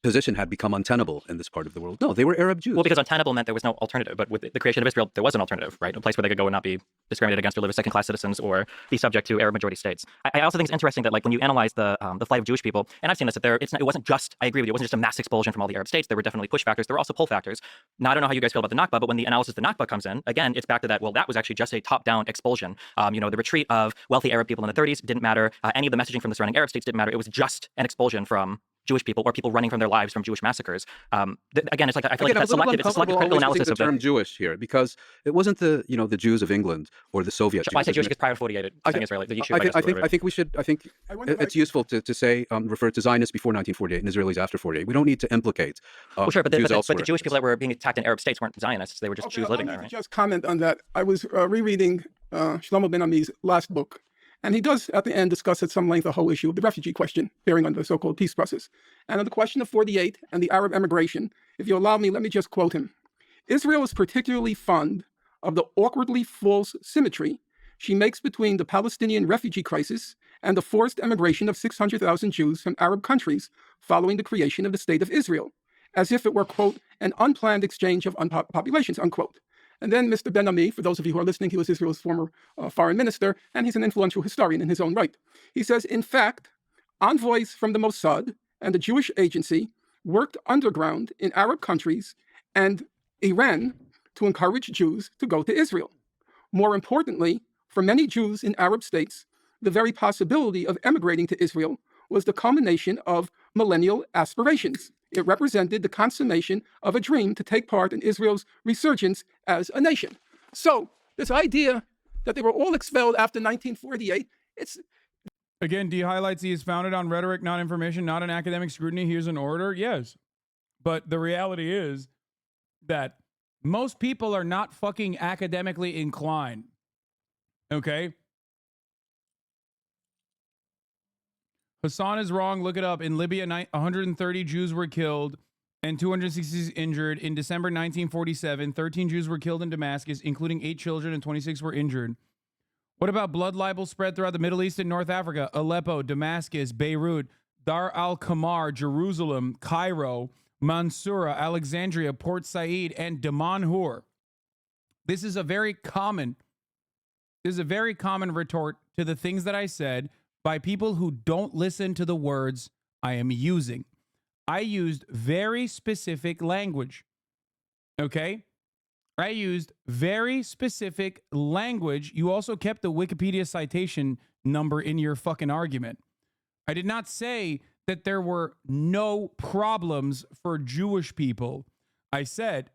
position had become untenable in this part of the world. No, they were Arab Jews. Well, because untenable meant there was no alternative. But with the creation of Israel, there was an alternative, right? A place where they could go and not be discriminated against or live as second-class citizens or be subject to Arab majority states. I also think it's interesting that, like, when you analyze the flight of Jewish people, and I've seen this, that it wasn't just, I agree with you, it wasn't just a mass expulsion from all the Arab states. There were definitely push factors. There were also pull factors. Now, I don't know how you guys feel about the Nakba, but when the analysis of the Nakba comes in, again, it's back to that, well, that was actually just a top-down expulsion. The retreat of wealthy Arab people in the 30s didn't matter. Any of the messaging from the surrounding Arab states didn't matter. It was just an expulsion from Jewish people or people running from their lives from Jewish massacres. Again, it's like I feel like it's a selective critical analysis of the term Jewish here, because it wasn't the Jews of England or the Soviet Jews. I say Jewish because prior to 48, Israeli. I think it's useful to say refer to Zionists before 1948 and Israelis after 48. We don't need to implicate. Well, sure, but the Jewish people that were being attacked in Arab states weren't Zionists. They were just Jews living there. Right? Just comment on that. I was rereading Shlomo Ben Ami's last book. And he does, at the end, discuss at some length the whole issue of the refugee question bearing on the so-called peace process. And on the question of 48 and the Arab emigration, if you allow me, let me just quote him. Israel is particularly fond of the awkwardly false symmetry she makes between the Palestinian refugee crisis and the forced emigration of 600,000 Jews from Arab countries following the creation of the State of Israel, as if it were, quote, an unplanned exchange of populations, unquote. And then Mr. Ben-Ami, for those of you who are listening, he was Israel's former foreign minister, and he's an influential historian in his own right. He says, in fact, envoys from the Mossad and the Jewish Agency worked underground in Arab countries and Iran to encourage Jews to go to Israel. More importantly, for many Jews in Arab states, the very possibility of emigrating to Israel was the culmination of millennial aspirations. It represented the consummation of a dream to take part in Israel's resurgence as a nation. So this idea that they were all expelled after 1948, it's... Again, D highlights he is founded on rhetoric, not information, not an academic scrutiny. Here's an order. Yes. But the reality is that most people are not fucking academically inclined. Okay? Hasan is wrong. Look it up. In Libya, 130 Jews were killed and 260 injured. In December 1947, 13 Jews were killed in Damascus, including 8 children, and 26 were injured. What about blood libel spread throughout the Middle East and North Africa? Aleppo, Damascus, Beirut, Dar al-Kamar, Jerusalem, Cairo, Mansoura, Alexandria, Port Said, and Damanhur. This is a very common retort to the things that I said by people who don't listen to the words I am using. I used very specific language. Okay? I used very specific language. You also kept the Wikipedia citation number in your fucking argument. I did not say that there were no problems for Jewish people. I said,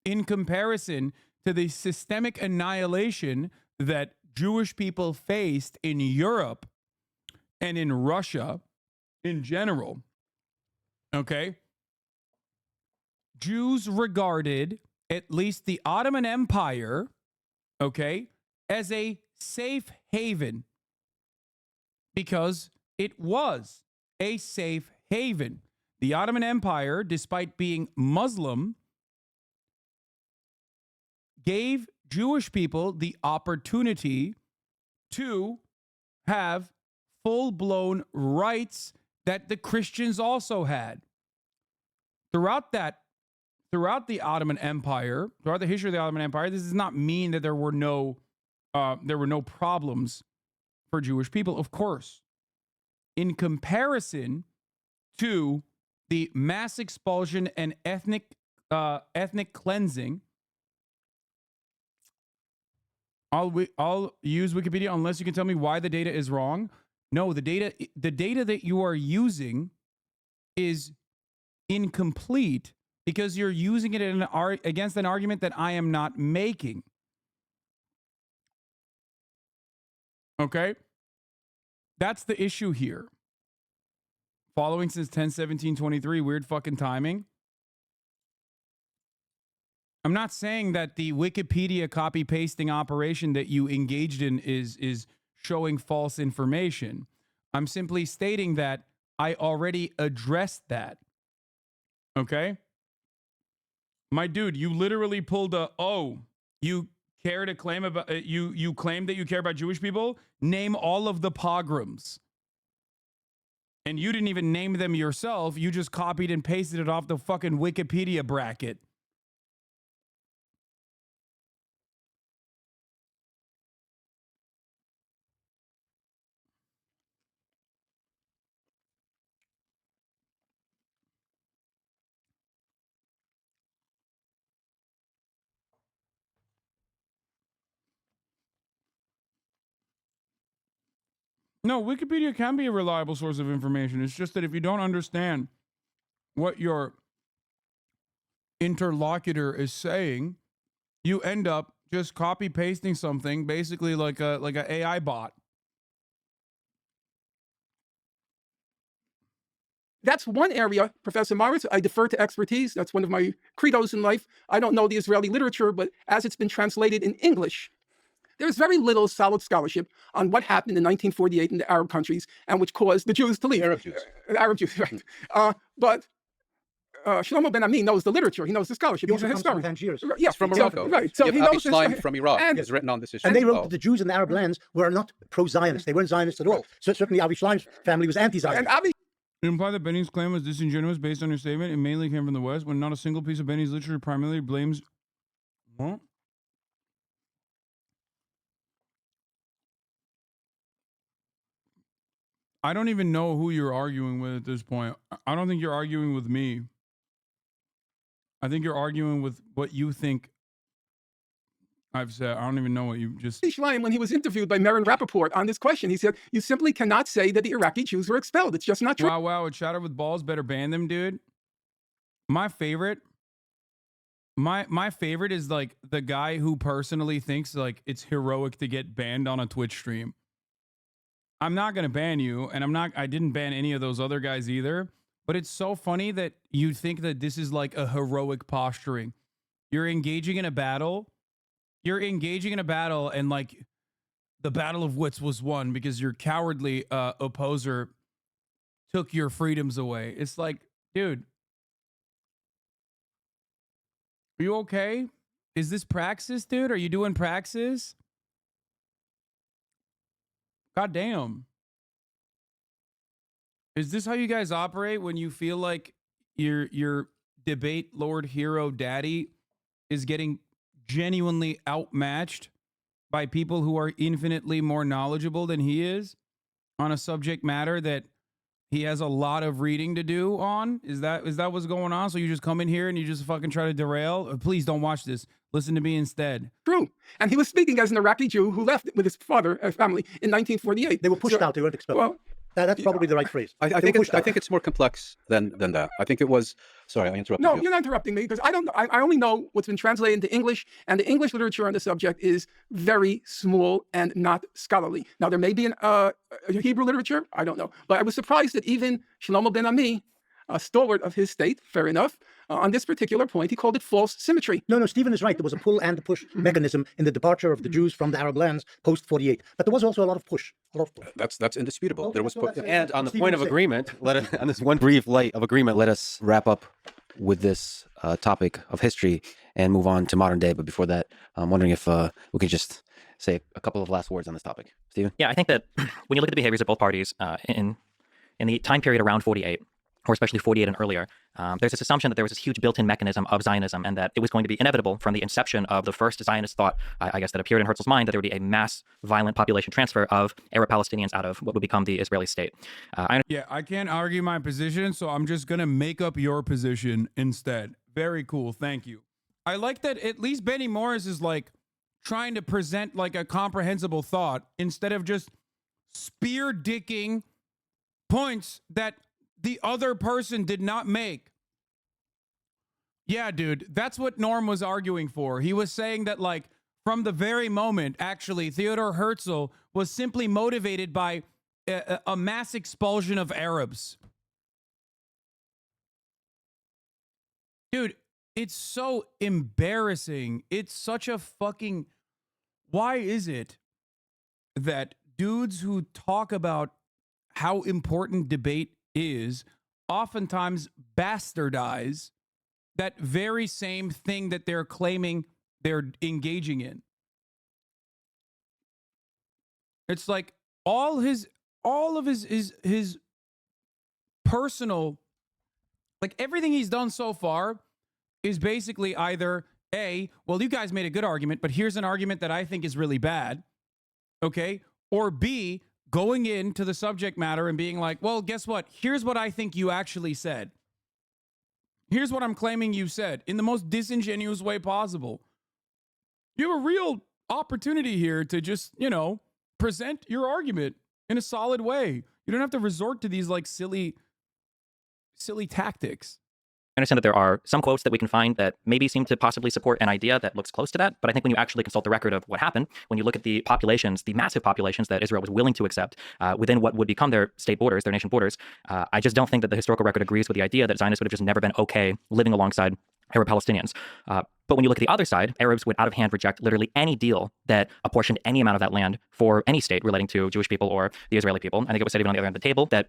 in comparison to the systemic annihilation that Jewish people faced in Europe and in Russia in general, okay, Jews regarded at least the Ottoman Empire, okay, as a safe haven because it was a safe haven. The Ottoman Empire, despite being Muslim, gave Jewish people the opportunity to have full-blown rights that the Christians also had. Throughout the Ottoman Empire, throughout the history of the Ottoman Empire, this does not mean that there were no problems for Jewish people. Of course, in comparison to the mass expulsion and ethnic cleansing, I'll use Wikipedia unless you can tell me why the data is wrong. No, the data that you are using is incomplete because you're using it against an argument that I am not making. Okay? That's the issue here. Following since 10/17/23, weird fucking timing. I'm not saying that the Wikipedia copy pasting operation that you engaged in is showing false information. I'm simply stating that I already addressed that. Okay? My dude, you literally pulled you care to claim about you claim that you care about Jewish people? Name all of the pogroms. And you didn't even name them yourself. You just copied and pasted it off the fucking Wikipedia bracket. No, Wikipedia can be a reliable source of information. It's just that if you don't understand what your interlocutor is saying, you end up just copy pasting something, basically like a AI bot. That's one area, Professor Morris, I defer to expertise. That's one of my credos in life. I don't know the Israeli literature, but as it's been translated in English, there's very little solid scholarship on what happened in 1948 in the Arab countries and which caused the Jews to leave. Arab Jews. Arab Jews, right. But Shlomo Ben-Ami knows the literature. He knows the scholarship. He also comes from Tangiers. Yeah, he's from Morocco. Right. So he knows Islam from Iraq has written on this issue. And they wrote that the Jews in the Arab lands were not pro-Zionist. They weren't Zionist at all. So certainly Avi Schleim's family was anti-Zionist. And It implied that Benny's claim was disingenuous based on her statement. It mainly came from the West, when not a single piece of Benny's literature primarily blames. What? I don't even know who you're arguing with at this point. I don't think you're arguing with me. I think you're arguing with what you think I've said. I don't even know what you just... Schlein, when he was interviewed by Meron Rappaport on this question, he said, you simply cannot say that the Iraqi Jews were expelled. It's just not true. Wow, a chatter with balls better ban them, dude. My favorite is like the guy who personally thinks like it's heroic to get banned on a Twitch stream. I'm not gonna ban you, and I didn't ban any of those other guys either. But it's so funny that you think that this is like a heroic posturing. You're engaging in a battle. And like the battle of wits was won because your cowardly opposer took your freedoms away. It's like, dude, are you okay? Is this praxis, dude? Are you doing praxis? God damn. Is this how you guys operate when you feel like your debate Lord Hero Daddy is getting genuinely outmatched by people who are infinitely more knowledgeable than he is on a subject matter that he has a lot of reading to do on? Is that what's going on? So you just come in here and you just fucking try to derail? Please don't watch this. Listen to me instead. True. And he was speaking as an Iraqi Jew who left with his father and family in 1948. They were pushed out. They weren't expelled. Well, that's probably the right phrase. I think it's more complex than that. I think it was. Sorry, I interrupted you. No, you're not interrupting me because I only know what's been translated into English, and the English literature on the subject is very small and not scholarly. Now there may be a Hebrew literature, I don't know, but I was surprised that even Shlomo Ben Ami, a stalwart of his state, fair enough, on this particular point, he called it false symmetry. No, Stephen is right. There was a pull and push mechanism in the departure of the Jews from the Arab lands post-48. But there was also a lot of push. That's indisputable. There was push. And on the point of agreement, on this one brief light of agreement, let us wrap up with this topic of history and move on to modern day. But before that, I'm wondering if we could just say a couple of last words on this topic. Stephen? Yeah, I think that when you look at the behaviors of both parties in the time period around 48, or especially 48 and earlier, there's this assumption that there was this huge built-in mechanism of Zionism and that it was going to be inevitable from the inception of the first Zionist thought, I guess, that appeared in Herzl's mind, that there would be a mass violent population transfer of Arab Palestinians out of what would become the Israeli state. I can't argue my position, so I'm just going to make up your position instead. Very cool. Thank you. I like that at least Benny Morris is like trying to present like a comprehensible thought instead of just spear dicking points that the other person did not make. Yeah, dude, that's what Norm was arguing for. He was saying that, like, from the very moment, actually, Theodor Herzl was simply motivated by a mass expulsion of Arabs. Dude, it's so embarrassing. It's such a fucking... Why is it that dudes who talk about how important debate is oftentimes bastardize that very same thing that they're claiming they're engaging in? It's like all of his personal, like everything he's done so far is basically either A, well, you guys made a good argument, but here's an argument that I think is really bad. Okay? Or B, going into the subject matter and being like, well, guess what? Here's what I think you actually said. Here's what I'm claiming you said in the most disingenuous way possible. You have a real opportunity here to just, present your argument in a solid way. You don't have to resort to these like silly tactics. I understand that there are some quotes that we can find that maybe seem to possibly support an idea that looks close to that. But I think when you actually consult the record of what happened, when you look at the populations, the massive populations that Israel was willing to accept within what would become their state borders, their nation borders, I just don't think that the historical record agrees with the idea that Zionists would have just never been okay living alongside Arab Palestinians. But when you look at the other side, Arabs would out of hand reject literally any deal that apportioned any amount of that land for any state relating to Jewish people or the Israeli people. I think it was said even on the other end of the table that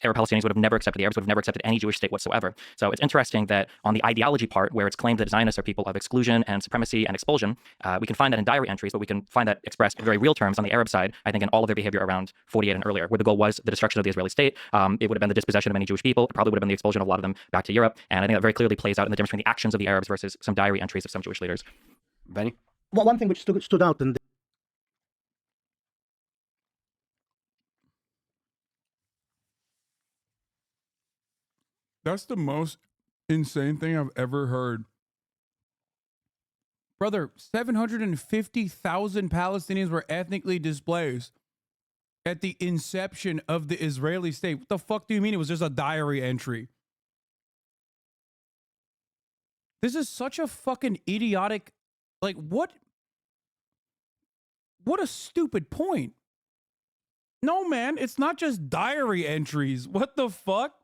Arab Palestinians would have never accepted, the Arabs would have never accepted any Jewish state whatsoever. So it's interesting that on the ideology part, where it's claimed that Zionists are people of exclusion and supremacy and expulsion, we can find that in diary entries, but we can find that expressed in very real terms on the Arab side, I think in all of their behavior around 48 and earlier, where the goal was the destruction of the Israeli state. It would have been the dispossession of many Jewish people. It probably would have been the expulsion of a lot of them back to Europe. And I think that very clearly plays out in the difference between the actions of the Arabs versus some diary entries of some Jewish leaders. Benny? Well, one thing which stood out in That's the most insane thing I've ever heard. Brother, 750,000 Palestinians were ethnically displaced at the inception of the Israeli state. What the fuck do you mean it was just a diary entry? This is such a fucking idiotic, like, what a stupid point. No, man, it's not just diary entries. What the fuck?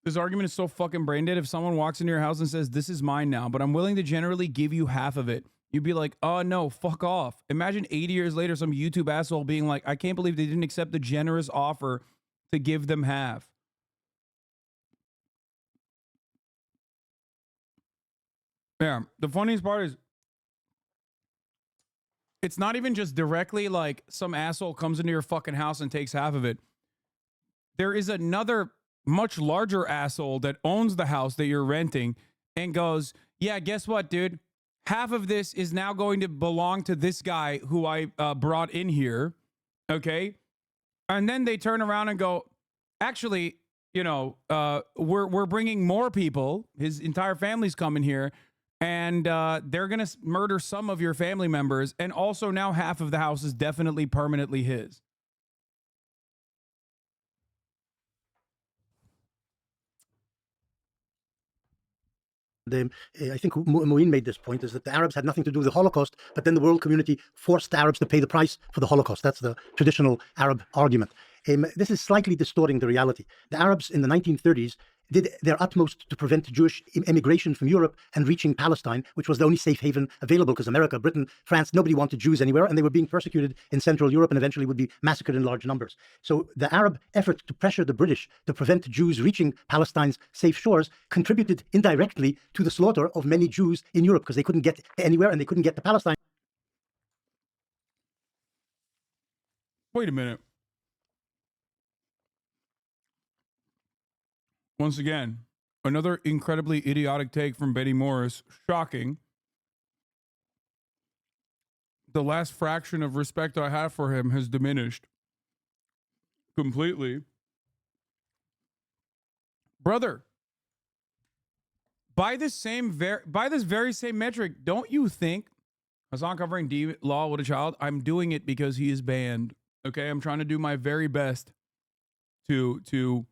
This argument is so fucking brain dead. If someone walks into your house and says, this is mine now, but I'm willing to generally give you half of it, you'd be like, oh no, fuck off. Imagine 80 years later, some YouTube asshole being like, I can't believe they didn't accept the generous offer to give them half. Yeah, the funniest part is, it's not even just directly like some asshole comes into your fucking house and takes half of it. There is another much larger asshole that owns the house that you're renting and goes, yeah, guess what, dude? Half of this is now going to belong to this guy who I brought in here. Okay. And then they turn around and go, actually, you know, we're bringing more people. His entire family's coming here, and they're going to murder some of your family members. And also now half of the house is definitely permanently his. I think Moeen made this point, is that the Arabs had nothing to do with the Holocaust, but then the world community forced the Arabs to pay the price for the Holocaust. That's the traditional Arab argument. This is slightly distorting the reality. The Arabs in the 1930s did their utmost to prevent Jewish immigration from Europe and reaching Palestine, which was the only safe haven available, because America, Britain, France, nobody wanted Jews anywhere, and they were being persecuted in Central Europe and eventually would be massacred in large numbers. So the Arab effort to pressure the British to prevent Jews reaching Palestine's safe shores contributed indirectly to the slaughter of many Jews in Europe, because they couldn't get anywhere and they couldn't get to Palestine. Wait a minute. Once again, another incredibly idiotic take from Betty Morris. Shocking. The last fraction of respect I have for him has diminished completely. Brother, by this very same metric, don't you think Hasan covering D law with a child? I'm doing it because he is banned. Okay, I'm trying to do my very best to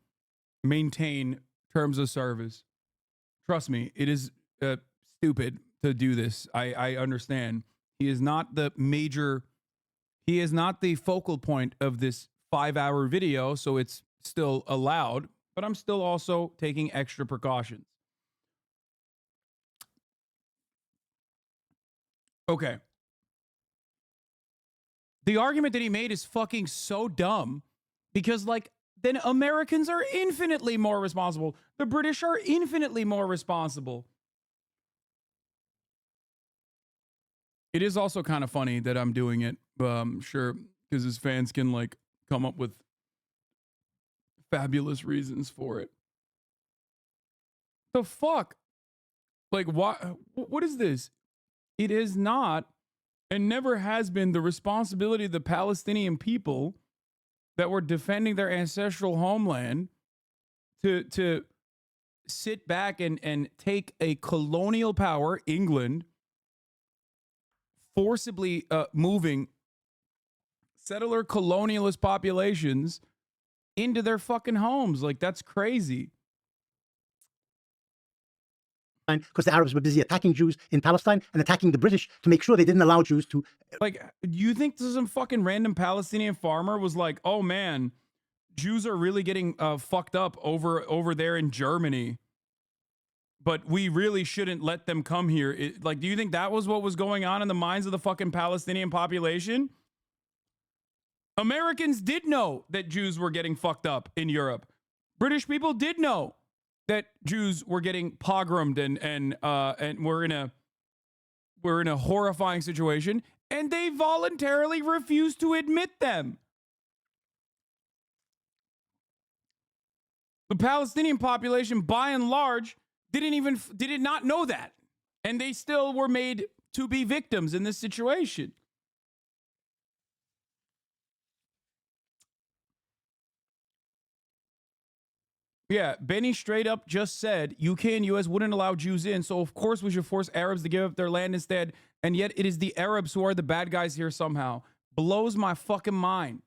maintain terms of service. Trust me, it is stupid to do this. I understand. He is not the focal point of this 5-hour video, so it's still allowed, but I'm still also taking extra precautions. Okay. The argument that he made is fucking so dumb because, like, then Americans are infinitely more responsible. The British are infinitely more responsible. It is also kind of funny that I'm doing it, sure, because his fans can, like, come up with fabulous reasons for it. The fuck? Like, what is this? It is not and never has been the responsibility of the Palestinian people that were defending their ancestral homeland to sit back and take a colonial power, England, forcibly moving settler colonialist populations into their fucking homes. Like, that's crazy. Because the Arabs were busy attacking Jews in Palestine and attacking the British to make sure they didn't allow Jews to. Like, you think some fucking random Palestinian farmer was like, oh man, Jews are really getting fucked up over there in Germany, but we really shouldn't let them come here? Like, do you think that was what was going on in the minds of the fucking Palestinian population? Americans did know that Jews were getting fucked up in Europe. British people did know that Jews were getting pogromed and we're in a horrifying situation, and they voluntarily refused to admit them. The Palestinian population, by and large, did not know that, and they still were made to be victims in this situation. Yeah, Benny straight up just said UK and US wouldn't allow Jews in, so of course we should force Arabs to give up their land instead, and yet it is the Arabs who are the bad guys here somehow. Blows my fucking mind.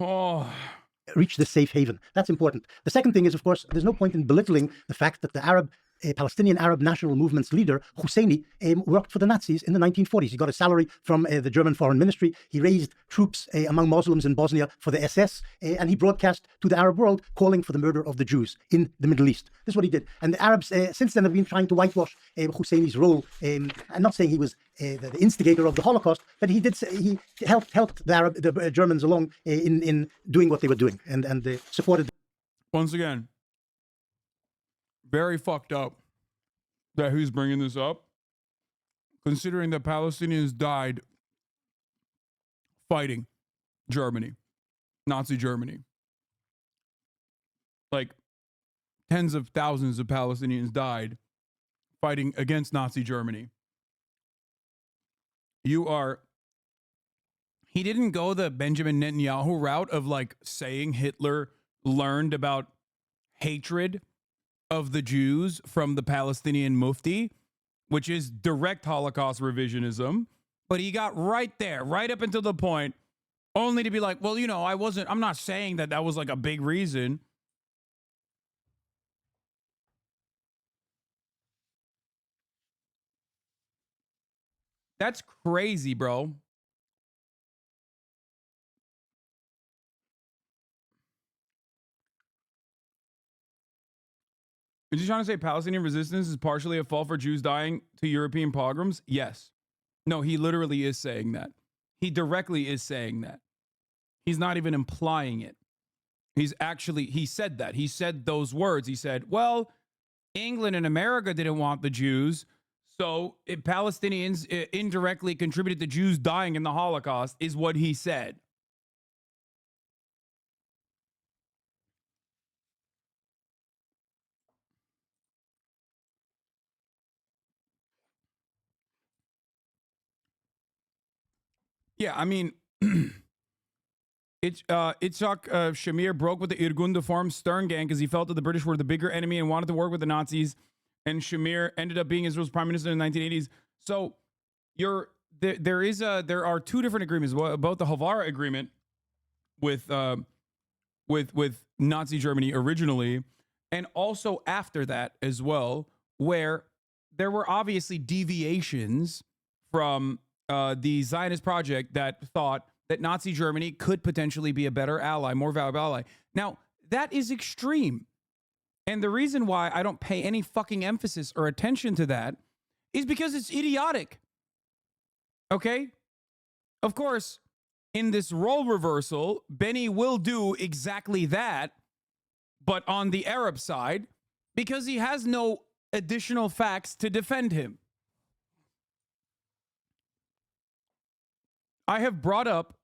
Oh. Reach the safe haven. That's important. The second thing is, of course, there's no point in belittling the fact that the Palestinian Arab National Movement's leader, Husseini, worked for the Nazis in the 1940s. He got a salary from the German Foreign Ministry. He raised troops among Muslims in Bosnia for the SS, and he broadcast to the Arab world calling for the murder of the Jews in the Middle East. This is what he did. And the Arabs since then have been trying to whitewash Husseini's role. I'm not saying he was the instigator of the Holocaust, but he helped the Germans along in doing what they were doing, and supported them. Once again, very fucked up that who's bringing this up, considering that Palestinians died fighting Germany, Nazi Germany. Like, tens of thousands of Palestinians died fighting against Nazi Germany. He didn't go the Benjamin Netanyahu route of like saying Hitler learned about hatred of the Jews from the Palestinian Mufti, which is direct Holocaust revisionism. But he got right there, right up until the point, only to be like, well, I'm not saying that was like a big reason. That's crazy, bro. Is he trying to say Palestinian resistance is partially a fault for Jews dying to European pogroms? Yes. No, he literally is saying that. He directly is saying that. He's not even implying it. He said that. He said those words. He said, well, England and America didn't want the Jews, so Palestinians indirectly contributed to Jews dying in the Holocaust, is what he said. Yeah, I mean, Itzhak Shamir broke with the Irgun to form Stern Gang because he felt that the British were the bigger enemy and wanted to work with the Nazis. And Shamir ended up being Israel's prime minister in the 1980s. So there are two different agreements, both the Havara agreement with Nazi Germany originally, and also after that as well, where there were obviously deviations from the Zionist project that thought that Nazi Germany could potentially be a better ally, more valuable ally. Now, that is extreme. And the reason why I don't pay any fucking emphasis or attention to that is because it's idiotic. Okay? Of course, in this role reversal, Benny will do exactly that, but on the Arab side, because he has no additional facts to defend him. I have brought up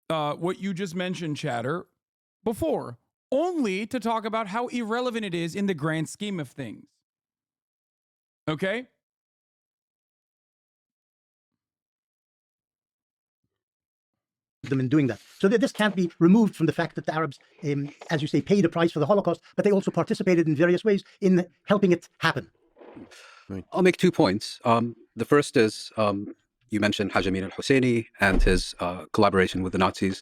what you just mentioned, Chatter, before, only to talk about how irrelevant it is in the grand scheme of things. Okay? them in doing that. So this can't be removed from the fact that the Arabs, as you say, paid a price for the Holocaust, but they also participated in various ways in helping it happen. I'll make 2 points. The first is you mentioned Haj Amin al-Husseini and his collaboration with the Nazis.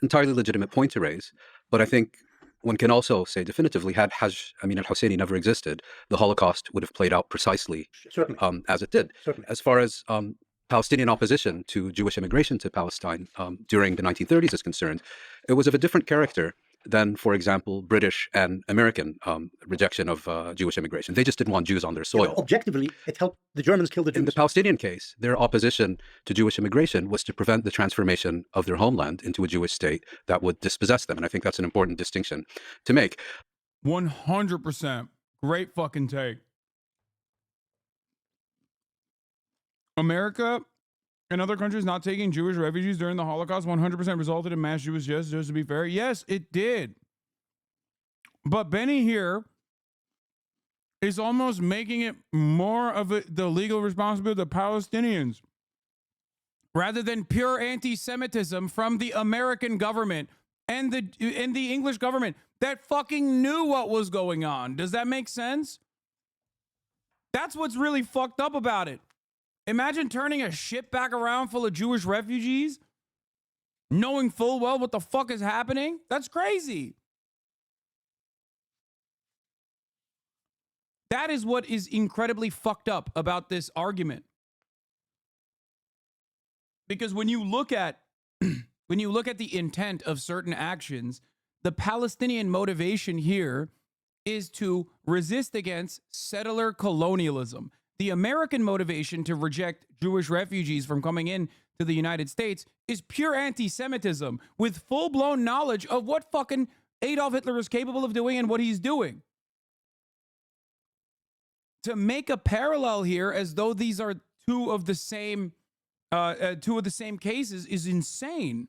Entirely legitimate point to raise, but I think one can also say definitively, had Haj Amin al-Husseini never existed, the Holocaust would have played out precisely as it did. Certainly. As far as Palestinian opposition to Jewish immigration to Palestine during the 1930s is concerned, it was of a different character than, for example, British and American rejection of Jewish immigration. They just didn't want Jews on their soil. Objectively, it helped the Germans kill the Jews. In the Palestinian case, their opposition to Jewish immigration was to prevent the transformation of their homeland into a Jewish state that would dispossess them. And I think that's an important distinction to make. 100%. Great fucking take. America and other countries not taking Jewish refugees during the Holocaust 100% resulted in mass Jewish deaths, just to be fair. Yes, it did. But Benny here is almost making it more of the legal responsibility of the Palestinians rather than pure anti-Semitism from the American government and the English government that fucking knew what was going on. Does that make sense? That's what's really fucked up about it. Imagine turning a ship back around full of Jewish refugees, knowing full well what the fuck is happening. That's crazy. That is what is incredibly fucked up about this argument. Because when you look at the intent of certain actions, the Palestinian motivation here is to resist against settler colonialism. The American motivation to reject Jewish refugees from coming in to the United States is pure anti-Semitism with full-blown knowledge of what fucking Adolf Hitler is capable of doing and what he's doing. To make a parallel here as though these are two of the same cases is insane.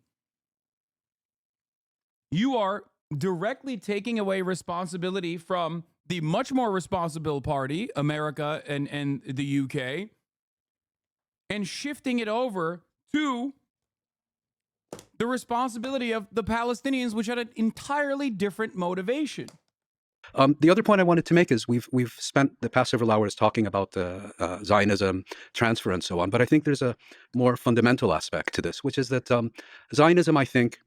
You are directly taking away responsibility from the much more responsible party, America and the UK, and shifting it over to the responsibility of the Palestinians, which had an entirely different motivation. The other point I wanted to make is we've spent the past several hours talking about the Zionism transfer and so on, but I think there's a more fundamental aspect to this, which is that Zionism, I think,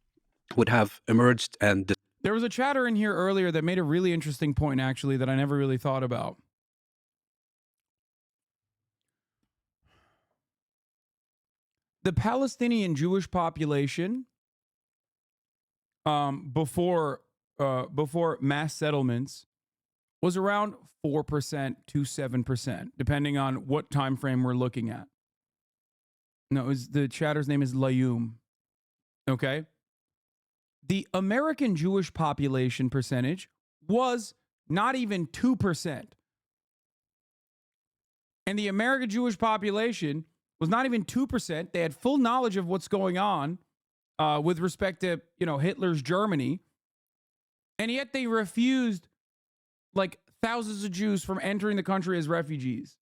would have emerged and there was a chatter in here earlier that made a really interesting point, actually, that I never really thought about. The Palestinian Jewish population, before mass settlements, was around 4% to 7%, depending on what time frame we're looking at. No, the chatter's name is Layum. Okay? The American Jewish population percentage was not even 2%. And the American Jewish population was not even 2%. They had full knowledge of what's going on with respect to, Hitler's Germany. And yet they refused like thousands of Jews from entering the country as refugees.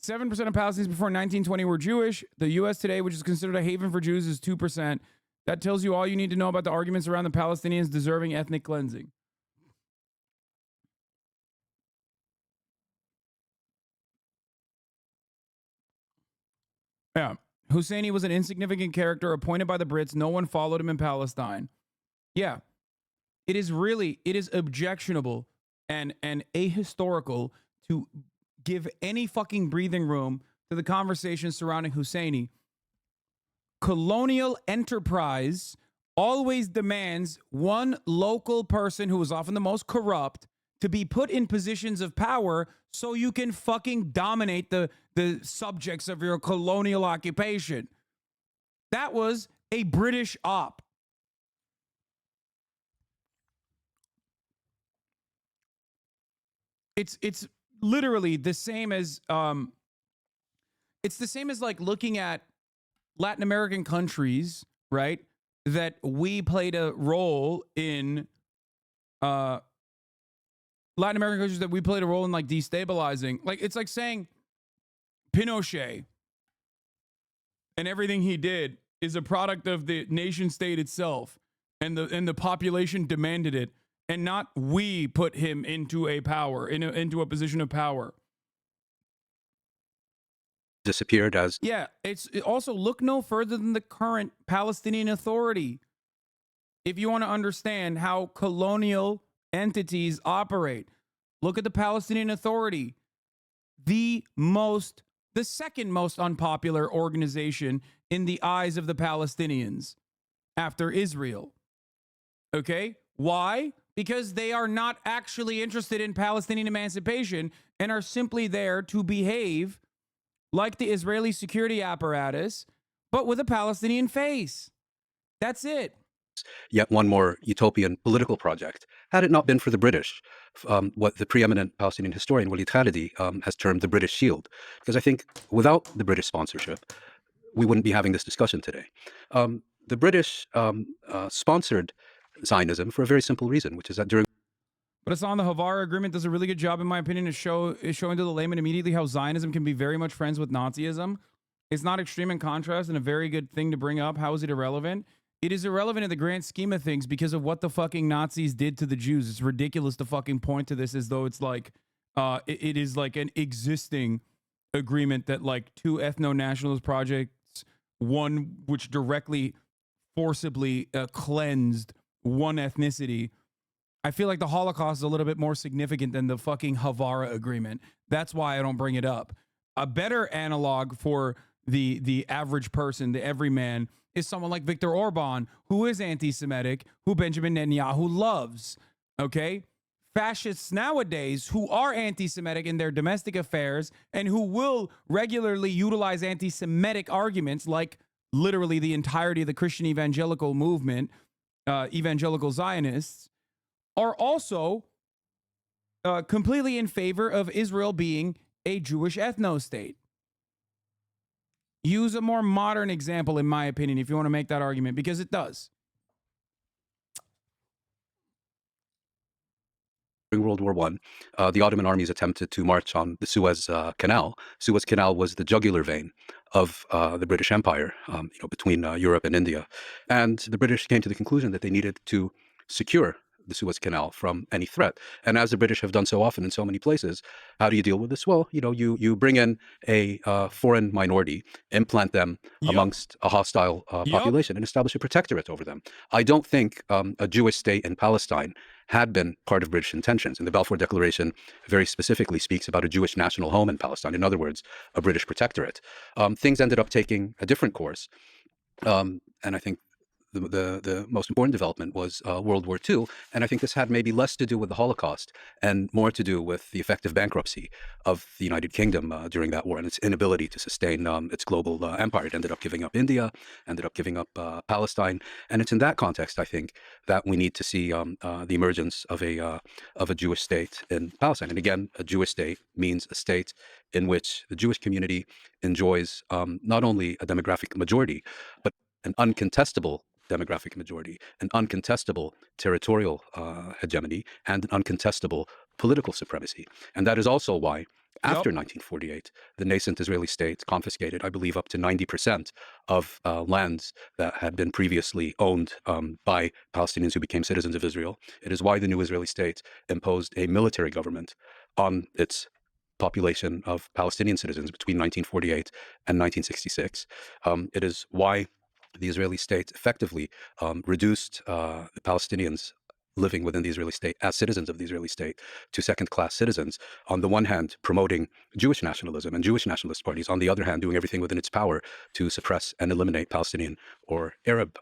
7% of Palestinians before 1920 were Jewish. The U.S. today, which is considered a haven for Jews, is 2%. That tells you all you need to know about the arguments around the Palestinians deserving ethnic cleansing. Yeah. Husseini was an insignificant character appointed by the Brits. No one followed him in Palestine. Yeah. It is objectionable and ahistorical to give any fucking breathing room to the conversation surrounding Husseini. Colonial enterprise always demands one local person who is often the most corrupt to be put in positions of power so you can fucking dominate the subjects of your colonial occupation. That was a British op. It's literally the same as like looking at Latin American countries, right? That we played a role in Latin American countries that we played a role in like destabilizing. Like it's like saying Pinochet and everything he did is a product of the nation state itself, and the population demanded it, and not we put him into a power, into a position of power. Disappeared as Also look no further than the current Palestinian Authority. If you want to understand how colonial entities operate, look at the Palestinian Authority, the second most unpopular organization in the eyes of the Palestinians after Israel. Okay? Why? Because they are not actually interested in Palestinian emancipation and are simply there to behave like the Israeli security apparatus, but with a Palestinian face. That's it. Yet one more utopian political project. Had it not been for the British, what the preeminent Palestinian historian Walid Khalidi has termed the British Shield, because I think without the British sponsorship, we wouldn't be having this discussion today. The British sponsored Zionism for a very simple reason, which is that during But Hassan, the Havara Agreement does a really good job, in my opinion, is showing to the layman immediately how Zionism can be very much friends with Nazism. It's not extreme in contrast and a very good thing to bring up. How is it irrelevant? It is irrelevant in the grand scheme of things because of what the fucking Nazis did to the Jews. It's ridiculous to fucking point to this as though it's like, it is like an existing agreement that like two ethno-nationalist projects, one which directly, forcibly cleansed one ethnicity. I feel like the Holocaust is a little bit more significant than the fucking Havara Agreement. That's why I don't bring it up. A better analog for the average person, the everyman, is someone like Viktor Orban, who is anti-Semitic, who Benjamin Netanyahu loves, okay? Fascists nowadays who are anti-Semitic in their domestic affairs and who will regularly utilize anti-Semitic arguments, like literally the entirety of the Christian evangelical movement, evangelical Zionists, are also completely in favor of Israel being a Jewish ethno-state. Use a more modern example, in my opinion, if you want to make that argument, because it does. During World War I, the Ottoman armies attempted to march on the Suez Canal. Suez Canal was the jugular vein of the British Empire, between Europe and India. And the British came to the conclusion that they needed to secure the Suez Canal from any threat. And as the British have done so often in so many places, how do you deal with this? Well, you bring in a foreign minority, implant them amongst a hostile population, and establish a protectorate over them. I don't think a Jewish state in Palestine had been part of British intentions. And the Balfour Declaration very specifically speaks about a Jewish national home in Palestine. In other words, a British protectorate. Things ended up taking a different course. And I think the most important development was World War II. And I think this had maybe less to do with the Holocaust and more to do with the effective bankruptcy of the United Kingdom during that war and its inability to sustain its global empire. It ended up giving up India, ended up giving up Palestine. And it's in that context, I think, that we need to see the emergence of a Jewish state in Palestine. And again, a Jewish state means a state in which the Jewish community enjoys not only a demographic majority, but an uncontestable demographic majority, an uncontestable territorial hegemony, and an uncontestable political supremacy. And that is also why, after 1948, the nascent Israeli state confiscated, I believe, up to 90% of lands that had been previously owned by Palestinians who became citizens of Israel. It is why the new Israeli state imposed a military government on its population of Palestinian citizens between 1948 and 1966. It is why the Israeli state effectively reduced the Palestinians living within the Israeli state as citizens of the Israeli state to second-class citizens, on the one hand promoting Jewish nationalism and Jewish nationalist parties, on the other hand doing everything within its power to suppress and eliminate Palestinian or Arab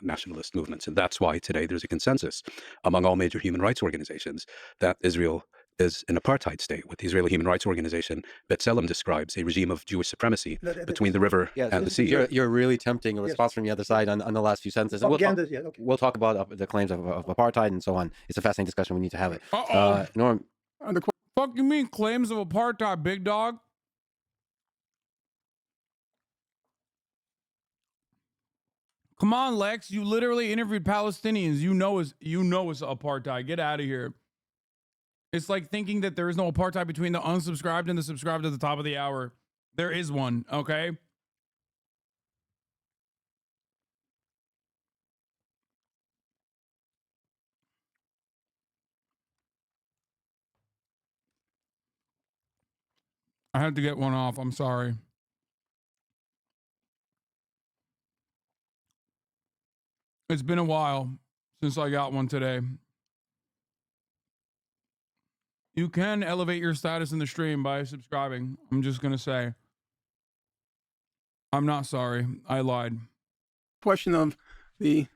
nationalist movements. And that's why today there's a consensus among all major human rights organizations that Israel is an apartheid state. What the Israeli Human Rights Organization, B'Tselem, describes a regime of Jewish supremacy between the river and the sea. You're really tempting a response from the other side on the last few sentences. We'll talk about the claims of apartheid and so on. It's a fascinating discussion. We need to have it. Norm. Fuck you mean claims of apartheid, big dog? Come on, Lex. You literally interviewed Palestinians. You know it's apartheid. Get out of here. It's like thinking that there is no apartheid between the unsubscribed and the subscribed at the top of the hour. There is one, okay? I had to get one off. I'm sorry. It's been a while since I got one today. You can elevate your status in the stream by subscribing. I'm just going to say, I'm not sorry. I lied. Question of the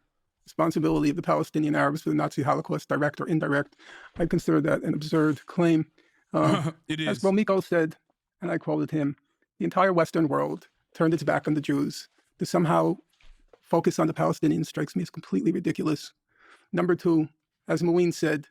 responsibility of the Palestinian Arabs for the Nazi Holocaust, direct or indirect, I consider that an absurd claim. It is. As Bomiko said, and I quoted him, the entire Western world turned its back on the Jews. To somehow focus on the Palestinians strikes me as completely ridiculous. Number two, as Mouin said,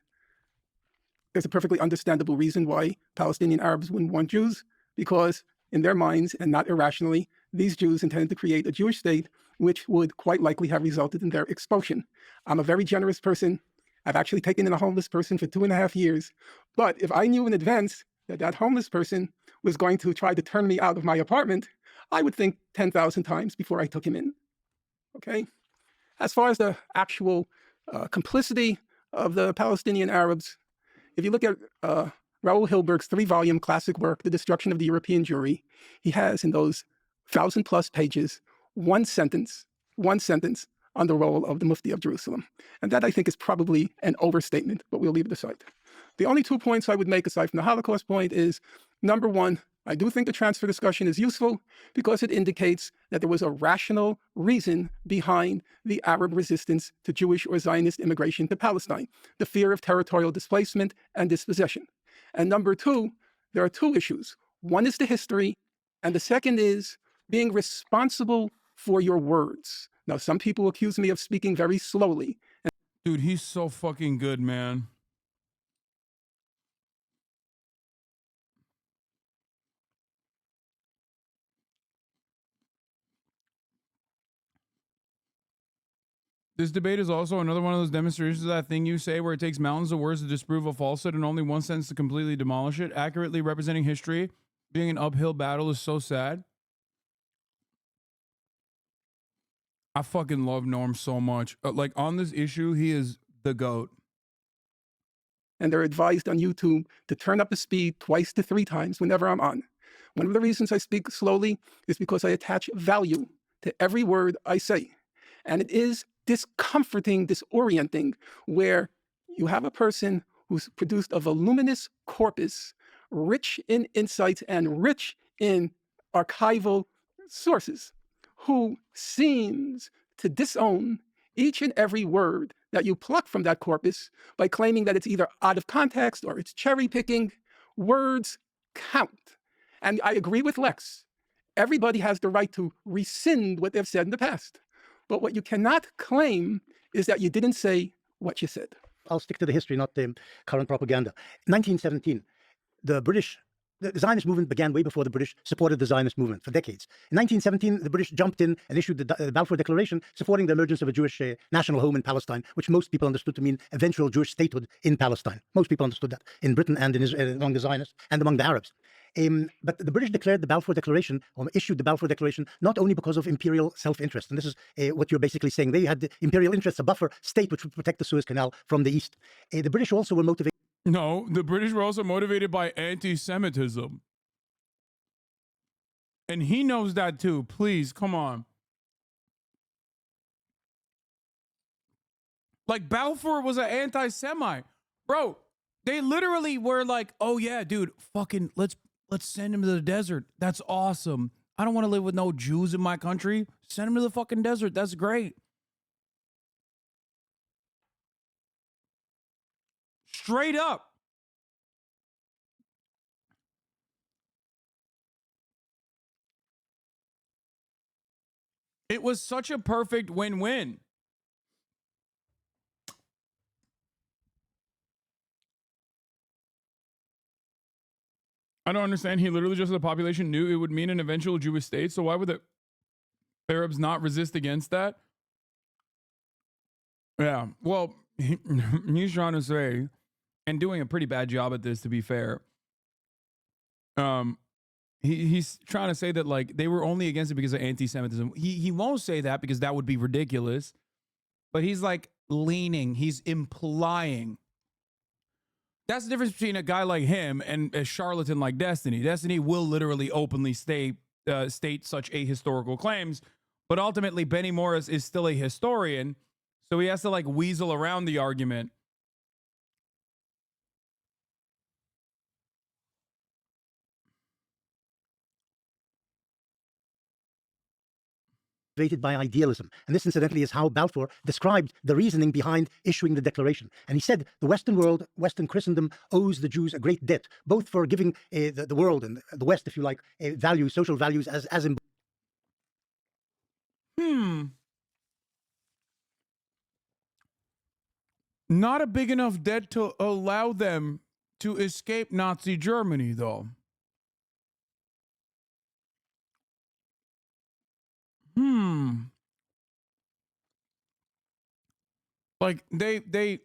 there's a perfectly understandable reason why Palestinian Arabs wouldn't want Jews, because in their minds, and not irrationally, these Jews intended to create a Jewish state, which would quite likely have resulted in their expulsion. I'm a very generous person. I've actually taken in a homeless person for 2.5 years. But if I knew in advance that that homeless person was going to try to turn me out of my apartment, I would think 10,000 times before I took him in. Okay? As far as the actual complicity of the Palestinian Arabs, if you look at Raoul Hilberg's 3-volume classic work, The Destruction of the European Jewry, he has in those 1,000+ pages one sentence on the role of the Mufti of Jerusalem. And that, I think, is probably an overstatement, but we'll leave it aside. The only 2 points I would make aside from the Holocaust point is, number one, I do think the transfer discussion is useful because it indicates that there was a rational reason behind the Arab resistance to Jewish or Zionist immigration to Palestine, the fear of territorial displacement and dispossession. And number two, there are 2 issues. One is the history, and the second is being responsible for your words. Now, some people accuse me of speaking very slowly. Dude, he's so fucking good, man. This debate is also another one of those demonstrations of that thing you say where it takes mountains of words to disprove a falsehood and only one sentence to completely demolish it. Accurately representing history being an uphill battle is so sad. I fucking love Norm so much. Like, on this issue, he is the GOAT. And they're advised on YouTube to turn up the speed 2 to 3 times whenever I'm on. One of the reasons I speak slowly is because I attach value to every word I say. And it is discomforting, disorienting, where you have a person who's produced a voluminous corpus, rich in insights and rich in archival sources, who seems to disown each and every word that you pluck from that corpus by claiming that it's either out of context or it's cherry picking. Words count. And I agree with Lex. Everybody has the right to rescind what they've said in the past. But what you cannot claim is that you didn't say what you said. I'll stick to the history, not the current propaganda. 1917, the Zionist movement began way before the British supported the Zionist movement for decades. In 1917, the British jumped in and issued the Balfour Declaration supporting the emergence of a Jewish national home in Palestine, which most people understood to mean eventual Jewish statehood in Palestine. Most people understood that in Britain and in Israel, among the Zionists and among the Arabs. But the British declared the Balfour Declaration, or issued the Balfour Declaration, not only because of imperial self-interest, and this is what you're basically saying. They had the imperial interests, a buffer state which would protect the Suez Canal from the east. The British also were motivated. No, the British were also motivated by anti-Semitism. And he knows that too. Please, come on. Like, Balfour was an anti-Semite. Bro, they literally were like, oh yeah, dude, fucking let's send him to the desert. That's awesome. I don't want to live with no Jews in my country. Send him to the fucking desert. That's great. Straight up. It was such a perfect win-win. I don't understand. He literally just, the population knew it would mean an eventual Jewish state. So why would the Arabs not resist against that? Yeah, well, he's trying to say, and doing a pretty bad job at this, to be fair. He's trying to say that, like, they were only against it because of anti-Semitism. He won't say that because that would be ridiculous. But he's like leaning, he's implying That's the difference between a guy like him and a charlatan like Destiny. Destiny will literally openly state such ahistorical claims, but ultimately Benny Morris is still a historian, so he has to like weasel around the argument. Motivated by idealism. And this, incidentally, is how Balfour described the reasoning behind issuing the declaration. And he said the Western world, Western Christendom, owes the Jews a great debt, both for giving the world and the West, if you like, values, social values as Not a big enough debt to allow them to escape Nazi Germany, though. Like they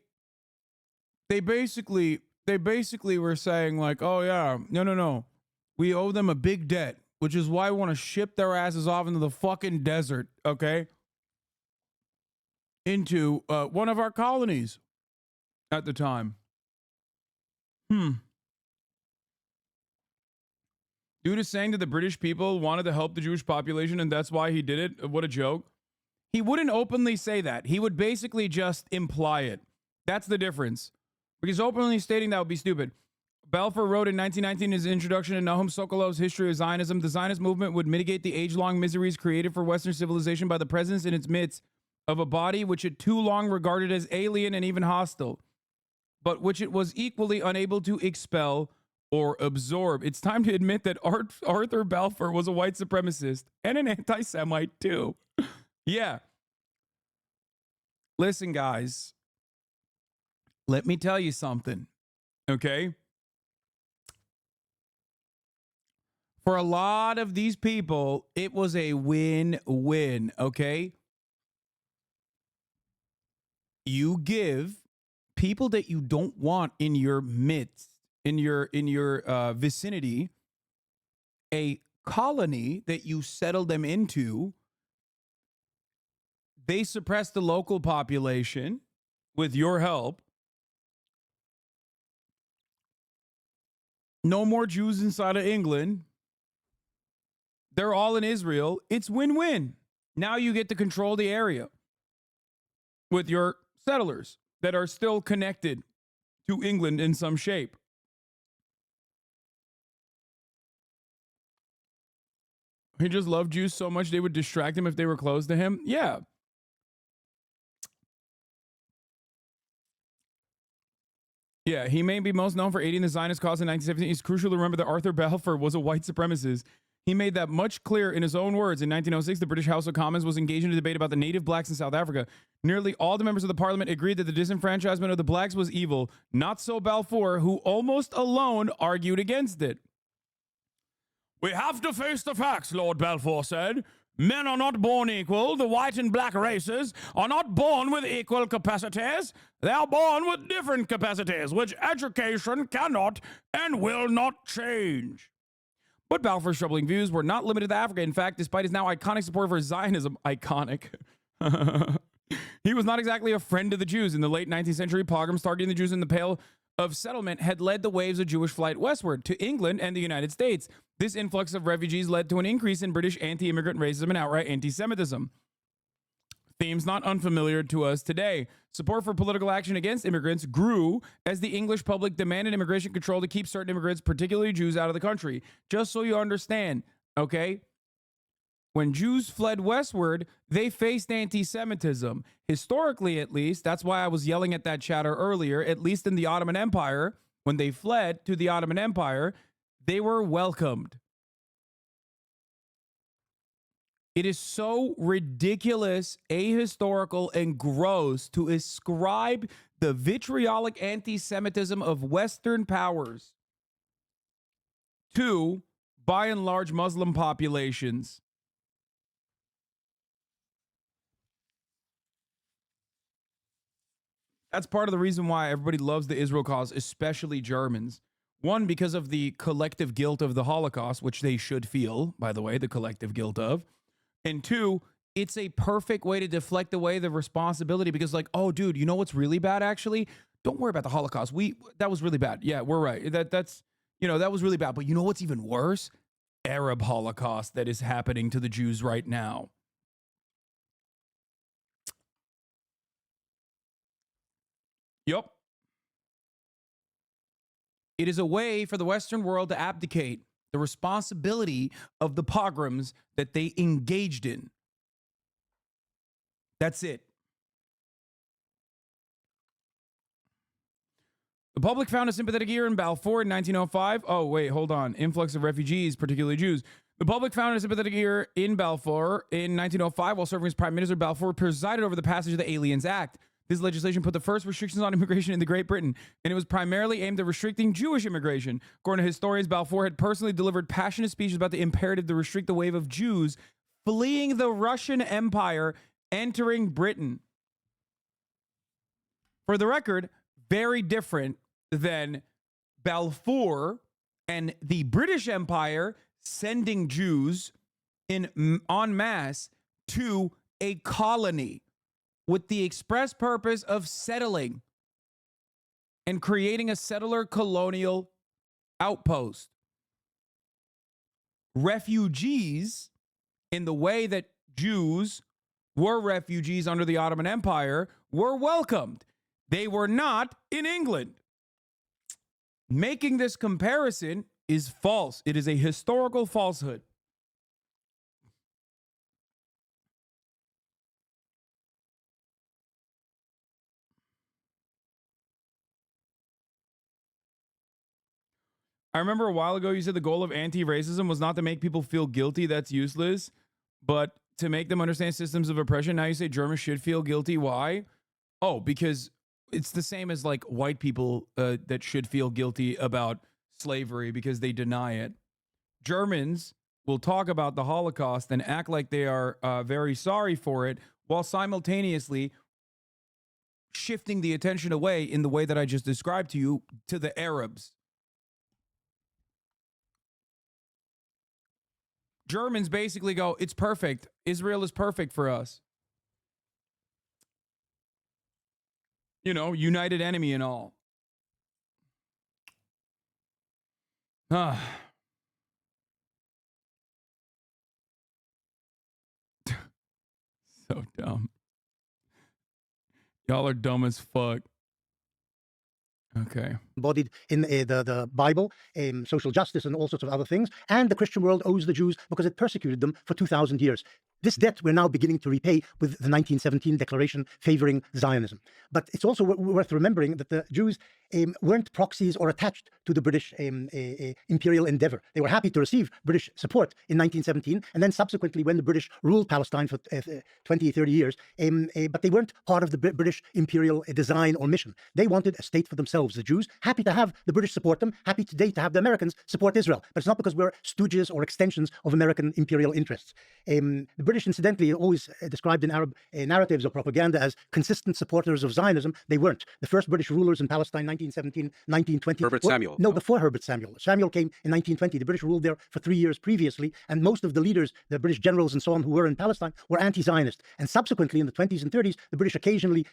basically were saying like, oh yeah, no, we owe them a big debt, which is why we want to ship their asses off into the fucking desert, okay? Into one of our colonies at the time. Dude is saying that the British people wanted to help the Jewish population and that's why he did it. What a joke. He wouldn't openly say that. He would basically just imply it. That's the difference. Because openly stating that would be stupid. Balfour wrote in 1919 in his introduction to Nahum Sokolov's History of Zionism, the Zionist movement would mitigate the age-long miseries created for Western civilization by the presence in its midst of a body which it too long regarded as alien and even hostile, but which it was equally unable to expel or absorb. It's time to admit that Arthur Balfour was a white supremacist and an anti-Semite too. Yeah. Listen, guys. Let me tell you something, okay? For a lot of these people, it was a win-win, okay? You give people that you don't want in your midst, in your vicinity, a colony that you settle them into. They suppress the local population with your help. No more Jews inside of England. They're all in Israel. It's win-win. Now you get to control the area with your settlers that are still connected to England in some shape. He just loved Jews so much they would distract him if they were close to him. Yeah. Yeah, he may be most known for aiding the Zionist cause in 1917. It's crucial to remember that Arthur Balfour was a white supremacist. He made that much clear in his own words. In 1906, the British House of Commons was engaged in a debate about the native blacks in South Africa. Nearly all the members of the parliament agreed that the disenfranchisement of the blacks was evil. Not so Balfour, who almost alone argued against it. We have to face the facts, Lord Balfour said. Men are not born equal. The white and black races are not born with equal capacities. They are born with different capacities, which education cannot and will not change. But Balfour's troubling views were not limited to Africa. In fact, despite his now iconic support for Zionism, he was not exactly a friend of the Jews. In the late 19th century, pogroms targeting the Jews in the Pale of Settlement had led the waves of Jewish flight westward to England and the United States. This influx of refugees led to an increase in British anti-immigrant racism and outright anti-Semitism. Themes not unfamiliar to us today. Support for political action against immigrants grew as the English public demanded immigration control to keep certain immigrants, particularly Jews, out of the country. Just so you understand, okay? When Jews fled westward, they faced anti-Semitism. Historically, at least, that's why I was yelling at that chatter earlier, at least in the Ottoman Empire, when they fled to the Ottoman Empire, they were welcomed. It is so ridiculous, ahistorical, and gross to ascribe the vitriolic anti-Semitism of Western powers to, by and large, Muslim populations. That's part of the reason why everybody loves the Israel cause, especially Germans. One, because of the collective guilt of the Holocaust, which they should feel, by the way, the collective guilt of. And two, it's a perfect way to deflect away the responsibility because like, oh, dude, you know what's really bad, actually? don't worry about the Holocaust. That was really bad. Yeah, we're right. That's that was really bad. But you know what's even worse? Arab Holocaust that is happening to the Jews right now. Yup. It is a way for the Western world to abdicate the responsibility of the pogroms that they engaged in. That's it. The public found a sympathetic ear in Balfour in 1905. Oh, wait, hold on. Influx of refugees, particularly Jews. The public found a sympathetic ear in Balfour in 1905 while serving as Prime Minister. Balfour presided over the passage of the Aliens Act. This legislation put the first restrictions on immigration into Great Britain, and it was primarily aimed at restricting Jewish immigration. According to historians, Balfour had personally delivered passionate speeches about the imperative to restrict the wave of Jews fleeing the Russian Empire, entering Britain. For the record, very different than Balfour and the British Empire sending Jews en masse to a colony with the express purpose of settling and creating a settler colonial outpost. Refugees, in the way that Jews were refugees under the Ottoman Empire, were welcomed. They were not in England. Making this comparison is false. It is a historical falsehood. I remember a while ago you said the goal of anti-racism was not to make people feel guilty. That's useless. But to make them understand systems of oppression. Now you say Germans should feel guilty. Why? Oh, because it's the same as like white people that should feel guilty about slavery because they deny it. Germans will talk about the Holocaust and act like they are very sorry for it while simultaneously shifting the attention away in the way that I just described to you to the Arabs. Germans basically go, it's perfect. Israel is perfect for us. You know, united enemy and all. So dumb. Y'all are dumb as fuck. Okay. Embodied in the Bible, social justice and all sorts of other things. And the Christian world owes the Jews because it persecuted them for 2,000 years. This debt we're now beginning to repay with the 1917 declaration favoring Zionism. But it's also worth remembering that the Jews weren't proxies or attached to the British imperial endeavor. They were happy to receive British support in 1917, and then subsequently when the British ruled Palestine for 20, 30 years, but they weren't part of the British imperial design or mission. They wanted a state for themselves, the Jews, happy to have the British support them, happy today to have the Americans support Israel. But it's not because we're stooges or extensions of American imperial interests. The British, incidentally, are always described in Arab narratives or propaganda as consistent supporters of Zionism. They weren't. The first British rulers in Palestine, 1917, 1920. Herbert Samuel. No, before Herbert Samuel. Samuel came in 1920. The British ruled there for 3 years previously, and most of the leaders, the British generals and so on who were in Palestine, were anti-Zionist. And subsequently, in the 20s and 30s, the British occasionally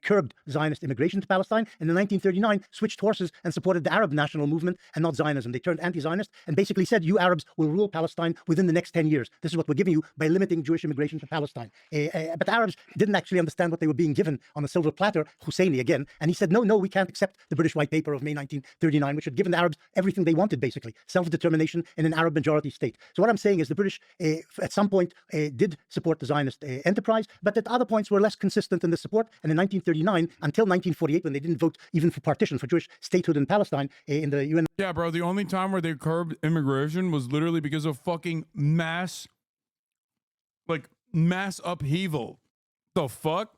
curbed Zionist immigration to Palestine, and in 1939 switched horses and supported the Arab national movement and not Zionism. They turned anti-Zionist and basically said, you Arabs will rule Palestine within the next 10 years. This is what we're giving you by limiting Jewish immigration to Palestine. But the Arabs didn't actually understand what they were being given on a silver platter, Husseini again, and he said, no, we can't accept the British White Paper of May 1939, which had given the Arabs everything they wanted, basically, self-determination in an Arab majority state. So what I'm saying is the British at some point did support the Zionist enterprise, but at other points were less consistent in the support, and in 1939 until 1948, when they didn't vote even for partition, for Jewish statehood in Palestine in the UN. Yeah, bro, the only time where they curbed immigration was literally because of fucking mass upheaval. The fuck?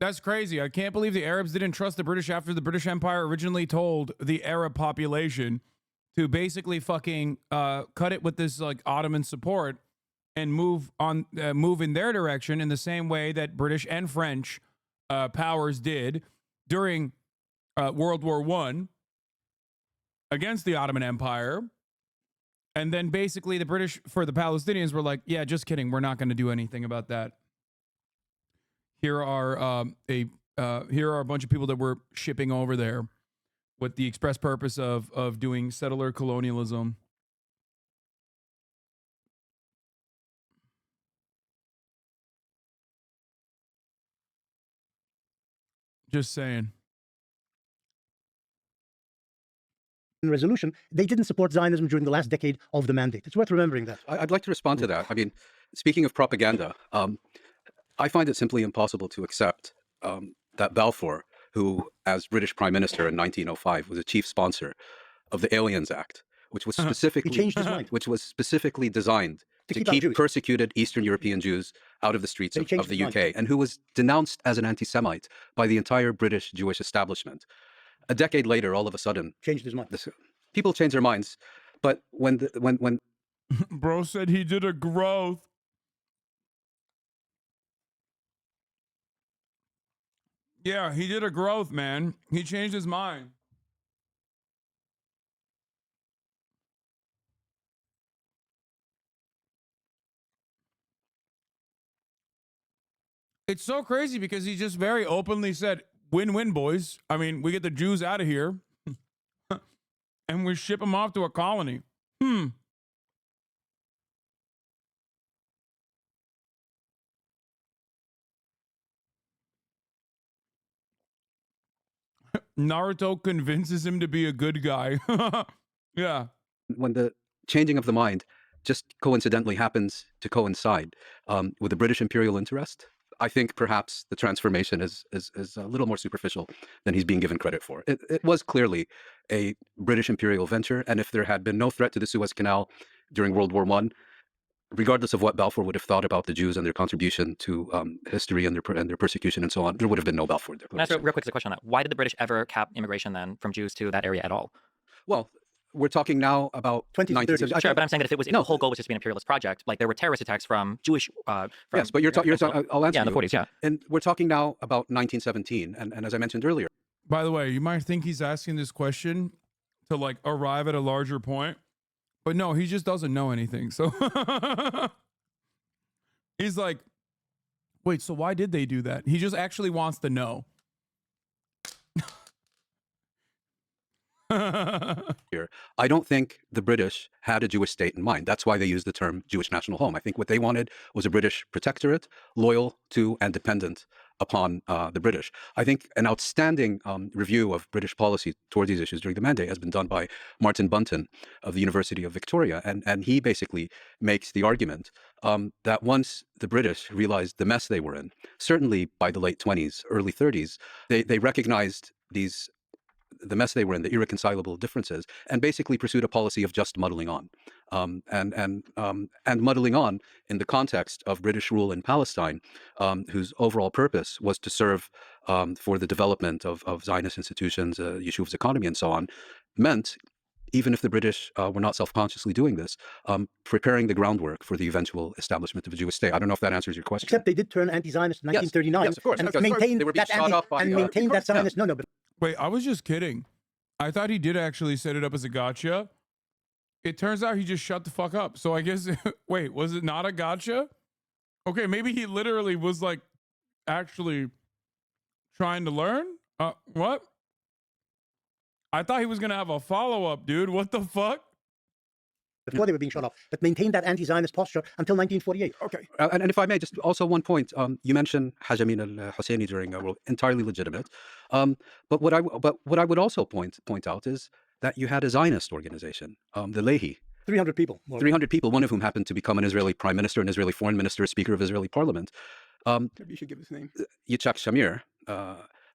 That's crazy. I can't believe the Arabs didn't trust the British after the British Empire originally told the Arab population to basically fucking cut it with this like Ottoman support and move in their direction in the same way that British and French powers did during World War I against the Ottoman Empire. And then basically the British, for the Palestinians, were like, yeah, just kidding. We're not going to do anything about that. here are here are a bunch of people that we're shipping over there with the express purpose of doing settler colonialism. Just saying. Resolution, they didn't support Zionism during the last decade of the mandate. It's worth remembering that. I'd like to respond to that. I mean, speaking of propaganda, I find it simply impossible to accept that Balfour, who, as British Prime Minister in 1905, was a chief sponsor of the Aliens Act, which was specifically He changed his mind. which was specifically designed to keep out keep Jews. persecuted Eastern European Jews out of the streets of changed the his UK, mind. and who was denounced as an anti-Semite by the entire British Jewish establishment. A decade later, all of a sudden, changed his mind. People change their minds, but when Bro said he did a growth. Yeah, he did a growth, man. He changed his mind. It's so crazy because he just very openly said, win-win, boys. I mean, we get the Jews out of here and we ship them off to a colony. Naruto convinces him to be a good guy. Yeah. when the changing of the mind just coincidentally happens to coincide with the British imperial interest, I think perhaps the transformation is a little more superficial than he's being given credit for. It was clearly a British imperial venture, and if there had been no threat to the Suez Canal during World War I, regardless of what Balfour would have thought about the Jews and their contribution to history and their persecution and so on, there would have been no Balfour Can I ask real quick a question on that? Why did the British ever cap immigration then from Jews to that area at all? Well, we're talking now about 1930s. Sure, but I'm saying that if the whole goal was just to be an imperialist project, like there were terrorist attacks from Jewish. Yes, but you're talking. I'll answer. Yeah, in the 40s. Yeah, and we're talking now about 1917, and as I mentioned earlier. By the way, you might think he's asking this question to like arrive at a larger point, but no, he just doesn't know anything. So he's like, wait, so why did they do that? He just actually wants to know. Here, I don't think the British had a Jewish state in mind. That's why they used the term Jewish national home. I think what they wanted was a British protectorate, loyal to and dependent upon the British. I think an outstanding review of British policy toward these issues during the mandate has been done by Martin Bunton of the University of Victoria, and he basically makes the argument that once the British realized the mess they were in, certainly by the late 20s, early 30s, they recognized the mess they were in, the irreconcilable differences, and basically pursued a policy of just muddling on, and muddling on in the context of British rule in Palestine, whose overall purpose was to serve for the development of Zionist institutions, Yeshuv's economy, and so on, meant, even if the British were not self-consciously doing this, preparing the groundwork for the eventual establishment of a Jewish state. I don't know if that answers your question. Except they did turn anti-Zionist in 1939 yes, of course. and Okay, maintained they were being that shot up by, maintained that Zionist. No, but wait, I was just kidding. I thought he did actually set it up as a gotcha. It turns out he just shut the fuck up. So I guess, wait, was it not a gotcha? Okay, maybe he literally was like actually trying to learn? What? I thought he was going to have a follow-up, dude. What the fuck? Before they were being shot up, but maintained that anti-Zionist posture until 1948. Okay. And if I may, just also one point. You mentioned Hajamin al-Husseini during entirely legitimate. But what I would also point out is that you had a Zionist organization, the Lehi. 300 people. 300 people, one of whom happened to become an Israeli prime minister, an Israeli foreign minister, a speaker of Israeli parliament. Maybe you should give his name. Yitzhak Shamir,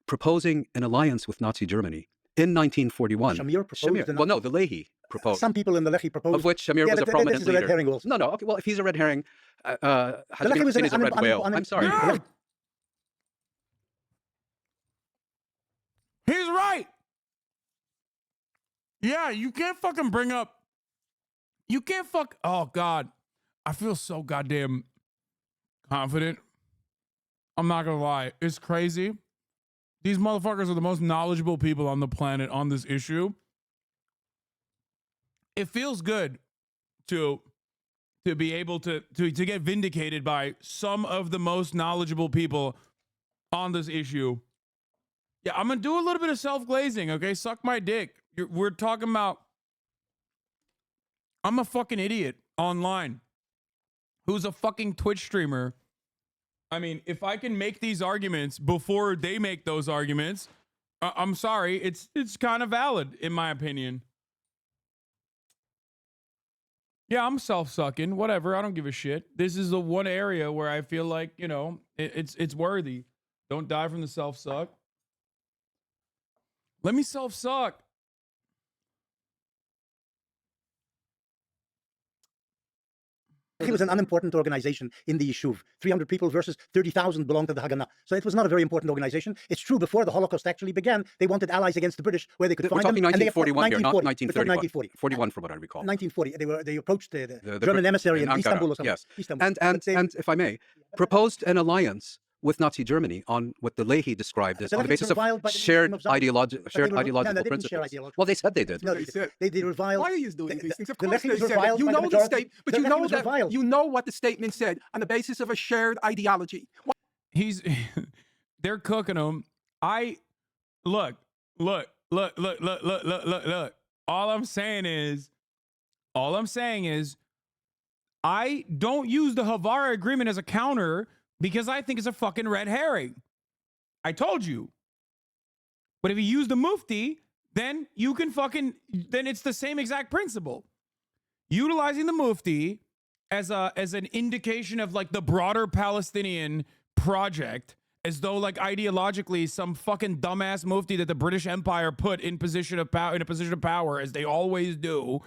proposing an alliance with Nazi Germany in 1941. Shamir proposed. Well, no, the Lehi proposed. Some people in the Lehi proposed. Of which Shamir was a prominent this is leader. a red herring also. No. Okay, well, if he's a red herring, the Lehi was is a red whale. I'm sorry. Yeah. He's right. Yeah, you can't fucking bring up. You can't fuck. Oh, God. I feel so goddamn confident. I'm not going to lie. It's crazy. These motherfuckers are the most knowledgeable people on the planet on this issue. It feels good to be able to get vindicated by some of the most knowledgeable people on this issue. Yeah, I'm gonna do a little bit of self-glazing, okay? Suck my dick. We're talking about I'm a fucking idiot online who's a fucking Twitch streamer. I mean, if I can make these arguments before they make those arguments, I'm sorry, it's kind of valid in my opinion. Yeah, I'm self-sucking, whatever. I don't give a shit. This is the one area where I feel like, you know, it's worthy. Don't die from the self-suck. Let me self-suck. It was an unimportant organization in the Yishuv. 300 people versus 30,000 belonged to the Haganah. So it was not a very important organization. It's true, before the Holocaust actually began, they wanted allies against the British where they could find them. We're talking 1941 here, not 1931. 1940. 41 from what I recall. 1940. They approached the German emissary in Istanbul or something. Yes. Istanbul. And if I may, proposed an alliance with Nazi Germany on what the Leahy described as on the basis of shared ideological principles. Well, they said they did. No, they reviled. Why are you doing these things? Of the course they said reviled you by know the the majority. statement, but The you know left was that reviled. you know what the statement said on the basis of a shared ideology. They're cooking them. Look. All I'm saying is, I don't use the Havara agreement as a counter because I think it's a fucking red herring. I told you. But if you use the Mufti, then you can then it's the same exact principle. Utilizing the Mufti as an indication of like the broader Palestinian project, as though like ideologically some fucking dumbass Mufti that the British Empire put in a position of power, as they always do,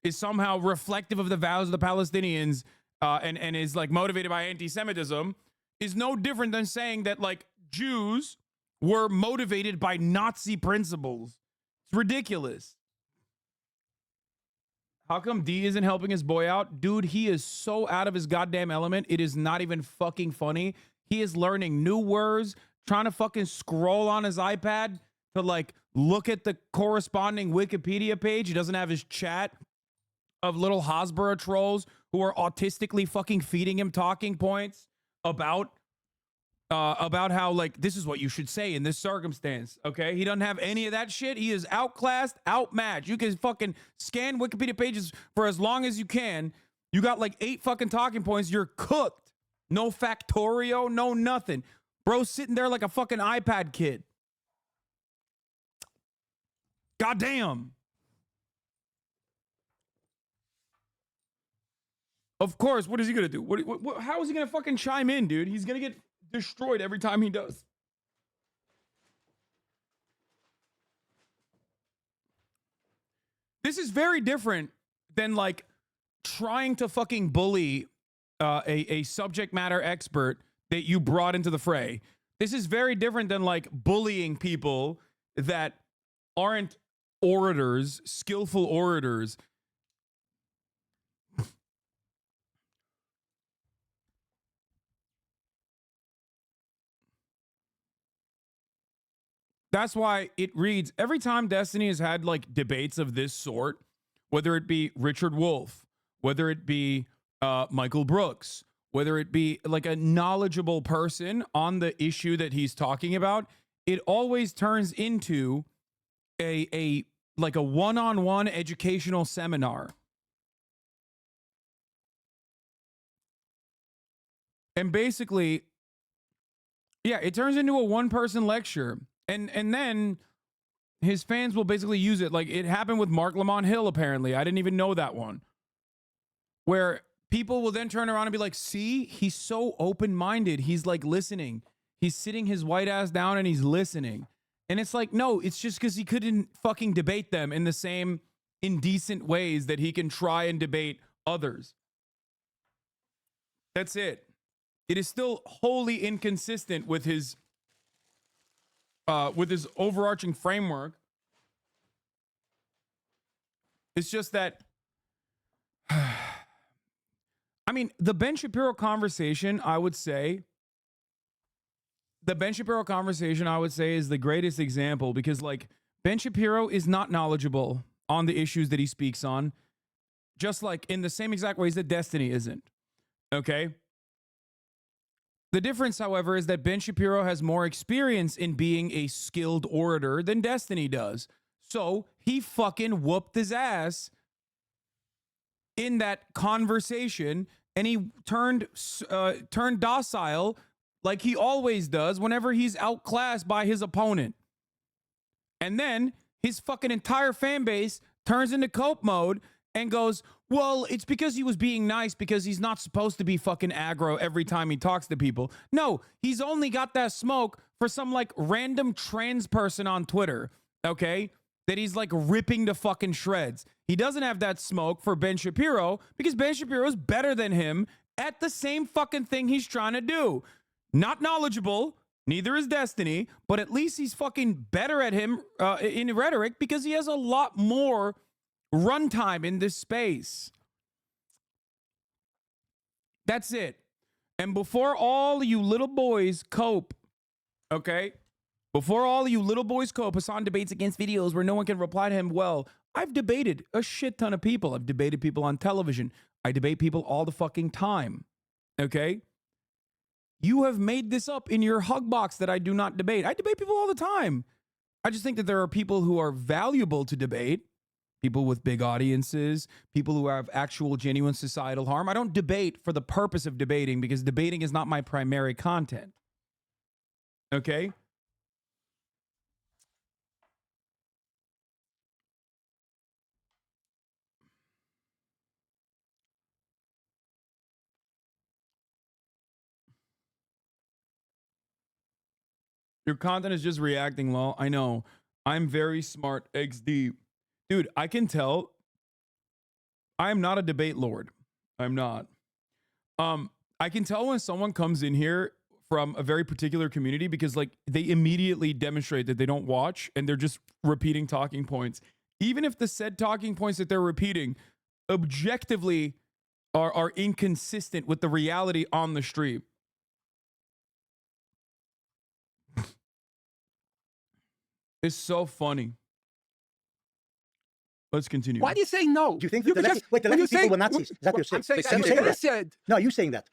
is somehow reflective of the vows of the Palestinians and is like motivated by anti-Semitism, is no different than saying that like Jews were motivated by Nazi principles. It's ridiculous. How come D isn't helping his boy out? Dude, he is so out of his goddamn element. It is not even fucking funny. He is learning new words, trying to fucking scroll on his iPad to like look at the corresponding Wikipedia page. He doesn't have his chat of little Hasbara trolls who are autistically fucking feeding him talking points about how like this is what you should say in this circumstance. Okay, he doesn't have any of that shit. He is outclassed, outmatched. You can fucking scan Wikipedia pages for as long as you can. You got like 8 fucking talking points. You're cooked. No Factorio, no nothing. Bro sitting there like a fucking iPad kid. Goddamn. Of course, what is he gonna do? How is he gonna fucking chime in, dude? He's gonna get destroyed every time he does. This is very different than like trying to fucking bully a subject matter expert that you brought into the fray. This is very different than like bullying people that aren't orators, skillful orators. That's why it reads, every time Destiny has had like debates of this sort, whether it be Richard Wolff, whether it be Michael Brooks, whether it be like a knowledgeable person on the issue that he's talking about, it always turns into a one-on-one educational seminar. And basically, yeah, it turns into a one-person lecture. And then his fans will basically use it. Like it happened with Mark Lamont Hill, apparently. I didn't even know that one. Where people will then turn around and be like, see, he's so open-minded. He's like listening. He's sitting his white ass down and he's listening. And it's like, no, it's just because he couldn't fucking debate them in the same indecent ways that he can try and debate others. That's it. It is still wholly inconsistent with his overarching framework. It's just that, I mean, the Ben Shapiro conversation, I would say, is the greatest example because, like, Ben Shapiro is not knowledgeable on the issues that he speaks on, just like in the same exact ways that Destiny isn't. Okay? The difference, however, is that Ben Shapiro has more experience in being a skilled orator than Destiny does. So he fucking whooped his ass in that conversation, and he turned docile like he always does whenever he's outclassed by his opponent. And then his fucking entire fan base turns into cope mode and goes, well, it's because he was being nice because he's not supposed to be fucking aggro every time he talks to people. No, he's only got that smoke for some like random trans person on Twitter, okay? That he's like ripping to fucking shreds. He doesn't have that smoke for Ben Shapiro because Ben Shapiro is better than him at the same fucking thing he's trying to do. Not knowledgeable, neither is Destiny, but at least he's fucking better at him in rhetoric because he has a lot more runtime in this space. That's it. And before all you little boys cope, okay? Before all you little boys cope, Hasan debates against videos where no one can reply to him. Well, I've debated a shit ton of people. I've debated people on television. I debate people all the fucking time. Okay? You have made this up in your hug box that I do not debate. I debate people all the time. I just think that there are people who are valuable to debate. People with big audiences, people who have actual genuine societal harm. I don't debate for the purpose of debating because debating is not my primary content. Okay? Your content is just reacting, lol. I know. I'm very smart, XD. Dude, I can tell I am not a debate lord. I'm not. I can tell when someone comes in here from a very particular community because like they immediately demonstrate that they don't watch and they're just repeating talking points. Even if the said talking points that they're repeating objectively are inconsistent with the reality on the stream. It's so funny. Let's continue. Why do you say no? Do you think that the lefty people were Nazis? Is that what you're saying? No, you're saying that.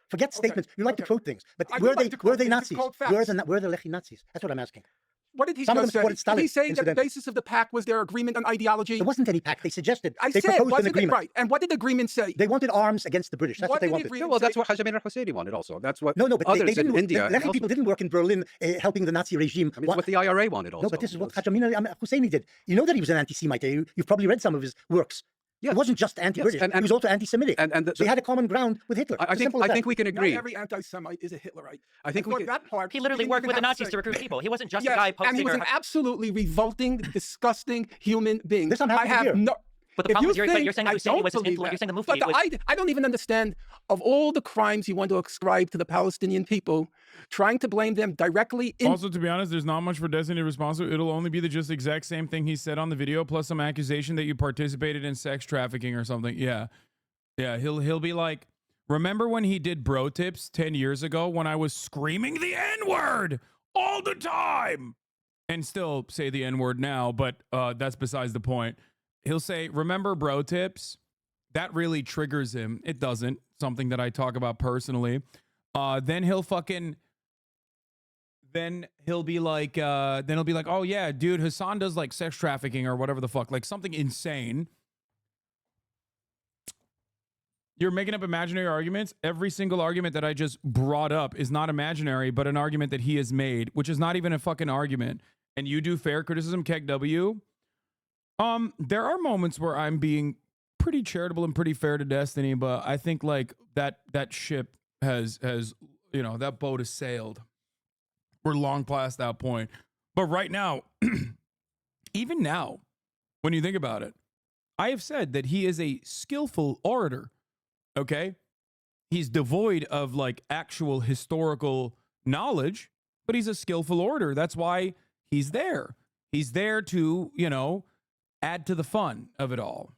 Forget statements. You like to quote things, but were they Nazis? Were the Lechi Nazis? That's what I'm asking. What did he Some of them say? supported Stalin. Did he say that the basis of the pact was their agreement on ideology? There wasn't any pact. They suggested. They proposed an agreement. Right. And what did the agreement say? They wanted arms against the British. That's what they wanted. Well, that's what Hajime al-Husseini wanted also. That's what but others they in India... The Lechi people didn't work in Berlin helping the Nazi regime. I mean, it's what the IRA wanted also. No, but this is what Hajime al-Husseini did. You know that he was an anti-Semite. You've probably read some of his works. Yes. It wasn't just anti-British. Yes. He was also anti-Semitic. So they had a common ground with Hitler. I think we can agree. Not every anti-Semite is a Hitlerite. I think that part. He literally worked with the Nazis to recruit people. He wasn't just a guy posting. And he was an absolutely revolting, disgusting human being. This I have no. But the problem is you're saying that Husseini was his influence. You're saying the Mufti was... I don't even understand of all the crimes you want to ascribe to the Palestinian people, trying to blame them directly. Also, to be honest, there's not much for Destiny to respond to. It'll only be the just exact same thing he said on the video, plus some accusation that you participated in sex trafficking or something. Yeah, he'll be like, remember when he did bro tips 10 years ago when I was screaming the N-word all the time, and still say the N-word now, but that's besides the point. He'll say, remember bro tips? That really triggers him. It doesn't. Something that I talk about personally. Then he'll be like, oh yeah, dude, Hasan does like sex trafficking or whatever the fuck, like something insane. You're making up imaginary arguments. Every single argument that I just brought up is not imaginary, but an argument that he has made, which is not even a fucking argument. And you do fair criticism, Keck W. There are moments where I'm being pretty charitable and pretty fair to Destiny, but I think like that ship has that boat has sailed. We're long past that point. But right now, even now, when you think about it, I have said that he is a skillful orator. Okay? He's devoid of like actual historical knowledge, but he's a skillful orator. That's why he's there. He's there to, add to the fun of it all.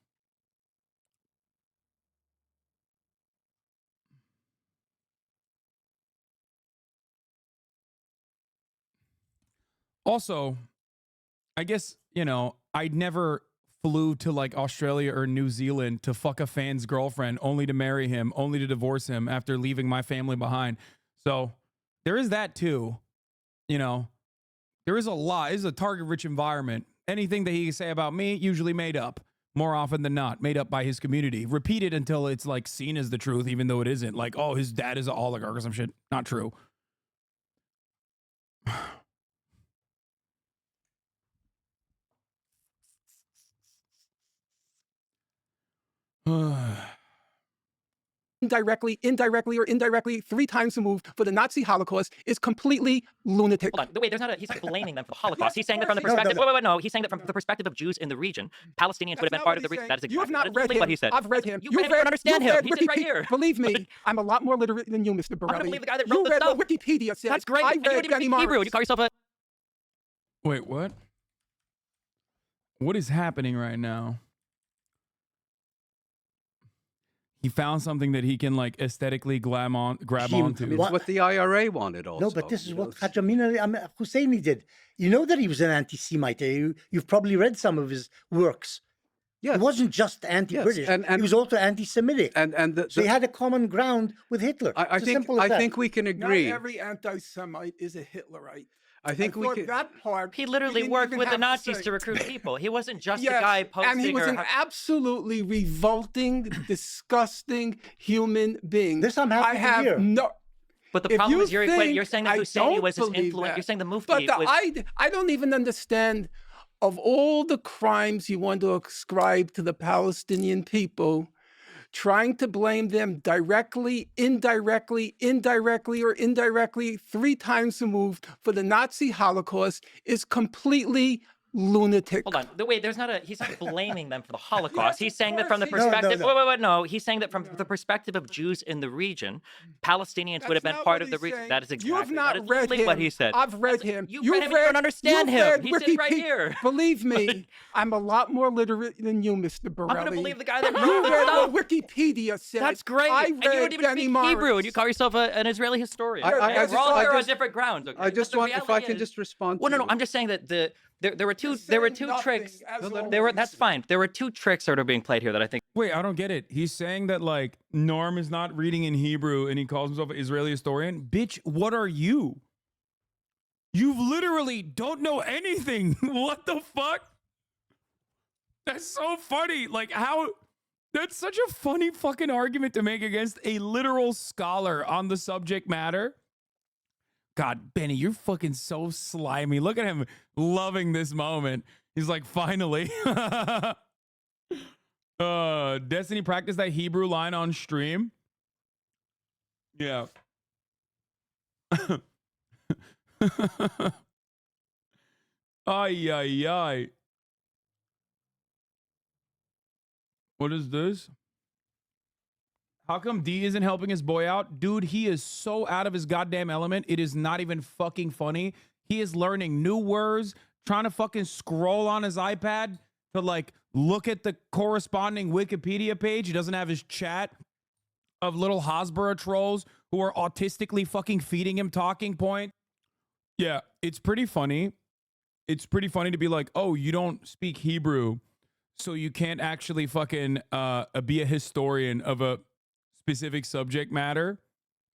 Also, I guess, I never flew to like Australia or New Zealand to fuck a fan's girlfriend only to marry him, only to divorce him after leaving my family behind. So there is that too. You know, there is a lot. It's a target-rich environment. Anything that he can say about me, usually made up. More often than not, made up by his community. Repeated until it's like seen as the truth, even though it isn't. Like, oh, his dad is an oligarch or some shit. Not true. indirectly, or indirectly 3 times removed for the Nazi Holocaust is completely lunatic. Hold on. Wait, there's not a, he's not blaming them for the Holocaust. He's saying that from the perspective. No. He's saying that from the perspective of Jews in the region. Palestinians would have been part of the region. That is exactly You have not read him. what he said. I've read him. You don't understand him. He's right here. Believe me, I'm a lot more literate than you, Mr. Borelli. I'm gonna believe the guy that wrote you the read stuff. what Wikipedia says. That's great. I And you read don't even speak Hebrew. You call yourself a. Wait, what? What is happening right now? He found something that he can like aesthetically grab onto. It's what the IRA wanted also. No, but this is what Hajj Husseini did. You know that he was an anti-Semite. You've probably read some of his works. Yes. He wasn't just anti-British. Yes. And he was also anti-Semitic. So he had a common ground with Hitler. I think we can agree. Not every anti-Semite is a Hitlerite. I think we could. That part. He literally worked with the Nazis to recruit people. He wasn't just a guy posting. And he was an absolutely revolting, disgusting human being. This I'm happy to hear. No. But the problem is you're saying that Husseini was his influence. You're saying the Mufti But was. I don't even understand. Of all the crimes you want to ascribe to the Palestinian people, trying to blame them directly, indirectly, or indirectly 3 times removed for the Nazi Holocaust is completely lunatic. Hold on. Wait, there's not a. He's not blaming them for the Holocaust. He's saying that from the perspective. Wait. No, he's saying that from the perspective of Jews in the region, Palestinians would have been part of the region. That is exactly. You have not read him. What he said. I've read him. You read him. You don't understand him. He's sitting right here. Believe me, I'm a lot more literate than you, Mr. Borelli. I'm gonna believe the guy that you wrote read what Wikipedia said. That's great. I And you don't even speak Hebrew, and you call yourself an Israeli historian. We're all here on different grounds. Okay? I just want, if I can just respond. Well, no. I'm just saying that there were two tricks. That's fine. There were 2 tricks that are being played here that I think. Wait, I don't get it. He's saying that like Norm is not reading in Hebrew and he calls himself an Israeli historian. Bitch, what are you? You literally don't know anything. What the fuck? That's so funny. Like how that's such a funny fucking argument to make against a literal scholar on the subject matter. God, Benny, you're fucking so slimy. Look at him loving this moment. He's like, finally. Destiny practiced that Hebrew line on stream. Yeah. Ay. What is this? How come D isn't helping his boy out? Dude, he is so out of his goddamn element. It is not even fucking funny. He is learning new words, trying to fucking scroll on his iPad to like look at the corresponding Wikipedia page. He doesn't have his chat of little Hasbro trolls who are autistically fucking feeding him talking point. Yeah, it's pretty funny. It's pretty funny to be like, oh, you don't speak Hebrew, so you can't actually fucking be a historian of a specific subject matter.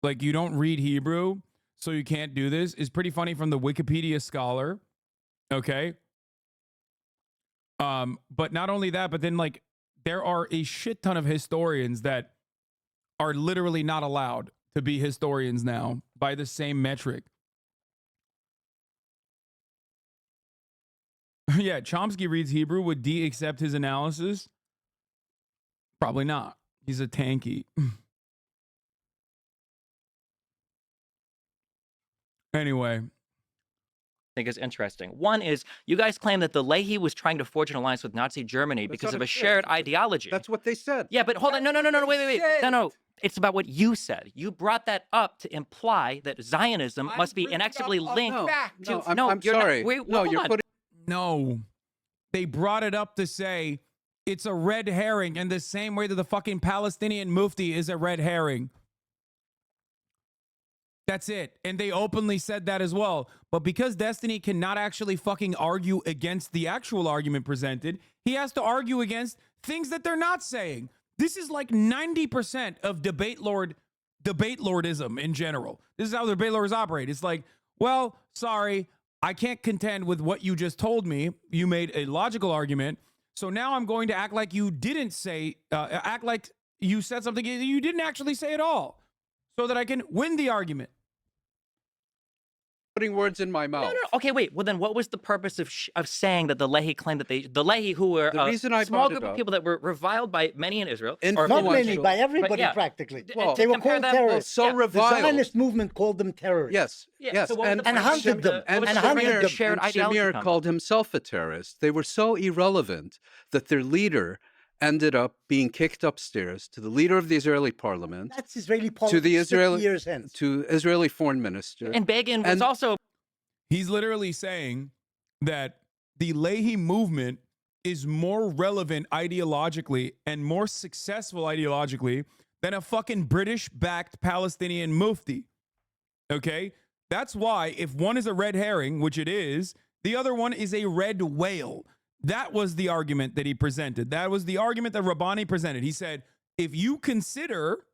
Like you don't read Hebrew, so you can't do this. Is pretty funny from the Wikipedia scholar. Okay. But not only that, but then like there are a shit ton of historians that are literally not allowed to be historians now by the same metric. Yeah, Chomsky reads Hebrew. Would D accept his analysis? Probably not. He's a tanky. Anyway. I think is interesting. One is you guys claim that the Leahy was trying to forge an alliance with Nazi Germany because of a shared ideology. That's what they said. Yeah, but hold on. No, wait. No. It's about what you said. You brought that up to imply that Zionism must be inextricably linked to. I'm sorry. No, they brought it up to say it's a red herring in the same way that the fucking Palestinian Mufti is a red herring. That's it. And they openly said that as well. But because Destiny cannot actually fucking argue against the actual argument presented, he has to argue against things that they're not saying. This is like 90% of Debate Lord debate lordism in general. This is how the debate lords operate. It's like, well, sorry, I can't contend with what you just told me. You made a logical argument. So now I'm going to act like you didn't say, act like you said something you didn't actually say at all, so that I can win the argument. Putting words in my mouth. No. Okay, wait. Well, then what was the purpose of saying that the Lehi claimed that the Lehi, who were a small group of people that were reviled by many in Israel, not many, by everybody practically. Well, they were called terrorists. reviled. The Zionist movement called them terrorists. Yes, so and hunted them. And Shamir called himself a terrorist. They were so irrelevant that their leader ended up being kicked upstairs to the leader of the Israeli parliament. That's Israeli politics. To the Israeli 50 years hence. To Israeli foreign minister. And Begin was also. He's literally saying that the Lehi movement is more relevant ideologically and more successful ideologically than a fucking British-backed Palestinian mufti. Okay? That's why if one is a red herring, which it is, the other one is a red whale. That was the argument that he presented. That was the argument that Rabbani presented. He said, if you consider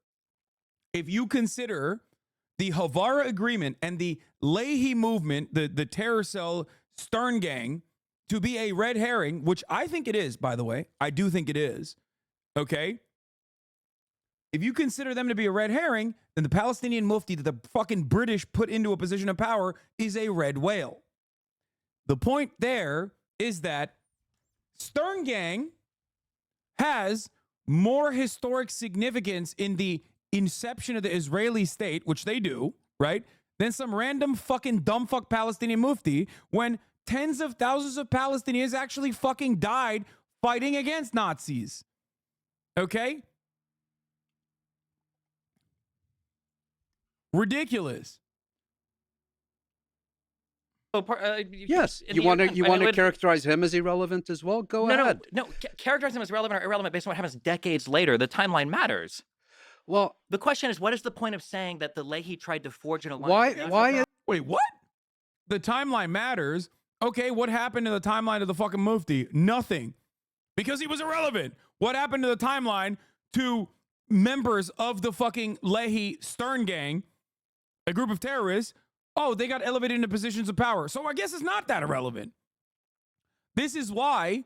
the Havara agreement and the Lehi movement, the terror cell Stern gang, to be a red herring, which I think it is, by the way. I do think it is. Okay? If you consider them to be a red herring, then the Palestinian mufti that the fucking British put into a position of power is a red whale. The point there is that Stern gang has more historic significance in the inception of the Israeli state, which they do, right, than some random fucking dumbfuck Palestinian mufti when tens of thousands of Palestinians actually fucking died fighting against Nazis. Okay? Ridiculous. Yes, you want to characterize him as irrelevant as well? Go ahead. No, characterize him as relevant or irrelevant based on what happens decades later. The timeline matters. Well, the question is, what is the point of saying that the Lehi tried to forge an alliance? Wait, what? The timeline matters. Okay, what happened to the timeline of the fucking mufti? Nothing. Because he was irrelevant. What happened to the timeline to members of the fucking Lehi Stern gang, a group of terrorists? Oh, they got elevated into positions of power. So I guess it's not that irrelevant. This is why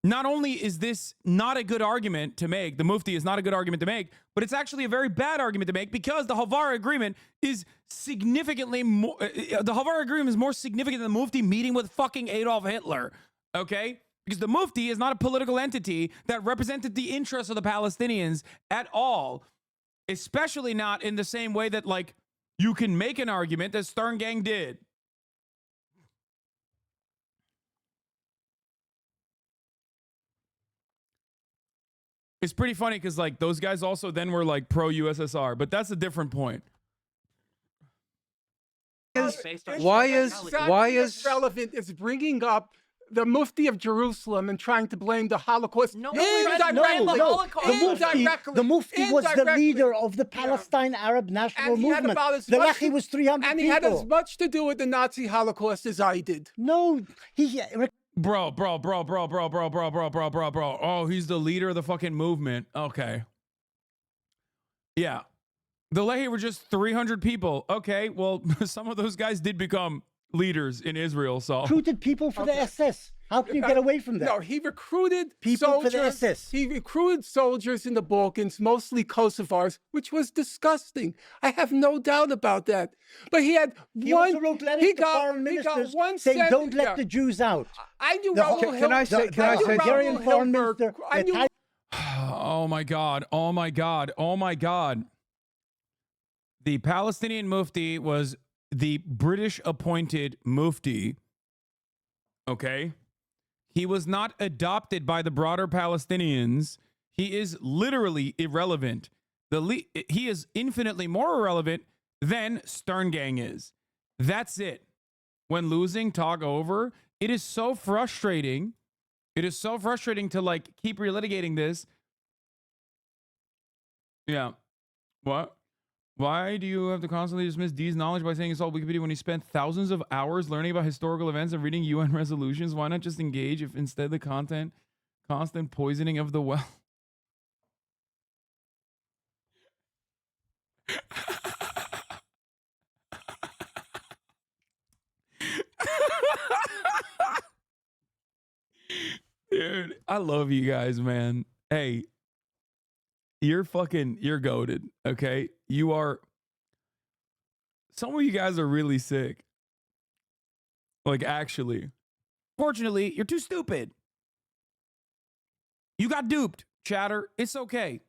not only is this not a good argument to make, the mufti is not a good argument to make, but it's actually a very bad argument to make because the Havara agreement is significantly more, the Havara agreement is more significant than the mufti meeting with fucking Adolf Hitler, okay? Because the mufti is not a political entity that represented the interests of the Palestinians at all, especially not in the same way that, like, you can make an argument that Stern Gang did. It's pretty funny because, like, those guys also then were, like, pro-USSR, but that's a different point. Why is relevant is bringing up the Mufti of Jerusalem and trying to blame the Holocaust. The Mufti was the leader of the Palestine Arab National Movement. The Lehi was 300 people. And he had as much to do with the Nazi Holocaust as I did. No, Bro. Oh, he's the leader of the fucking movement. Okay. Yeah. The Lehi were just 300 people. Okay, well, some of those guys did become leaders in Israel, so. Recruited people for the SS. How can you get away from that? No, he recruited people soldiers, for the SS. He recruited soldiers in the Balkans, mostly Kosovars, which was disgusting. I have no doubt about that. But he had he also wrote letters to foreign ministers saying, "Don't let the Jews out." I knew Can I say Hungarian foreign minister. Oh my God! Oh my God! Oh my God! The Palestinian mufti was the British appointed mufti. Okay. He was not adopted by the broader Palestinians. He is literally irrelevant. He is infinitely more irrelevant than Stern Gang is. That's it. When losing, talk over. It is so frustrating. It is so frustrating to, like, keep relitigating this. Yeah. What? Why do you have to constantly dismiss D's knowledge by saying it's all Wikipedia when he spent thousands of hours learning about historical events and reading UN resolutions? Why not just engage if instead the constant poisoning of the well? Dude, I love you guys, man. Hey, you're goated, okay? You are, some of you guys are really sick. Like, actually. Fortunately, you're too stupid. You got duped, chatter. It's okay.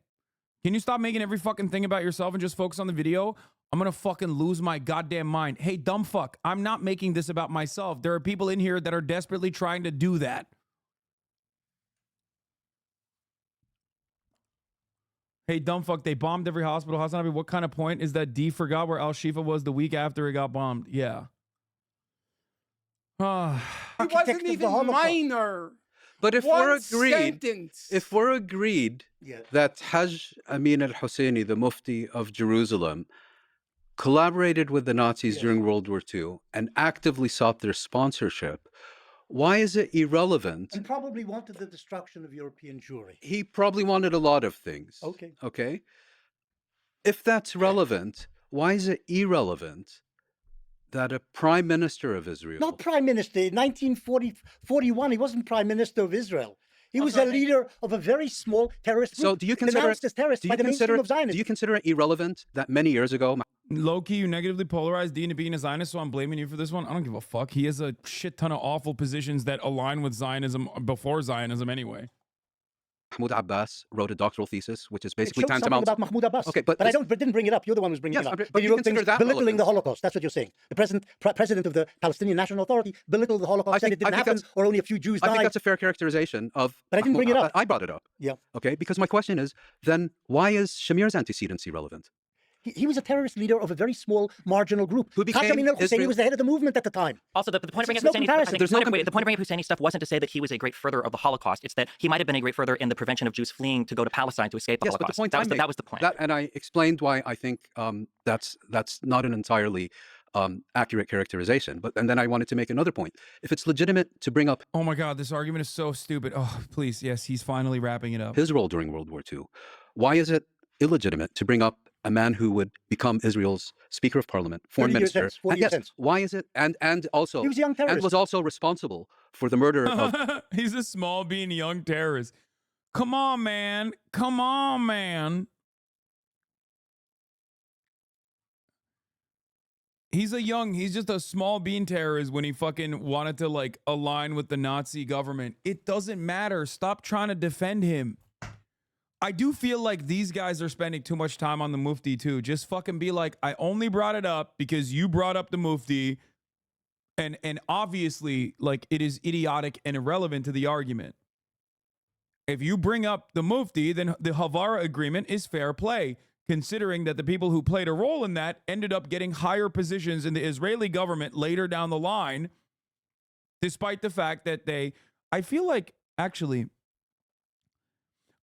Can you stop making every fucking thing about yourself and just focus on the video? I'm gonna fucking lose my goddamn mind. Hey, dumb fuck, I'm not making this about myself. There are people in here that are desperately trying to do that. Hey, dumb fuck, they bombed every hospital. HasanAbi, what kind of point is that D forgot where Al-Shifa was the week after it got bombed? Yeah. He wasn't even minor. But if One we're agreed, sentence. if we're agreed that Hajj Amin al-Husseini, the Mufti of Jerusalem, collaborated with the Nazis during World War II and actively sought their sponsorship, why is it irrelevant? And probably wanted the destruction of European Jewry. He probably wanted a lot of things. Okay. Okay. If that's relevant, why is it irrelevant that a prime minister of Israel... Not prime minister. In 1941, he wasn't prime minister of Israel. He was a leader of a very small terrorist group. So do you consider denounced as terrorist by the mainstream of Zionism. Do you consider it irrelevant that many years ago... Low-key, you negatively polarized Dean to being a Zionist, so I'm blaming you for this one. I don't give a fuck. He has a shit ton of awful positions that align with Zionism before Zionism anyway. Mahmoud Abbas wrote a doctoral thesis, which is basically It shows something tantamount... about Mahmoud Abbas. Okay, but I didn't bring it up. You're the one who's bringing it up. But you you wrote consider things that belittling relevant. the Holocaust. That's what you're saying. The president of the Palestinian National Authority belittled the Holocaust, said it didn't happen, or only a few Jews died. I think that's a fair characterization of... But I didn't bring it up. I brought it up. Yeah. Okay, because my question is, then why is Shamir's antecedency relevant? He was a terrorist leader of a very small marginal group. Who became Hajj Amin al-Husseini Israel- was the head of the movement at the time. Also, the point of bringing There's up no Husseini, comparison. the point of bringing up Husseini stuff wasn't to say that he was a great further of the Holocaust. It's that he might have been a great further in the prevention of Jews fleeing to go to Palestine to escape the Yes, Holocaust. but the point that was the point. And I explained why I think that's not an entirely accurate characterization. And then I wanted to make another point. If it's legitimate to bring up... Oh my God, this argument is so stupid. Oh, please, yes, he's finally wrapping it up. His role during World War II, why is it illegitimate to bring up a man who would become Israel's Speaker of Parliament, Foreign Minister? 40 years since. Why is it? And also... He was a young terrorist. And was also responsible for the murder of... He's a small being young terrorist. Come on, man. Come on, man. He's just a small bean terrorist when he fucking wanted to like align with the Nazi government. It doesn't matter. Stop trying to defend him. I do feel like these guys are spending too much time on the Mufti too. Just fucking be like, I only brought it up because you brought up the Mufti. And obviously, like, it is idiotic and irrelevant to the argument. If you bring up the Mufti, then the Havara agreement is fair play, considering that the people who played a role in that ended up getting higher positions in the Israeli government later down the line, despite the fact that I feel like, actually,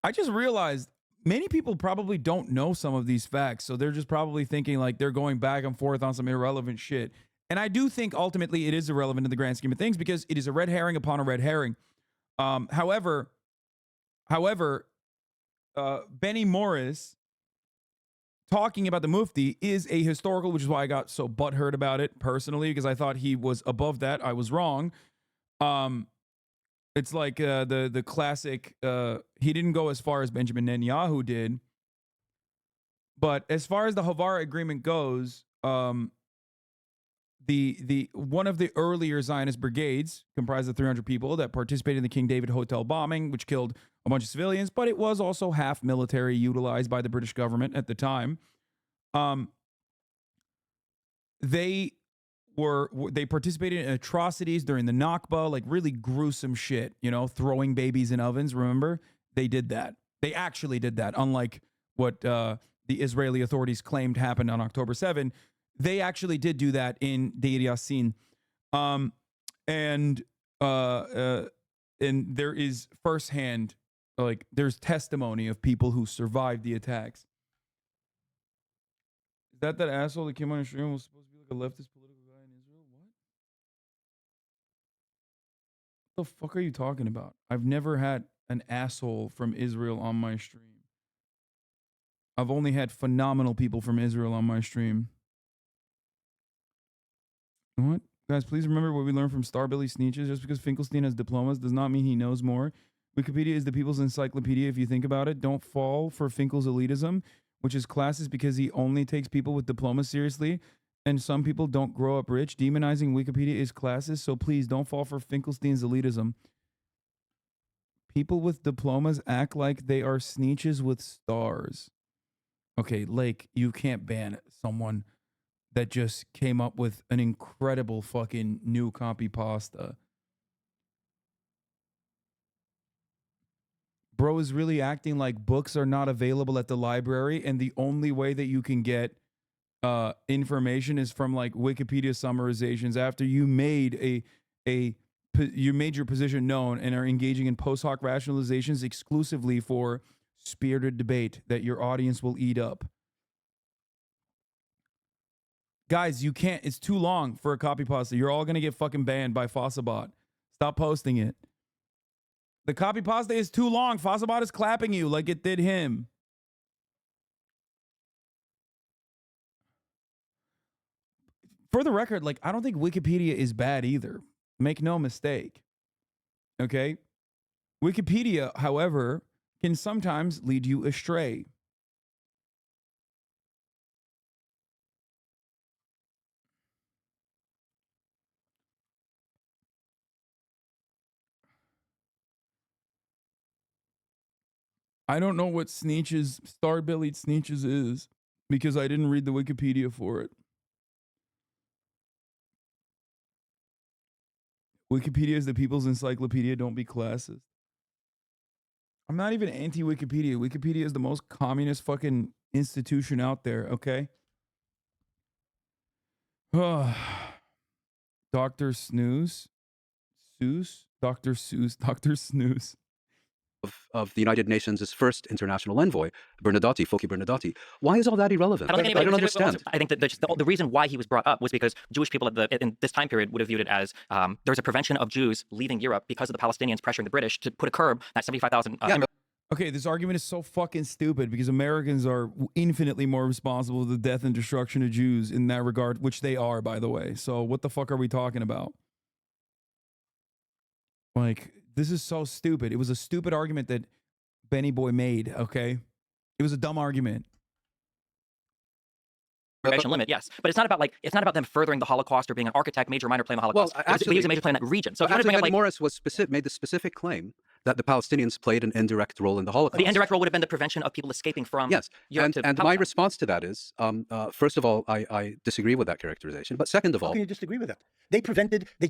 I just realized many people probably don't know some of these facts, so they're just probably thinking like they're going back and forth on some irrelevant shit. And I do think ultimately it is irrelevant in the grand scheme of things because it is a red herring upon a red herring. However, Benny Morris talking about the Mufti is a historical, which is why I got so butthurt about it personally, because I thought he was above that. I was wrong. It's like the classic, he didn't go as far as Benjamin Netanyahu did. But as far as the Havara agreement goes, the one of the earlier Zionist brigades, comprised of 300 people, that participated in the King David Hotel bombing, which killed a bunch of civilians, but it was also half military, utilized by the British government at the time. They participated in atrocities during the Nakba, like really gruesome shit, you know, throwing babies in ovens. Remember, they did that. They actually did that, unlike what the Israeli authorities claimed happened on October 7. They actually did do that in Deir Yassin. And there is firsthand, like, there's testimony of people who survived the attacks. Is that asshole that came on your stream was supposed to be like a leftist political guy in Israel? What the fuck are you talking about? I've never had an asshole from Israel on my stream. I've only had phenomenal people from Israel on my stream. What? Guys, please remember what we learned from Starbilly Sneeches. Just because Finkelstein has diplomas does not mean he knows more. Wikipedia is the people's encyclopedia if you think about it. Don't fall for Finkel's elitism, which is classist because he only takes people with diplomas seriously, and some people don't grow up rich. Demonizing Wikipedia is classist, so please don't fall for Finkelstein's elitism. People with diplomas act like they are Sneeches with stars. Okay, Lake, you can't ban someone that just came up with an incredible fucking new copy pasta. Bro is really acting like books are not available at the library, and the only way that you can get information is from like Wikipedia summarizations after you made you made your position known and are engaging in post hoc rationalizations exclusively for spirited debate that your audience will eat up. Guys, you can't. It's too long for a copy pasta. You're all going to get fucking banned by Fossabot. Stop posting it. The copy pasta is too long. Fossabot is clapping you like it did him. For the record, like, I don't think Wikipedia is bad either. Make no mistake. Okay? Wikipedia, however, can sometimes lead you astray. I don't know what Sneeches, Star-Bellied Sneeches is because I didn't read the Wikipedia for it. Wikipedia is the people's encyclopedia. Don't be classist. I'm not even anti-Wikipedia. Wikipedia is the most communist fucking institution out there, okay? Dr. Snooze? Seuss? Dr. Seuss? Dr. Snooze. Of the United Nations' first international envoy, Bernadatti, Foki Bernadatti. Why is all that irrelevant? I don't understand. I think that the reason why he was brought up was because Jewish people in this time period would have viewed it as there's a prevention of Jews leaving Europe because of the Palestinians pressuring the British to put a curb at 75,000 Okay, this argument is so fucking stupid because Americans are infinitely more responsible for the death and destruction of Jews in that regard, which they are, by the way. So what the fuck are we talking about? Like, this is so stupid. It was a stupid argument that Benny Boy made, okay? It was a dumb argument. Limit, yes, but it's not about them furthering the Holocaust or being an architect, major or minor play in the Holocaust. Well, actually, he was a major player in that region. So Benny Morris made the specific claim that the Palestinians played an indirect role in the Holocaust. The indirect role would have been the prevention of people escaping from Europe and my response to that is, first of all, I disagree with that characterization. But second of all, how can you disagree with that? They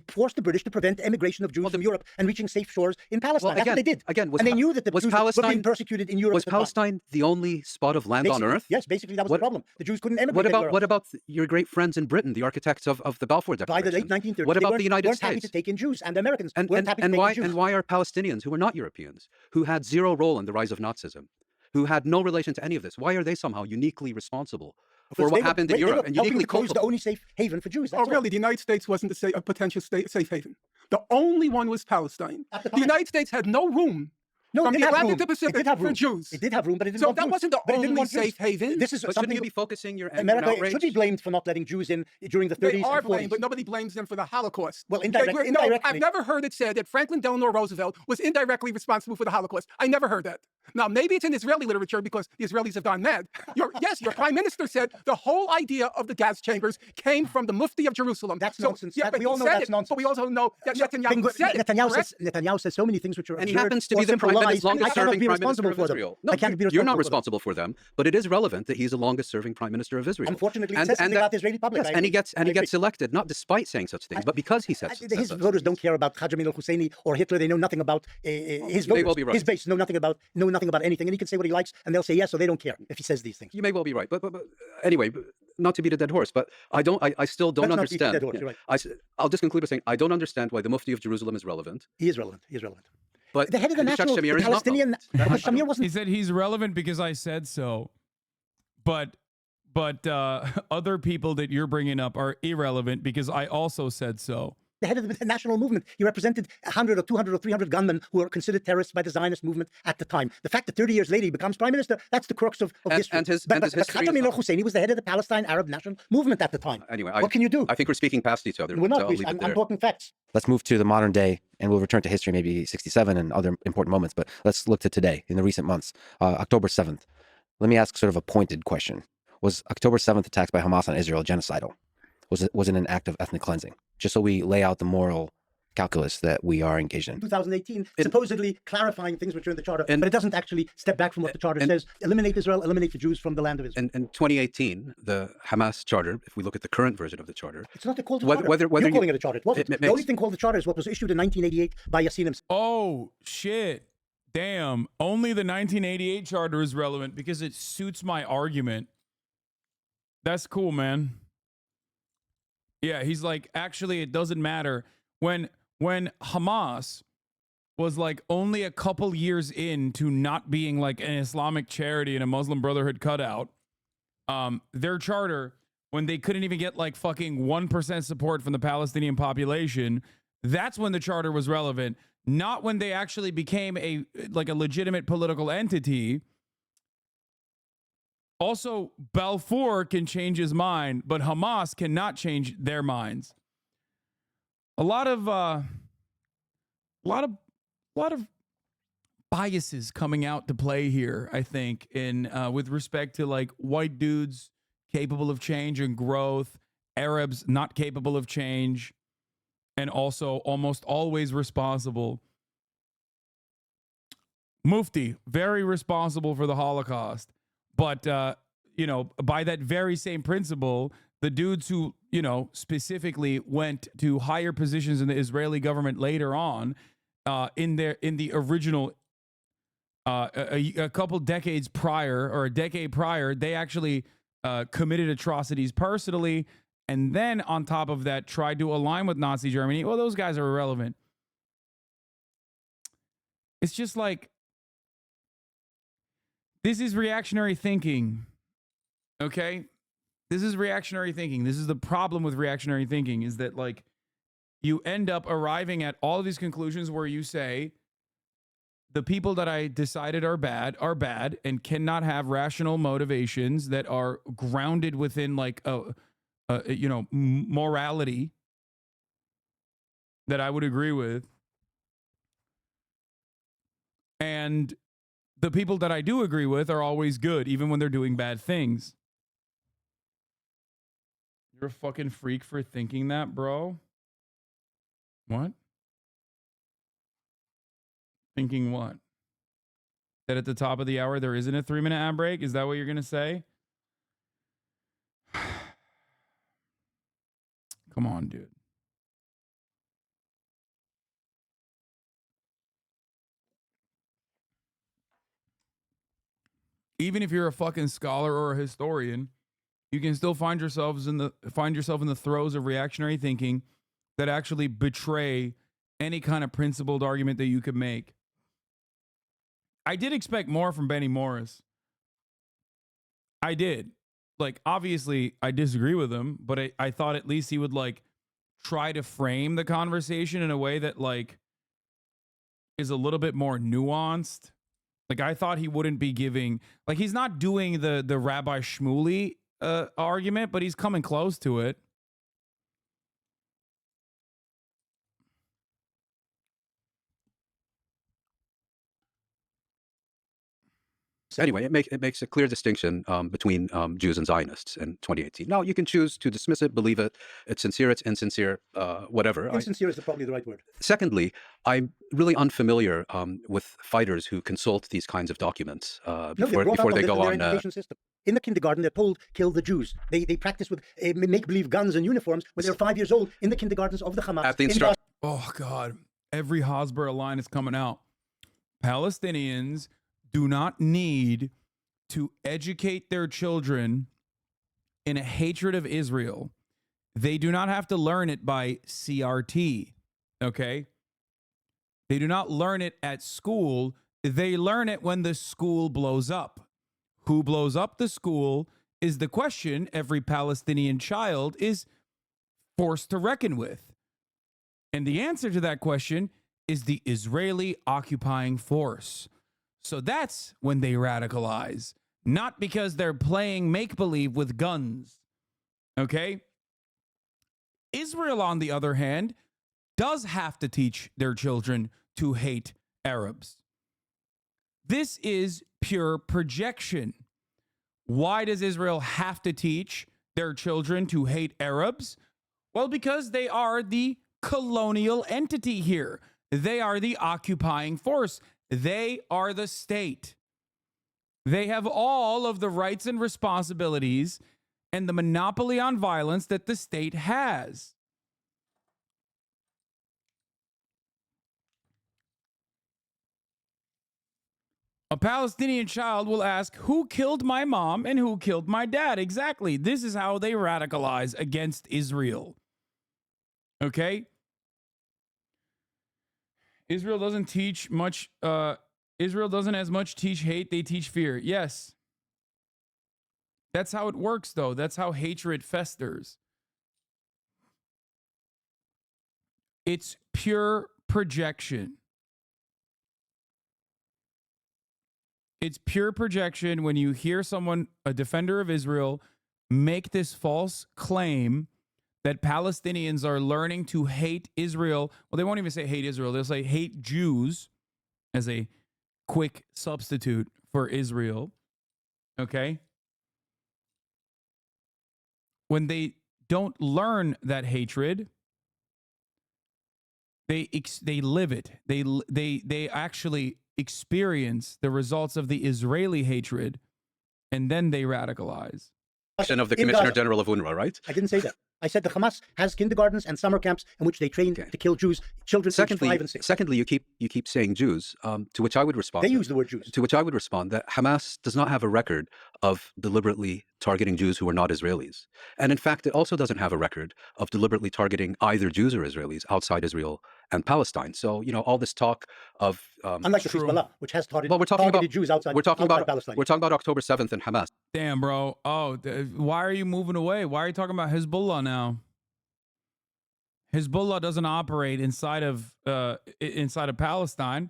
forced the British to prevent emigration of Jews from Europe and reaching safe shores in Palestine. Well, That's what they did. Again, and they knew that the Jews were being persecuted in Europe. Was Palestine the only spot of land on earth? Yes, basically that was the problem. The Jews couldn't emigrate. What about your great friends in Britain, the architects of the Balfour Declaration? By the late 1930s, what about the United States? Happy to take in Jews, and Americans weren't happy to take in Jews. And why are Palestinians, who are not Europeans, who had zero role in the rise of Nazism, who had no relation to any of this, why are they somehow uniquely responsible for what happened in Europe and uniquely culpable? The only safe haven for Jews. Oh, really? The United States wasn't a potential safe haven. The only one was Palestine. The United States had no room. From the Atlantic to Pacific for Jews. It did have room, but it didn't So want that Jews. wasn't the But it didn't only want Jews. safe haven. This is But something shouldn't you be focusing your America outrage? should be blamed for not letting Jews in during the 30s They are and 40s. blamed, but nobody blames them for the Holocaust. Well, No, indirectly. I've never heard it said that Franklin Delano Roosevelt was indirectly responsible for the Holocaust. I never heard that. Now, maybe it's in Israeli literature because the Israelis have gone mad. Your prime minister said the whole idea of the gas chambers came from the Mufti of Jerusalem. That's nonsense. Yeah, but we all know he said that's it, nonsense. But we also know that Netanyahu said it. Netanyahu says so many things which are And he absurd happens to or be the simple prime lies. minister's longest-serving prime minister of for them. Israel. No, I can't be you're not responsible responsible for them, but it is relevant that he's the longest-serving prime minister of Israel. Unfortunately, he says something about the Israeli public. Yes, and he gets elected not despite saying such things, but because he says his voters don't care about Haj Amin al-Husseini or Hitler. They know nothing about his voters. You may well be right. His base know nothing about anything, and he can say what he likes, and they'll say yes, so they don't care if he says these things. You may well be right, but anyway, not to beat a dead horse, but I still don't Let's not beat a understand. dead horse, you're right. I'll just conclude by saying I don't understand why the Mufti of Jerusalem is relevant. He is relevant. He is relevant. But the head of the national Shamir is not Palestinian. Shamir wasn't. He said he's relevant because I said so, but other people that you're bringing up are irrelevant because I also said so. the head of the national movement. He represented 100 or 200 or 300 gunmen who were considered terrorists by the Zionist movement at the time. The fact that 30 years later he becomes prime minister, that's the crux of history. But Khatami al-Husseini was the head of the Palestine Arab National Movement at the time. Anyway, what can you do? I think we're speaking past each other. We're not. So I'm talking facts. Let's move to the modern day, and we'll return to history, maybe 67 and other important moments. But let's look to today, in the recent months. October 7th. Let me ask sort of a pointed question. Was October 7th attacks by Hamas on Israel genocidal? Was it an act of ethnic cleansing? Just so we lay out the moral calculus that we are engaged in. 2018, supposedly clarifying things which are in the charter, but it doesn't actually step back from what the charter says. Eliminate Israel, eliminate the Jews from the land of Israel. In 2018, the Hamas charter, if we look at the current version of the charter, it's not called a charter. You're calling it a charter. It wasn't. The only thing called the charter is what was issued in 1988 by Yassin himself. Oh, shit. Damn. Only the 1988 charter is relevant because it suits my argument. That's cool, man. Yeah, he's like, actually, it doesn't matter. When Hamas was like only a couple years into not being like an Islamic charity and a Muslim Brotherhood cutout, their charter, when they couldn't even get like fucking 1% support from the Palestinian population, that's when the charter was relevant. Not when they actually became a legitimate political entity. Also, Balfour can change his mind, but Hamas cannot change their minds. A lot of biases coming out to play here, I think, in with respect to like white dudes capable of change and growth, Arabs not capable of change, and also almost always responsible. Mufti, very responsible for the Holocaust. But, by that very same principle, the dudes who, specifically went to higher positions in the Israeli government later on, in the original, a couple decades prior or a decade prior, they actually committed atrocities personally. And then on top of that, tried to align with Nazi Germany. Well, those guys are irrelevant. It's just like, this is reactionary thinking, okay? This is reactionary thinking. This is the problem with reactionary thinking, is that, like, you end up arriving at all of these conclusions where you say, the people that I decided are bad and cannot have rational motivations that are grounded within, like, morality that I would agree with. And the people that I do agree with are always good, even when they're doing bad things. You're a fucking freak for thinking that, bro. What? Thinking what? That at the top of the hour there isn't a 3-minute ad break? Is that what you're going to say? Come on, dude. Even if you're a fucking scholar or a historian, you can still find yourself in the throes of reactionary thinking that actually betray any kind of principled argument that you could make. I did expect more from Benny Morris. I did. Like, obviously, I disagree with him, but I thought at least he would, like, try to frame the conversation in a way that, like, is a little bit more nuanced. Like, I thought he wouldn't be giving, like, he's not doing the Rabbi Shmuley argument, but he's coming close to it. Anyway, it makes a clear distinction between Jews and Zionists in 2018. Now, you can choose to dismiss it, believe it, it's sincere, it's insincere, whatever. Insincere is probably the right word. Secondly, I'm really unfamiliar with fighters who consult these kinds of documents before they go on. In the kindergarten, they're told, kill the Jews. They practice with make-believe guns and uniforms when they're 5 years old in the kindergartens of the Hamas. Oh, God. Every Hasbara line is coming out. Palestinians do not need to educate their children in a hatred of Israel. They do not have to learn it by CRT, okay? They do not learn it at school. They learn it when the school blows up. Who blows up the school is the question every Palestinian child is forced to reckon with. And the answer to that question is the Israeli occupying force. So that's when they radicalize, not because they're playing make-believe with guns. Okay? Israel, on the other hand, does have to teach their children to hate Arabs. This is pure projection. Why does Israel have to teach their children to hate Arabs? Well, because they are the colonial entity here. They are the occupying force. They are the state. They have all of the rights and responsibilities and the monopoly on violence that the state has. A Palestinian child will ask, who killed my mom and who killed my dad? Exactly. This is how they radicalize against Israel. Okay? Israel doesn't teach much. Israel doesn't as much teach hate. They teach fear. Yes. That's how it works, though. That's how hatred festers. It's pure projection. It's pure projection when you hear someone, a defender of Israel, make this false claim that Palestinians are learning to hate Israel. Well, they won't even say hate Israel. They'll say hate Jews as a quick substitute for Israel. Okay? When they don't learn that hatred, they live it. They actually experience the results of the Israeli hatred, and then they radicalize. And of the Commissioner General of UNRWA, right? I didn't say that. I said the Hamas has kindergartens and summer camps in which they train to kill Jews, children aged 5 and 6. Secondly, you keep saying Jews, to which I would respond. They use the word Jews. To which I would respond that Hamas does not have a record of deliberately targeting Jews who are not Israelis. And in fact, it also doesn't have a record of deliberately targeting either Jews or Israelis outside Israel and Palestine. So, all this talk of... unlike the Hezbollah, which has targeted Jews outside Palestine. We're talking about October 7th and Hamas. Damn, bro. Oh, why are you moving away? Why are you talking about Hezbollah now? Hezbollah doesn't operate inside of Palestine.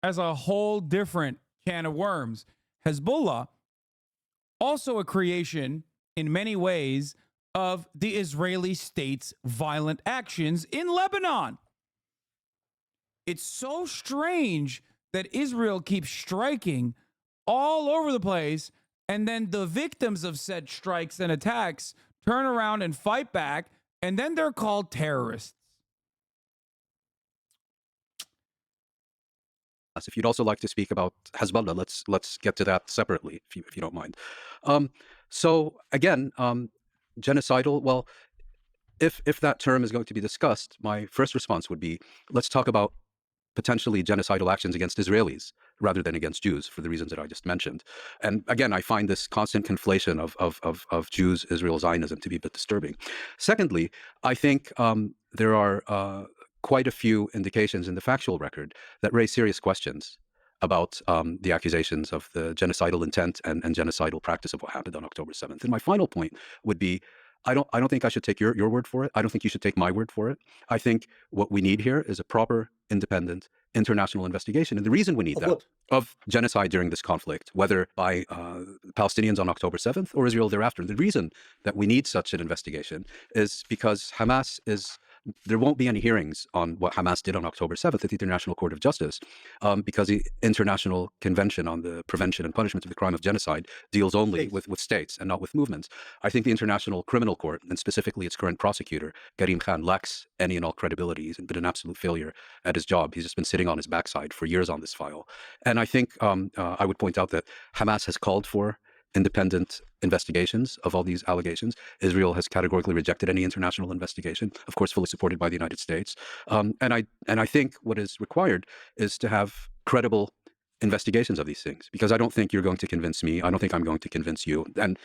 As a whole different can of worms. Hezbollah, also a creation in many ways of the Israeli state's violent actions in Lebanon. It's so strange that Israel keeps striking all over the place, and then the victims of said strikes and attacks turn around and fight back, and then they're called terrorists. If you'd also like to speak about Hezbollah, let's get to that separately, if you don't mind. So again, genocidal. Well, if that term is going to be discussed, my first response would be, let's talk about potentially genocidal actions against Israelis rather than against Jews, for the reasons that I just mentioned. And again, I find this constant conflation of Jews, Israel, Zionism to be a bit disturbing. Secondly, I think there are quite a few indications in the factual record that raise serious questions about the accusations of the genocidal intent and genocidal practice of what happened on October 7th. And my final point would be, I don't think I should take your word for it. I don't think you should take my word for it. I think what we need here is a proper, independent, international investigation. And the reason we need that, of genocide during this conflict, whether by Palestinians on October 7th or Israel thereafter, the reason that we need such an investigation is because there won't be any hearings on what Hamas did on October 7th at the International Court of Justice, because the International Convention on the Prevention and Punishment of the Crime of Genocide deals only with states and not with movements. I think the International Criminal Court, and specifically its current prosecutor, Karim Khan, lacks any and all credibility. He's been an absolute failure at his job. He's just been sitting on his backside for years on this file. And I think I would point out that Hamas has called for independent investigations of all these allegations. Israel has categorically rejected any international investigation, of course, fully supported by the United States. And I think what is required is to have credible investigations of these things, because I don't think you're going to convince me. I don't think I'm going to convince you. And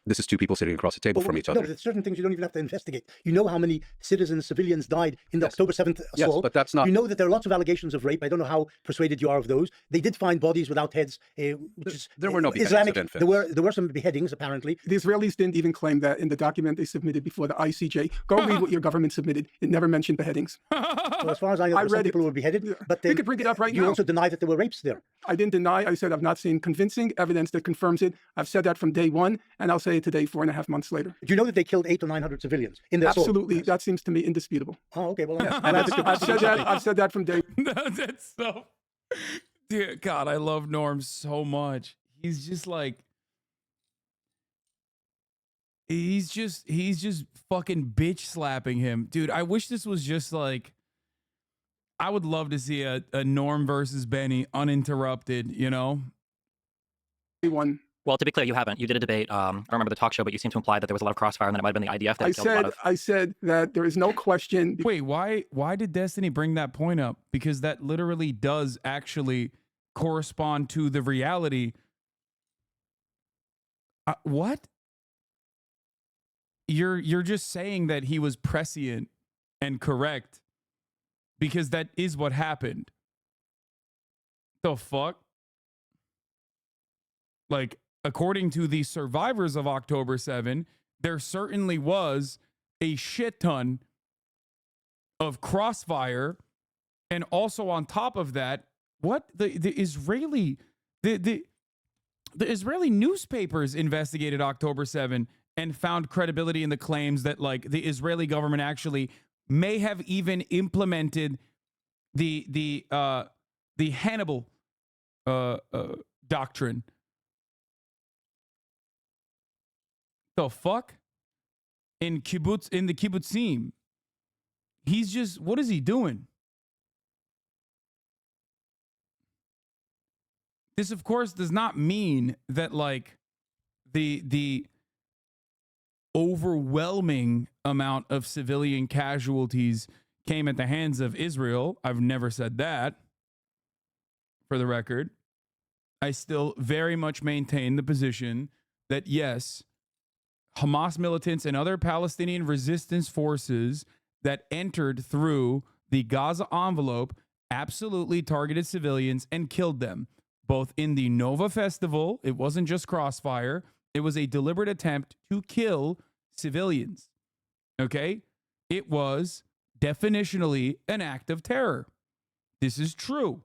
This is two people sitting across the table from each other. No, there's certain things you don't even have to investigate. You know how many citizens, civilians died in the October 7th assault. Yes, but that's not... You know that there are lots of allegations of rape. I don't know how persuaded you are of those. They did find bodies without heads, which is there were no Islamic. beheadings. There were some beheadings, apparently. The Israelis didn't even claim that in the document they submitted before the ICJ. Go read what your government submitted. It never mentioned beheadings. Well, as far as I know, some people were beheaded. But we could bring it up right now. You also deny that there were rapes there. I didn't deny. I said I've not seen convincing evidence that confirms it. I've said that from day one, and I'll say it today 4.5 months later. Do you know that they killed 800 or 900 civilians in their Absolutely. assault? That seems to me indisputable. Oh, okay. Well, I've said that from day one. That's so... Dear God, I love Norm so much. He's just like... He's just fucking bitch slapping him. Dude, I wish this was just like... I would love to see a Norm versus Benny uninterrupted, you know? One. Well, to be clear, you haven't. You did a debate. I don't remember the talk show, but you seem to imply that there was a lot of crossfire and that it might have been the IDF that killed a lot of... I said that there is no question... Wait, why did Destiny bring that point up? Because that literally does actually correspond to the reality. What? You're just saying that he was prescient and correct because that is what happened. The fuck? Like, according to the survivors of October 7, there certainly was a shit ton of crossfire. And also on top of that, what the Israeli newspapers investigated October 7 and found credibility in the claims that like the Israeli government actually may have even implemented the Hannibal doctrine. The fuck? In the kibbutzim. He's just, what is he doing? This, of course, does not mean that like the overwhelming amount of civilian casualties came at the hands of Israel. I've never said that, for the record. I still very much maintain the position that, yes, Hamas militants and other Palestinian resistance forces that entered through the Gaza envelope absolutely targeted civilians and killed them, both in the Nova Festival. It wasn't just crossfire. It was a deliberate attempt to kill civilians. Okay? It was definitionally an act of terror. This is true.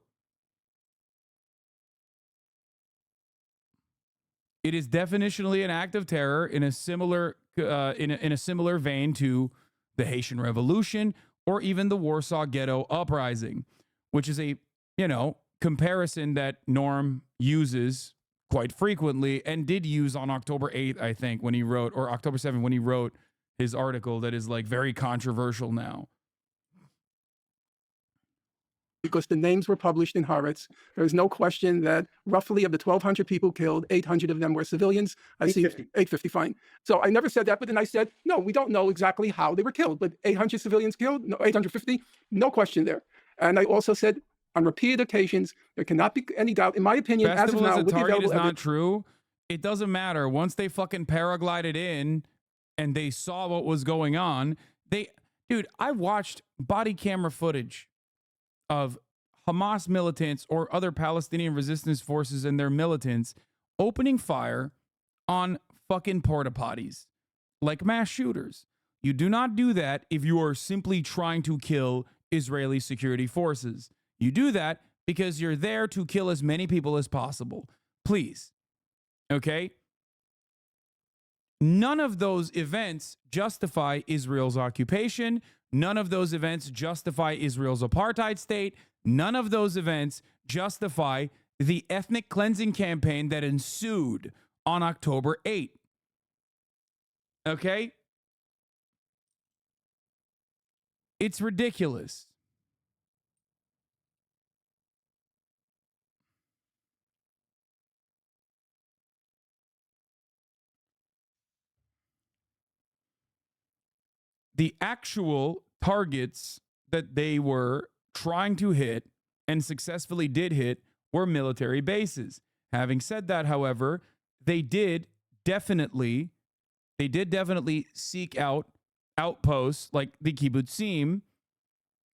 It is definitionally an act of terror in a similar in a similar vein to the Haitian Revolution or even the Warsaw Ghetto Uprising, which is a, comparison that Norm uses quite frequently and did use on October 8th, I think, when he wrote, or October 7th, when he wrote his article that is like very controversial now. Because the names were published in Haaretz. There is no question that roughly of the 1,200 people killed, 800 of them were civilians. 850, fine. So I never said that, but then I said, no, we don't know exactly how they were killed, but 800 civilians killed, no, 850, no question there. And I also said, on repeated occasions, there cannot be any doubt, in my opinion, Festival as of now, as a with the target available is not evidence. true. It doesn't matter. Once they fucking paraglided in and they saw what was going on, dude, I watched body camera footage of Hamas militants or other Palestinian resistance forces and their militants opening fire on fucking porta potties like mass shooters. You do not do that if you are simply trying to kill Israeli security forces. You do that because you're there to kill as many people as possible. Please. Okay? None of those events justify Israel's occupation. None of those events justify Israel's apartheid state. None of those events justify the ethnic cleansing campaign that ensued on October 8th. Okay? It's ridiculous. The actual targets that they were trying to hit and successfully did hit were military bases. Having said that, however, they did definitely They did definitely seek out outposts like the kibbutzim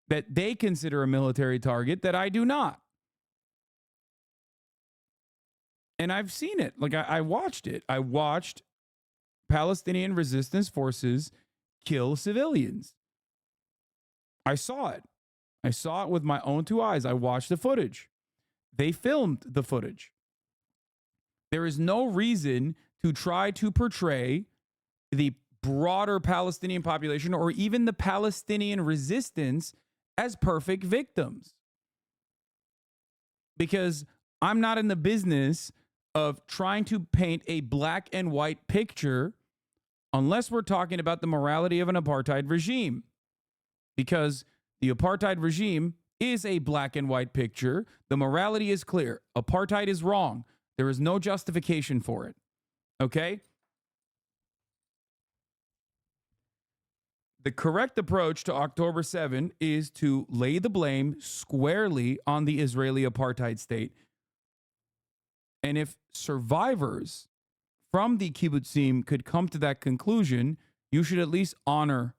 that they consider a military target that I do not. And I've seen it. Like, I watched it. I watched Palestinian resistance forces kill civilians. I saw it. I saw it with my own two eyes. I watched the footage. They filmed the footage. There is no reason to try to portray the broader Palestinian population or even the Palestinian resistance as perfect victims. Because I'm not in the business of trying to paint a black and white picture unless we're talking about the morality of an apartheid regime. Because the apartheid regime is a black and white picture. The morality is clear. Apartheid is wrong. There is no justification for it. Okay? The correct approach to October 7 is to lay the blame squarely on the Israeli apartheid state. And if survivors from the kibbutzim could come to that conclusion, you should at least honor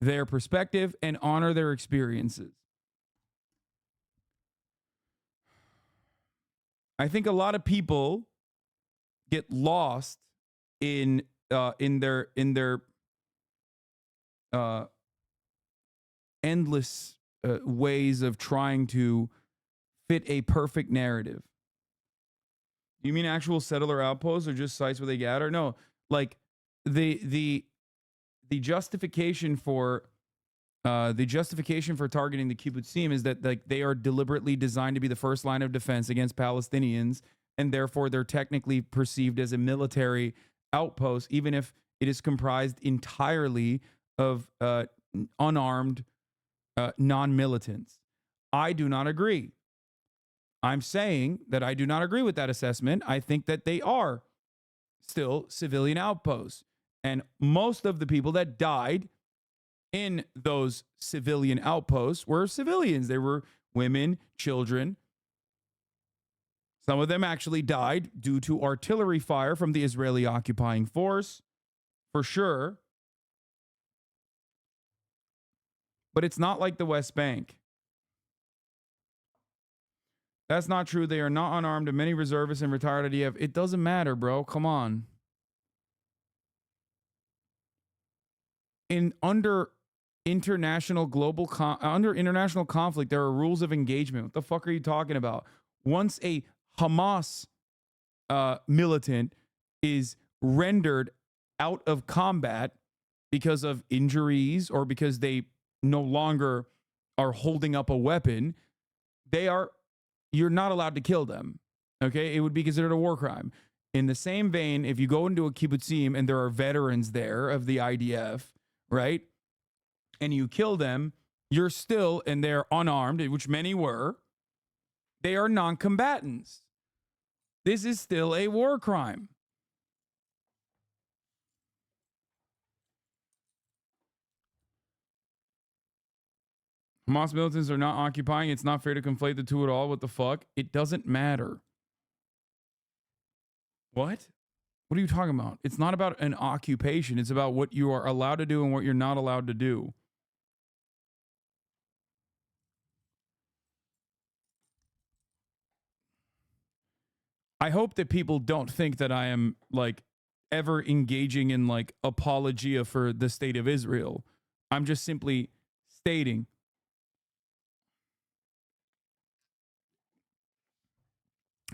their perspective and honor their experiences. I think a lot of people get lost in their endless ways of trying to fit a perfect narrative. You mean actual settler outposts or just sites where they gather? No, like the justification for targeting the kibbutzim is that like they are deliberately designed to be the first line of defense against Palestinians, and therefore they're technically perceived as a military outpost, even if it is comprised entirely of unarmed non-militants. I do not agree. I'm saying that I do not agree with that assessment. I think that they are still civilian outposts. And most of the people that died in those civilian outposts were civilians. They were women, children. Some of them actually died due to artillery fire from the Israeli occupying force, for sure. But it's not like the West Bank. That's not true. They are not unarmed, and many reservists and retired IDF. It doesn't matter, bro. Come on. Under international conflict, there are rules of engagement. What the fuck are you talking about? Once a Hamas militant is rendered out of combat because of injuries or because they no longer are holding up a weapon, you're not allowed to kill them. Okay? It would be considered a war crime. In the same vein, if you go into a kibbutzim and there are veterans there of the IDF, right? And you kill them, you're still, and they're unarmed, which many were, they are non-combatants. This is still a war crime. Hamas militants are not occupying. It's not fair to conflate the two at all. What the fuck? It doesn't matter. What? What are you talking about? It's not about an occupation. It's about what you are allowed to do and what you're not allowed to do. I hope that people don't think that I am like ever engaging in like apologia for the state of Israel. I'm just simply stating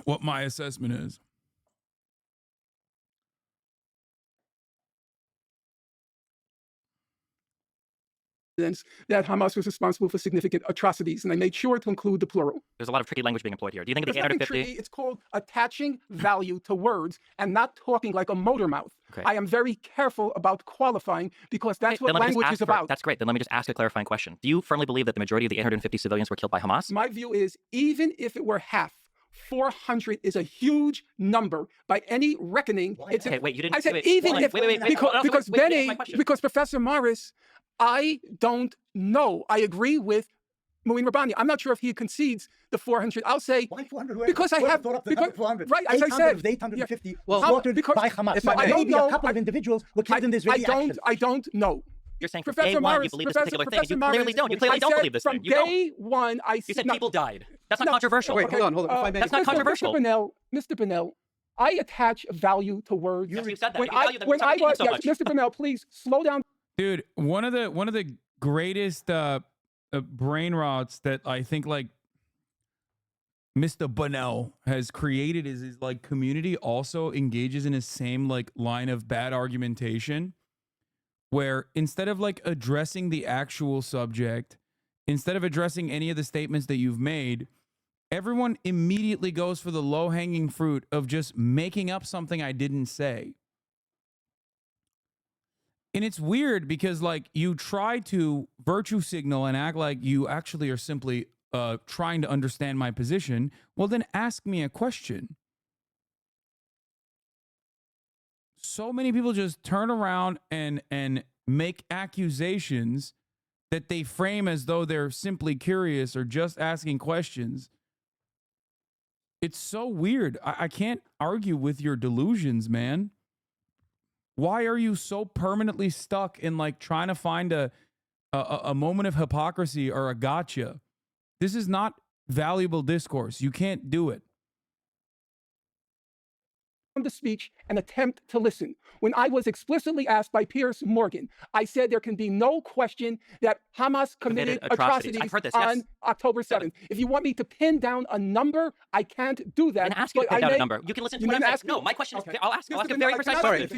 what my assessment is. That Hamas was responsible for significant atrocities, and they made sure to include the plural. There's a lot of tricky language being employed here. Do you think the There's nothing 850? tricky. It's called attaching value to words and not talking like a motor mouth. Okay. I am very careful about qualifying because that's what language is about. That's great. Then let me just ask a clarifying question. Do you firmly believe that the majority of the 850 civilians were killed by Hamas? My view is even if it were half, 400 is a huge number by any reckoning. It's okay, wait, you didn't. I said wait, even if because Benny, because Professor Morris, I don't know. I agree with Mouin Rabbani. I'm not sure if he concedes the 400. I'll say why 400? Because I have thought up the because, 400. right as I said, 850 well, slaughtered because, by Hamas. If I don't maybe know, a couple of individuals were killed in this very action. I don't know. You're saying from Professor day one Morris, you believe this Professor, particular thing. You Professor clearly don't. You clearly I don't said believe this from thing. You don't. day one, I You said people died. That's not no, controversial. Wait, hold on. If I may, that's not controversial. Mr. Bonnell, I attach value to words. Yes, you said that. When You value them. when Stop I repeating was, so much. Mr. Bonnell, please slow down. Dude, one of the greatest brain rots that I think like Mr. Bonnell has created is his like community also engages in his same like line of bad argumentation, where instead of like addressing the actual subject, instead of addressing any of the statements that you've made, everyone immediately goes for the low-hanging fruit of just making up something I didn't say. And it's weird because like you try to virtue signal and act like you actually are simply trying to understand my position. Well, then ask me a question. So many people just turn around and make accusations that they frame as though they're simply curious or just asking questions. It's so weird. I can't argue with your delusions, man. Why are you so permanently stuck in like trying to find a moment of hypocrisy or a gotcha? This is not valuable discourse. You can't do it. The speech and attempt to listen. When I was explicitly asked by Piers Morgan, I said there can be no question that Hamas committed atrocities I've heard this, yes. on October 7th. If you want me to pin down a number, I can't do that. And ask you to pin down a number. You can listen to what I'm saying. No, my question is, I'll ask a very precise question.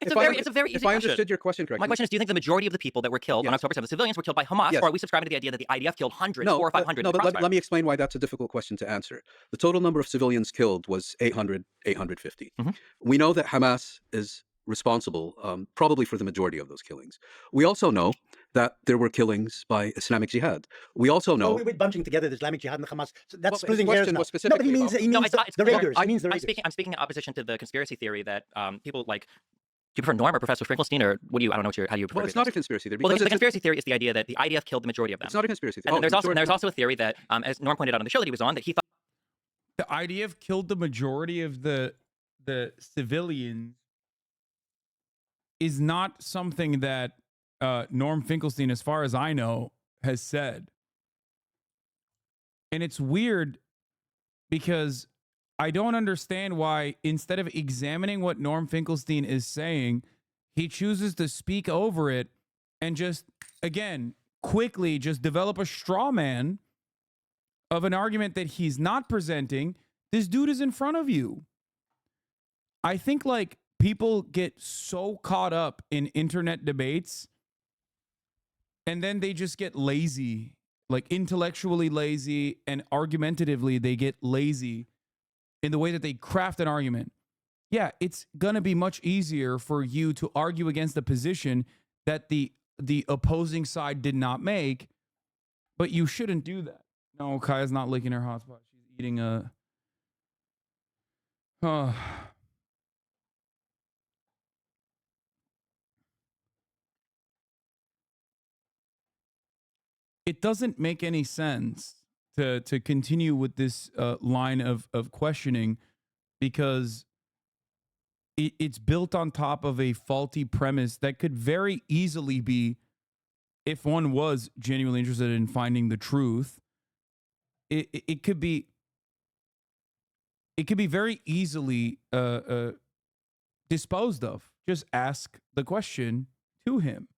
It's a very easy question. If I understood your question correctly. My question is, do you think the majority of the people that were killed on October 7th, civilians, were killed by Hamas, or are we subscribing to the idea that the IDF killed hundreds, 400 or 500? No, but let me explain why that's a difficult question to answer. The total number of civilians killed was 850. We know that Hamas is responsible probably for the majority of those killings. We also know that there were killings by Islamic Jihad. We also know... we're bunching together the Islamic Jihad and Hamas. So that's Well, splitting his hairs question now. was No, but specifically he means the Raiders. He means the Raiders. I'm speaking in opposition to the conspiracy theory that people like... Do you prefer Norm or Professor Finkelstein, or what do you? I don't know how do you prefer? Well, it's not a conspiracy theory. Well, the conspiracy theory is the idea that the IDF killed the majority of them. It's not a conspiracy theory. And there's also a theory that, as Norm pointed out on the show that he was on, that he thought the IDF killed the majority of the civilians is not something that Norm Finkelstein, as far as I know, has said. And it's weird because I don't understand why, instead of examining what Norm Finkelstein is saying, he chooses to speak over it and just, again, quickly just develop a straw man of an argument that he's not presenting. This dude is in front of you. I think like people get so caught up in internet debates and then they just get lazy, like intellectually lazy and argumentatively they get lazy in the way that they craft an argument. Yeah, it's going to be much easier for you to argue against the position that the opposing side did not make, but you shouldn't do that. No, Kaya's not licking her hotspot. She's eating a... It doesn't make any sense to continue with this line of questioning because it's built on top of a faulty premise that could very easily be, if one was genuinely interested in finding the truth, it could be very easily disposed of. Just ask the question to him.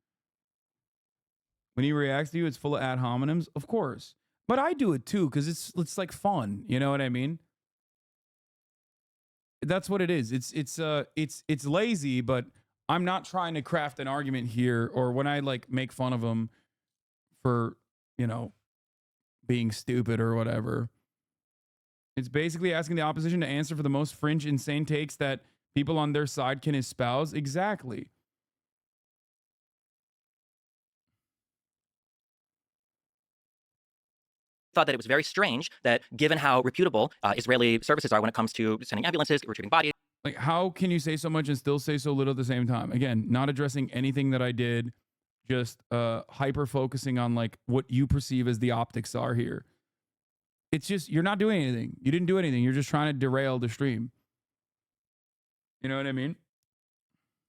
When he reacts to you, it's full of ad hominems, of course. But I do it too because it's like fun. You know what I mean? That's what it is. It's lazy, but I'm not trying to craft an argument here. Or when I like make fun of him for, you know, being stupid or whatever. It's basically asking the opposition to answer for the most fringe, insane takes that people on their side can espouse. Exactly. thought that it was very strange that, given how reputable Israeli services are when it comes to sending ambulances, retrieving bodies. Like, how can you say so much and still say so little at the same time? Again, not addressing anything that I did, just hyper focusing on like what you perceive as the optics are here. It's just, you're not doing anything. You didn't do anything. You're just trying to derail the stream. You know what I mean?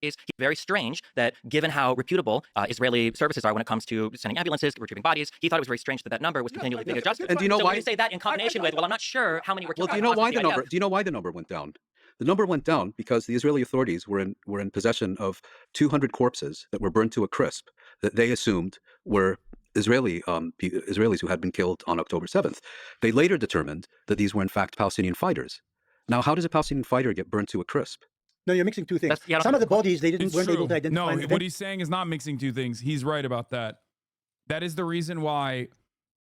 It's very strange that given how reputable Israeli services are when it comes to sending ambulances, retrieving bodies, he thought it was very strange that that number was continually being adjusted. And do you know so why? when you say that in combination with, well, I'm not sure how many were killed. Well, do you know why the number? Do you know why the number went down? The number went down because the Israeli authorities were in possession of 200 corpses that were burned to a crisp that they assumed were Israelis who had been killed on October 7th. They later determined that these were in fact Palestinian fighters. Now, how does a Palestinian fighter get burned to a crisp? No, you're mixing two things. Some of the bodies they weren't able to identify. No, what he's saying is not mixing two things. He's right about that. That is the reason why.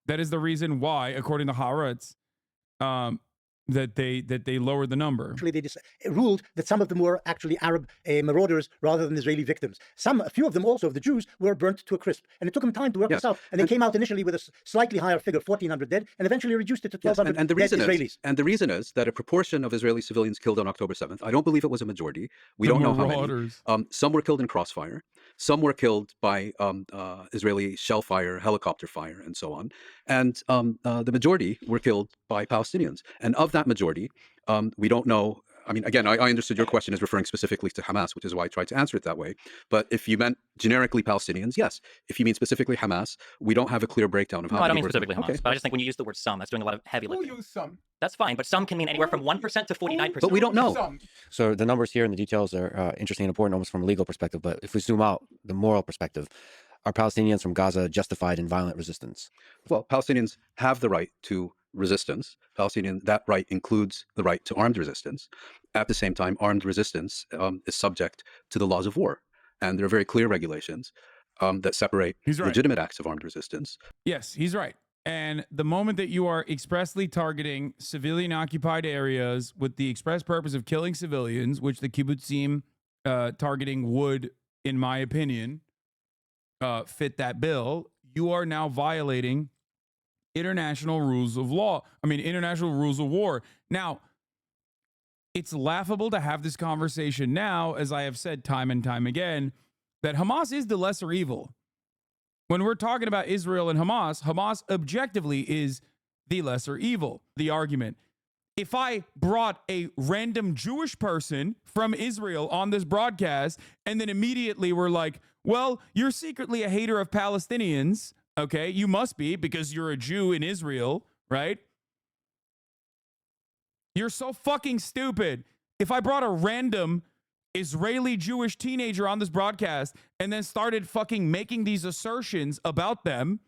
That is the reason why, according to Haaretz, that they lowered the number. Actually, they ruled that some of them were actually Arab marauders rather than Israeli victims. A few of them also, of the Jews, were burnt to a crisp. And it took them time to work this out. And they came out initially with a slightly higher figure, 1,400 dead, and eventually reduced it to 1,200 dead Israelis. And the reason is that a proportion of Israeli civilians killed on October 7th, I don't believe it was a majority. We don't know how many. Some were killed in crossfire. Some were killed by Israeli shell fire, helicopter fire, and so on. And the majority were killed by Palestinians. And of that majority, we don't know. I mean, again, I understood your question is referring specifically to Hamas, which is why I tried to answer it that way. But if you meant generically Palestinians, yes. If you mean specifically Hamas, we don't have a clear breakdown of how No, I don't mean were specifically killed. Hamas, but I just think when you use the word some, that's doing a lot of heavy lifting. We'll use some. That's fine, but some can mean anywhere from 1% to 49%. But we don't know. So the numbers here and the details are interesting and important almost from a legal perspective. But if we zoom out, the moral perspective, are Palestinians from Gaza justified in violent resistance? Well, Palestinians have the right to resistance. That right includes the right to armed resistance. At the same time, armed resistance is subject to the laws of war. And there are very clear regulations that separate legitimate acts of armed resistance. Yes, he's right. And the moment that you are expressly targeting civilian occupied areas with the express purpose of killing civilians, which the kibbutzim targeting would, in my opinion, fit that bill, you are now violating international rules of law. I mean, international rules of war. Now, it's laughable to have this conversation now, as I have said time and time again, that Hamas is the lesser evil. When we're talking about Israel and Hamas, Hamas objectively is the lesser evil. The argument. If I brought a random Jewish person from Israel on this broadcast and then immediately we're like, well, you're secretly a hater of Palestinians. Okay, you must be because you're a Jew in Israel, right? You're so fucking stupid. If I brought a random Israeli Jewish teenager on this broadcast and then started fucking making these assertions about them,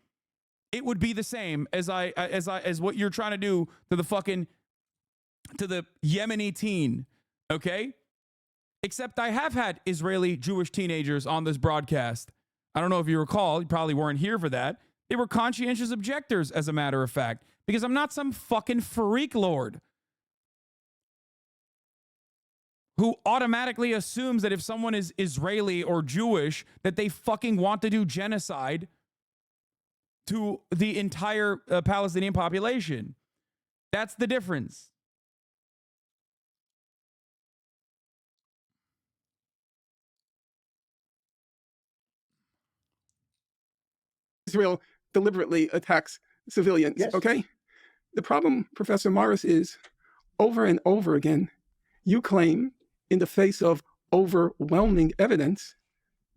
it would be the same as what you're trying to do to the Yemeni teen, okay? Except I have had Israeli Jewish teenagers on this broadcast. I don't know if you recall, you probably weren't here for that. They were conscientious objectors, as a matter of fact, because I'm not some fucking freak lord who automatically assumes that if someone is Israeli or Jewish, that they fucking want to do genocide to the entire Palestinian population. That's the difference. Israel deliberately attacks civilians, okay? The problem, Professor Morris, is over and over again, you claim in the face of overwhelming evidence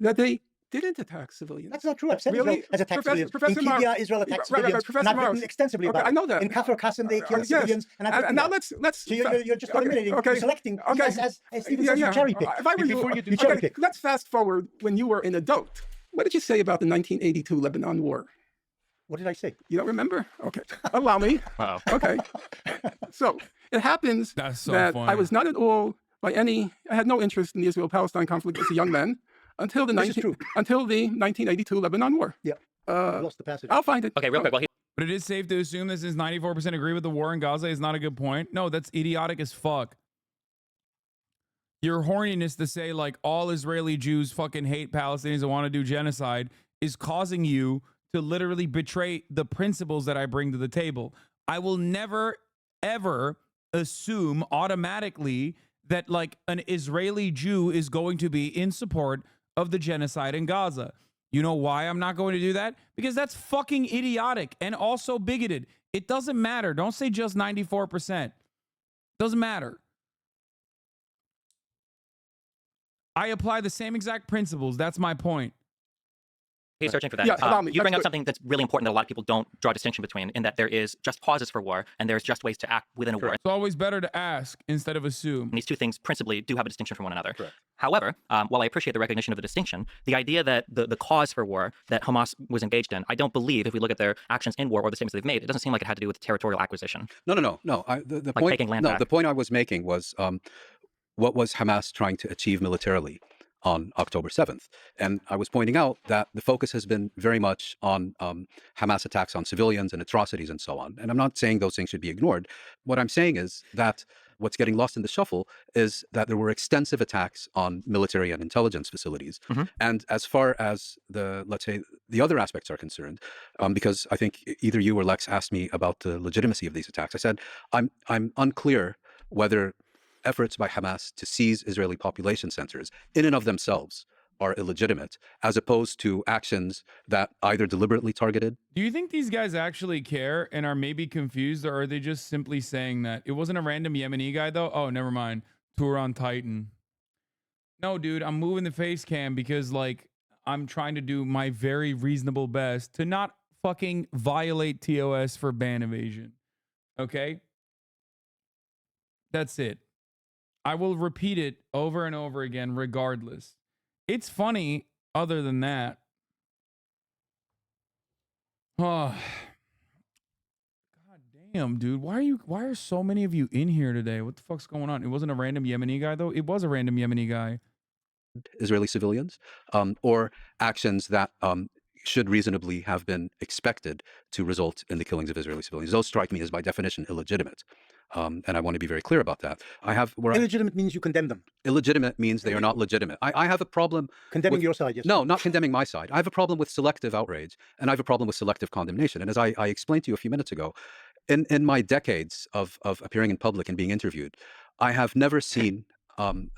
that they didn't attack civilians. That's not true. I've said Really? Israel has attacked civilians. Professor In Kibya, Morris, Israel attacked right, civilians. Professor And I've written Morris. extensively about I know that. In Kafr Qasim, they killed civilians. And I've written and now that. let's So you're just eliminating, you're selecting, as Stephen says, you cherry pick. If I were you cherry pick. Let's fast forward when you were an adult. What did you say about the 1982 Lebanon War? What did I say? You don't remember? Okay. Allow me. Wow. Okay. So it happens that I was not at all I had no interest in the Israel-Palestine conflict as a young man until the 1982 Lebanon War. Yeah. Lost the passage. I'll find it. Okay, real quick. But it is safe to assume that since 94% agree with the war in Gaza is not a good point. No, that's idiotic as fuck. Your horniness to say like all Israeli Jews fucking hate Palestinians and want to do genocide is causing you to literally betray the principles that I bring to the table. I will never, ever assume automatically that like an Israeli Jew is going to be in support of the genocide in Gaza. You know why I'm not going to do that? Because that's fucking idiotic and also bigoted. It doesn't matter. Don't say just 94%. Doesn't matter. I apply the same exact principles. That's my point. He's searching for that. You bring up something that's really important that a lot of people don't draw a distinction between, in that there is just causes for war and there's just ways to act within a war. It's always better to ask instead of assume. And these two things principally do have a distinction from one another. Correct. However, while I appreciate the recognition of the distinction, the idea that the cause for war that Hamas was engaged in, I don't believe, if we look at their actions in war or the statements they've made, it doesn't seem like it had to do with territorial acquisition. No. The point. Taking land back. The point I was making was, what was Hamas trying to achieve militarily on October 7th? And I was pointing out that the focus has been very much on Hamas attacks on civilians and atrocities and so on. And I'm not saying those things should be ignored. What I'm saying is that what's getting lost in the shuffle is that there were extensive attacks on military and intelligence facilities. And as far as let's say, the other aspects are concerned, because I think either you or Lex asked me about the legitimacy of these attacks, I said, I'm unclear whether efforts by Hamas to seize Israeli population centers in and of themselves are illegitimate, as opposed to actions that either deliberately targeted. Do you think these guys actually care and are maybe confused, or are they just simply saying that it wasn't a random Yemeni guy though? Oh, never mind. Tour on Titan. No, dude, I'm moving the face cam because like I'm trying to do my very reasonable best to not fucking violate TOS for ban evasion. Okay? That's it. I will repeat it over and over again, regardless. It's funny, other than that. Oh, God damn, dude. Why are so many of you in here today? What the fuck's going on? It wasn't a random Yemeni guy, though. It was a random Yemeni guy. Israeli civilians, or actions that should reasonably have been expected to result in the killings of Israeli civilians. Those strike me as, by definition, illegitimate. And I want to be very clear about that. Illegitimate means you condemn them. Illegitimate means they are not legitimate. I have a problem condemning your side. Yes. No, not condemning my side. I have a problem with selective outrage, and I have a problem with selective condemnation. And as I explained to you a few minutes ago, in my decades of appearing in public and being interviewed, I have never seen.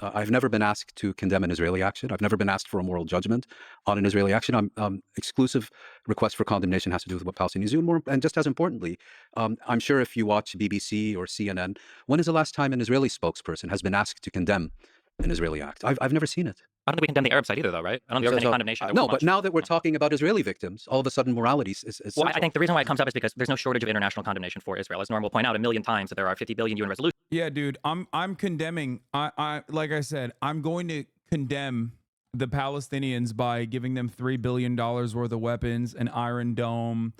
I've never been asked to condemn an Israeli action. I've never been asked for a moral judgment on an Israeli action. Exclusive request for condemnation has to do with what Palestinians do. And just as importantly, I'm sure if you watch BBC or CNN, when is the last time an Israeli spokesperson has been asked to condemn an Israeli act? I've never seen it. I don't think we condemn the Arab side either, though, right? I don't think there's any condemnation. No, but now that we're talking about Israeli victims, all of a sudden morality is well, I think the reason why it comes up is because there's no shortage of international condemnation for Israel. As Norm will point out 1 million times, that there are 50 billion UN resolutions. Yeah, dude, I'm condemning. I like I said, I'm going to condemn the Palestinians by giving them $3 billion worth of weapons, an Iron Dome,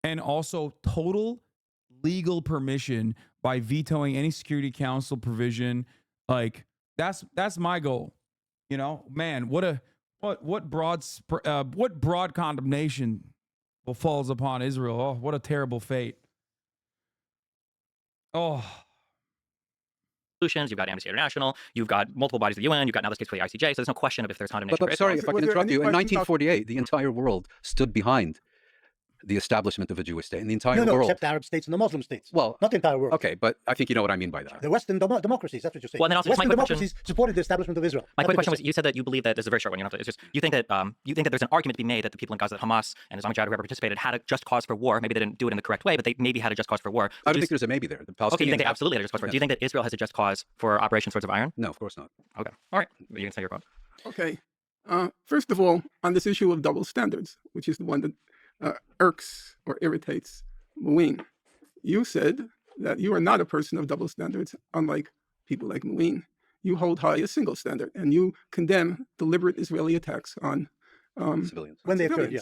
and also total legal permission by vetoing any Security Council provision. Like that's my goal. You know, man, what broad condemnation falls upon Israel? Oh, what a terrible fate. Oh. You've got Amnesty International, you've got multiple bodies of the UN, you've got now this case for the ICJ, so there's no question of if there's condemnation. But sorry, if I can interrupt you. In 1948, the entire world stood behind the establishment of a Jewish state in the entire world. No, except the Arab states and the Muslim states. Well, not the entire world. Okay, but I think you know what I mean by that. The Western democracies, that's what you're saying. Well, then also, Western democracies supported the establishment of Israel. My quick question was, you said that you believe that, this is a very short one, you don't have to, it's just, you think that there's an argument to be made that the people in Gaza, that Hamas and Islamic Jihad, whoever participated, had a just cause for war. Maybe they didn't do it in the correct way, but they maybe had a just cause for war. I don't think there's a maybe there. The Palestinians. Okay, you think they absolutely had a just cause for war. Do you think that Israel has a just cause for Operation Swords of Iron? No, of course not. Okay, all right, you can say your quote. Okay, first of all, on this issue of double standards, which is the one that irks or irritates Muin, you said that you are not a person of double standards, unlike people like Muin. You hold high a single standard, and you condemn deliberate Israeli attacks on civilians when they occurred. Yeah,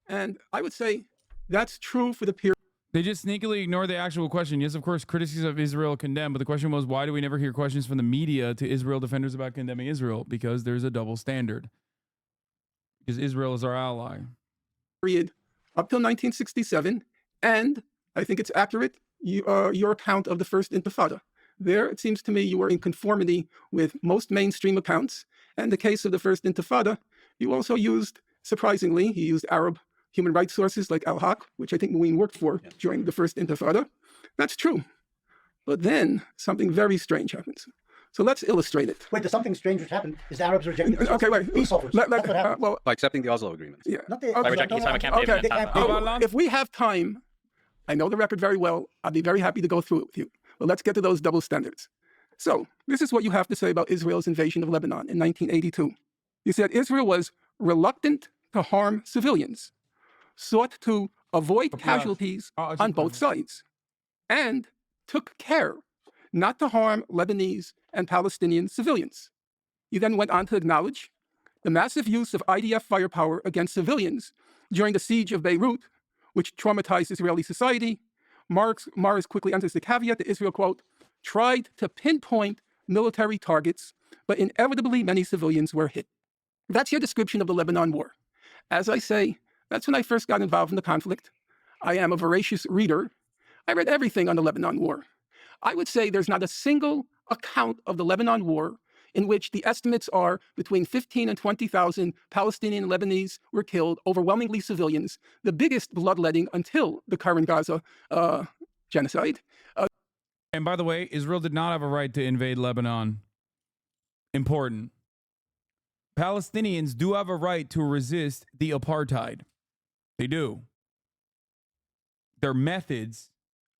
and I would say that's true for the period. They just sneakily ignore the actual question. Yes, of course, criticisms of Israel condemned, but the question was, why do we never hear questions from the media to Israel defenders about condemning Israel? Because there's a double standard. Because Israel is our ally. Period up till 1967. And I think it's accurate, your account of the First Intifada. There, it seems to me, you were in conformity with most mainstream accounts. And the case of the First Intifada, you also used, surprisingly, you used Arab human rights sources like Al-Haq, which I think Muin worked for during the First Intifada. That's true. But then something very strange happens. So let's illustrate it. Wait, there's something strange which happened. Is the Arabs rejecting Okay, wait. peace offers? That's what happened. Well, By accepting the Oslo Agreement. yeah. Not the, By rejecting Islamic campaign. Okay. If we have time, I know the record very well. I'd be very happy to go through it with you. But let's get to those double standards. So this is what you have to say about Israel's invasion of Lebanon in 1982. You said Israel was reluctant to harm civilians, sought to avoid casualties on both sides, and took care not to harm Lebanese and Palestinian civilians. You then went on to acknowledge the massive use of IDF firepower against civilians during the siege of Beirut, which traumatized Israeli society. Mars quickly enters the caveat that Israel, quote, tried to pinpoint military targets, but inevitably many civilians were hit. That's your description of the Lebanon War. As I say, that's when I first got involved in the conflict. I am a voracious reader. I read everything on the Lebanon War. I would say there's not a single account of the Lebanon War in which the estimates are between 15 and 20,000 Palestinian and Lebanese were killed, overwhelmingly civilians, the biggest bloodletting until the current Gaza genocide. And by the way, Israel did not have a right to invade Lebanon. Important. Palestinians do have a right to resist the apartheid. They do. Their methods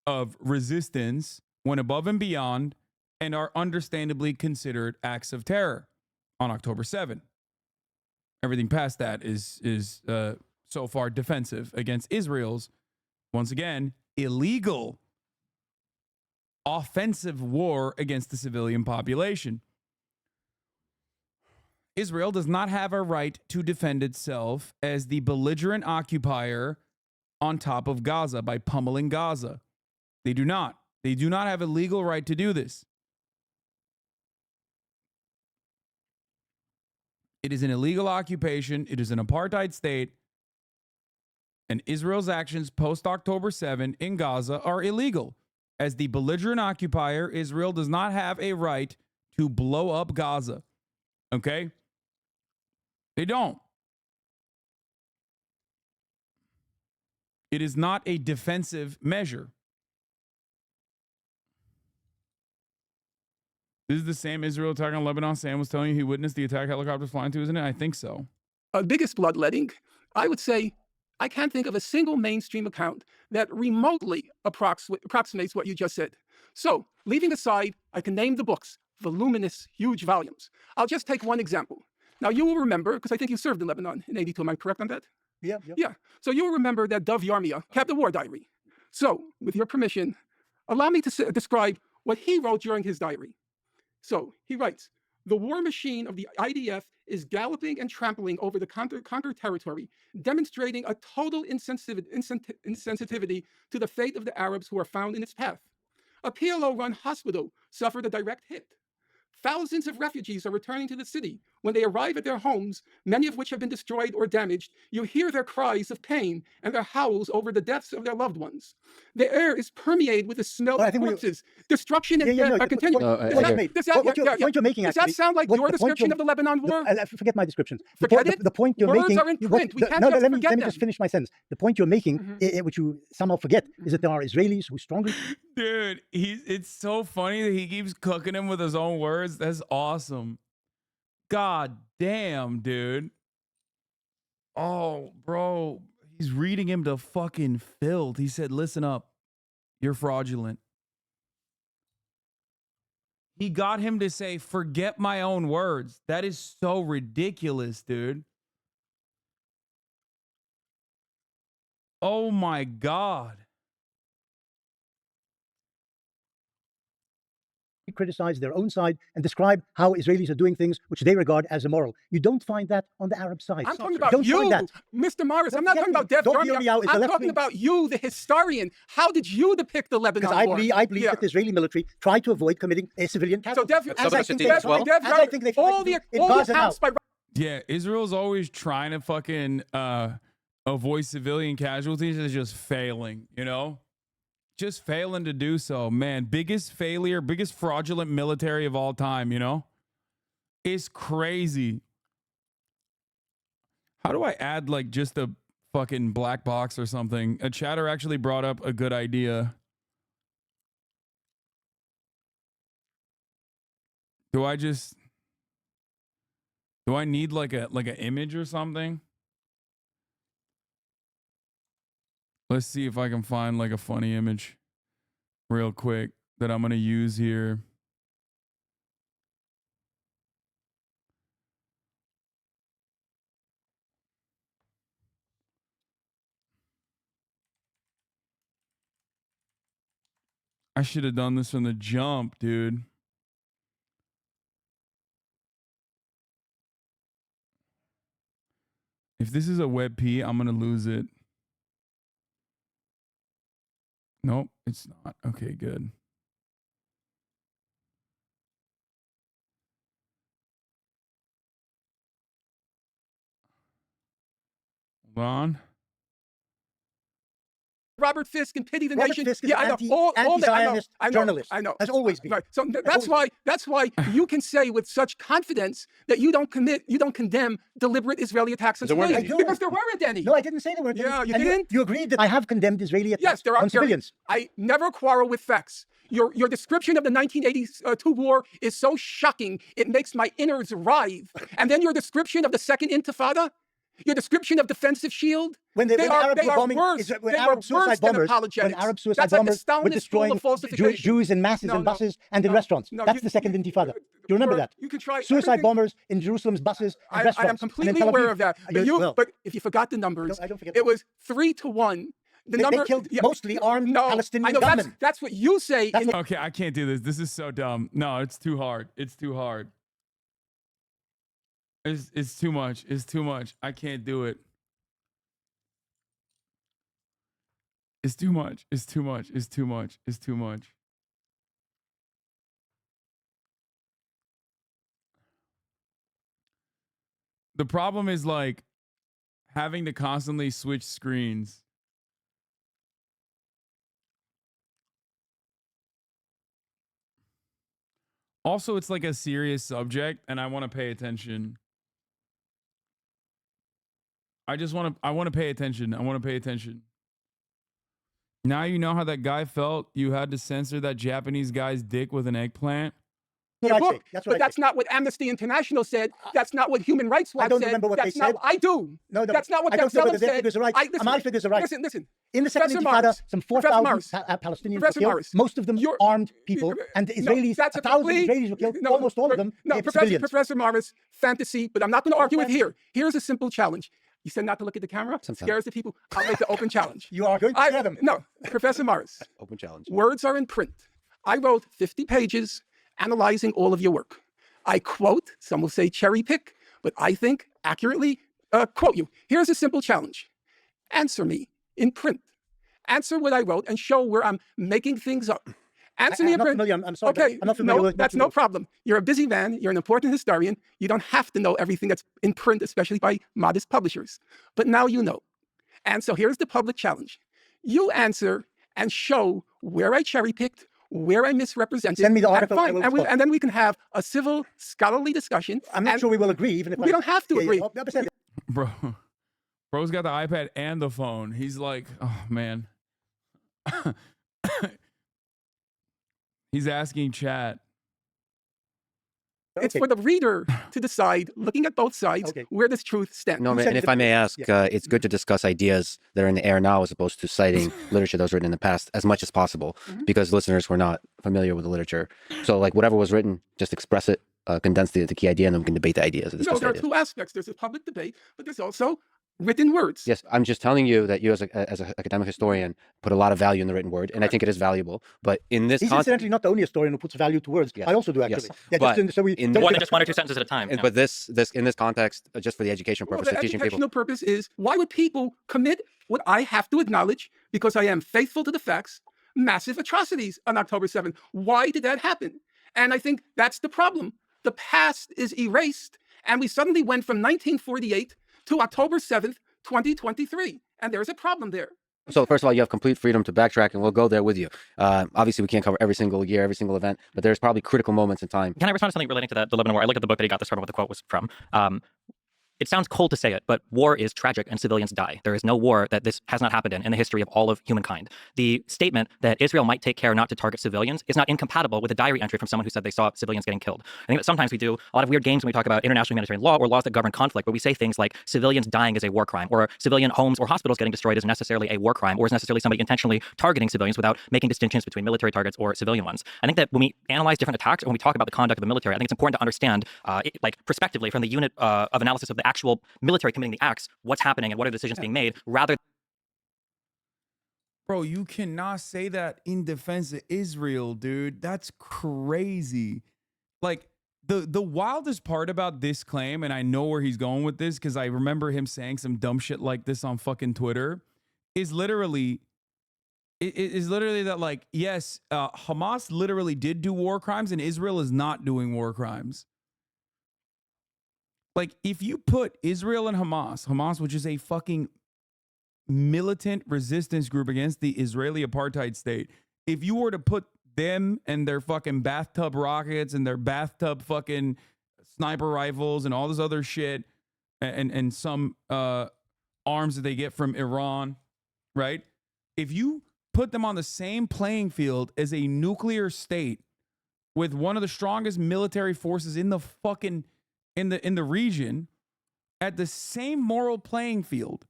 of resistance went above and beyond and are understandably considered acts of terror on October 7. Everything past that is so far defensive against Israel's, once again, illegal offensive war against the civilian population. Israel does not have a right to defend itself as the belligerent occupier on top of Gaza by pummeling Gaza. They do not. They do not have a legal right to do this. It is an illegal occupation. It is an apartheid state. And Israel's actions post-October 7 in Gaza are illegal. As the belligerent occupier, Israel does not have a right to blow up Gaza. Okay? They don't. It is not a defensive measure. This is the same Israel attack on Lebanon Sam was telling you he witnessed the attack helicopters flying to, isn't it? I think so. Biggest bloodletting, I would say, I can't think of a single mainstream account that remotely approximates what you just said. So, leaving aside, I can name the books, voluminous, huge volumes. I'll just take one example. Now, you will remember, because I think you served in Lebanon in 82, am I correct on that? Yeah. So you will remember that Dov Yarmia kept a war diary. So, with your permission, allow me to describe what he wrote during his diary. So, he writes, the war machine of the IDF is galloping and trampling over the conquered territory, demonstrating a total insensitivity to the fate of the Arabs who are found in its path. A PLO-run hospital suffered a direct hit. Thousands of refugees are returning to the city. When they arrive at their homes, many of which have been destroyed or damaged, you hear their cries of pain and their howls over the deaths of their loved ones. The air is permeated with the smell of corpses. Destruction and death are continuing. Does that sound like your description of the Lebanon War? Forget my description. Forget it? The point you're making... Words are in print. We can't just forget them. Let me just finish my sentence. The point you're making, which you somehow forget, is that there are Israelis who strongly... Dude, it's so funny that he keeps cooking him with his own words. That's awesome. God damn, dude. Oh, bro. He's reading him to fucking filth. He said, listen up. You're fraudulent. He got him to say, forget my own words. That is so ridiculous, dude. Oh, my God. Criticize their own side and describe how Israelis are doing things which they regard as immoral. You don't find that on the Arab side. I'm talking about you, Mr. Morris. I'm not talking about Dev Yarmia. I'm talking about you, the historian. How did you depict the Lebanon War? Because I believe that the Israeli military tried to avoid committing a civilian casualty. Yeah, Israel's always trying to fucking avoid civilian casualties is just failing, you know? Just failing to do so, man. Biggest failure, biggest fraudulent military of all time, you know? It's crazy. How do I add like just a fucking black box or something? A chatter actually brought up a good idea. Do I need like an image or something? Let's see if I can find like a funny image real quick that I'm going to use here. I should have done this from the jump, dude. If this is a WebP, I'm going to lose it. Nope, it's not. Okay, good. Hold on. Robert Fisk and Pity the Robert Nation. Fisk is Yeah, I know. All that. I know. Journalist. I know. Has always been. Right. So that's why you can say with such confidence that you don't condemn deliberate Israeli attacks on civilians. Because there weren't any. No, I didn't say there weren't any. Yeah, you And didn't? You agreed that I have condemned Israeli attacks Yes, there are on civilians. I never quarrel with facts. Your description of the 1982 war is so shocking, it makes my innards writhe. And then your description of the Second Intifada, your description of defensive shield, When they are bombing, worse. when They Arab were suicide worse than bombers, apologetics. when Arab suicide That's like bombers the were Stalinist destroying school of falsification. Jews in masses in buses and in restaurants. That's the Second Intifada. Do you remember that? You can try suicide everything. bombers in Jerusalem's buses and I restaurants. am completely and in Tel aware Aviv. of that. But if you forgot the numbers, I don't forget it was 3-1. The They killed mostly armed Palestinian I know, gunmen. that's what you say. Okay, I can't do this. This is so dumb. No, it's too hard. It's too hard. It's too much. It's too much. I can't do it. It's too much. It's too much. It's too much. It's too much. The problem is like having to constantly switch screens. Also, it's like a serious subject and I want to pay attention. I want to pay attention. I want to pay attention. Now you know how that guy felt. You had to censor that Japanese guy's dick with an eggplant. Your book, but that's not what Amnesty International said. That's not what Human Rights Watch said. I don't remember what they said. I do. No, that's not what I don't know whether their said. figures are right. My figures are right. Listen. In the Second Intifada, some 4,000 Palestinians were killed. Most of them armed people, and the Israelis, 1,000 Israelis were killed. Almost all of them civilians. Professor Morris, fantasy, but I'm not going to argue with here. Here's a simple challenge. You said not to look at the camera. Scares the people. I'll make the open challenge. You are going to scare them. No, Professor Morris. Open challenge. Words are in print. I wrote 50 pages analyzing all of your work. I quote, some will say cherry pick, but I think accurately quote you. Here's a simple challenge. Answer me in print. Answer what I wrote and show where I'm making things up. Answer me in print. I'm sorry. Okay, I'm not familiar with that's no problem. You're a busy man. You're an important historian. You don't have to know everything that's in print, especially by modest publishers. But now you know. And so here's the public challenge. You answer and show where I cherry-picked, where I misrepresented. Send me the article. And then we can have a civil, scholarly discussion. I'm not sure we will agree, even if we don't have to agree. Bro's got the iPad and the phone. He's like, oh man. He's asking chat. It's for the reader to decide, looking at both sides, where does truth stand. No, and if I may ask, it's good to discuss ideas that are in the air now as opposed to citing literature that was written in the past as much as possible, because listeners were not familiar with the literature. So like whatever was written, just express it, condense the key idea, and then we can debate the ideas. No, there are two aspects. There's a public debate, but there's also written words. Yes, I'm just telling you that you as an academic historian put a lot of value in the written word, and I think it is valuable. But in this He's incidentally not the only historian who puts value to words. I also do, actually. Yes. Yeah, more than just one or two sentences at a time. But this in this context, just for the education purpose of teaching people. The educational purpose is, why would people commit what I have to acknowledge, because I am faithful to the facts, massive atrocities on October 7th? Why did that happen? And I think that's the problem. The past is erased, and we suddenly went from 1948 to October 7th, 2023. And there's a problem there. So first of all, you have complete freedom to backtrack, and we'll go there with you. Obviously, we can't cover every single year, every single event, but there's probably critical moments in time. Can I respond to something relating to the Lebanon war? I looked at the book that he got this from, what the quote was from. it sounds cold to say it, but war is tragic and civilians die. There is no war that this has not happened in the history of all of humankind. The statement that Israel might take care not to target civilians is not incompatible with a diary entry from someone who said they saw civilians getting killed. I think that sometimes we do a lot of weird games when we talk about international humanitarian law or laws that govern conflict, where we say things like civilians dying is a war crime, or civilian homes or hospitals getting destroyed is necessarily a war crime, or is necessarily somebody intentionally targeting civilians without making distinctions between military targets or civilian ones. I think that when we analyze different attacks, or when we talk about the conduct of the military, I think it's important to understand, like prospectively from the unit of analysis of the actual military committing the acts, what's happening and what are the decisions being made, rather. Bro, you cannot say that in defense of Israel, dude. That's crazy. Like, the wildest part about this claim, and I know where he's going with this because I remember him saying some dumb shit like this on fucking Twitter, is literally that, like, yes, Hamas literally did do war crimes and Israel is not doing war crimes. Like, if you put Israel and Hamas, which is a fucking militant resistance group against the Israeli apartheid state, if you were to put them and their fucking bathtub rockets and their bathtub fucking sniper rifles and all this other shit and some arms that they get from Iran, right? If you put them on the same playing field as a nuclear state with one of the strongest military forces in the fucking in the region at the same moral playing field,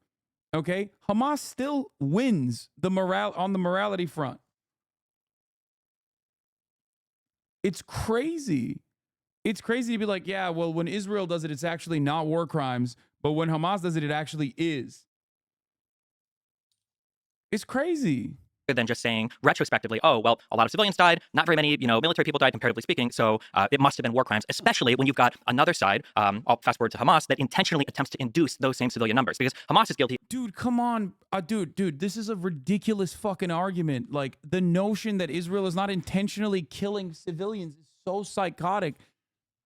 okay, Hamas still wins the morality front. It's crazy. It's crazy to be like, yeah, well, when Israel does it, it's actually not war crimes, but when Hamas does it, it actually is. It's crazy. Than just saying retrospectively, oh, well, a lot of civilians died, not very many, military people died, comparatively speaking, so it must have been war crimes, especially when you've got another side, I'll fast forward to Hamas, that intentionally attempts to induce those same civilian numbers, because Hamas is guilty. Dude, come on. Dude, this is a ridiculous fucking argument. Like, the notion that Israel is not intentionally killing civilians is so psychotic.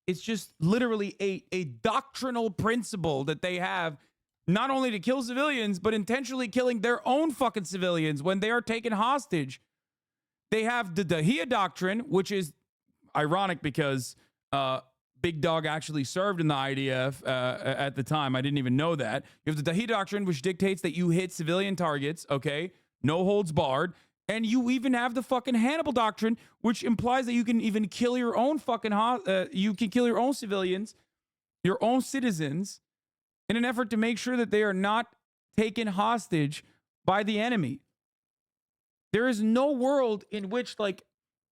It's just literally a doctrinal principle that they have, not only to kill civilians, but intentionally killing their own fucking civilians when they are taken hostage. They have the Dahia Doctrine, which is ironic because Big Dog actually served in the IDF at the time. I didn't even know that. You have the Dahia Doctrine, which dictates that you hit civilian targets, okay? No holds barred. And you even have the fucking Hannibal Doctrine, which implies that you can even kill your own fucking, you can kill your own civilians, your own citizens, in an effort to make sure that they are not taken hostage by the enemy. There is no world in which, like,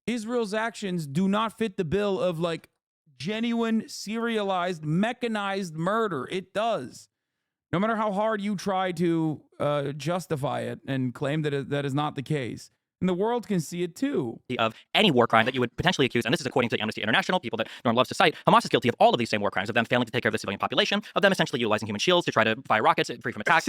Israel's actions do not fit the bill of, like, genuine, serialized, mechanized murder. It does. No matter how hard you try to justify it and claim that that is not the case. And the world can see it too. Of any war crime that you would potentially accuse, and this is according to Amnesty International, people that Norm loves to cite, Hamas is guilty of all of these same war crimes, of them failing to take care of the civilian population, of them essentially utilizing human shields to try to fire rockets free from attacks.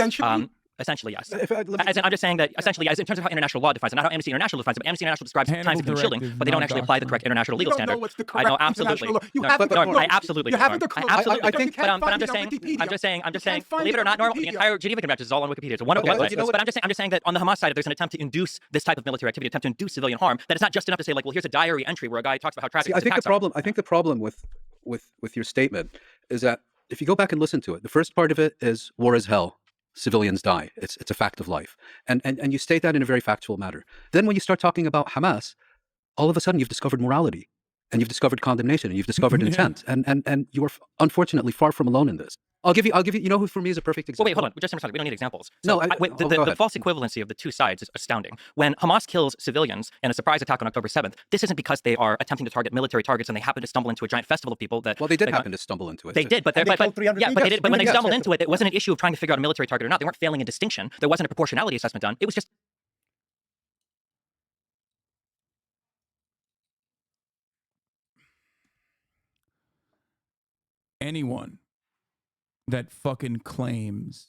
Essentially, yes. I'm just saying that essentially, as in terms of how international law defines it, not how Amnesty International defines it, but Amnesty International describes times of human shielding, but they don't actually apply the correct international legal standard. I know, absolutely. I absolutely. I think, but I'm just saying, believe it or not, Norm, the entire Geneva Convention is all on Wikipedia. It's a wonderful website. But I'm just saying that on the Hamas side, if there's an attempt to induce this type of military activity, attempt to induce civilian harm, that it's not just enough to say, like, well, here's a diary entry where a guy talks about how tragic. I think the problem with your statement is that if you go back and listen to it, the first part of it is war is hell. Civilians die. It's a fact of life. And you state that in a very factual manner. Then when you start talking about Hamas, all of a sudden you've discovered morality and you've discovered condemnation and you've discovered intent. And you are unfortunately far from alone in this. I'll give you, you know who for me is a perfect example? Well, wait, hold on. We don't need examples. So, the false equivalency of the two sides is astounding. When Hamas kills civilians in a surprise attack on October 7th, this isn't because they are attempting to target military targets and they happen to stumble into a giant festival of people that... Well, they did happen to stumble into it. They did, but when they stumbled into it, it wasn't an issue of trying to figure out a military target or not. They weren't failing a distinction. There wasn't a proportionality assessment done. It was just... Anyone that fucking claims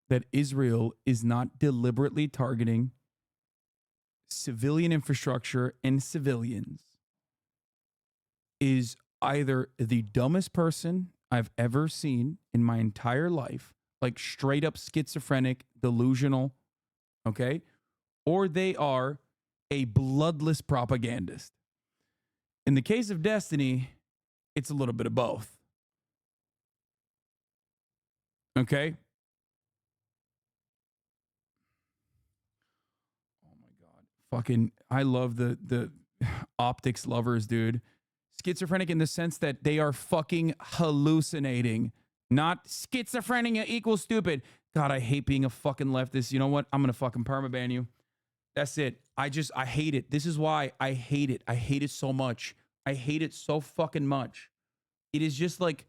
that Israel is not deliberately targeting civilian infrastructure and civilians is either the dumbest person I've ever seen in my entire life, like straight up schizophrenic, delusional, okay? Or they are a bloodless propagandist. In the case of Destiny, it's a little bit of both. Okay? Oh my God. Fucking, I love the optics lovers, dude. Schizophrenic in the sense that they are fucking hallucinating. Not schizophrenia equals stupid. God, I hate being a fucking leftist. You know what? I'm going to fucking permaban you. That's it. I hate it. This is why I hate it. I hate it so much. I hate it so fucking much. It is just like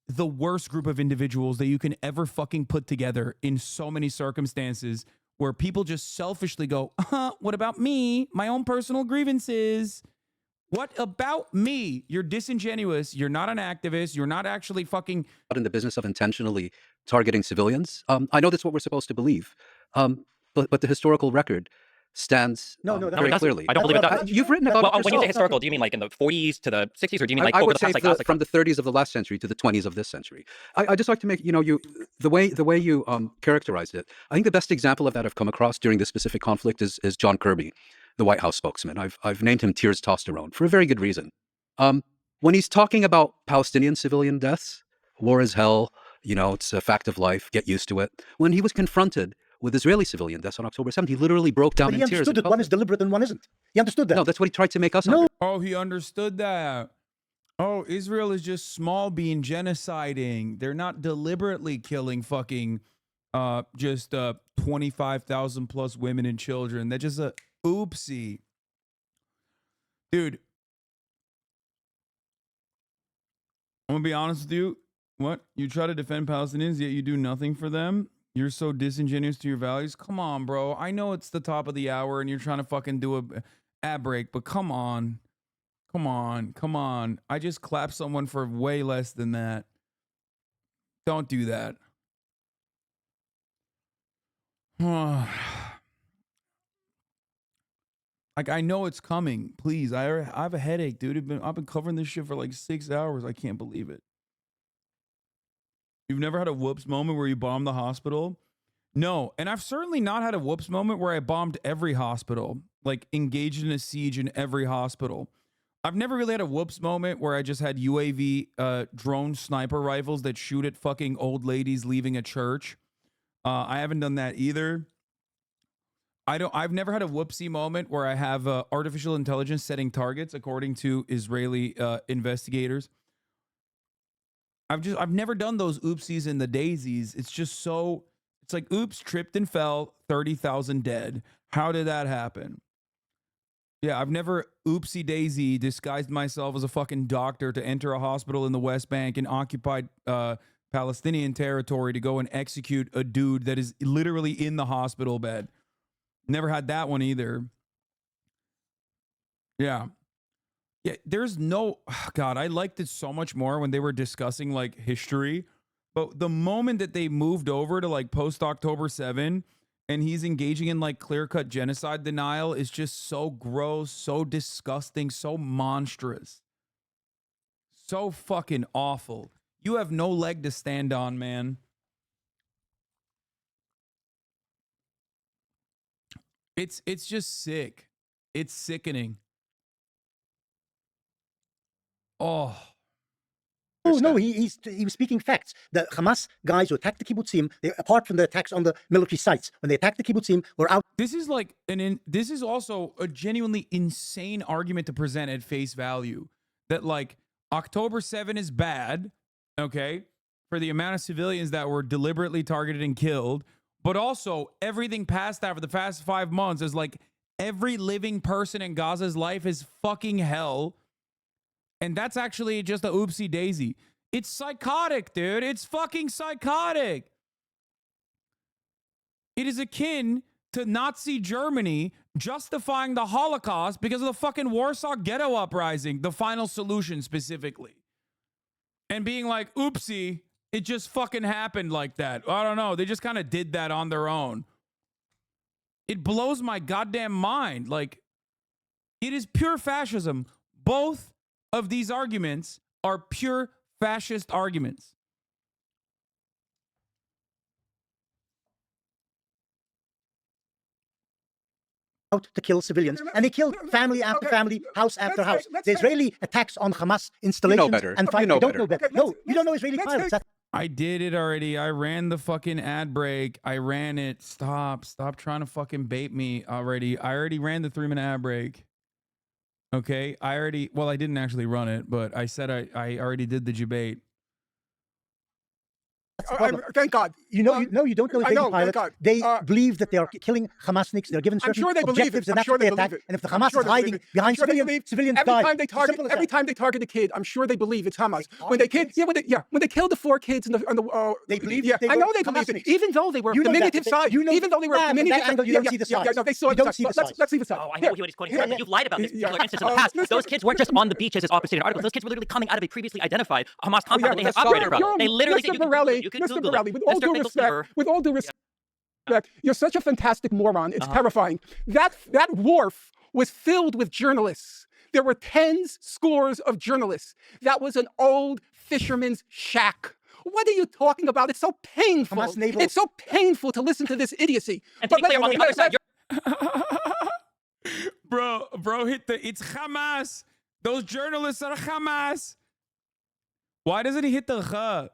the worst group of individuals that you can ever fucking put together in so many circumstances where people just selfishly go, what about me? My own personal grievances. What about me? You're disingenuous. You're not an activist. You're not actually fucking... in the business of intentionally targeting civilians. I know that's what we're supposed to believe. But the historical record stands very clearly. I don't believe it does. You've written about it when you say yourself. historical, do you mean like in the 40s to the 60s, or do you mean like I over would the say past, like, from the 30s of the last century to the 20s of this century. I just like to make, the way you characterized it. I think the best example of that I've come across during this specific conflict is John Kirby, the White House spokesman. I've named him Tears Testosterone for a very good reason. When he's talking about Palestinian civilian deaths, war is hell, it's a fact of life, get used to it. When he was confronted with Israeli civilian deaths on October 7th, he literally broke down in tears. But he understood that one is deliberate and one isn't. He understood that. No, that's what he tried to make us under. Oh, he understood that. Oh, Israel is just small being genociding. They're not deliberately killing fucking just 25,000 plus women and children. They're just a oopsie. Dude, I'm going to be honest with you. What? You try to defend Palestinians, yet you do nothing for them? You're so disingenuous to your values? Come on, bro. I know it's the top of the hour and you're trying to fucking do a ad break, but come on. Come on. Come on. I just clapped someone for way less than that. Don't do that. Like, I know it's coming. Please. I have a headache, dude. I've been covering this shit for like 6 hours. I can't believe it. You've never had a whoops moment where you bombed the hospital? No. And I've certainly not had a whoops moment where I bombed every hospital, like engaged in a siege in every hospital. I've never really had a whoops moment where I just had UAV drone sniper rifles that shoot at fucking old ladies leaving a church. I haven't done that either. I've never had a whoopsie moment where I have artificial intelligence setting targets according to Israeli investigators. I've never done those oopsies and the daisies. It's just so, it's like, oops, tripped and fell, 30,000 dead. How did that happen? Yeah, I've never oopsie daisy disguised myself as a fucking doctor to enter a hospital in the West Bank and occupied Palestinian territory to go and execute a dude that is literally in the hospital bed. Never had that one either. Yeah. Yeah, there's no, God, I liked it so much more when they were discussing like history. But the moment that they moved over to like post-October 7 and he's engaging in like clear-cut genocide denial is just so gross, so disgusting, so monstrous. So fucking awful. You have no leg to stand on, man. It's just sick. It's sickening. Oh. No, he was speaking facts. The Hamas guys who attacked the kibbutzim, apart from the attacks on the military sites, when they attacked the kibbutzim, were out. This is like this is also a genuinely insane argument to present at face value. That like October 7 is bad, okay, for the amount of civilians that were deliberately targeted and killed, but also everything past that for the past 5 months is like every living person in Gaza's life is fucking hell. And that's actually just a oopsie daisy. It's psychotic, dude. It's fucking psychotic. It is akin to Nazi Germany justifying the Holocaust because of the fucking Warsaw Ghetto Uprising, the final solution specifically. And being like, oopsie, it just fucking happened like that. I don't know. They just kind of did that on their own. It blows my goddamn mind. Like, it is pure fascism. Both of these arguments are pure fascist arguments. Out to kill civilians, and they killed family after family, house after house. The Israeli attacks on Hamas installations and fire. You don't know better. No, you don't know Israeli pilots. I did it already. I ran the fucking ad break. I ran it. Stop trying to fucking bait me already. I already ran the 3-minute ad break. Okay, I didn't actually run it, but I said I already did the debate. Thank God. You don't know Israeli pilots. They believe that they are killing Hamasniks. They're given certain objectives, and that's what they attack. And if the Hamas is hiding behind civilians die. Every time they target a kid, I'm sure they believe it's Hamas. When they killed the 4 kids in the they believe. Yeah, I know they believe it. Even though they were diminutive size. Even though they were diminutive. You don't see the size. No, they saw the size. Let's leave it aside. Oh, I know what he's quoting from, but you've lied about this particular instance in the past. Those kids weren't just on the beach as is opposite in articles. Those kids were literally coming out of a previously identified Hamas compound that they have operated from. They literally you can Google it. With all due respect, you're such a fantastic moron. It's terrifying. That wharf was filled with journalists. There were scores of journalists. That was an old fisherman's shack. What are you talking about? It's so painful. It's so painful to listen to this idiocy. And to be clear, on the other side, bro, it's Hamas. Those journalists are Hamas. Why doesn't he hit the Ch?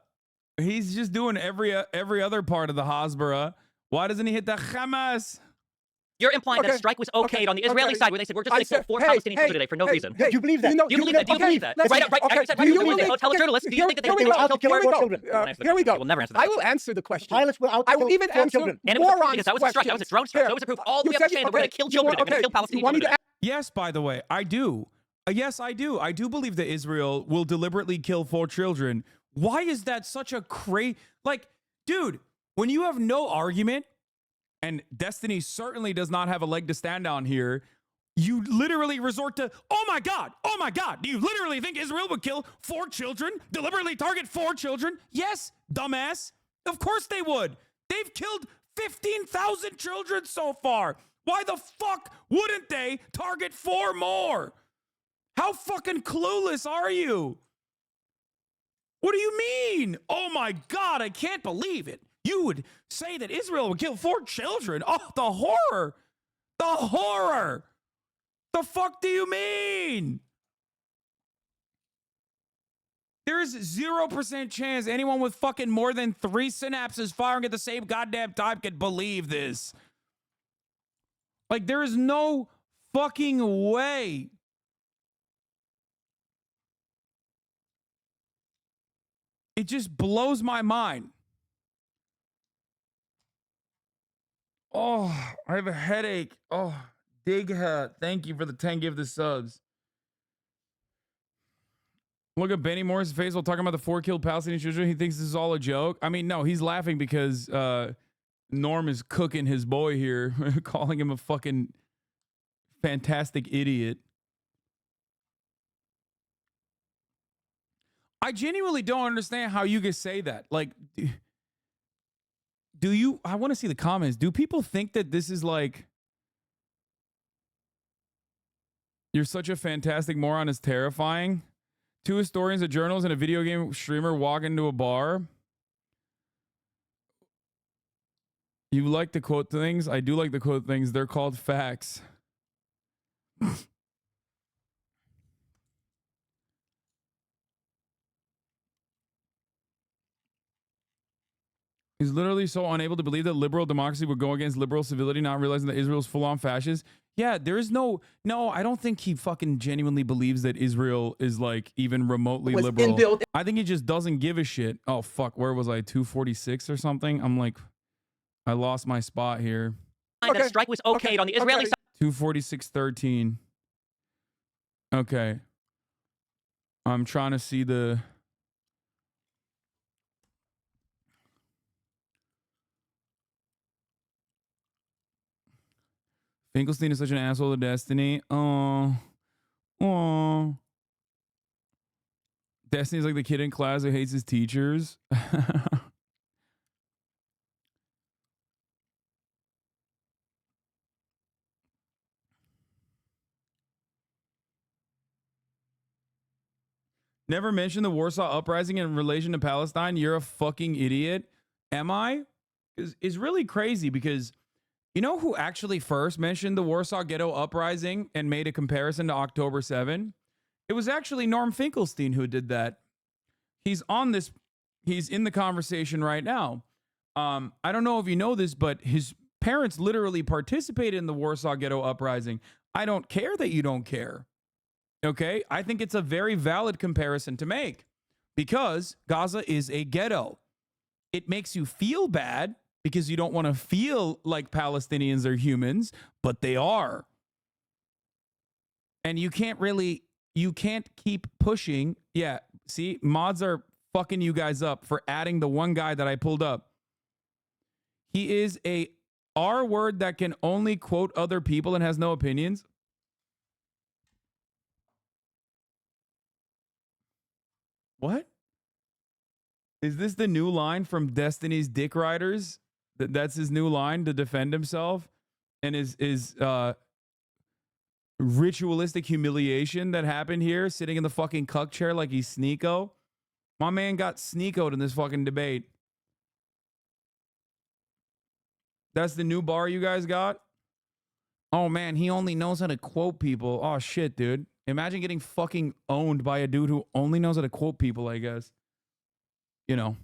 He's just doing every other part of the Hasbara. Why doesn't he hit the Hamas? You're implying that a strike was okayed on the Israeli side where they said we're just going to kill 4 Palestinian children today for no reason. Do you believe that? Do you believe that? Do you believe that? Right. Do you believe that? Tell a journalist. Do you think that they were out to kill 4 children? Here we go. I will never answer that. I will answer the question. Pilots were out to I will even answer children. And it was because that was a strike. That was a drone strike. That was a proof all the way up the chain that we're going to kill children. We're going to kill Palestinian children. Yes, by the way, I do. Yes, I do. I do believe that Israel will deliberately kill 4 children. Why is that such a dude, when you have no argument, and Destiny certainly does not have a leg to stand on here, you literally resort to, oh my God, do you literally think Israel would kill 4 children? Deliberately target 4 children? Yes, dumbass. Of course they would. They've killed 15,000 children so far. Why the fuck wouldn't they target 4 more? How fucking clueless are you? What do you mean? Oh my God, I can't believe it. You would say that Israel would kill 4 children. Oh, the horror. The horror. The fuck do you mean? There's 0% chance anyone with fucking more than 3 synapses firing at the same goddamn time could believe this. Like, there is no fucking way. It just blows my mind. Oh, I have a headache. Oh, Digha, thank you for the 10 give the subs. Look at Benny Moore's face while talking about the 4 killed Palestinian children. He thinks this is all a joke. I mean, no, he's laughing because Norm is cooking his boy here, calling him a fucking fantastic idiot. I genuinely don't understand how you could say that. Like, do you, I want to see the comments. Do people think that this is like, you're such a fantastic moron is terrifying? 2 historians, a journalist, and a video game streamer walk into a bar. You like to quote things? I do like to quote things. They're called facts. He's literally so unable to believe that liberal democracy would go against liberal civility, not realizing that Israel's full-on fascist. Yeah, there is no, I don't think he fucking genuinely believes that Israel is like even remotely liberal. I think he just doesn't give a shit. Oh, fuck, where was I? 246 or something? I'm like, I lost my spot here. That strike was okayed on the Israeli side. 246.13. Okay. I'm trying to see the... Finkelstein is such an asshole to Destiny. Oh. Destiny's like the kid in class who hates his teachers. Never mentioned the Warsaw Uprising in relation to Palestine. You're a fucking idiot. Am I? It's really crazy because... You know who actually first mentioned the Warsaw Ghetto Uprising and made a comparison to October 7? It was actually Norm Finkelstein who did that. He's on this He's in the conversation right now. I don't know if you know this, but his parents literally participated in the Warsaw Ghetto Uprising. I don't care that you don't care. Okay? I think it's a very valid comparison to make because Gaza is a ghetto. It makes you feel bad because you don't want to feel like Palestinians are humans, but they are. And you can't keep pushing. Yeah, see, mods are fucking you guys up for adding the one guy that I pulled up. He is a R word that can only quote other people and has no opinions. What? Is this the new line from Destiny's Dick Riders? That's his new line to defend himself and his ritualistic humiliation that happened here, sitting in the fucking cuck chair like he's Sneeko. My man got Sneekoed in this fucking debate. That's the new bar you guys got? Oh man, he only knows how to quote people. Oh shit, dude. Imagine getting fucking owned by a dude who only knows how to quote people, I guess. You know.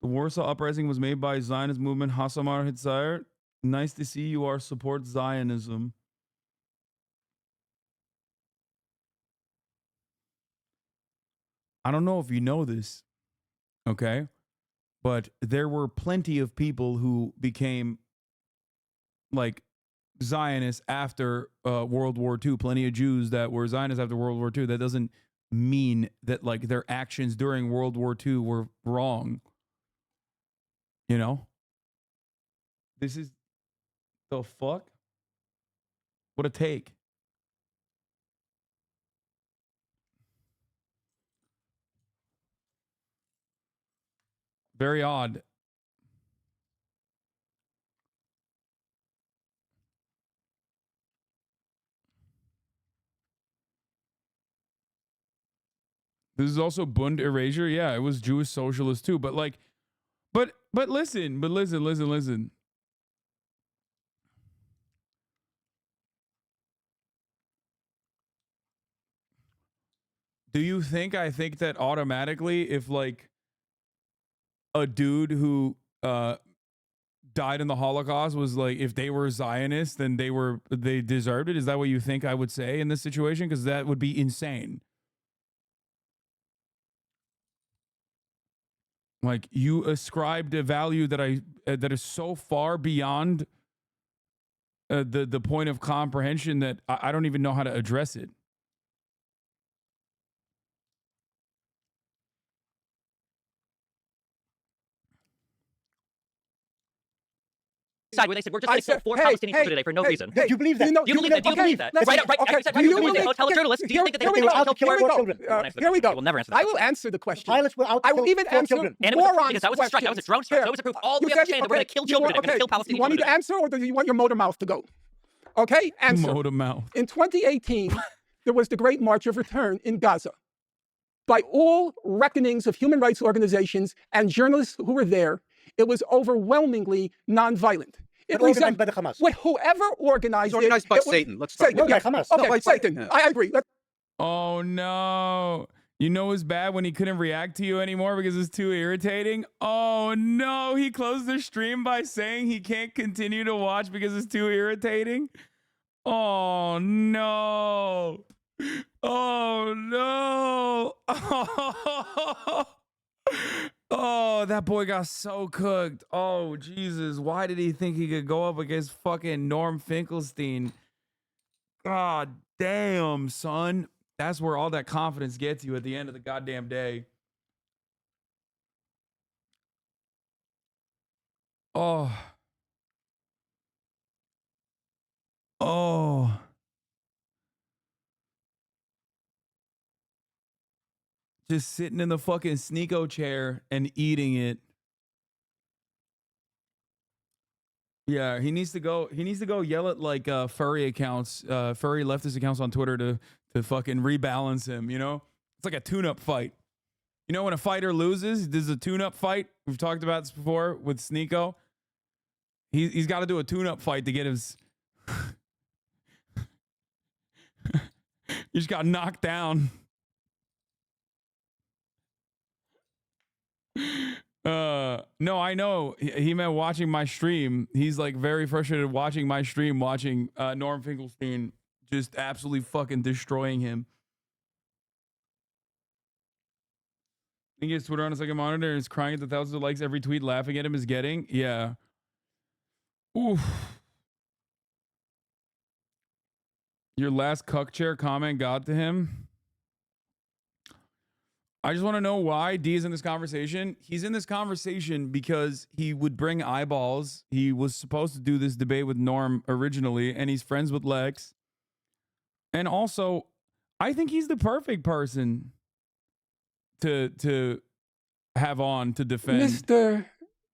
The Warsaw Uprising was made by Zionist movement Hasanabi-Empire. Nice to see you are support Zionism. I don't know if you know this, okay? But there were plenty of people who became like Zionists after World War II. Plenty of Jews that were Zionists after World War II. That doesn't mean that like their actions during World War II were wrong. You know? This is the fuck? What a take. Very odd. This is also Bund erasure. Yeah, it was Jewish socialist too. But like, but listen. Do you think I think that automatically if like a dude who died in the Holocaust was like, if they were Zionists, then they deserved it? Is that what you think I would say in this situation? Because that would be insane. Like, you ascribed a value that that is so far beyond the point of comprehension that I don't even know how to address it. Side where they said we're just going to kill 4 Palestinians today for no reason. Do you believe that? Do you believe that? Do you believe that? Right. Do you believe They tell journalists. Do you think that they will kill children? Here we go. I will never answer that. I will answer the question. Pilots will out I will even answer children. And because that was a strike. That was a drone strike. That was a proof. All we understand that we're going to kill children. We're going to kill Palestinians. You want me to answer, or do you want your motor mouth to go? Okay, answer. Motor mouth. In 2018, there was the Great March of Return in Gaza. By all reckonings of human rights organizations and journalists who were there, it was overwhelmingly nonviolent. It was organized by the Hamas. Whoever organized it. Organized by Satan. Let's start. By Hamas. Okay, No, Satan. Satan. I agree. Oh no. You know it's bad when he couldn't react to you anymore because it's too irritating? Oh no, he closed the stream by saying he can't continue to watch because it's too irritating? Oh no. Oh no. Oh, that boy got so cooked. Oh, Jesus. Why did he think he could go up against fucking Norm Finkelstein? God damn, son. That's where all that confidence gets you at the end of the goddamn day. Oh. Oh. Just sitting in the fucking Sneeko chair and eating it. Yeah, he needs to go yell at like furry accounts, furry leftist accounts on Twitter to fucking rebalance him, you know? It's like a tune-up fight. You know when a fighter loses, there's a tune-up fight? We've talked about this before with Sneeko. He's got to do a tune-up fight to get his. He just got knocked down. No, I know. He meant watching my stream. He's like very frustrated watching my stream, watching Norm Finkelstein just absolutely fucking destroying him. I think his Twitter on a second monitor and is crying at the thousands of likes every tweet laughing at him is getting. Yeah. Oof. Your last cuck chair comment got to him. I just want to know why D is in this conversation. He's in this conversation because he would bring eyeballs. He was supposed to do this debate with Norm originally, and he's friends with Lex. And also, I think he's the perfect person to have on to defend. Mr.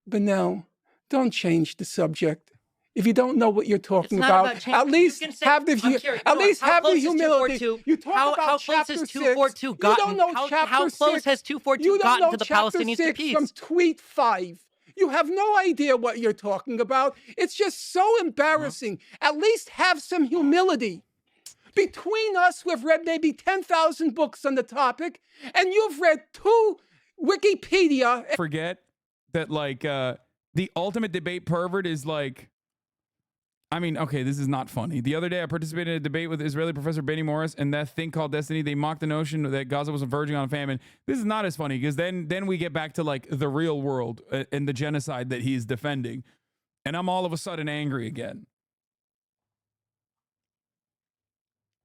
Bennell, don't change the subject. If you don't know what you're talking about, at least have the humility. You talk about chapter 6. You don't know chapter 6. How close has 242 gotten to the Palestinians' peace? From tweet 5. You have no idea what you're talking about. It's just so embarrassing. At least have some humility. Between us, we've read maybe 10,000 books on the topic, and you've read 2 Wikipedia. Forget that, like, the ultimate debate pervert is like, I mean, okay, this is not funny. The other day, I participated in a debate with Israeli professor Benny Morris and that thing called Destiny. They mocked the notion that Gaza was verging on famine. This is not as funny because then we get back to like the real world and the genocide that he's defending. And I'm all of a sudden angry again.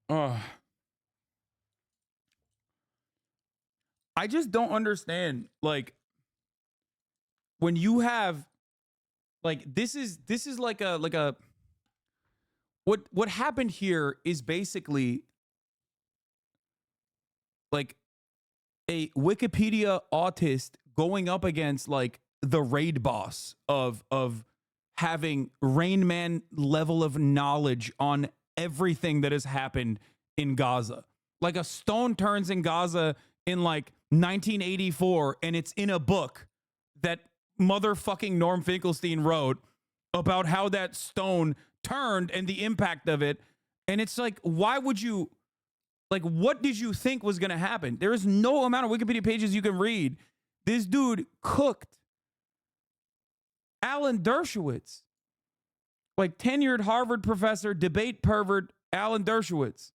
I just don't understand. Like, when you have, like, this is like a. What happened here is basically like a Wikipedia autist going up against like the raid boss of having Rain Man level of knowledge on everything that has happened in Gaza. Like a stone turns in Gaza in like 1984 and it's in a book that motherfucking Norm Finkelstein wrote about how that stone turned and the impact of it. And it's like, why would you, like, what did you think was going to happen? There is no amount of Wikipedia pages you can read. This dude cooked Alan Dershowitz, like tenured Harvard professor, debate pervert Alan Dershowitz.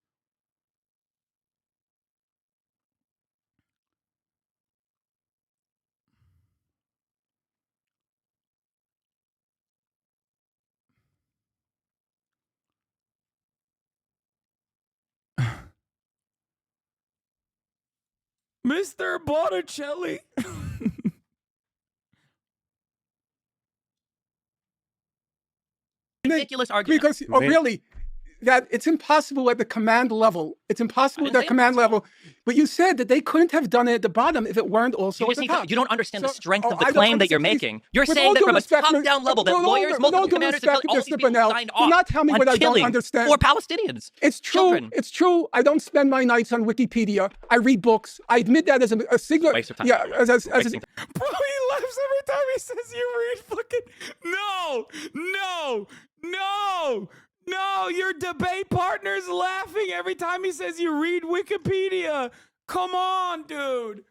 Mr. Botticelli. Ridiculous argument. Because, really, that it's impossible at the command level. It's impossible at the command level. But you said that they couldn't have done it at the bottom if it weren't also at the top. You don't understand the strength of the claim that you're making. You're saying that from a top-down level, that lawyers, multiple commanders, and all these people signed off not tell me on what I don't killing understand. 4 Palestinians. It's true. Children. It's true. I don't spend my nights on Wikipedia. I read books. I admit that as a single. Waste of time. Yeah, Bro, he laughs every time he says you read fucking. No, your debate partner's laughing every time he says you read Wikipedia. Come on, dude.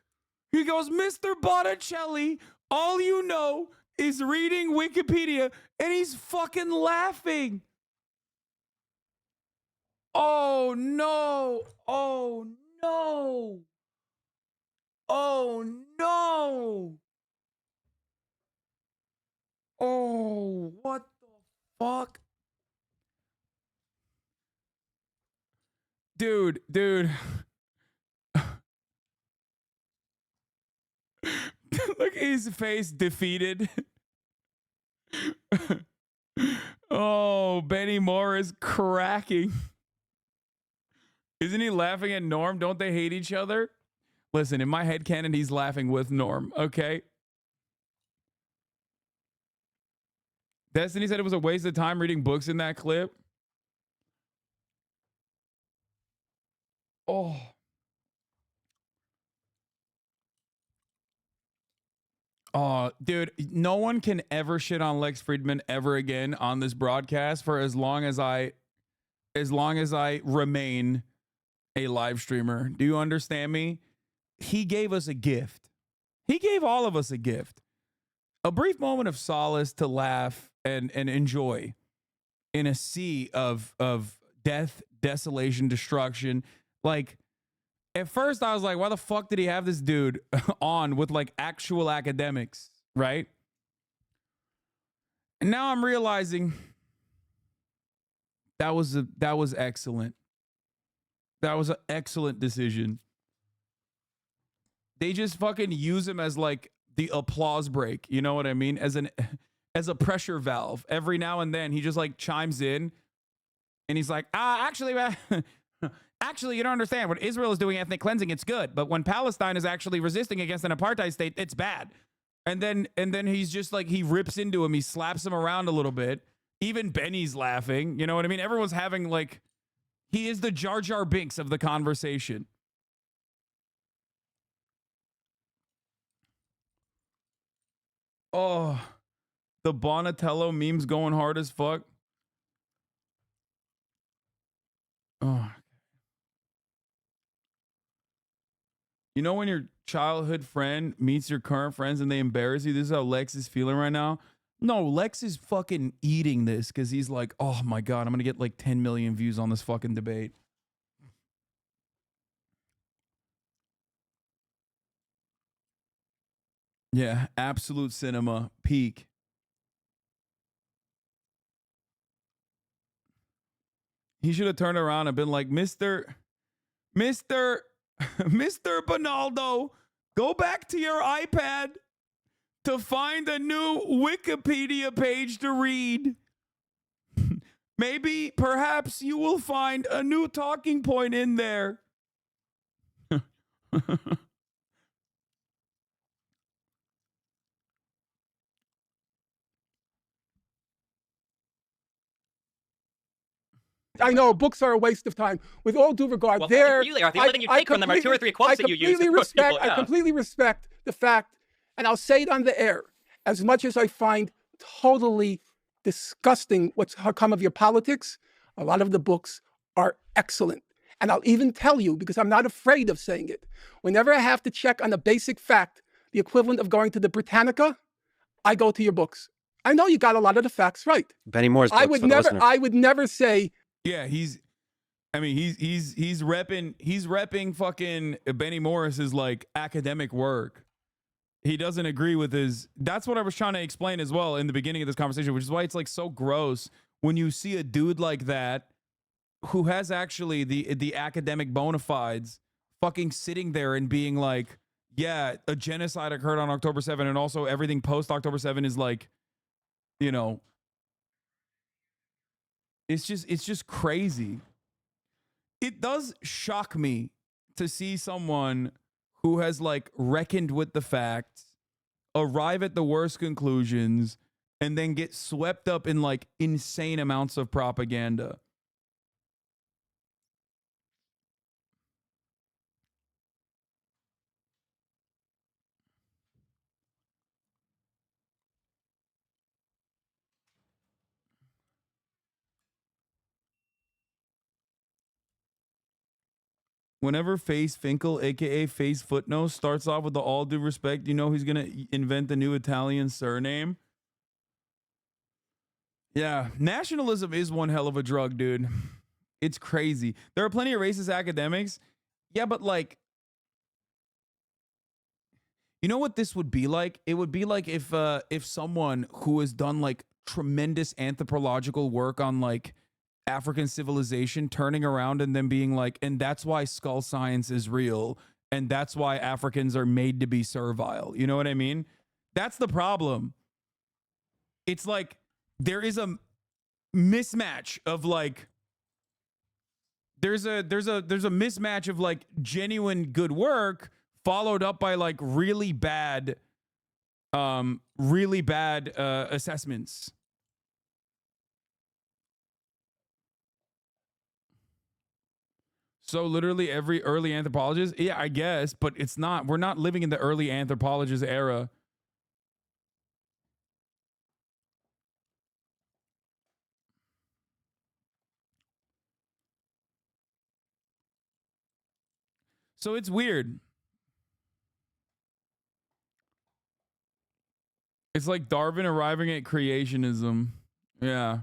He goes, Mr. Botticelli, all you know is reading Wikipedia, and he's fucking laughing. Oh, no. Oh, no. Oh, no. Oh, what the fuck? Dude. Look at his face, defeated. Oh, Benny Moore is cracking. Isn't he laughing at Norm? Don't they hate each other? Listen, in my headcanon, he's laughing with Norm, okay? Destiny said it was a waste of time reading books in that clip. Oh. Oh, dude, no one can ever shit on Lex Friedman ever again on this broadcast for as long as I remain a live streamer. Do you understand me? He gave us a gift. He gave all of us a gift. A brief moment of solace to laugh and enjoy in a sea of death, desolation, destruction. Like, at first I was like, why the fuck did he have this dude on with like actual academics, right? And now I'm realizing that was excellent. That was an excellent decision. They just fucking use him as like the applause break, you know what I mean? As a pressure valve. Every now and then he just like chimes in and he's like, actually, actually, you don't understand. When Israel is doing ethnic cleansing, it's good. But when Palestine is actually resisting against an apartheid state, it's bad. And then he's just like, he rips into him. He slaps him around a little bit. Even Benny's laughing. You know what I mean? Everyone's having like, he is the Jar Jar Binks of the conversation. Oh, the Bonatello meme's going hard as fuck. Oh. You know when your childhood friend meets your current friends and they embarrass you? This is how Lex is feeling right now. No, Lex is fucking eating this because he's like, oh my God, I'm going to get like 10 million views on this fucking debate. Yeah, absolute cinema, peak. He should have turned around and been like, Mr. Bonaldo, go back to your iPad to find a new Wikipedia page to read. Maybe, perhaps you will find a new talking point in there. I know books are a waste of time. With all due regard, well, the only thing you take from them are 2 or 3 quotes that you use. I completely respect the fact, and I'll say it on the air, as much as I find totally disgusting what's come of your politics, a lot of the books are excellent. And I'll even tell you, because I'm not afraid of saying it, whenever I have to check on a basic fact, the equivalent of going to the Britannica, I go to your books. I know you got a lot of the facts right. Benny Moore's books I would never say. Yeah, he's repping fucking Benny Morris's like academic work. He doesn't agree with his. That's what I was trying to explain as well in the beginning of this conversation, which is why it's like so gross when you see a dude like that who has actually the academic bona fides fucking sitting there and being like, yeah, a genocide occurred on October 7th, and also everything post October 7th is like, you know, it's just crazy. It does shock me to see someone who has like reckoned with the facts, arrive at the worst conclusions, and then get swept up in like insane amounts of propaganda. Whenever Face Finkel, aka Face Footnote, starts off with the all due respect, you know he's gonna invent a new Italian surname. Yeah, nationalism is one hell of a drug, dude. It's crazy. There are plenty of racist academics. Yeah, but like, you know what this would be like? It would be like if someone who has done like tremendous anthropological work on like African civilization turning around and then being like, and that's why skull science is real, and that's why Africans are made to be servile. You know what I mean? That's the problem. It's like there is a mismatch of like there's a mismatch of like genuine good work followed up by like really bad assessments. So literally every early anthropologist, yeah, I guess, but it's not. We're not living in the early anthropologist era. So it's weird. It's like Darwin arriving at creationism. Yeah.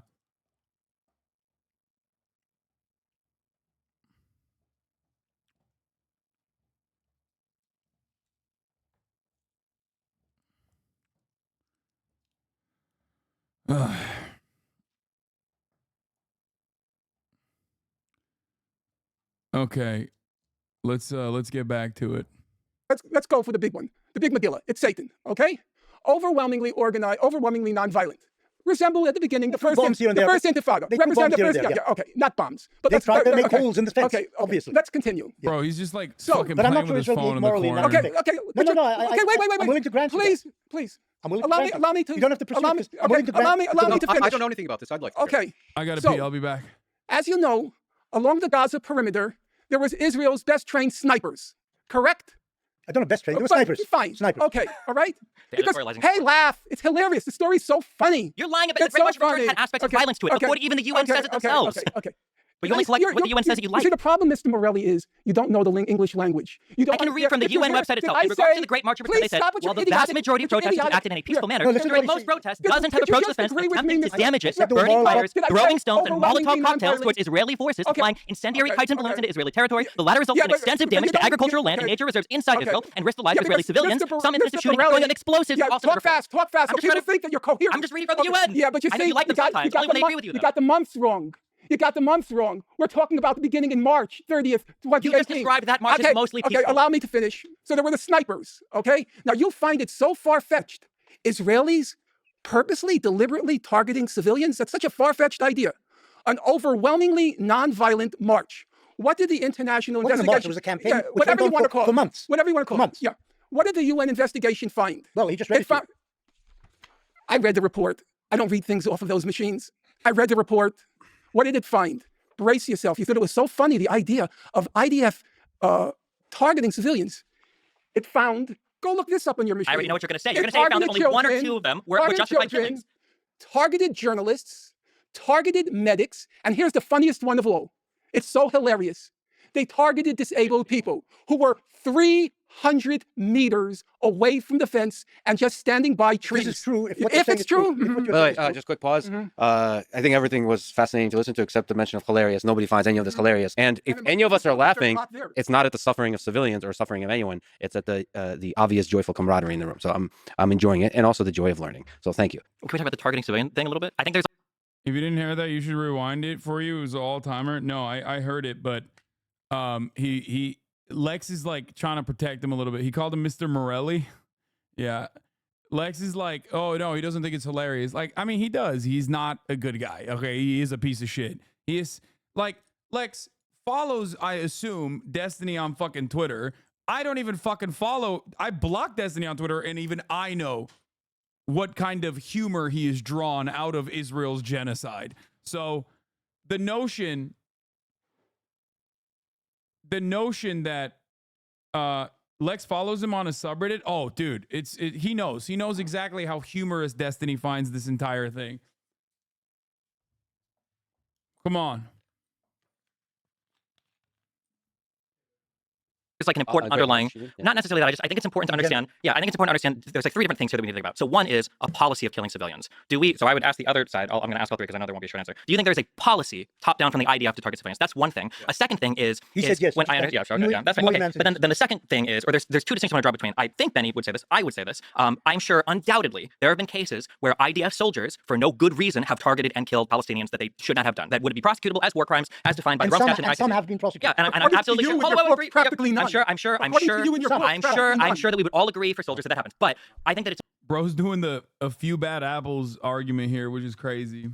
Okay. Let's get back to it. Let's go for the big one. The big Megillah. It's Satan, okay? Overwhelmingly organized, overwhelmingly nonviolent. Resemble at the beginning the first intifada. Represent the first, okay, not bombs. But they try to make holes in the fence. Okay, obviously. Let's continue. Bro, he's just like fucking playing with his phone in the corner. Okay. No, wait. I'm willing to grant you Please. I'm willing to grant allow me to. You don't have to pursue this. Allow me to finish. I don't know anything about this. I'd like to. Okay. I gotta pee. I'll be back. As you know, along the Gaza perimeter, there was Israel's best trained snipers. Correct? I don't know best trained. They were snipers. Fine. Snipers. Okay. All right. Because, hey, laugh. It's hilarious. The story's so funny. You're lying about it. Very much return had aspects of violence to it. According, even the UN says it themselves. Okay. But you only select what the UN says that you like. See, the problem, Mr. Morelli, is you don't know the English language. I can read from the UN website itself. In regards to the Great March of Return, they said, while the vast majority of protesters acted in a peaceful manner, during most protests, dozens have approached the fence, attempting to damage it, burning fires, throwing stones and Molotov cocktails towards Israeli forces, applying incendiary kites and balloons into Israeli territory. The latter resulted in extensive damage to agricultural land and nature reserves inside Israel and risked the lives of Israeli civilians. Some instances of shooting and throwing of explosives were also Talk fast. Okay, you think that you're coherent. I'm just reading from the UN. Yeah, but you see, you like them sometimes. Only when they agree with you, you got the months wrong. You got the months wrong. We're talking about the beginning in March 30th, 2018. You just described that March as mostly peaceful. Okay, allow me to finish. So there were the snipers, okay? Now, you'll find it so far-fetched. Israelis purposely, deliberately targeting civilians? That's such a far-fetched idea. An overwhelmingly non-violent march. What did the international investigation... It was a campaign. Yeah, whatever you want to call it. For months. Whatever you want to call it. Yeah. What did the UN investigation find? Well, he just read it. I read the report. I don't read things off of those machines. I read the report. What did it find? Brace yourself. You thought it was so funny, the idea of IDF targeting civilians. It found, go look this up on your machine. I already know what you're going to say. You're going to say it found that only one or two of them were justified killings. Targeted journalists, targeted medics, and here's the funniest one of all. It's so hilarious. They targeted disabled people who were 300 meters away from the fence and just standing by trees. This is true. If it's true. By the way, just quick pause. I think everything was fascinating to listen to except the mention of hilarious. Nobody finds any of this hilarious. And if any of us are laughing, it's not at the suffering of civilians or suffering of anyone. It's at the obvious joyful camaraderie in the room. So I'm enjoying it, and also the joy of learning. So thank you. Can we talk about the targeting civilian thing a little bit? I think there's... If you didn't hear that, you should rewind it for you. It was an all-timer. No, I heard it, but Lex is like trying to protect him a little bit. He called him Mr. Morelli. Yeah. Lex is like, oh no, he doesn't think it's hilarious. Like, I mean, he does. He's not a good guy. Okay. He is a piece of shit. He is like, Lex follows, I assume, Destiny on fucking Twitter. I don't even fucking follow. I block Destiny on Twitter, and even I know what kind of humor he is drawn out of Israel's genocide. So the notion that Lex follows him on a subreddit, oh dude, he knows exactly how humorous Destiny finds this entire thing. Come on. It's like an important underlying, not necessarily that. I think it's important to understand. Yeah, I think it's important to understand. There's like three different things here that we need to think about. So one is a policy of killing civilians. So I would ask the other side. I'm going to ask all three because I know there won't be a short answer. Do you think there's a policy top down from the IDF to target civilians? That's one thing. A second thing is he said yes. When yeah, sure, yeah, that's fine. Okay, but then the second thing is, or there's two distinctions I want to draw between. I think Benny would say this. I would say this. I'm sure undoubtedly there have been cases where IDF soldiers, for no good reason, have targeted and killed Palestinians that they should not have done. That would be prosecutable as war crimes, as defined by the Rome Statute. And some have been prosecuted. Yeah, and I'm absolutely sure. Practically none. I'm sure that we would all agree for soldiers that happens. But I think that it's... Bro's doing a few bad apples argument here, which is crazy.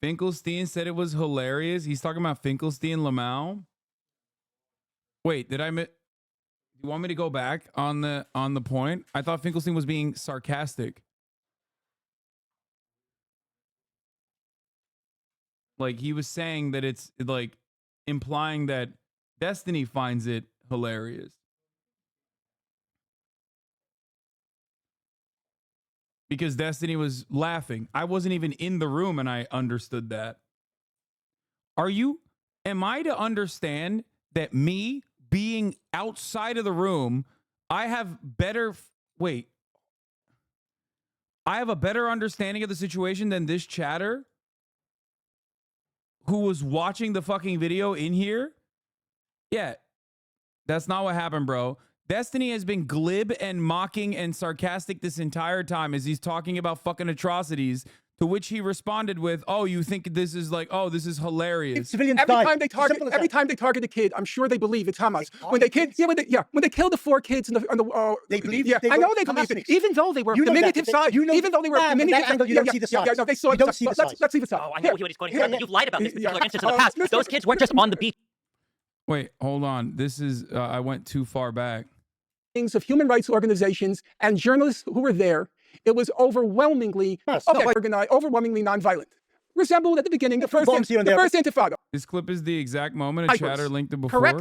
Finkelstein said it was hilarious. He's talking about Finkelstein Lamau. Wait, did I miss... You want me to go back on the point? I thought Finkelstein was being sarcastic. Like, he was saying that it's like implying that Destiny finds it hilarious. Because Destiny was laughing. I wasn't even in the room and I understood that. Am I to understand that me being outside of the room, I have I have a better understanding of the situation than this chatter who was watching the fucking video in here? Yeah, that's not what happened, bro. Destiny has been glib and mocking and sarcastic this entire time as he's talking about fucking atrocities, to which he responded with, "Oh, you think this is like, oh, this is hilarious." Civilians every time they target a kid, I'm sure they believe it's Hamas. When they killed the 4 kids on the they believe. Yeah, I know they believed it, even though they were diminutive size. Even though they were diminutive size. You don't see the size. No, they saw. You don't see the size. Let's see the size. Oh, I know what he's quoting here, but you've lied about this particular instance in the past. Those kids weren't just on the beach. Wait, hold on. This is I went too far back. Of human rights organizations and journalists who were there, it was overwhelmingly organized, overwhelmingly nonviolent. Resembled at the beginning the first Intifada. This clip is the exact moment a chatter linked to before. Correct.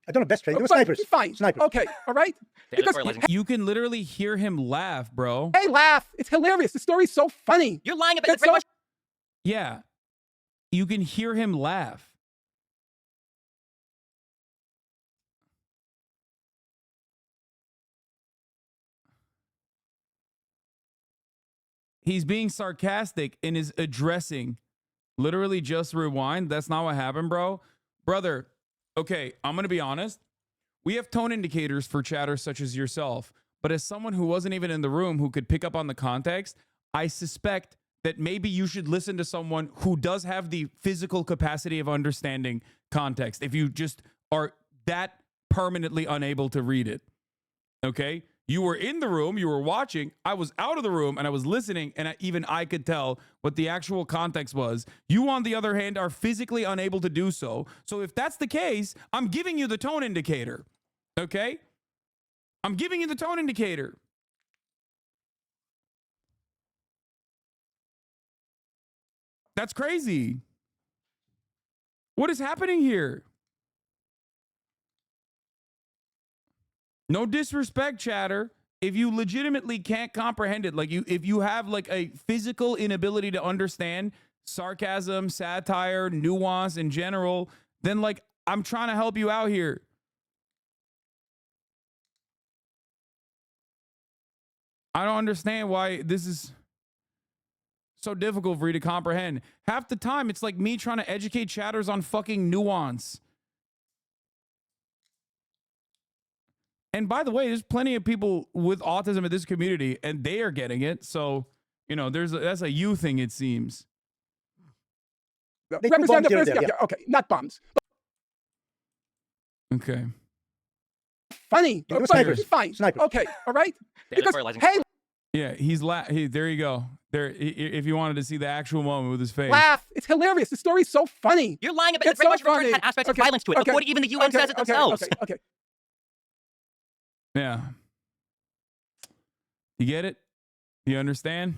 I don't know best friend. They were snipers. Fine. Snipers. Okay. All right. Because you can literally hear him laugh, bro. Hey, laugh. It's hilarious. The story's so funny. You're lying about it. Yeah. You can hear him laugh. He's being sarcastic and is addressing literally just rewind. That's not what happened, bro. Brother, okay, I'm going to be honest. We have tone indicators for chatters such as yourself. But as someone who wasn't even in the room who could pick up on the context, I suspect that maybe you should listen to someone who does have the physical capacity of understanding context if you just are that permanently unable to read it. Okay? You were in the room, you were watching, I was out of the room, and I was listening, and even I could tell what the actual context was. You, on the other hand, are physically unable to do so. So if that's the case, I'm giving you the tone indicator, okay? I'm giving you the tone indicator. That's crazy. What is happening here? No disrespect, chatter. If you legitimately can't comprehend it, like if you have like a physical inability to understand sarcasm, satire, nuance in general, then like I'm trying to help you out here. I don't understand why this is so difficult for you to comprehend. Half the time, it's like me trying to educate chatters on fucking nuance. And by the way, there's plenty of people with autism in this community, and they are getting it. So, you know, that's a you thing, it seems. They represent the first, okay, not bombs. Okay. Funny. Snipers. Fine. Snipers. Okay, all right? Because, hey, yeah, there you go. There, if you wanted to see the actual moment with his face. Laugh. It's hilarious. The story's so funny. You're lying about it. Very much return had aspects of violence to it before even the UN says it themselves. Okay. Yeah. You get it? You understand?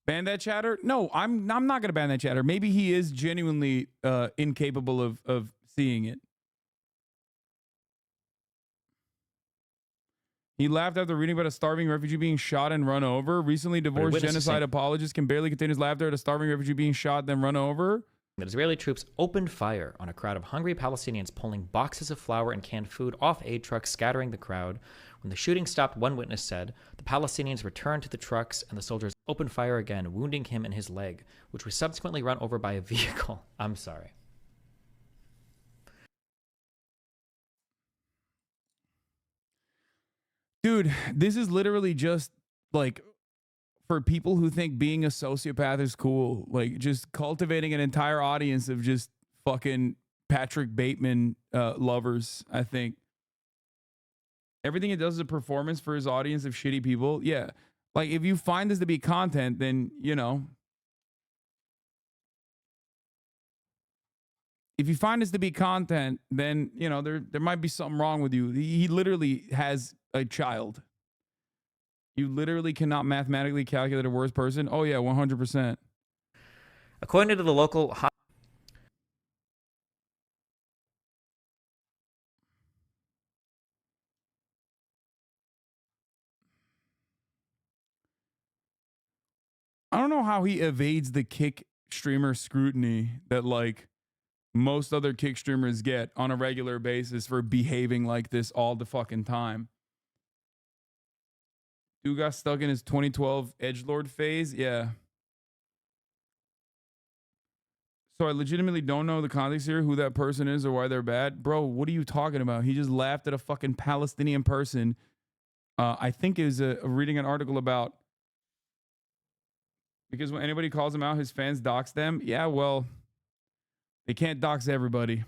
Ban that chatter? No, I'm not going to ban that chatter. Maybe he is genuinely incapable of seeing it. He laughed after reading about a starving refugee being shot and run over. Recently divorced genocide apologist can barely contain his laughter at a starving refugee being shot then run over. that Israeli troops opened fire on a crowd of hungry Palestinians pulling boxes of flour and canned food off aid trucks, scattering the crowd. When the shooting stopped, one witness said, the Palestinians returned to the trucks and the soldiers opened fire again, wounding him in his leg, which was subsequently run over by a vehicle. I'm sorry. Dude, this is literally just like for people who think being a sociopath is cool, like just cultivating an entire audience of just fucking Patrick Bateman lovers, I think. Everything it does is a performance for his audience of shitty people. Yeah. Like if you find this to be content, then, you know, if you find this to be content, then, you know, there might be something wrong with you. He literally has a child. You literally cannot mathematically calculate a worse person. Oh, yeah, 100%. According to the local... I don't know how he evades the kick streamer scrutiny that, like, most other kick streamers get on a regular basis for behaving like this all the fucking time. Dude got stuck in his 2012 edgelord phase. Yeah. So I legitimately don't know the context here, who that person is or why they're bad. Bro, what are you talking about? He just laughed at a fucking Palestinian person. I think it was reading an article about, because when anybody calls him out, his fans dox them. Yeah, well, they can't dox everybody.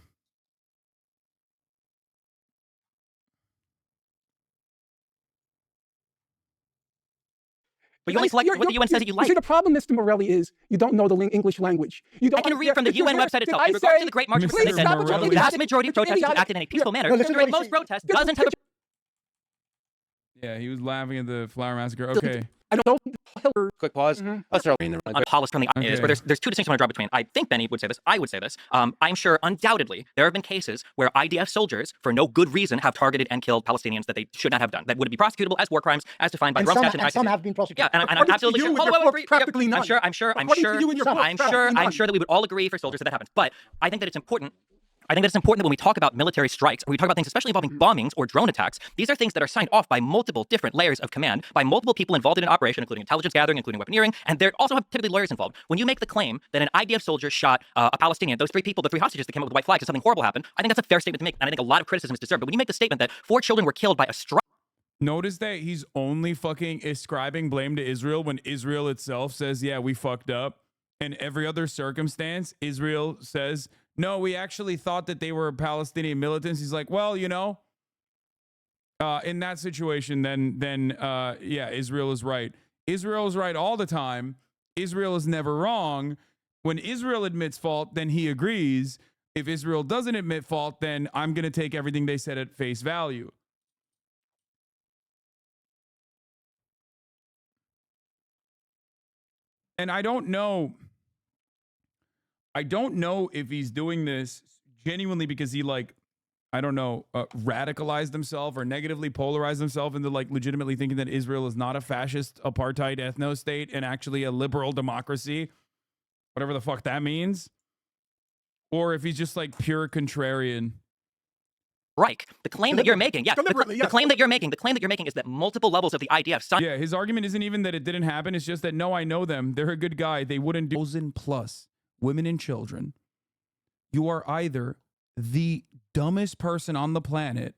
But you only select what the UN says that you like. See, the problem, Mr. Morelli, is you don't know the English language. You don't I can read from the UN website itself. In regards to the Great March of Citizens, the vast majority of protesters acted in a peaceful manner. During most protests, dozens have... Yeah, he was laughing at the flower massacre. Okay. I don't know. Quick pause. Let's start reading On policy from the is where there's two distinctions I want to draw between. I think Benny would say this. I would say this. I'm sure undoubtedly there have been cases where IDF soldiers, for no good reason, have targeted and killed Palestinians that they should not have done. That would be prosecutable as war crimes, as defined by Rome Statute and ICC. Some have been prosecuted. Yeah, and I'm absolutely sure. Practically none. I'm sure that we would all agree for soldiers that happens. But I think that it's important. I think that it's important that when we talk about military strikes, or we talk about things especially involving bombings or drone attacks, these are things that are signed off by multiple different layers of command, by multiple people involved in an operation, including intelligence gathering, including weaponeering, and there also have typically lawyers involved. When you make the claim that an IDF soldier shot a Palestinian, those three people, the three hostages that came up with white flags, and something horrible happened, I think that's a fair statement to make, and I think a lot of criticism is deserved. But when you make the statement that 4 children were killed by a strike... Notice that he's only fucking ascribing blame to Israel when Israel itself says, yeah, we fucked up. In every other circumstance, Israel says, no, we actually thought that they were Palestinian militants. He's like, well, you know, in that situation, then yeah, Israel is right. Israel is right all the time. Israel is never wrong. When Israel admits fault, then he agrees. If Israel doesn't admit fault, then I'm going to take everything they said at face value. And I don't know if he's doing this genuinely because he, like, I don't know, radicalized himself or negatively polarized himself into, like, legitimately thinking that Israel is not a fascist apartheid ethno state and actually a liberal democracy, whatever the fuck that means. Or if he's just, like, pure contrarian. Right. The claim that you're making, yes. The claim that you're making is that multiple levels of the IDF... Yeah, his argument isn't even that it didn't happen. It's just that, no, I know them. They're a good guy. They wouldn't do... 1,000+ women and children. You are either the dumbest person on the planet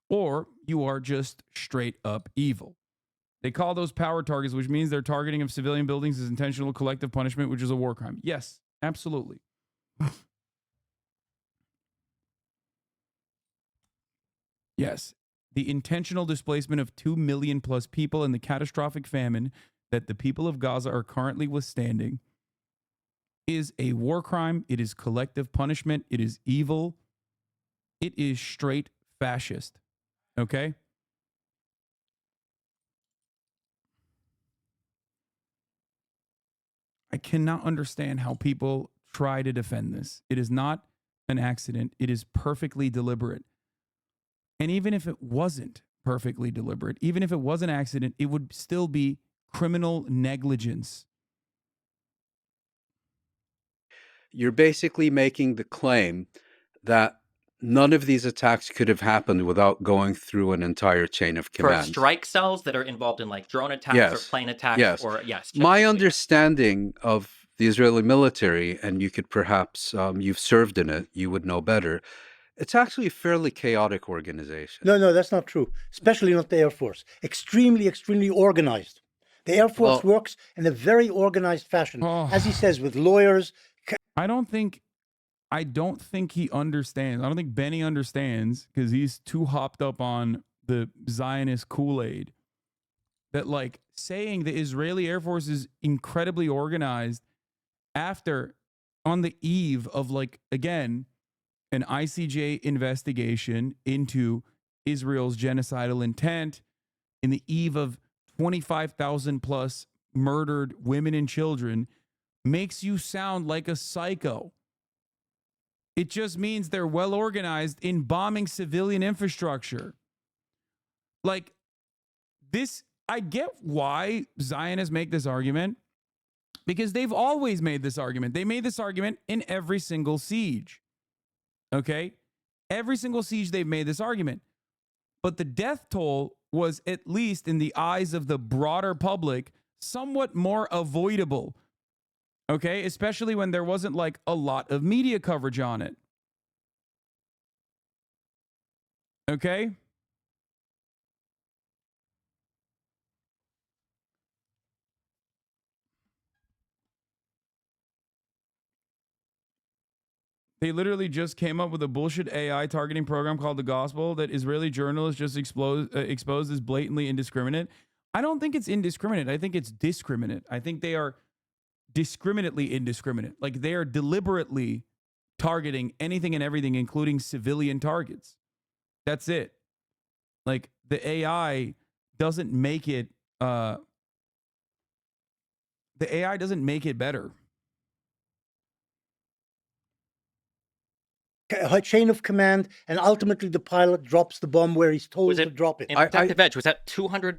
or you are just straight up evil. They call those power targets, which means their targeting of civilian buildings is intentional collective punishment, which is a war crime. Yes, absolutely. Yes, the intentional displacement of 2 million+ people and the catastrophic famine that the people of Gaza are currently withstanding is a war crime. It is collective punishment. It is evil. It is straight fascist. Okay? I cannot understand how people try to defend this. It is not an accident. It is perfectly deliberate. And even if it wasn't perfectly deliberate, even if it was an accident, it would still be criminal negligence. You're basically making the claim that none of these attacks could have happened without going through an entire chain of command. For strike cells that are involved in, like, drone attacks or plane attacks or My understanding of the Israeli military, and you could perhaps, you've served in it, you would know better, it's actually a fairly chaotic organization. No, that's not true. Especially not the Air Force. Extremely, extremely organized. The Air Force works in a very organized fashion, as he says, with lawyers. I don't think he understands. I don't think Benny understands, because he's too hopped up on the Zionist Kool-Aid, that, like, saying the Israeli Air Force is incredibly organized after, on the eve of, like, again, an ICJ investigation into Israel's genocidal intent, in the eve of 25,000+ murdered women and children, makes you sound like a psycho. It just means they're well organized in bombing civilian infrastructure. Like, this, I get why Zionists make this argument, Because they've always made this argument. They made this argument in every single siege. Okay? Every single siege they've made this argument. But the death toll was, at least in the eyes of the broader public, somewhat more avoidable. Okay? Especially when there wasn't like a lot of media coverage on it. Okay? They literally just came up with a bullshit AI targeting program called The Gospel that Israeli journalists just exposed as blatantly indiscriminate. I don't think it's indiscriminate. I think it's discriminate. I think they are discriminately indiscriminate. Like they are deliberately targeting anything and everything, including civilian targets. That's it. Like the AI doesn't make it, the AI doesn't make it better. A chain of command, and ultimately the pilot drops the bomb where he's told to drop it. In Protective Edge, was that 200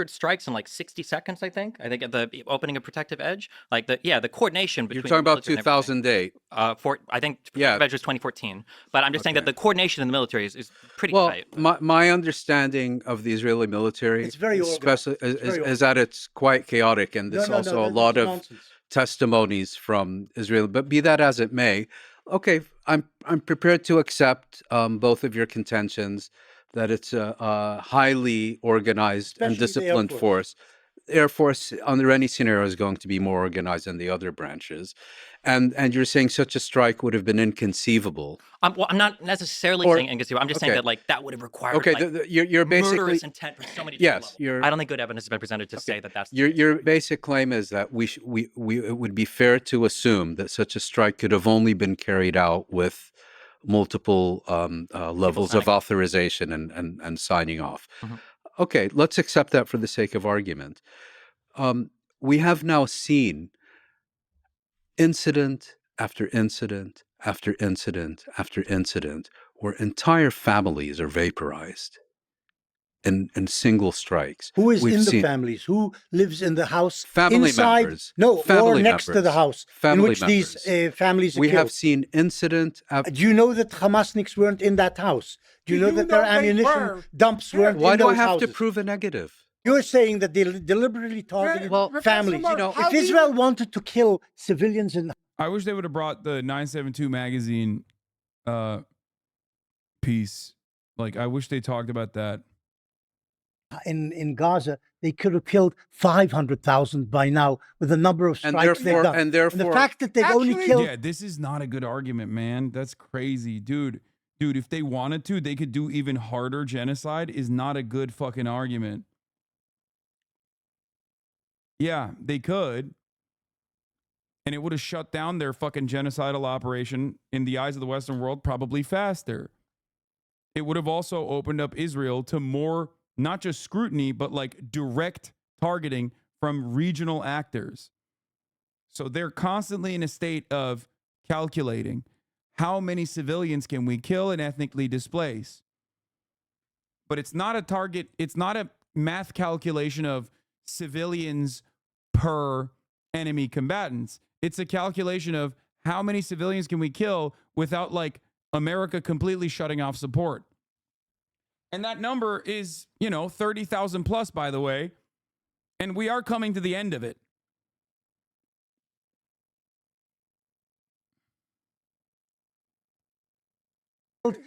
strikes in like 60 seconds, I think? I think at the opening of Protective Edge. Like the coordination between... You're talking about 2008. I think Protective Edge was 2014. But I'm just saying that the coordination in the military is pretty tight. My understanding of the Israeli military is very is that it's quite chaotic, and there's also a lot of testimonies from Israel. But be that as it may, okay, I'm prepared to accept both of your contentions that it's a highly organized and disciplined force. Air Force, under any scenario, is going to be more organized than the other branches. And you're saying such a strike would have been inconceivable. Well, I'm not necessarily saying inconceivable. I'm just saying that like that would have required you're basically murderous intent for so many different levels. I don't think good evidence has been presented to say that that's your basic claim is that it would be fair to assume that such a strike could have only been carried out with multiple levels of authorization and signing off. Mm-hmm. Okay, let's accept that for the sake of argument. We have now seen incident after incident after incident after incident where entire families are vaporized in single strikes. Who is in the families? Who lives in the house? Family inside, members. No, family or next members, to the house in which these families are we killed. have seen incident after... Do you know that Hamasniks weren't in that house? Do you know that their ammunition dumps weren't in those houses? Why do I have to prove a negative? You're saying that they deliberately targeted families. You know, if Israel wanted to kill civilians in... I wish they would have brought the 972 magazine piece. Like, I wish they talked about that. In Gaza, they could have killed 500,000 by now with the number of strikes they've done. And therefore, the fact that they've only killed... Yeah, this is not a good argument, man. That's crazy. Dude, if they wanted to, they could do even harder genocide is not a good fucking argument. Yeah, they could. And it would have shut down their fucking genocidal operation in the eyes of the Western world probably faster. It would have also opened up Israel to more, not just scrutiny, but like direct targeting from regional actors. So they're constantly in a state of calculating how many civilians can we kill and ethnically displace. But it's not a target, it's not a math calculation of civilians per enemy combatants. It's a calculation of how many civilians can we kill without like America completely shutting off support. And that number is, 30,000 plus, by the way. And we are coming to the end of it.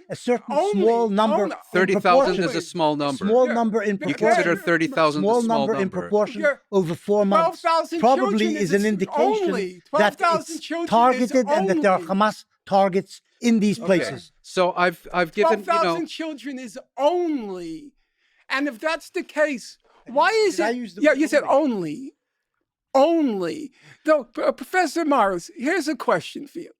A certain small number. 30,000 is a small number. Small number in proportion. You consider 30,000 small a small number in proportion over 4 months. 12,000 probably is an indication that it's targeted and that there are Hamas targets in these places. So I've given 12,000 children is only, and if that's the case, why is it? You said only. No, Professor Morris, here's a question for you.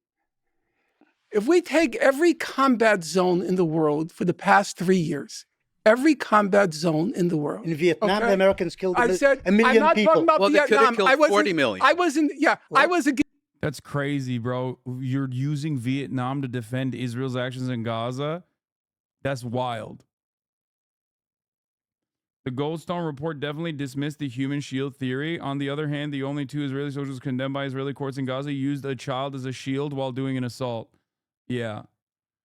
If we take every combat zone in the world for the past 3 years, every combat zone in the world. In Vietnam, the Americans killed a million I'm not people. talking about They could have Vietnam. killed 40 million. I was against. That's crazy, bro. You're using Vietnam to defend Israel's actions in Gaza? That's wild. The Goldstone report definitely dismissed the human shield theory. On the other hand, the only 2 Israeli soldiers condemned by Israeli courts in Gaza used a child as a shield while doing an assault. Yeah.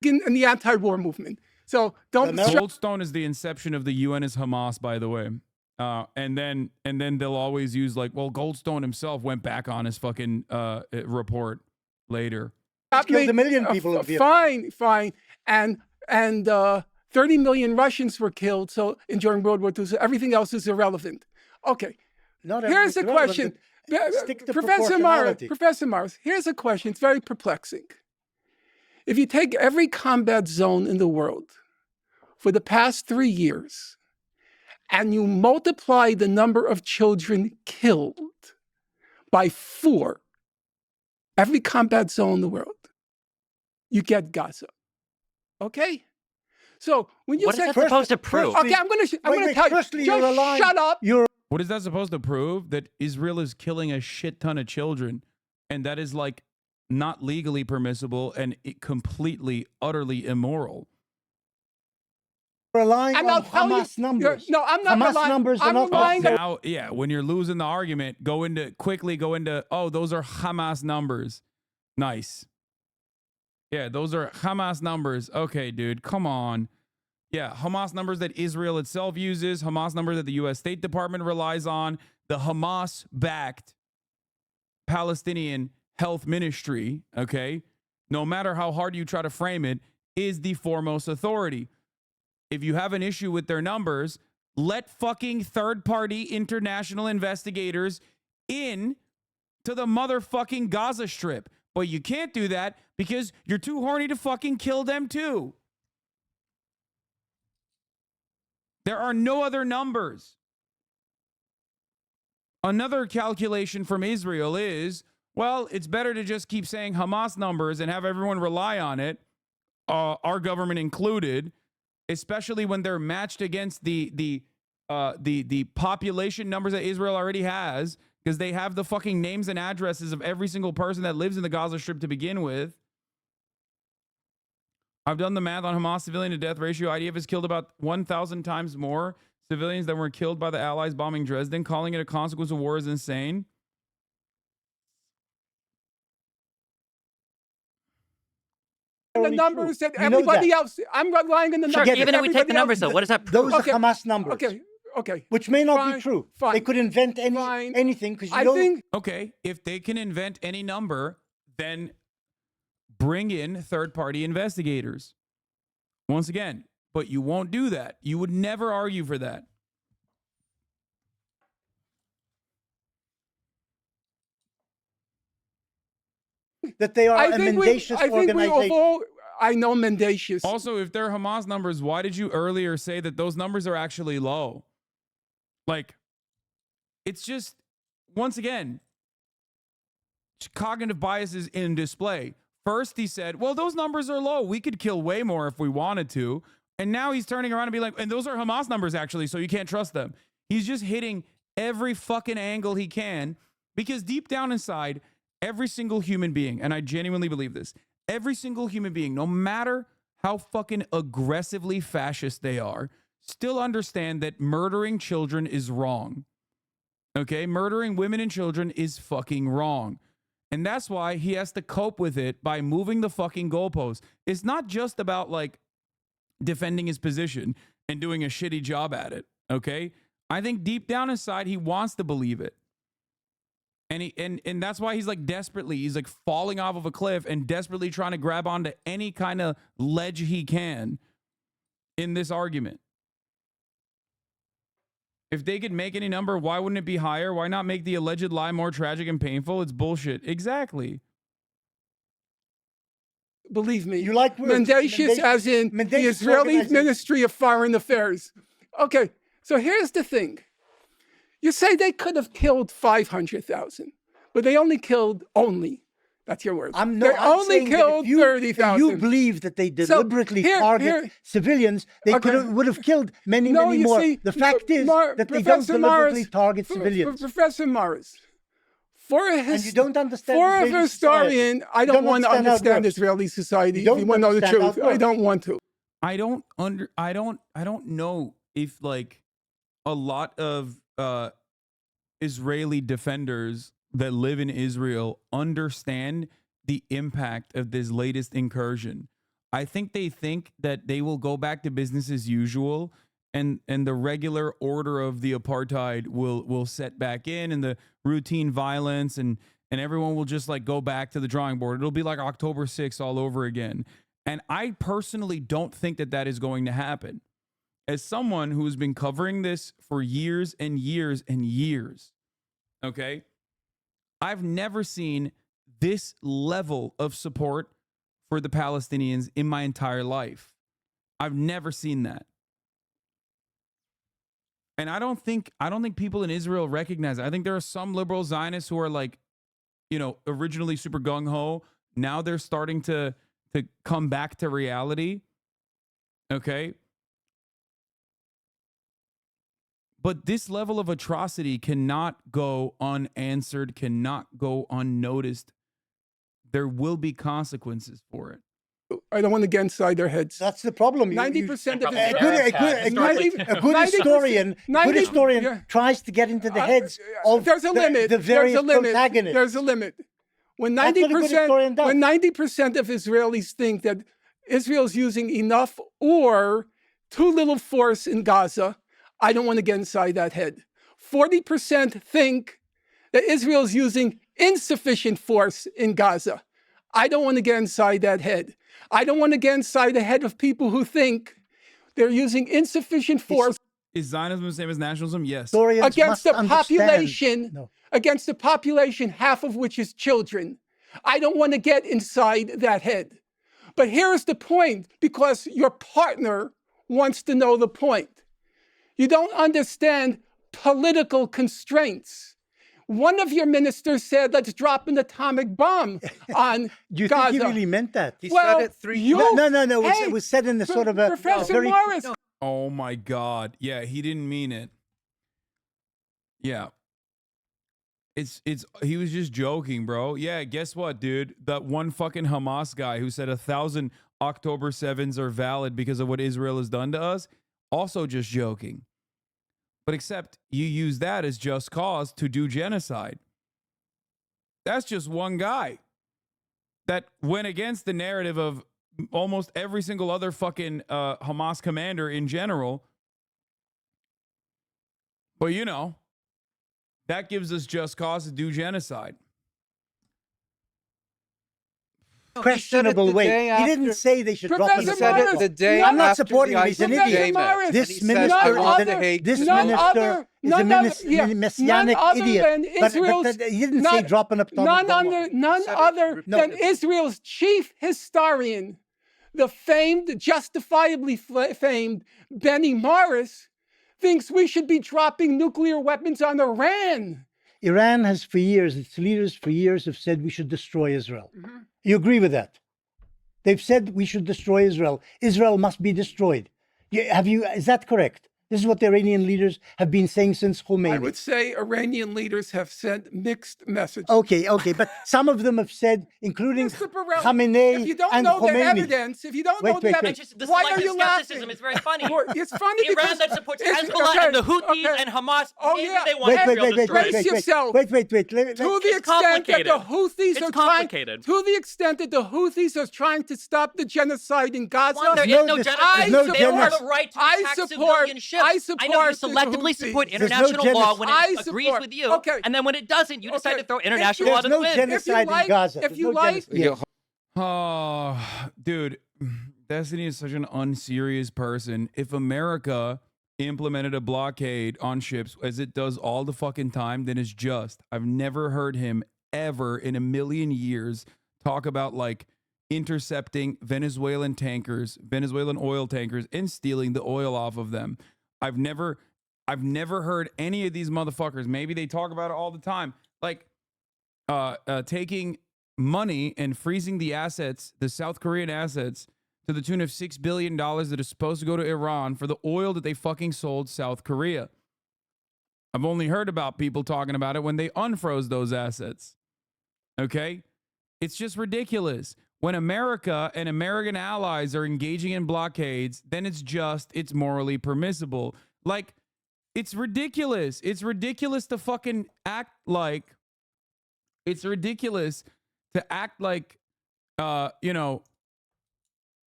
In the anti-war movement. So don't. Goldstone is the inception of the UN as Hamas, by the way. And then they'll always use like, well, Goldstone himself went back on his fucking report later. Killed a million people. Fine. And 30 million Russians were killed during World War II, so everything else is irrelevant. Okay. Here's a question. Professor Mars, here's a question. It's very perplexing. If you take every combat zone in the world for the past 3 years and you multiply the number of children killed by 4, every combat zone in the world, you get Gaza. Okay? So when you what say, is that supposed to prove? Okay, I'm going to tell you. Just shut up. What is that supposed to prove? That Israel is killing a shit ton of children, and that is like not legally permissible and completely, utterly immoral. Relying on Hamas numbers. No, I'm not Hamas relying. numbers are I'm not relying on. Now, yeah, when you're losing the argument, quickly go into, oh, those are Hamas numbers. Nice. Yeah, those are Hamas numbers. Okay, dude, come on. Yeah, Hamas numbers that Israel itself uses, Hamas numbers that the U.S. State Department relies on, the Hamas-backed Palestinian Health Ministry, okay, no matter how hard you try to frame it, is the foremost authority. If you have an issue with their numbers, let fucking third-party international investigators in to the motherfucking Gaza Strip. But you can't do that because you're too horny to fucking kill them too. There are no other numbers. Another calculation from Israel is, well, it's better to just keep saying Hamas numbers and have everyone rely on it, our government included, especially when they're matched against the population numbers that Israel already has, because they have the fucking names and addresses of every single person that lives in the Gaza Strip to begin with. I've done the math on Hamas civilian to death ratio. IDF has killed about 1,000 times more civilians than were killed by the Allies bombing Dresden. Calling it a consequence of war is insane. The numbers that everybody else, I'm relying on the numbers. Even if we take the numbers, though, what does that prove? Those are Hamas numbers. Okay. Which may not be true. They could invent anything because you don't. Okay, if they can invent any number, then bring in third-party investigators. Once again, but you won't do that. You would never argue for that. That they are a mendacious organization. I know mendacious. Also, if they're Hamas numbers, why did you earlier say that those numbers are actually low? Like, it's just, once again, cognitive biases in display. First, he said, well, those numbers are low. We could kill way more if we wanted to. And now he's turning around and be like, and those are Hamas numbers, actually, so you can't trust them. He's just hitting every fucking angle he can, because deep down inside, every single human being, and I genuinely believe this, every single human being, no matter how fucking aggressively fascist they are, still understand that murdering children is wrong. Okay? Murdering women and children is fucking wrong. And that's why he has to cope with it by moving the fucking goalposts. It's not just about like defending his position and doing a shitty job at it. Okay? I think deep down inside, he wants to believe it. And that's why he's like he's like falling off of a cliff and desperately trying to grab onto any kind of ledge he can in this argument. If they could make any number, why wouldn't it be higher? Why not make the alleged lie more tragic and painful? It's bullshit. Exactly. Believe me. You like words. Mendacious as in the Israeli Ministry of Foreign Affairs. Okay, so here's the thing. You say they could have killed 500,000, but they only killed that's your words. They only killed 30,000. You believe that they deliberately target civilians. They would have killed many more. See, the fact is that they don't deliberately target civilians. Professor Morris, and you don't understand for a historian, I don't want to understand Israeli society. If you want to know the truth, I don't want to. I don't know if like a lot of Israeli defenders that live in Israel understand the impact of this latest incursion. I think they think that they will go back to business as usual, and the regular order of the apartheid will set back in, and the routine violence, and everyone will just like go back to the drawing board. It'll be like October 6th all over again. And I personally don't think that that is going to happen. As someone who has been covering this for years and years and years, okay, I've never seen this level of support for the Palestinians in my entire life. I've never seen that. And I don't think people in Israel recognize it. I think there are some liberal Zionists who are like, you know, originally super gung-ho. Now they're starting to come back to reality. Okay? But this level of atrocity cannot go unanswered, cannot go unnoticed. There will be consequences for it. I don't want to get inside their heads. That's the problem. 90% of a good historian tries to get into the heads of there's a limit. the various protagonists. There's a limit. When 90% of Israelis think that Israel's using enough or too little force in Gaza, I don't want to get inside that head. 40% think that Israel's using insufficient force in Gaza. I don't want to get inside that head. I don't want to get inside the head of people who think they're using insufficient force. Is Zionism the same as nationalism? Yes. Against the population, half of which is children. I don't want to get inside that head. But here's the point, because your partner wants to know the point. You don't understand political constraints. One of your ministers said, let's drop an atomic bomb on Do you Gaza. think he really meant that? He said it three times. No. It was said in a sort of a Professor Morris. Oh my God. Yeah, he didn't mean it. Yeah. He was just joking, bro. Yeah, guess what, dude? That one fucking Hamas guy who said 1,000 October 7s are valid because of what Israel has done to us, also just joking. But except you use that as just cause to do genocide. That's just one guy that went against the narrative of almost every single other fucking Hamas commander in general. But you know, that gives us just cause to do genocide. Questionable way. He didn't say they should drop Professor Morris, the day. I'm not supporting him. He's an idiot. This minister is a messianic idiot. But he didn't say drop an atomic bomb. None other than Israel's chief historian, the justifiably famed Benny Morris, thinks we should be dropping nuclear weapons on Iran. Iran has for years, its leaders for years have said we should destroy Israel. Mm-hmm. You agree with that? They've said we should destroy Israel. Israel must be destroyed. Is that correct? This is what the Iranian leaders have been saying since Khomeini. I would say Iranian leaders have sent mixed messages. Okay, but some of them have said, including Khamenei if you don't and know Khomeini. the evidence, why are you laughing? It's very funny. It's funny Iran because that supports Hezbollah and the Houthis and Hamas. Maybe they want Israel destroyed. Brace yourself. Wait. To the extent that the Houthis are trying to stop the genocide in Gaza, there is no genocide. They don't have a right to attack civilian ships. I know you selectively support international law when it agrees with you, and then when it doesn't, you decide to throw international law to the wind. There's no genocide in Gaza. If you like, oh, dude, Destiny is such an unserious person. If America implemented a blockade on ships as it does all the fucking time, then it's just. I've never heard him ever in a million years talk about like intercepting Venezuelan oil tankers, and stealing the oil off of them. I've never heard any of these motherfuckers. Maybe they talk about it all the time, like taking money and freezing the assets, the South Korean assets, to the tune of $6 billion that is supposed to go to Iran for the oil that they fucking sold South Korea. I've only heard about people talking about it when they unfroze those assets. Okay? It's just ridiculous. When America and American allies are engaging in blockades, then it's morally permissible. Like, It's ridiculous. It's ridiculous to fucking act like. It's ridiculous to act like, you know,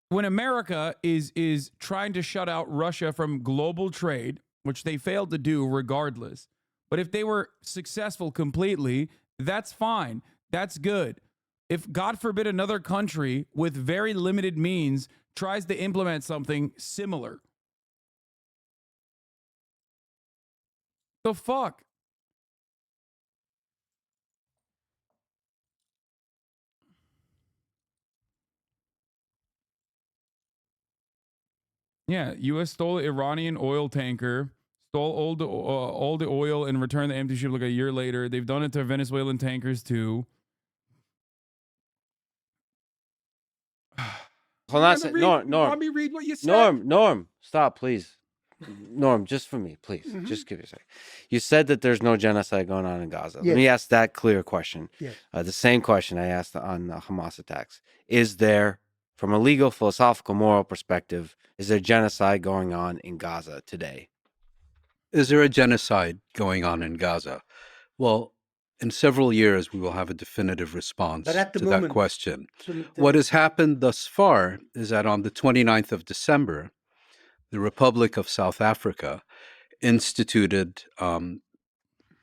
when America is trying to shut out Russia from global trade, which they failed to do regardless. But if they were successful completely, that's fine. That's good. If, God forbid, another country with very limited means tries to implement something similar, the fuck? Yeah, U.S. stole Iranian oil tanker, stole all the oil and returned the empty ship like a year later. They've done it to Venezuelan tankers too. Hold on a second. Norm. Let me read what you said. Norm, stop, please. Norm, just for me, please. Just give me a second. You said that there's no genocide going on in Gaza. Yes. Let me ask that clear question. Yes. The same question I asked on Hamas attacks. Is there, from a legal, philosophical, moral perspective, is there genocide going on in Gaza today? Is there a genocide going on in Gaza? Well, in several years, we will have a definitive response to that question. What has happened thus far is that on the 29th of December, the Republic of South Africa instituted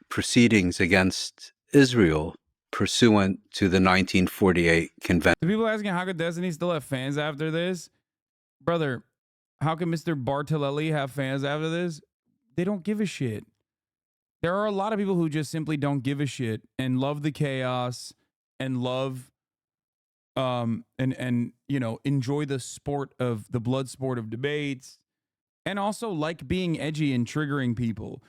proceedings against Israel pursuant to the 1948 convention. The people asking how could Destiny still have fans after this? Brother, how can Mr. Bartolelli have fans after this? They don't give a shit. There are a lot of people who just simply don't give a shit and love the chaos and love and you know, enjoy the sport of the blood sport of debates, and also like being edgy and triggering people.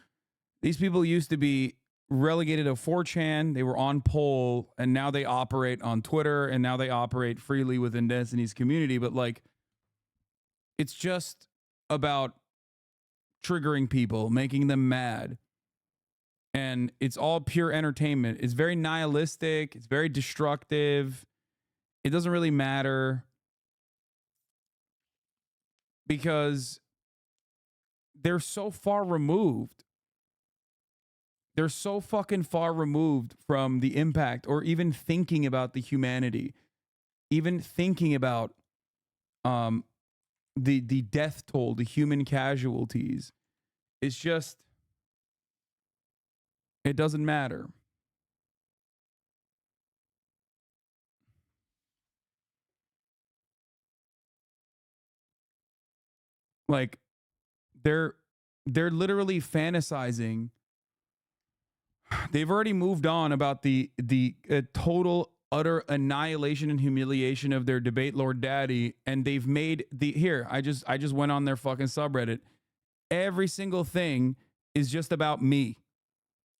These people used to be relegated to 4chan, they were on poll, and now they operate on Twitter, and now they operate freely within Destiny's community. But like, it's just about triggering people, making them mad. And it's all pure entertainment. It's very nihilistic. It's very destructive. It doesn't really matter because they're so far removed. They're so fucking far removed from the impact or even thinking about the humanity, even thinking about the death toll, the human casualties. It's just, it doesn't matter. Like, they're literally fantasizing. They've already moved on about the total utter annihilation and humiliation of their debate lord daddy, and they've made the here. I just went on their fucking subreddit. Every single thing is just about me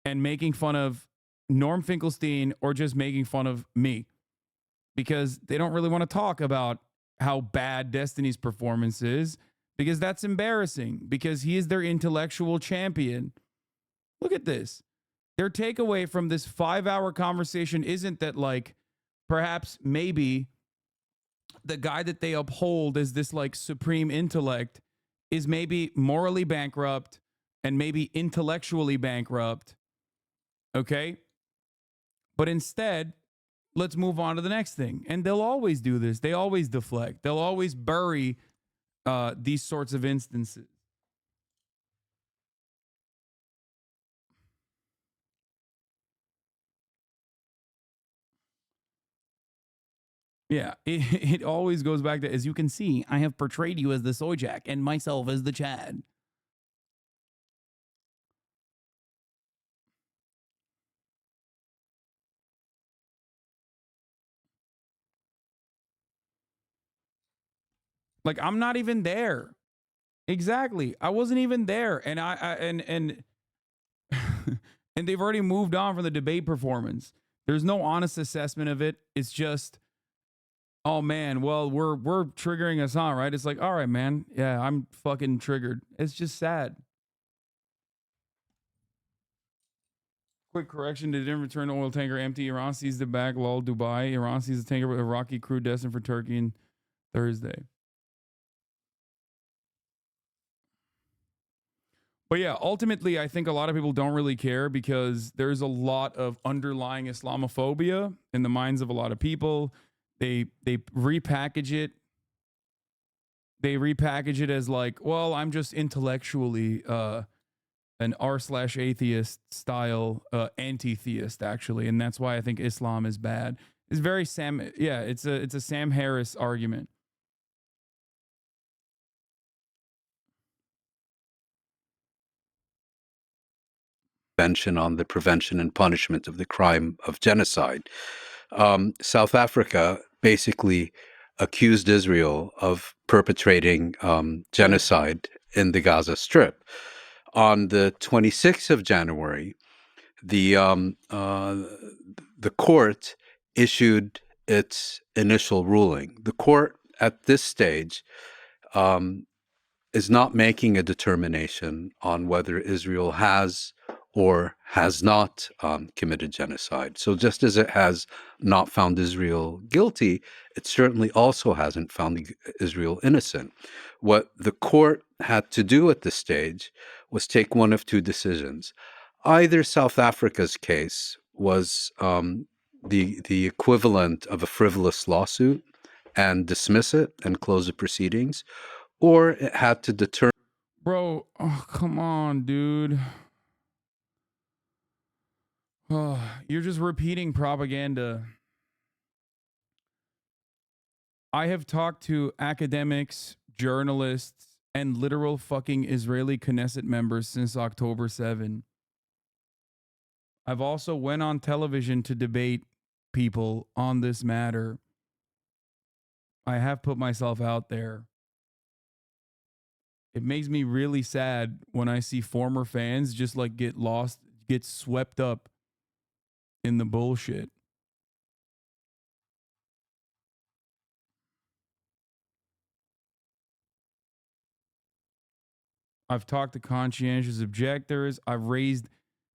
and making fun of Norm Finkelstein or just making fun of me, because they don't really want to talk about how bad Destiny's performance is, because that's embarrassing, because he is their intellectual champion. Look at this. Their takeaway from this 5-hour conversation isn't that, like, perhaps maybe the guy that they uphold as this, like, supreme intellect is maybe morally bankrupt and maybe intellectually bankrupt. Okay? But instead, let's move on to the next thing. And they'll always do this. They always deflect. They'll always bury these sorts of instances. Yeah, it always goes back to, as you can see, I have portrayed you as the Sojak and myself as the Chad. Like, I'm not even there. Exactly. I wasn't even there. And and they've already moved on from the debate performance. There's no honest assessment of it. It's just, oh man, well, we're triggering Hasan, right? It's like, all right, man. Yeah, I'm fucking triggered. It's just sad. Quick correction, they didn't return the oil tanker empty. Iran sees the bag, lol, Dubai. Iran sees the tanker with Iraqi crew destined for Turkey on Thursday. But yeah, ultimately, I think a lot of people don't really care because there's a lot of underlying Islamophobia in the minds of a lot of people. They repackage it. They repackage it as like, well, I'm just intellectually an r/atheist style anti-theist, actually, and that's why I think Islam is bad. It's very it's a Sam Harris argument. Convention on the Prevention and Punishment of the Crime of Genocide. South Africa basically accused Israel of perpetrating genocide in the Gaza Strip. On the 26th of January, the court issued its initial ruling. The court at this stage is not making a determination on whether Israel has or has not committed genocide. So just as it has not found Israel guilty, it certainly also hasn't found Israel innocent. What the court had to do at this stage was take one of two decisions. Either South Africa's case was the equivalent of a frivolous lawsuit and dismiss it and close the proceedings, or it had to determine. Bro, oh, come on, dude. Oh, you're just repeating propaganda. I have talked to academics, journalists, and literal fucking Israeli Knesset members since October 7. I've also went on television to debate people on this matter. I have put myself out there. It makes me really sad when I see former fans just like get lost, get swept up in the bullshit. I've talked to conscientious objectors.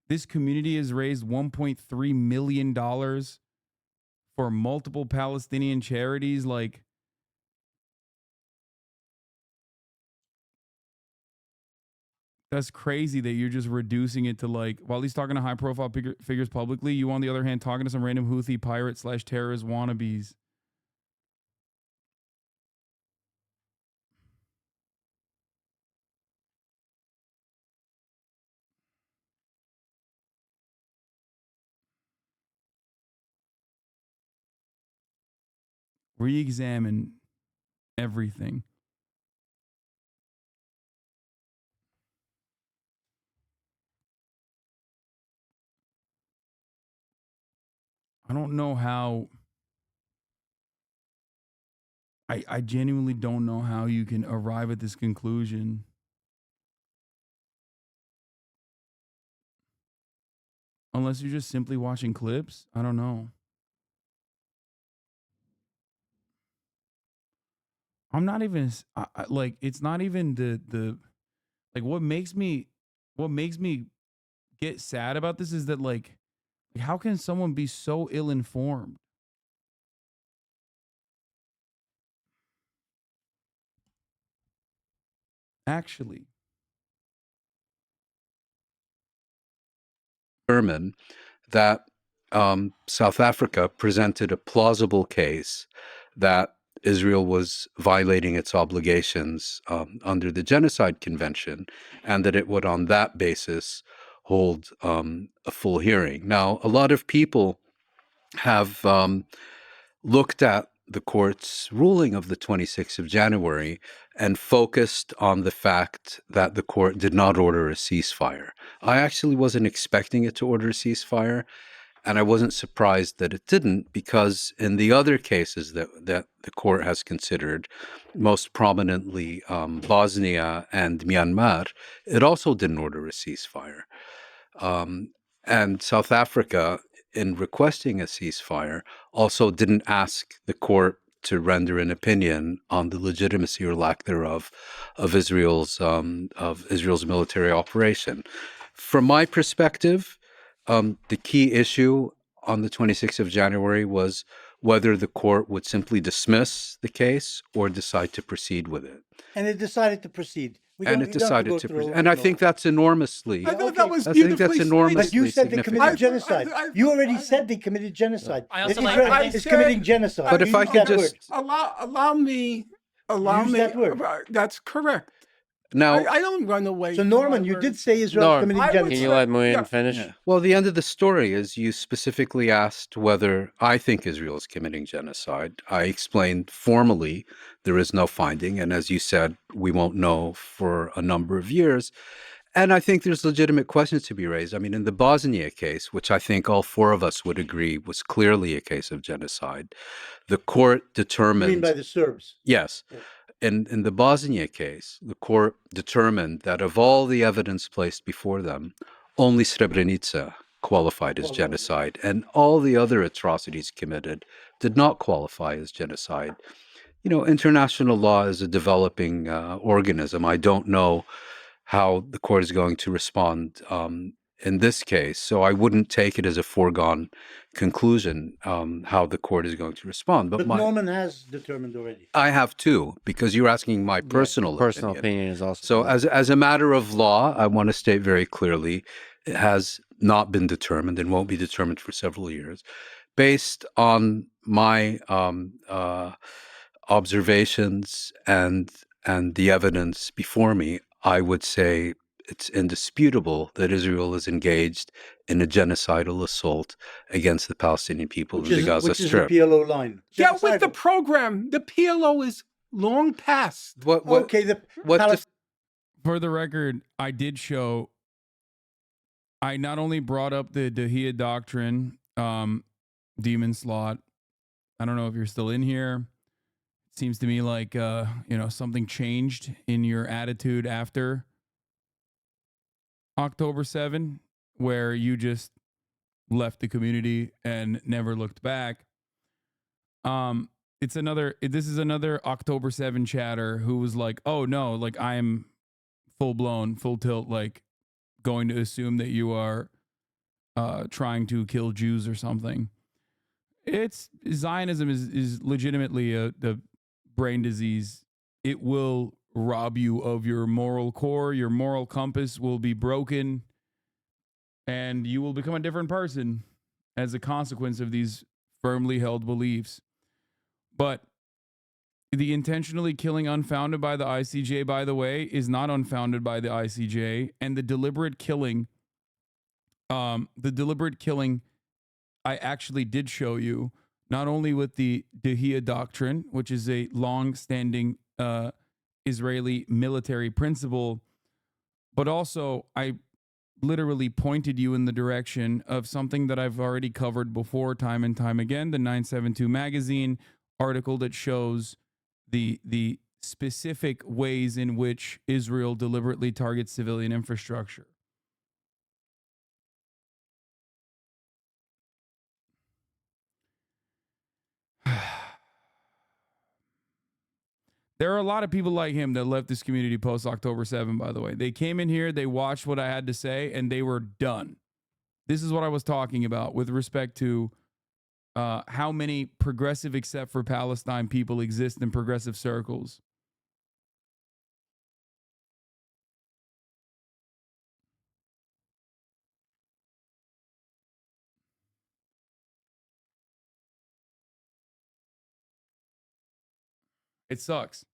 This community has raised $1.3 million for multiple Palestinian charities. Like, that's crazy that you're just reducing it to like, while he's talking to high profile figures publicly, you on the other hand talking to some random Houthi pirate / terrorist wannabes. Re-examine everything. I don't know how. I genuinely don't know how you can arrive at this conclusion. Unless you're just simply watching clips. I don't know. I'm not even like, it's not even the like what makes me get sad about this is that like how can someone be so ill-informed? Actually, determine that South Africa presented a plausible case that Israel was violating its obligations under the Genocide Convention, and that it would, on that basis, hold a full hearing. Now, a lot of people have looked at the court's ruling of the 26th of January and focused on the fact that the court did not order a ceasefire. I actually wasn't expecting it to order a ceasefire, and I wasn't surprised that it didn't, because in the other cases that the court has considered, most prominently Bosnia and Myanmar, it also didn't order a ceasefire. And South Africa, in requesting a ceasefire, also didn't ask the court to render an opinion on the legitimacy or lack thereof of Israel's military operation. From my perspective, the key issue on the 26th of January was whether the court would simply dismiss the case or decide to proceed with it. And it decided to proceed. And it decided to present. And I think that's enormously. I thought that was I think that's beautifully enormously But you said they committed significant. genocide. You already said they committed genocide. I also Israel like- is committing genocide. But if I could just allow me. Use that word. That's correct. now. I don't run away. So from Norman, my you word. did say Israel Norm, committing I would genocide. Can you let Muin finish? Yeah. Well, the end of the story is you specifically asked whether I think Israel is committing genocide. I explained formally there is no finding, and as you said, we won't know for a number of years. And I think there's legitimate questions to be raised. I mean, in the Bosnia case, which I think all four of us would agree was clearly a case of genocide, the court determined. You mean by the Serbs? Yes. Yeah. In the Bosnia case, the court determined that of all the evidence placed before them, only Srebrenica qualified as genocide, and all the other atrocities committed did not qualify as genocide. You know, international law is a developing organism. I don't know how the court is going to respond in this case, so I wouldn't take it as a foregone conclusion how the court is going to respond. But Norman has determined already. I have too, because you're asking my personal opinion is also. So as a matter of law, I want to state very clearly, it has not been determined and won't be determined for several years. Based on my observations and the evidence before me, I would say it's indisputable that Israel is engaged in a genocidal assault against the Palestinian people in the Gaza Strip. Which is the PLO line. Get with the program. The PLO is long past. For the record, I did show. I not only brought up the Dahia doctrine, demon slot. I don't know if you're still in here. It seems to me like something changed in your attitude after October 7, where you just left the community and never looked back. This is another October 7 chatter who was like, oh no, like I am full tilt, like going to assume that you are trying to kill Jews or something. Zionism is legitimately a brain disease. It will rob you of your moral core. Your moral compass will be broken, and you will become a different person as a consequence of these firmly held beliefs. But the intentionally killing unfounded by the ICJ, by the way, is not unfounded by the ICJ, and the deliberate killing, I actually did show you, not only with the Dahia doctrine, which is a long-standing Israeli military principle, but also I literally pointed you in the direction of something that I've already covered before time and time again, the 972 magazine article that shows the specific ways in which Israel deliberately targets civilian infrastructure. There are a lot of people like him that left this community post October 7, by the way. They came in here, they watched what I had to say, and they were done. This is what I was talking about with respect to how many progressive except for Palestine people exist in progressive circles. It sucks.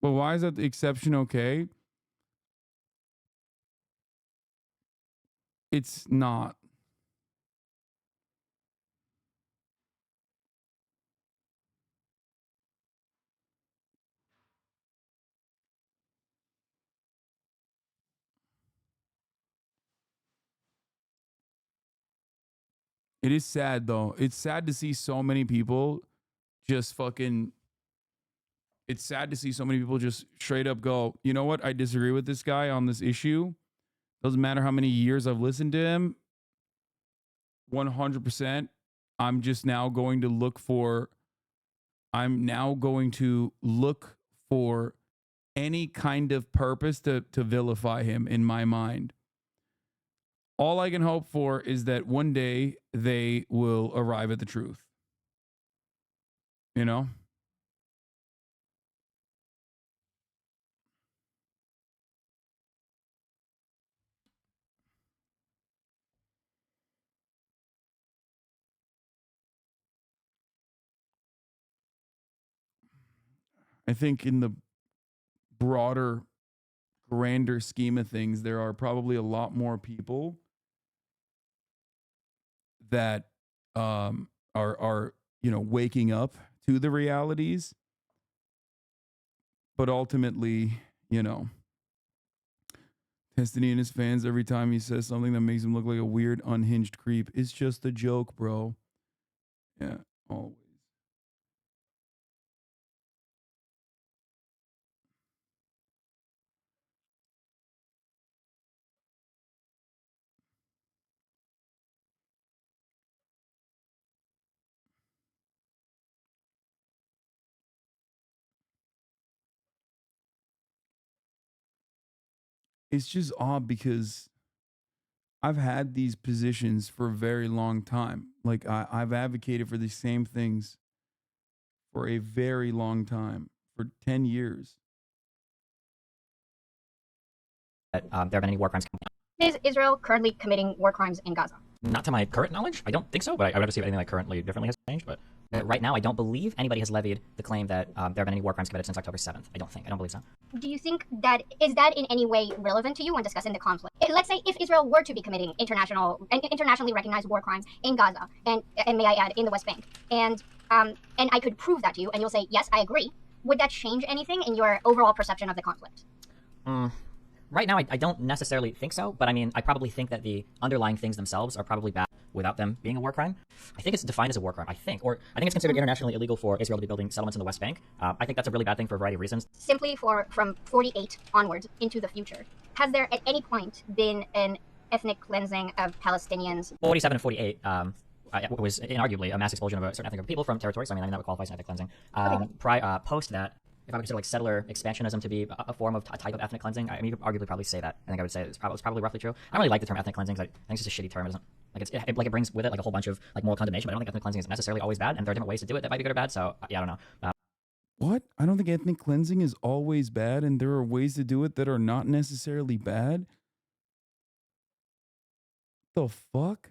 But why is that the exception okay? It's not. It is sad, though. It's sad to see so many people just fucking... It's sad to see so many people just straight up go, you know what? I disagree with this guy on this issue. Doesn't matter how many years I've listened to him. 100%. I'm just now going to look for any kind of purpose to vilify him in my mind. All I can hope for is that one day they will arrive at the truth. You know? I think in the broader, grander scheme of things, there are probably a lot more people that are waking up to the realities, but ultimately, Destiny and his fans, every time he says something that makes him look like a weird, unhinged creep, it's just a joke, bro. Yeah, always. It's just odd because I've had these positions for a very long time. Like I've advocated for the same things for a very long time, for 10 years. There have been any war crimes. Is Israel currently committing war crimes in Gaza? Not to my current knowledge, I don't think so, but I would have to see if anything like currently differently has changed. But right now, I don't believe anybody has levied the claim that there have been any war crimes committed since October 7th. I don't believe so. Do you think that is that in any way relevant to you when discussing the conflict? Let's say if Israel were to be committing internationally recognized war crimes in Gaza, and may I add, in the West Bank, and I could prove that to you, and you'll say, yes, I agree, would that change anything in your overall perception of the conflict? Right now, I don't necessarily think so, but I mean, I probably think that the underlying things themselves are probably bad without them being a war crime. I think it's defined as a war crime, or I think it's considered internationally illegal for Israel to be building settlements in the West Bank. I think that's a really bad thing for a variety of reasons. Simply from 48 onwards into the future, has there at any point been an ethnic cleansing of Palestinians? 47 and 48 was inarguably a mass expulsion of a certain ethnic group of people from territories. I mean, that would qualify as ethnic cleansing. Post that, if I would consider like settler expansionism to be a form of a type of ethnic cleansing, I mean, you could arguably probably say that. I think I would say it's probably roughly true. I don't really like the term ethnic cleansing because I think it's just a shitty term. It doesn't it brings with it like a whole bunch of like moral condemnation. But I don't think ethnic cleansing is necessarily always bad, and there are different ways to do it that might be good or bad. So yeah, I don't know. What? I don't think ethnic cleansing is always bad, and there are ways to do it that are not necessarily bad. The fuck?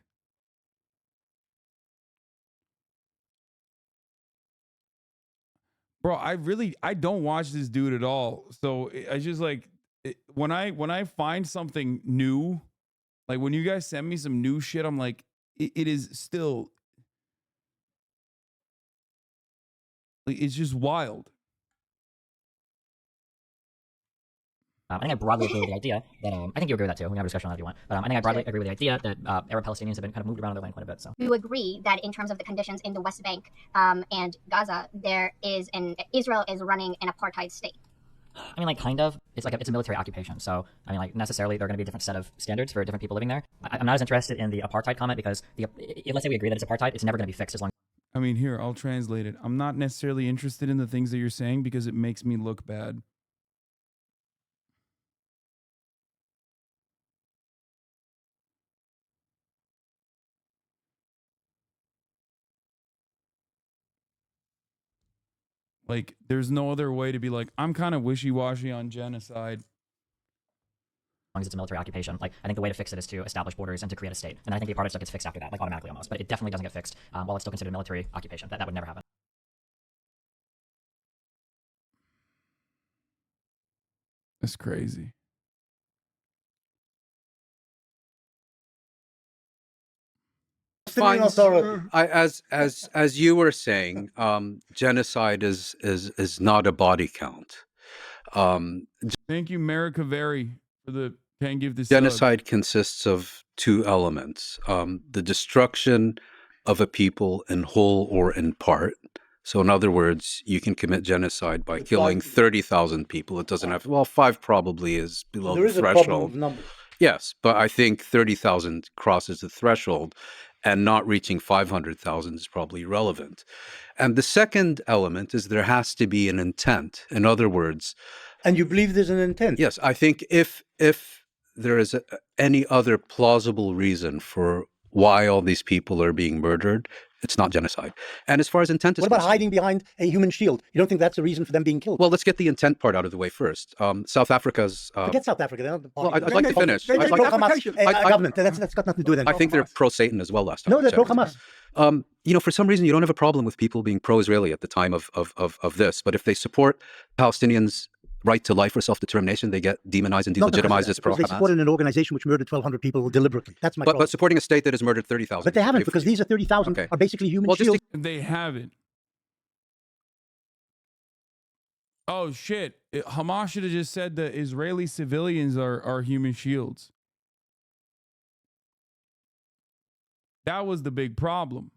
Bro, I don't watch this dude at all. So I just like when I find something new, like when you guys send me some new shit, I'm like, it is still, like, it's just wild. I think I broadly agree with the idea that, I think you agree with that too. We can have a discussion on that if you want. But I think I broadly agree with the idea that Arab Palestinians have been kind of moved around their land quite a bit. So you agree that in terms of the conditions in the West Bank and Gaza, Israel is running an apartheid state? I mean, like, kind of. It's a military occupation. So, I mean, like, necessarily, there are going to be a different set of standards for different people living there. I'm not as interested in the apartheid comment because, let's say we agree that it's apartheid, it's never going to be fixed as long. I mean, here, I'll translate it. I'm not necessarily interested in the things that you're saying because it makes me look bad. Like, there's no other way to be like, I'm kind of wishy-washy on genocide. As long as it's a military occupation. Like, I think the way to fix it is to establish borders and to create a state. And I think the apartheid stuff gets fixed after that, like automatically almost. But it definitely doesn't get fixed while it's still considered a military occupation. That would never happen. That's crazy. As you were saying, genocide is not a body count. Thank you, America Very, for the can't give this. Genocide consists of two elements: the destruction of a people in whole or in part. So, in other words, you can commit genocide by killing 30,000 people. It doesn't have 5 probably is below the threshold. There is a problem with numbers. Yes, but I think 30,000 crosses the threshold, and not reaching 500,000 is probably irrelevant. And the second element is there has to be an intent. In other words, And you believe there's an intent? Yes, I think if there is any other plausible reason for why all these people are being murdered, it's not genocide. And as far as intent is What about concerned, hiding behind a human shield? You don't think that's a reason for them being killed? well, let's get the intent part out of the way first. South Africa's. Forget South Africa. They're not the party. Well, I'd like to finish. They're I'd like- pro-Hamas government. That's got nothing to do with it. I think they're pro-Satan as well last time. No, I they're checked. pro-Hamas. You know, for some reason, you don't have a problem with people being pro-Israeli at the time of this. But if they support Palestinians' right to life or self-determination, they get demonized and delegitimized as because they pro-Hamas. supported an organization which murdered 1,200 people deliberately. That's my problem. But supporting a state that has murdered 30,000. But they haven't, because these are 30,000 are basically human shields. They haven't. Oh shit! Hamas should have just said that Israeli civilians are human shields. That was the big problem.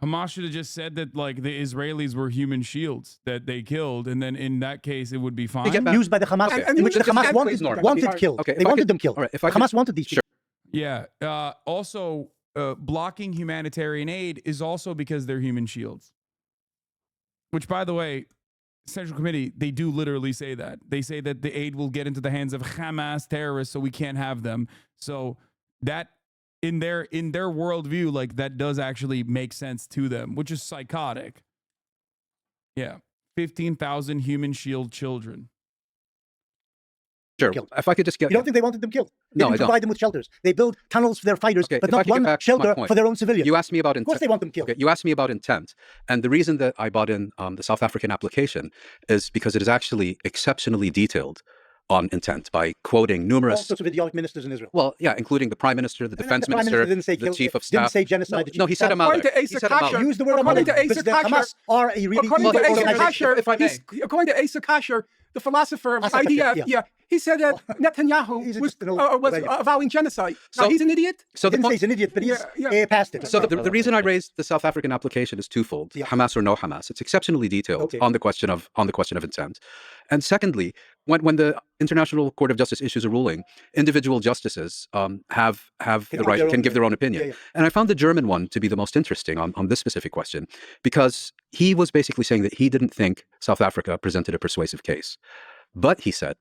Hamas should have just said that, like, the Israelis were human shields that they killed, and then in that case it would be fine. Used by the Hamas, in which the Hamas wanted killed. Okay, they wanted them killed. All right, Hamas wanted these people. Yeah. Also, blocking humanitarian aid is also because they're human shields. Which, by the way, Central Committee, they do literally say that. They say that the aid will get into the hands of Hamas terrorists, so we can't have them. So that, in their worldview, like, that does actually make sense to them, which is psychotic. Yeah. 15,000 human shield children. Sure. If I could just get... You don't think they wanted them killed? They No, I didn't don't. provide them with shelters. They build tunnels for their fighters, but if I not could get one back to my shelter point. for their own civilians. You asked me about intent. Of course they want them killed. Okay, you asked me about intent. And the reason that I bought in the South African application is because it is actually exceptionally detailed on intent by quoting numerous... All sorts of idiotic ministers in Israel. Well, yeah, including the Prime Minister, the Defense the Prime Minister, Minister didn't say the Chief of Staff. Didn't say genocide. No, he said a According mother. to Asa Kasher, Use the word according to because Asa the Kasher, Hamas are a really according to evil Asa organization. Kasher, according to Asa Kasher, the philosopher of Asa IDF, Kasher, yeah. he said that Netanyahu was avowing genocide. Now, he's an idiot? So He didn't say he's an idiot, but he's past it. So the reason I raised the South African application is twofold: Hamas or no Hamas. It's exceptionally detailed on the question of intent. And secondly, when the International Court of Justice issues a ruling, individual justices have the right, can give their own opinion. And I found the German one to be the most interesting on this specific question, because he was basically saying that he didn't think South Africa presented a persuasive case, but he said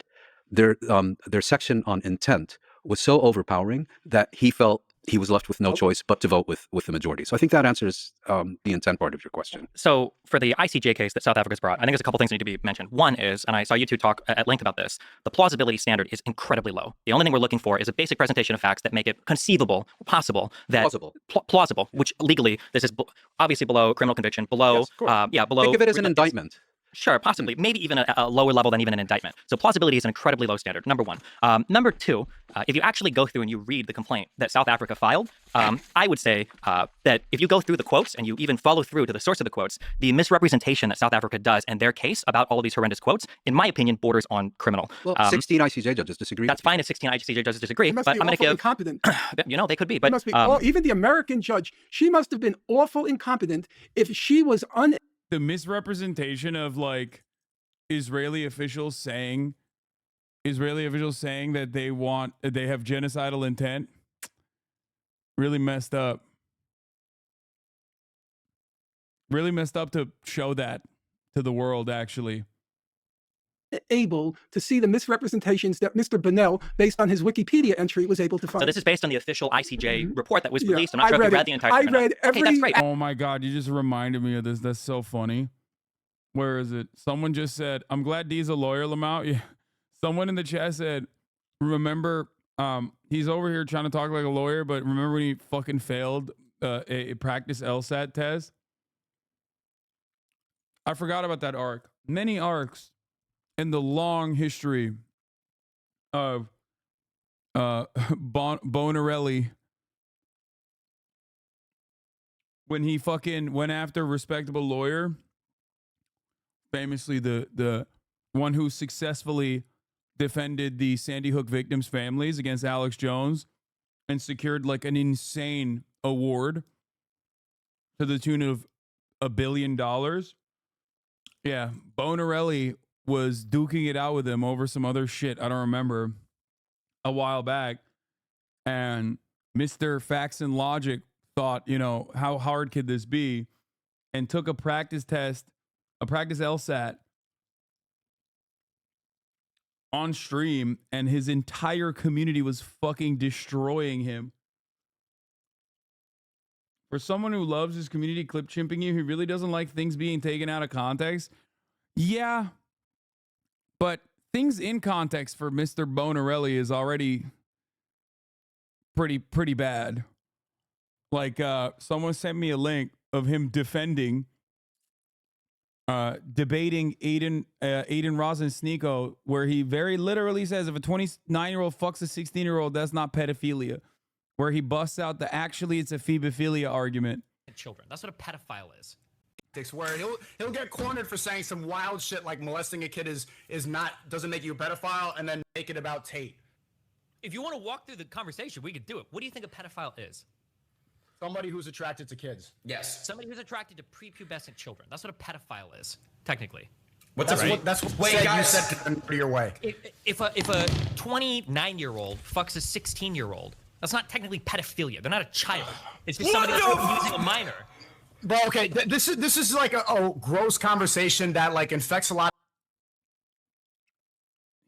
their section on intent was so overpowering that he felt he was left with no choice but to vote with the majority. So I think that answers the intent part of your question. So for the ICJ case that South Africa's brought, I think there's a couple things that need to be mentioned. One is, and I saw you two talk at length about this, the plausibility standard is incredibly low. The only thing we're looking for is a basic presentation of facts that make it conceivable, possible, that plausible, which legally this is obviously below criminal conviction, below, below. Think of it as an indictment. Sure, possibly. Maybe even a lower level than even an indictment. So plausibility is an incredibly low standard, number one. Number two, if you actually go through and you read the complaint that South Africa filed, I would say that if you go through the quotes and you even follow through to the source of the quotes, the misrepresentation that South Africa does in their case about all of these horrendous quotes, in my opinion, borders on criminal. Well, 16 ICJ judges disagree. That's fine if 16 ICJ judges disagree, They must but be I'm going to awful give... incompetent. You know, they could be, They but... must be even the American judge, she must have been awful incompetent if she was The misrepresentation of, like, Israeli officials saying that they have genocidal intent, really messed up. Really messed up to show that to the world, actually. able to see the misrepresentations that Mr. Bonnell, based on his Wikipedia entry, was able to find. So this is based on the official ICJ report that was released. I'm not sure if you read the entire thing. I read every... Okay, that's great. Oh my God, you just reminded me of this. That's so funny. Where is it? Someone just said, I'm glad D's a lawyer, Lamau. Yeah. Someone in the chat said, remember, he's over here trying to talk like a lawyer, but remember when he fucking failed a practice LSAT test? I forgot about that arc. Many arcs in the long history of Bonarelli, when he fucking went after a respectable lawyer, famously the one who successfully defended the Sandy Hook victims' families against Alex Jones and secured like an insane award to the tune of $1 billion. Yeah, Bonarelli was duking it out with him over some other shit I don't remember a while back. And Mr. Facts and Logic thought, you know, how hard could this be? And took a practice test practice LSAT on stream, and his entire community was fucking destroying him. For someone who loves his community clip chimping you, he really doesn't like things being taken out of context. Yeah, but things in context for Mr. Bonarelli is already pretty bad. Like, someone sent me a link of him debating Aiden Rosen-Sneeko, where he very literally says if a 29-year-old fucks a 16-year-old, that's not pedophilia. Where he busts out the actually it's a phebophilia argument. Children. That's what a pedophile is. Where he'll get cornered for saying some wild shit like molesting a kid doesn't make you a pedophile, and then make it about Tate. If you want to walk through the conversation, we could do it. What do you think a pedophile is? Somebody who's attracted to kids. Yes. Somebody who's attracted to prepubescent children. That's what a pedophile is, technically. That's what you said your way. If a 29-year-old fucks a 16-year-old, that's not technically pedophilia. They're not a child. It's just somebody that's using a minor. Bro, okay, this is like a gross conversation that like infects a lot.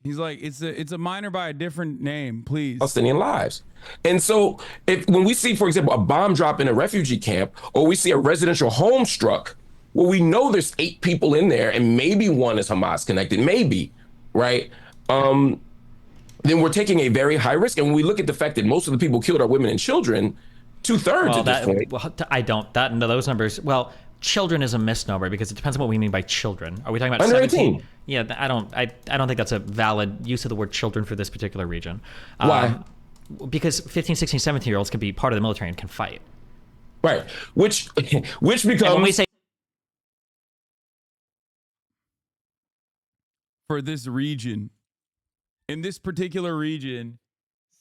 He's like, it's a minor by a different name, please. Palestinian lives. And so when we see, for example, a bomb drop in a refugee camp, or we see a residential home struck, well, we know there's 8 people in there and maybe one is Hamas connected, maybe, right? Then we're taking a very high risk. And when we look at the fact that most of the people killed are women and children, 2/3 at this point. Well, those numbers, well, children is a misnomer because it depends on what we mean by children. Are we talking about under 17? 18? Yeah, I don't think that's a valid use of the word children for this particular region. Why? Because 15, 16, 17-year-olds can be part of the military and can fight. Right. Which becomes... And when we say... For this region, in this particular region,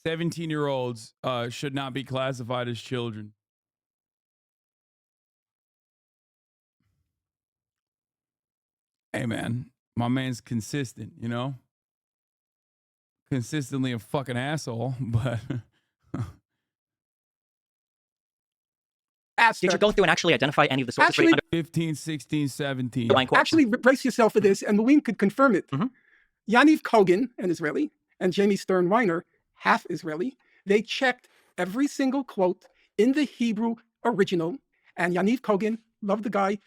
17-year-olds should not be classified as children. Hey, man, my man's consistent, you know? Consistently a fucking asshole, but... Did you go through and actually identify any of the sources? Actually, 15, 16, 17. Actually, brace yourself for this, and Louine could confirm it. Yaniv Kogan, an Israeli, and Jamie Stern Reiner, half Israeli, they checked every single quote in the Hebrew original, and Yaniv Kogan, love the guy,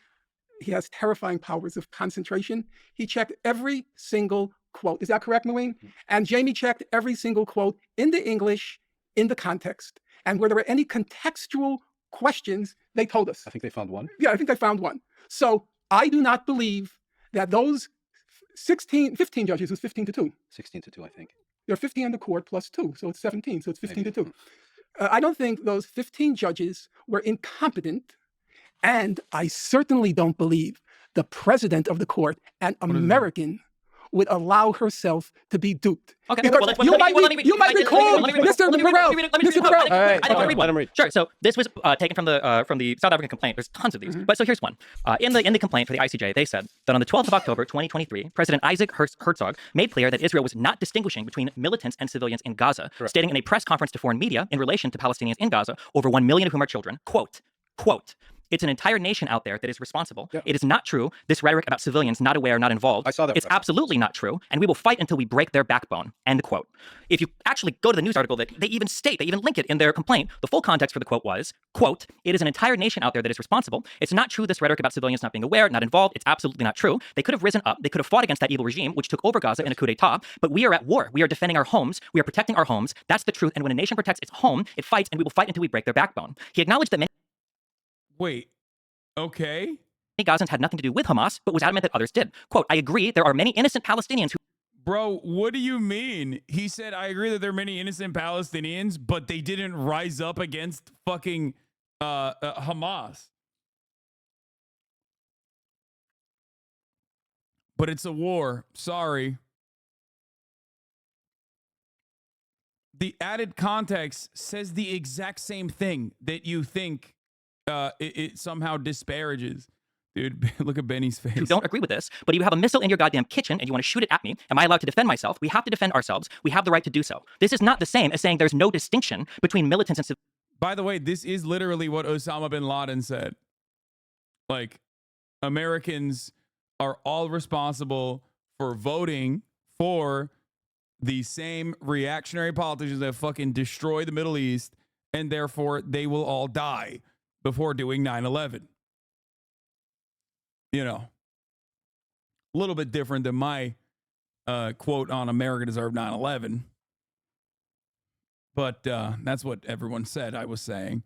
he has terrifying powers of concentration. He checked every single quote. Is that correct, Louine? And Jamie checked every single quote in the English, in the context. And where there were any contextual questions, they told us. I think they found one. Yeah, I think they found one. So I do not believe that those 15 judges, it was 15-2. 16-2, I think. There are 15 on the court plus 2, so it's 17, so it's 15-2. I don't think those 15 judges were incompetent, and I certainly don't believe the president of the court, an American, would allow herself to be duped. Okay, because you might be called Mr. Burrell. Mr. Burrell. Sure. So this was taken from the South African complaint. There's tons of these, but so here's one. In the complaint for the ICJ, they said that on the 12th of October, 2023, President Isaac Herzog made clear that Israel was not distinguishing between militants and civilians in Gaza, stating in a press conference to foreign media in relation to Palestinians in Gaza, over 1 million of whom are children, quote, "It's an entire nation out there that is responsible. Yeah. It is not true. This rhetoric about civilians not aware, not involved. I saw that. It's absolutely not true. And we will fight until we break their backbone." End quote. If you actually go to the news article that they even link it in their complaint, the full context for the quote was, quote, "It is an entire nation out there that is responsible. It's not true. This rhetoric about civilians not being aware, not involved. It's absolutely not true. They could have risen up. They could have fought against that evil regime, which took over Gaza in a coup d'etat. But we are at war. We are defending our homes. We are protecting our homes. That's the truth. And when a nation protects its home, it fights, and we will fight until we break their backbone." He acknowledged that many... Wait. Okay. Gazans had nothing to do with Hamas, but was adamant that others did. Quote, "I agree, there are many innocent Palestinians who..." Bro, what do you mean? He said, I agree that there are many innocent Palestinians, but they didn't rise up against fucking Hamas. But it's a war. Sorry. The added context says the exact same thing that you think it somehow disparages. Dude, look at Benny's face. You don't agree with this, but you have a missile in your goddamn kitchen and you want to shoot it at me. Am I allowed to defend myself? We have to defend ourselves. We have the right to do so. This is not the same as saying there's no distinction between militants and civilians. By the way, this is literally what Osama bin Laden said. Like, Americans are all responsible for voting for the same reactionary politicians that fucking destroy the Middle East, and therefore they will all die before doing 9/11. You know, a little bit different than my quote on America deserved 9/11. But that's what everyone said I was saying.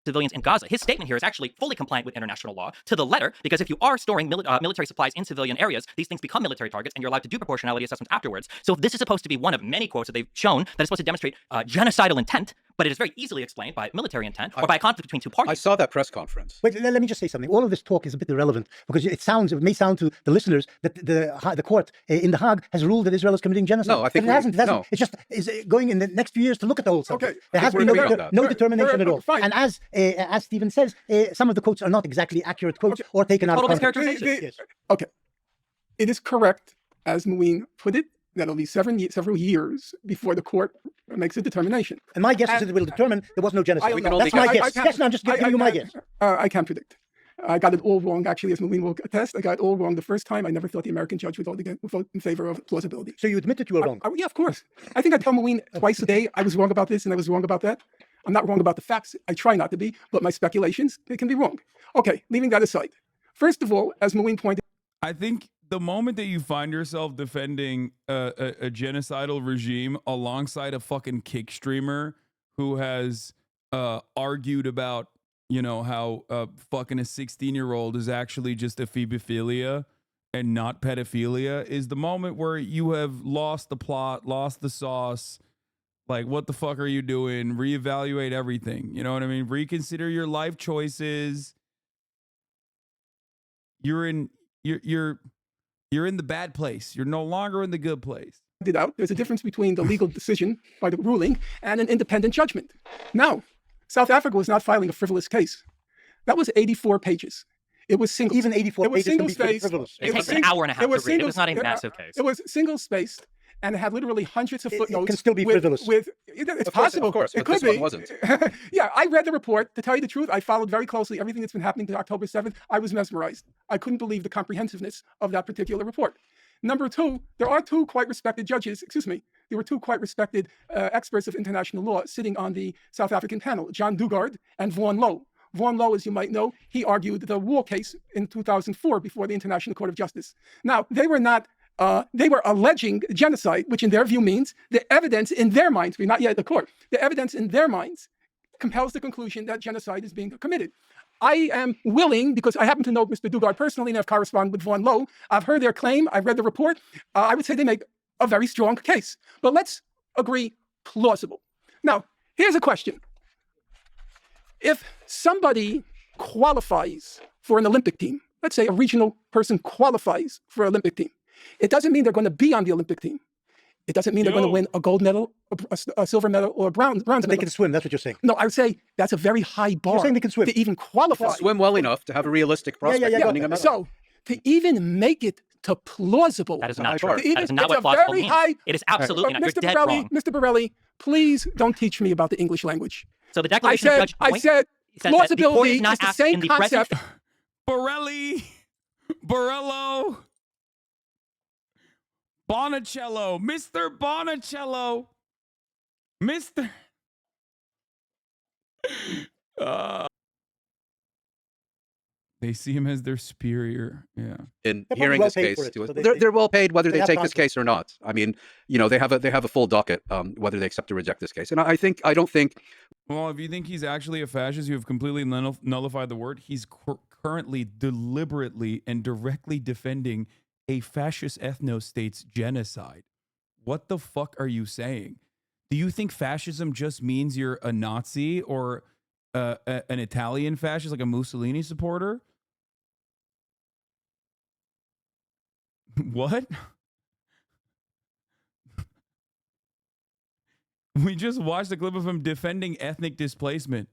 Civilians in Gaza. His statement here is actually fully compliant with international law to the letter, because if you are storing military supplies in civilian areas, these things become military targets, and you're allowed to do proportionality assessments afterwards. So if this is supposed to be one of many quotes that they've shown that is supposed to demonstrate genocidal intent, but it is very easily explained by military intent or by a conflict between two parties. I saw that press conference. Wait, let me just say something. All of this talk is a bit irrelevant because it may sound to the listeners that the court in The Hague has ruled that Israel is committing genocide. No, I think it hasn't. no. It's just is going in the next few years to look at the whole subject. Okay. There has been no determination at all. And as Stephen says, some of the quotes are not exactly accurate quotes or taken out of context. Yes. Okay. It is correct, as Muin put it, that it'll be several years before the court makes a determination. And my guess is that it will determine there was no genocide. That's my guess. Yes, no, I'm just giving you my guess. I can't predict. I got it all wrong, actually, as Muin will attest. I got it all wrong the first time. I never thought the American judge would vote in favor of plausibility. So you admit that you were wrong? Yeah, of course. I think I tell Muin twice a day I was wrong about this and I was wrong about that. I'm not wrong about the facts. I try not to be, but my speculations, they can be wrong. Okay, leaving that aside. First of all, as Muin pointed, I think the moment that you find yourself defending a genocidal regime alongside a fucking kick streamer who has argued about, you know, how fucking a 16-year-old is actually just ephebophilia and not pedophilia is the moment where you have lost the plot, lost the sauce. Like, what the fuck are you doing? Reevaluate everything. You know what I mean? Reconsider your life choices. You're in the bad place. You're no longer in the good place. There's a difference between the legal decision by the ruling and an independent judgment. Now, South Africa was not filing a frivolous case. That was 84 pages. It was single. Even 84 pages can be frivolous. It takes an hour and a half to read. It was not a massive case. It was single-spaced. And it had literally hundreds of footnotes. It can still be frivolous. It's possible. Of course, it but could this be. one wasn't. Yeah, I read the report. To tell you the truth, I followed very closely everything that's been happening to October 7th. I was mesmerized. I couldn't believe the comprehensiveness of that particular report. Number two, there are two quite respected judges, there were two quite respected experts of international law sitting on the South African panel, John Dugard and Vaughan Lowe. Vaughan Lowe, as you might know, he argued the war case in 2004 before the International Court of Justice. Now, they were alleging genocide, which in their view means the evidence in their minds, we're not yet at the court, the evidence in their minds compels the conclusion that genocide is being committed. I am willing, because I happen to know Mr. Dugard personally and I've corresponded with Vaughan Lowe, I've heard their claim, I've read the report, I would say they make a very strong case. But let's agree plausible. Now, here's a question. If somebody qualifies for an Olympic team, let's say a regional person qualifies for an Olympic team, it doesn't mean they're going to be on the Olympic team. It doesn't mean they're going to win a gold medal, a silver medal, or a bronze medal. They can swim, that's what you're saying. No, I would say that's a very high bar. You're saying they can swim. To even qualify. Swim well enough to have a realistic prospect of winning a medal. So, to even make it to plausible. That is not true. That is not what plausible means. It is absolutely not. You're dead wrong. Mr. Borelli, please don't teach me about the English language. So the declaration of Judge I said plausibility is the same concept. Borelli, Borello, Bonicello, Mr. Bonicello, Mr. They see him as their superior. Yeah. In hearing this case, they're well paid whether they take this case or not. I mean, you know, they have a full docket whether they accept or reject this case. And I don't think. Well, if you think he's actually a fascist, you have completely nullified the word. He's currently deliberately and directly defending a fascist ethno-state's genocide. What the fuck are you saying? Do you think fascism just means you're a Nazi or an Italian fascist, like a Mussolini supporter? What? We just watched a clip of him defending ethnic displacement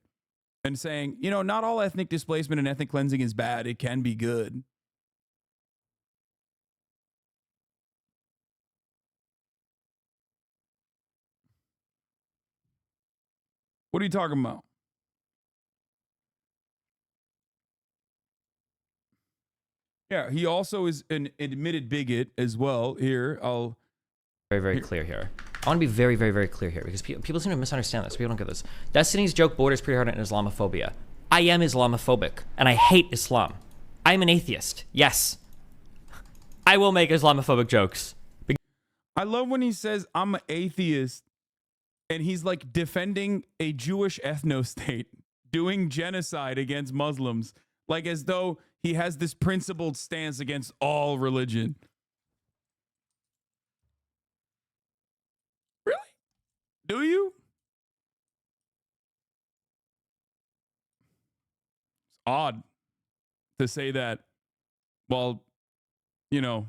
and saying, you know, not all ethnic displacement and ethnic cleansing is bad. It can be good. What are you talking about? Yeah, he also is an admitted bigot as well. Here, I'll very clear here. I want to be very, very, very clear here because people seem to misunderstand this. People don't get this. Destiny's joke borders pretty hard on Islamophobia. I am Islamophobic, and I hate Islam. I'm an atheist. Yes. I will make Islamophobic jokes. I love when he says, I'm an atheist, and he's like defending a Jewish ethno-state, doing genocide against Muslims, like as though he has this principled stance against all religion. Really? Do you? It's odd to say that while, you know,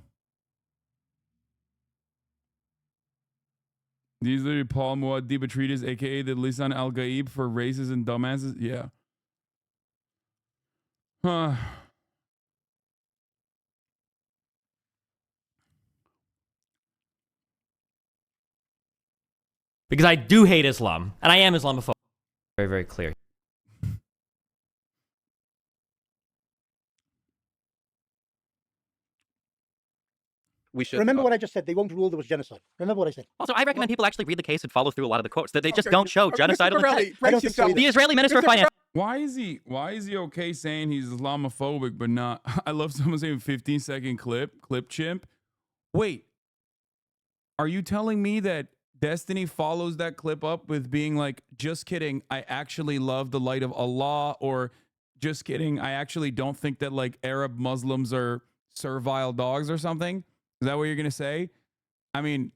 these are Paul Muad'Dib Atreides, aka the Lisan al-Gaib for races and dumbasses. Yeah. Huh. Because I do hate Islam, and I am Islamophobic. Very, very clear. We should remember what I just said. They won't rule there was genocide. Remember what I said. Also, I recommend people actually read the case and follow through a lot of the quotes. That they just don't show genocidal intent. The Israeli Minister of Finance. Why is he okay saying he's Islamophobic but not? I love someone saying 15-second clip chimp. Wait, are you telling me that Destiny follows that clip up with being like, just kidding, I actually love the light of Allah, or just kidding, I actually don't think that like Arab Muslims are servile dogs or something? Is that what you're going to say? I mean,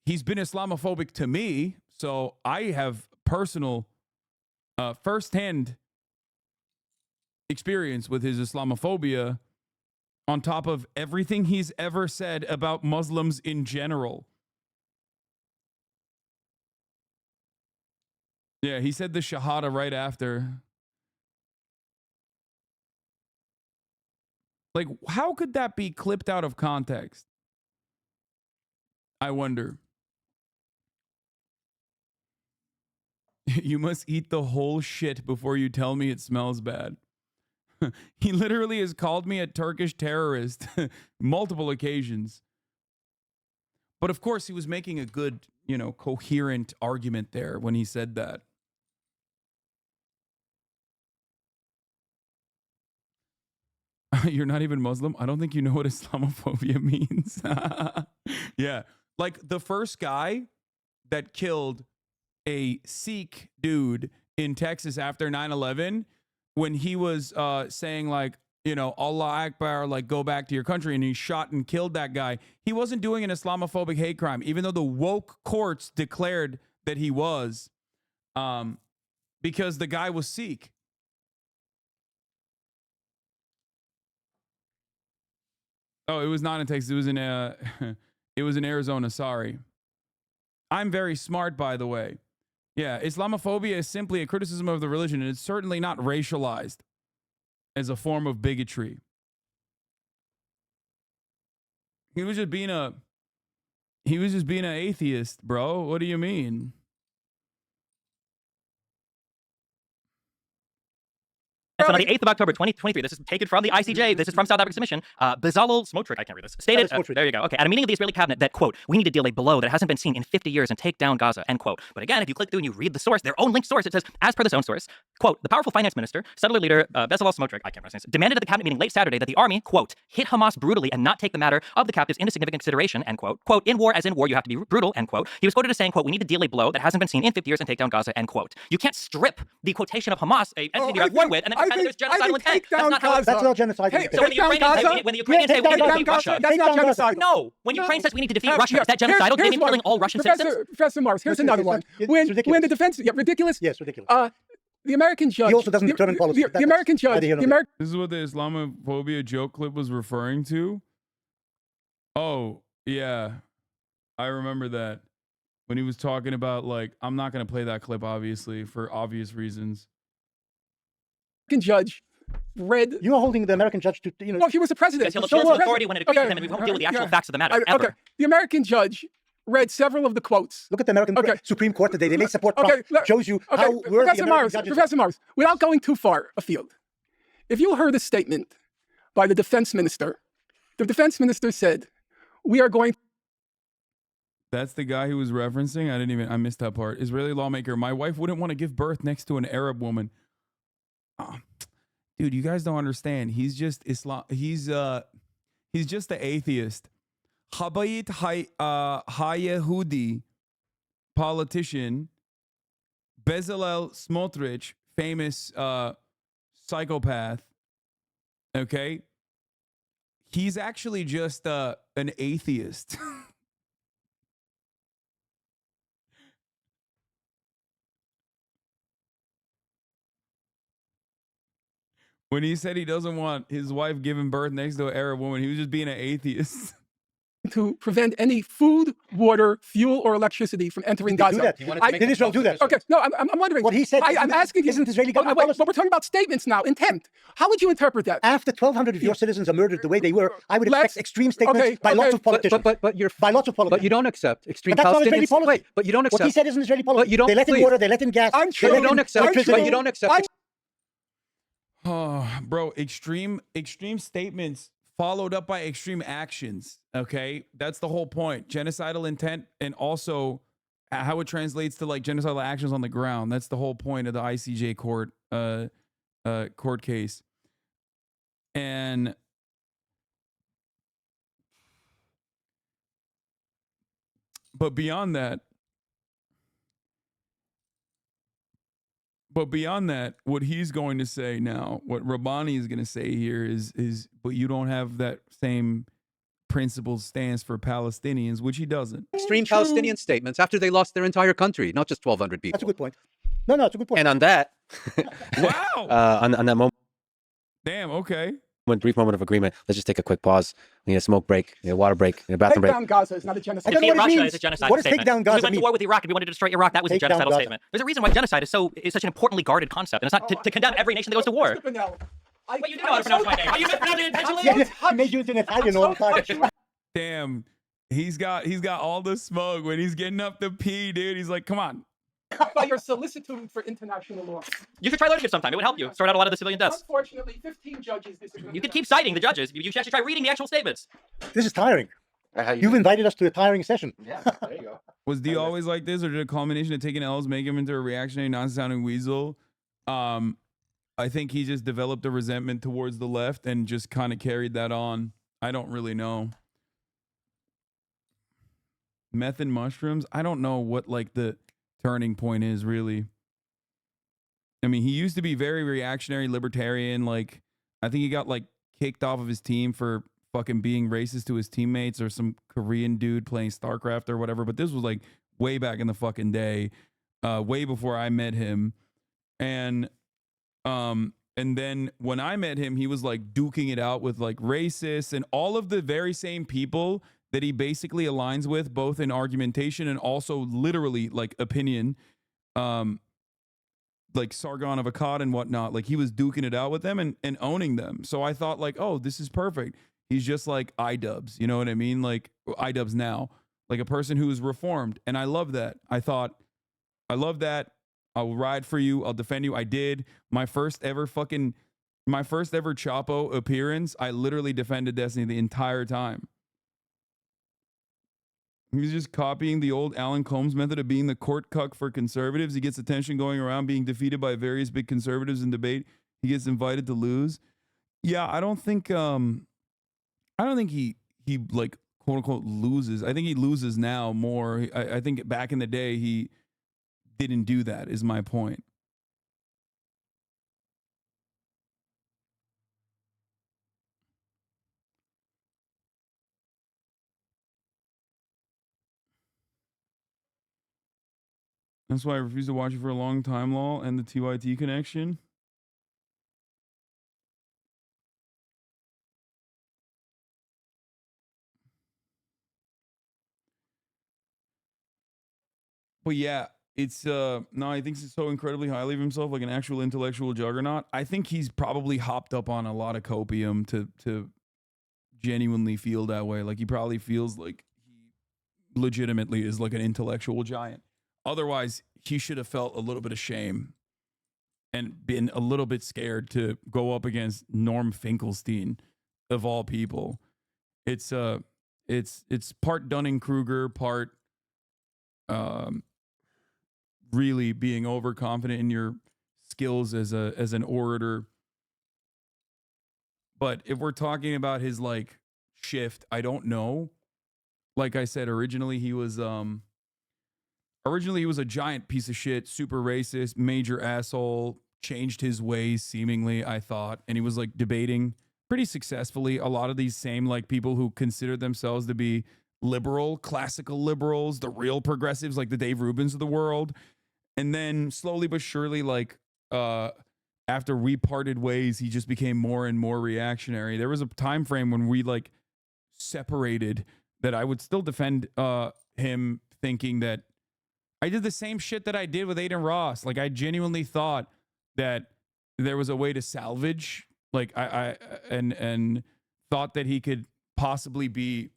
he's been Islamophobic to me, so I have personal, firsthand experience with his Islamophobia on top of everything he's ever said about Muslims in general. Yeah, he said the Shahada right after. Like, how could that be clipped out of context? I wonder. You must eat the whole shit before you tell me it smells bad. He literally has called me a Turkish terrorist multiple occasions. But of course, he was making a good, you know, coherent argument there when he said that. You're not even Muslim? I don't think you know what Islamophobia means. Yeah. Like the first guy that killed a Sikh dude in Texas after 9/11, when he was saying like, you know, Allah Akbar, like go back to your country, and he shot and killed that guy, he wasn't doing an Islamophobic hate crime, even though the woke courts declared that he was, because the guy was Sikh. Oh, it was not in Texas. It was in it was in Arizona. Sorry. I'm very smart, by the way. Yeah, Islamophobia is simply a criticism of the religion, and it's certainly not racialized as a form of bigotry. He was just being an atheist, bro. What do you mean? On the 8th of October, 2023, this is taken from the ICJ, this is from South Africa's submission, Bezalel Smotrich, I can't read this, stated, there you go, okay, at a meeting of the Israeli cabinet that, quote, we need to deal a blow that hasn't been seen in 50 years and take down Gaza, end quote. But again, if you click through and you read the source, their own linked source, it says, as per this own source, quote, the powerful finance minister, settler leader, Bezalel Smotrich, I can't remember his name, demanded at the cabinet meeting late Saturday that the army, quote, hit Hamas brutally and not take the matter of the captives into significant consideration, end quote. Quote, in war, as in war, you have to be brutal, end quote. He was quoted as saying, quote, we need to deal a blow that hasn't been seen in 50 years and take down Gaza, end quote. You can't strip the quotation of Hamas, a entity you're at war with, and then pretend that there's genocidal intent. That's not genocide. Hey, so when the Ukrainians say we need to defeat Russia, that's not genocide. No, when Ukraine says we need to defeat Russia, is that genocidal? Do they mean killing all Russian citizens? Professor Mars, here's another one. When the defense, ridiculous? Yes, ridiculous. The American judge. He also doesn't determine policy. The American judge. This is what the Islamophobia joke clip was referring to. Oh, yeah. I remember that. When he was talking about, like, I'm not going to play that clip, obviously, for obvious reasons. American judge read. You are holding the American judge to, you know. Well, he was the president. Because he'll abuse authority when it agrees with him, and we won't deal with the actual facts of the matter, ever. Okay. The American judge read several of the quotes. Look at the American Supreme Court today. They may support Trump. Shows you how worthy Professor Mars, without going too far afield, if you heard a statement by the defense minister The defense minister said, we are going. That's the guy who was referencing. I missed that part. Israeli lawmaker. My wife wouldn't want to give birth next to an Arab woman. Dude, you guys don't understand. He's just Islam. He's just the atheist. Habayit Hayehudi politician Bezalel Smotrich, famous psychopath. Okay, he's actually just an atheist. When he said he doesn't want his wife giving birth next to an Arab woman, he was just being an atheist. To prevent any food, water, fuel, or electricity from entering Gaza. Did Israel do that? Okay, no, I'm wondering. What he said. I'm asking you. Isn't Israeli government policy? But we're talking about statements now, intent. How would you interpret that? After 1,200 of your citizens are murdered the way they were, I would expect extreme statements by lots of politicians. By lots of politicians. But you don't accept extreme But that's not Israeli Palestinians. policy. Wait, but you don't accept. What he said isn't Israeli policy. But you don't. They let in water, they let in gas. I'm sure you don't accept. But you don't accept. Oh, bro, extreme statements followed up by extreme actions. Okay, that's the whole point. Genocidal intent, and also how it translates to like genocidal actions on the ground. That's the whole point of the ICJ court case. And but beyond that, what he's going to say now, what Rabbani is going to say here is, but you don't have that same principle stance for Palestinians, which he doesn't. Extreme Palestinian statements after they lost their entire country, not just 1,200 people. That's a good point. No, it's a good point. And on that, wow, on that moment, damn, okay. One brief moment of agreement. Let's just take a quick pause. We need a smoke break, we need a water break, we need a bathroom break. Take down Gaza is not a genocide. Defeat Russia is a genocidal What does statement. take down Gaza We went to war with Iraq and we wanted to destroy Iraq. That was a genocidal statement. There's a reason why genocide is such an importantly guarded concept, and it's not to condemn every nation that goes to war. But you do know how to pronounce my name. Are you mispronouncing it intentionally? Yeah, I made you into an Italian all the time. Damn, he's got all the smoke when he's getting up to pee, dude. He's like, come on. By your solicitude for international law. You could try learning it sometime. It would help you sort out a lot of the civilian deaths. Unfortunately, 15 judges disagree. You could keep citing the judges. You should actually try reading the actual statements. This is tiring. You've invited us to a tiring session. Yeah, there you go. Was D always like this, or did a culmination of taking L's make him into a reactionary, non-sounding weasel? I think he just developed a resentment towards the left and just kind of carried that on. I don't really know. Meth and mushrooms? I don't know what like the turning point is really. I mean, he used to be very reactionary, libertarian. Like, I think he got like kicked off of his team for fucking being racist to his teammates, or some Korean dude playing StarCraft or whatever. But this was like way back in the fucking day, way before I met him. And then when I met him, he was like duking it out with like racists and all of the very same people that he basically aligns with, both in argumentation and also literally like opinion, like Sargon of Akkad and whatnot. Like, he was duking it out with them and owning them. So I thought like, oh, this is perfect. He's just like iDubbbz, you know what I mean? Like iDubbbz now, like a person who is reformed. And I love that. I thought, I love that. I will ride for you. I'll defend you. I did. My first ever Chapo appearance, I literally defended Destiny the entire time. He's just copying the old Alan Combs method of being the court cuck for conservatives. He gets attention going around being defeated by various big conservatives in debate. He gets invited to lose. Yeah, I don't think he like quote unquote loses. I think he loses now more. I think back in the day he didn't do that, is my point. That's why I refused to watch it for a long time, lol, and the TYT connection. But yeah, it's no, I think he's so incredibly highly of himself, like an actual intellectual juggernaut. I think he's probably hopped up on a lot of copium to genuinely feel that way. Like, he probably feels like he legitimately is like an intellectual giant. Otherwise, he should have felt a little bit of shame and been a little bit scared to go up against Norm Finkelstein, of all people. It's part Dunning-Kruger, part really being overconfident in your skills as an orator. But if we're talking about his like shift, I don't know. Like I said, originally he was a giant piece of shit, super racist, major asshole, changed his ways seemingly, I thought, and he was like debating pretty successfully a lot of these same like people who consider themselves to be liberal, classical liberals, the real progressives like the Dave Rubins of the world. And then slowly but surely, like after we parted ways, he just became more and more reactionary. There was a time frame when we like separated that I would still defend him, thinking that I did the same shit that I did with Aiden Ross. Like I genuinely thought that there was a way to salvage, like and thought that he could possibly be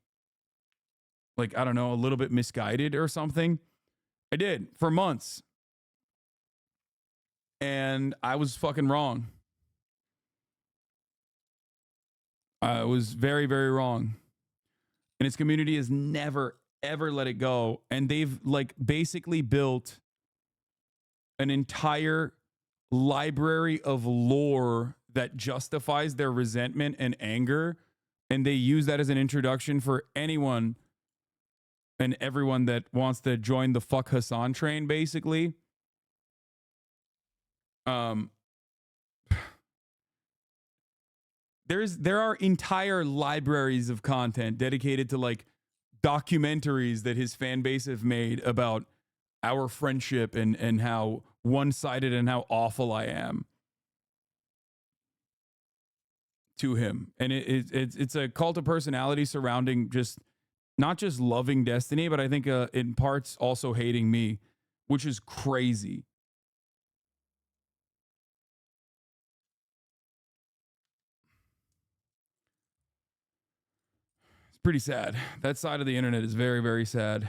like, I don't know, a little bit misguided or something. I did for months. And I was fucking wrong. I was very, very wrong. And his community has never, ever let it go. And they've like basically built an entire library of lore that justifies their resentment and anger. And they use that as an introduction for anyone and everyone that wants to join the fuck Hasan train, basically. There are entire libraries of content dedicated to like documentaries that his fan base have made about our friendship and how one-sided and how awful I am to him. And it's a cult of personality surrounding just not just loving Destiny, but I think in parts also hating me, which is crazy. Pretty sad. That side of the internet is very, very sad.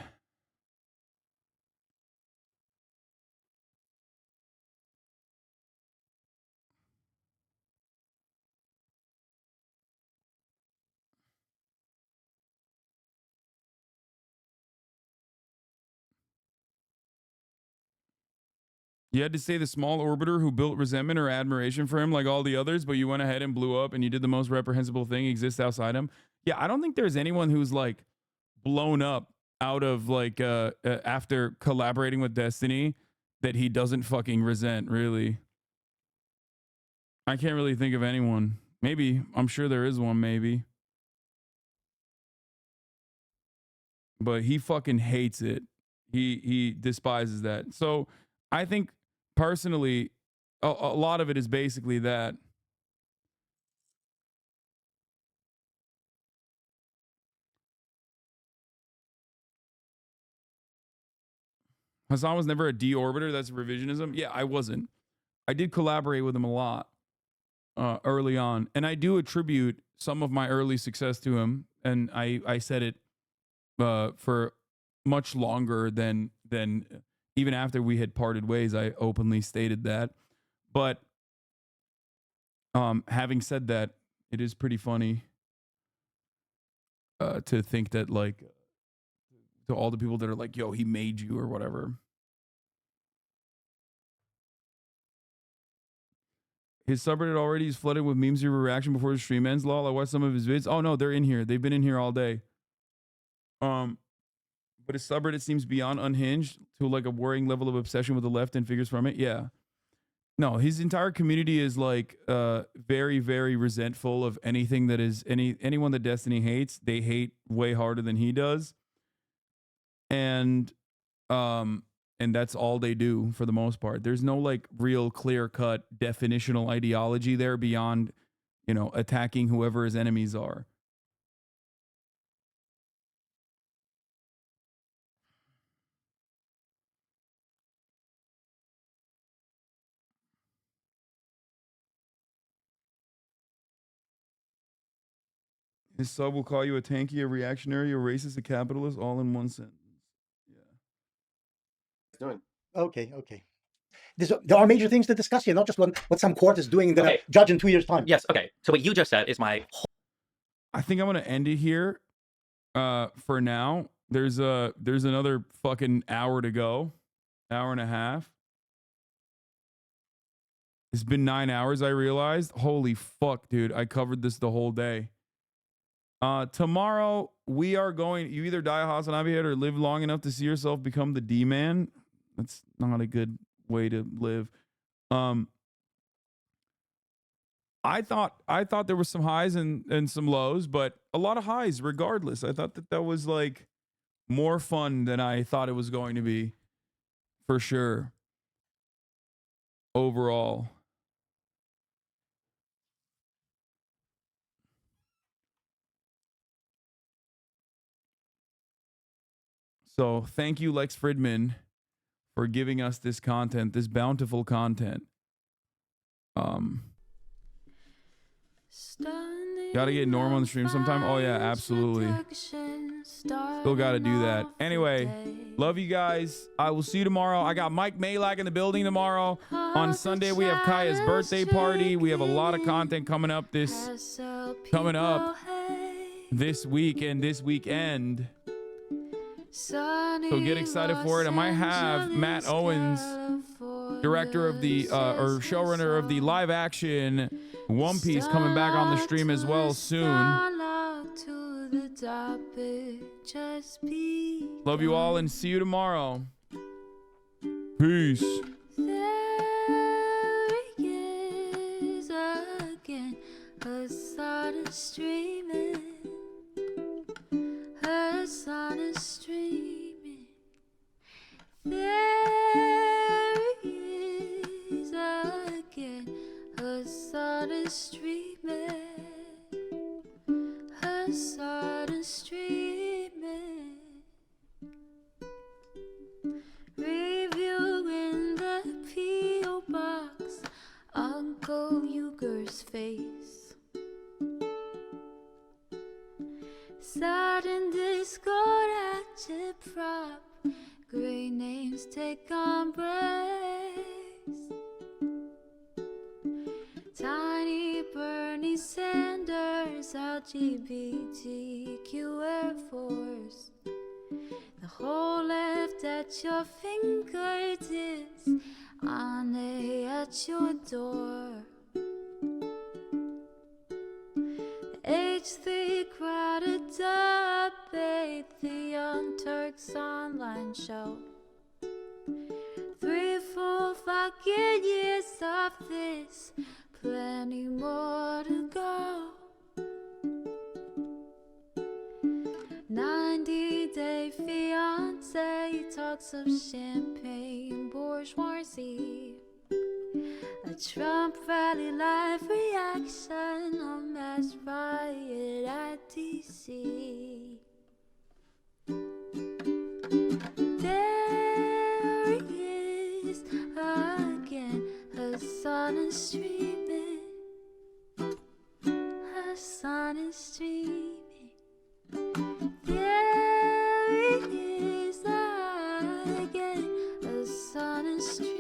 You had to say the small orbiter who built resentment or admiration for him like all the others, but you went ahead and blew up and you did the most reprehensible thing exists outside him. Yeah, I don't think there's anyone who's like blown up out of like after collaborating with Destiny that he doesn't fucking resent, really. I can't really think of anyone. Maybe. I'm sure there is one, maybe. But he fucking hates it. He despises that. So I think personally, a lot of it is basically that. Hasan was never a deorbiter. That's revisionism. Yeah, I wasn't. I did collaborate with him a lot early on. And I do attribute some of my early success to him. And I said it for much longer than even after we had parted ways. I openly stated that. But having said that, it is pretty funny to think that like to all the people that are like, yo, he made you or whatever. His subreddit already is flooded with memes of your reaction before the stream ends. Lol, I watched some of his vids. Oh no, they're in here. They've been in here all day. But his subreddit seems beyond unhinged to like a worrying level of obsession with the left and figures from it. Yeah. No, his entire community is like very, very resentful of anything that is anyone that Destiny hates. They hate way harder than he does. And that's all they do for the most part. There's no like real clear-cut definitional ideology there beyond, you know, attacking whoever his enemies are. His sub will call you a tanky, a reactionary, a racist, a capitalist, all in one sentence. Okay. There are major things to discuss here, not just what some court is doing and going to judge in 2 years' time. Yes, okay. So what you just said is my whole I think I'm gonna end it here. For now, there's another fucking hour to go, hour and a half. It's been 9 hours. I realized. Holy fuck, dude! I covered this the whole day. Tomorrow we are going. You either die a Hasanabi head or live long enough to see yourself become the D-man. That's not a good way to live. I thought there was some highs and some lows, but a lot of highs regardless. I thought that was like more fun than I thought it was going to be, for sure. Overall. So thank you, Lex Fridman, for giving us this content, this bountiful content. Gotta get Norm on the stream sometime. Oh yeah, absolutely. Still gotta do that. Anyway, love you guys. I will see you tomorrow. I got Mike Malak in the building tomorrow. On Sunday we have Kaya's birthday party. We have a lot of content coming up this week and this weekend. So get excited for it. I might have Matt Owens, director of the or showrunner of the live action One Piece, coming back on the stream as well soon. Love you all and see you tomorrow. Peace. There is again, Hasan is streaming. Hasan is streaming. There is again, Hasan is streaming. Hasan is streaming. Review in the P.O. box, Uncle Uger's face. Sad in Discord at your prop, great names take embrace. Tiny Bernie Sanders, LGBTQ Air Force. The whole left at your fingertips, Ane at your door. H3 crowded debate, the Young Turks online show. 3 full fucking years of this, plenty more to go. 90-day fiance talks of champagne bourgeoisie. A Trump rally live reaction, a mass riot at DC. There he is again, Hasan is streaming. Hasan is streaming. There he is again, Hasan is streaming.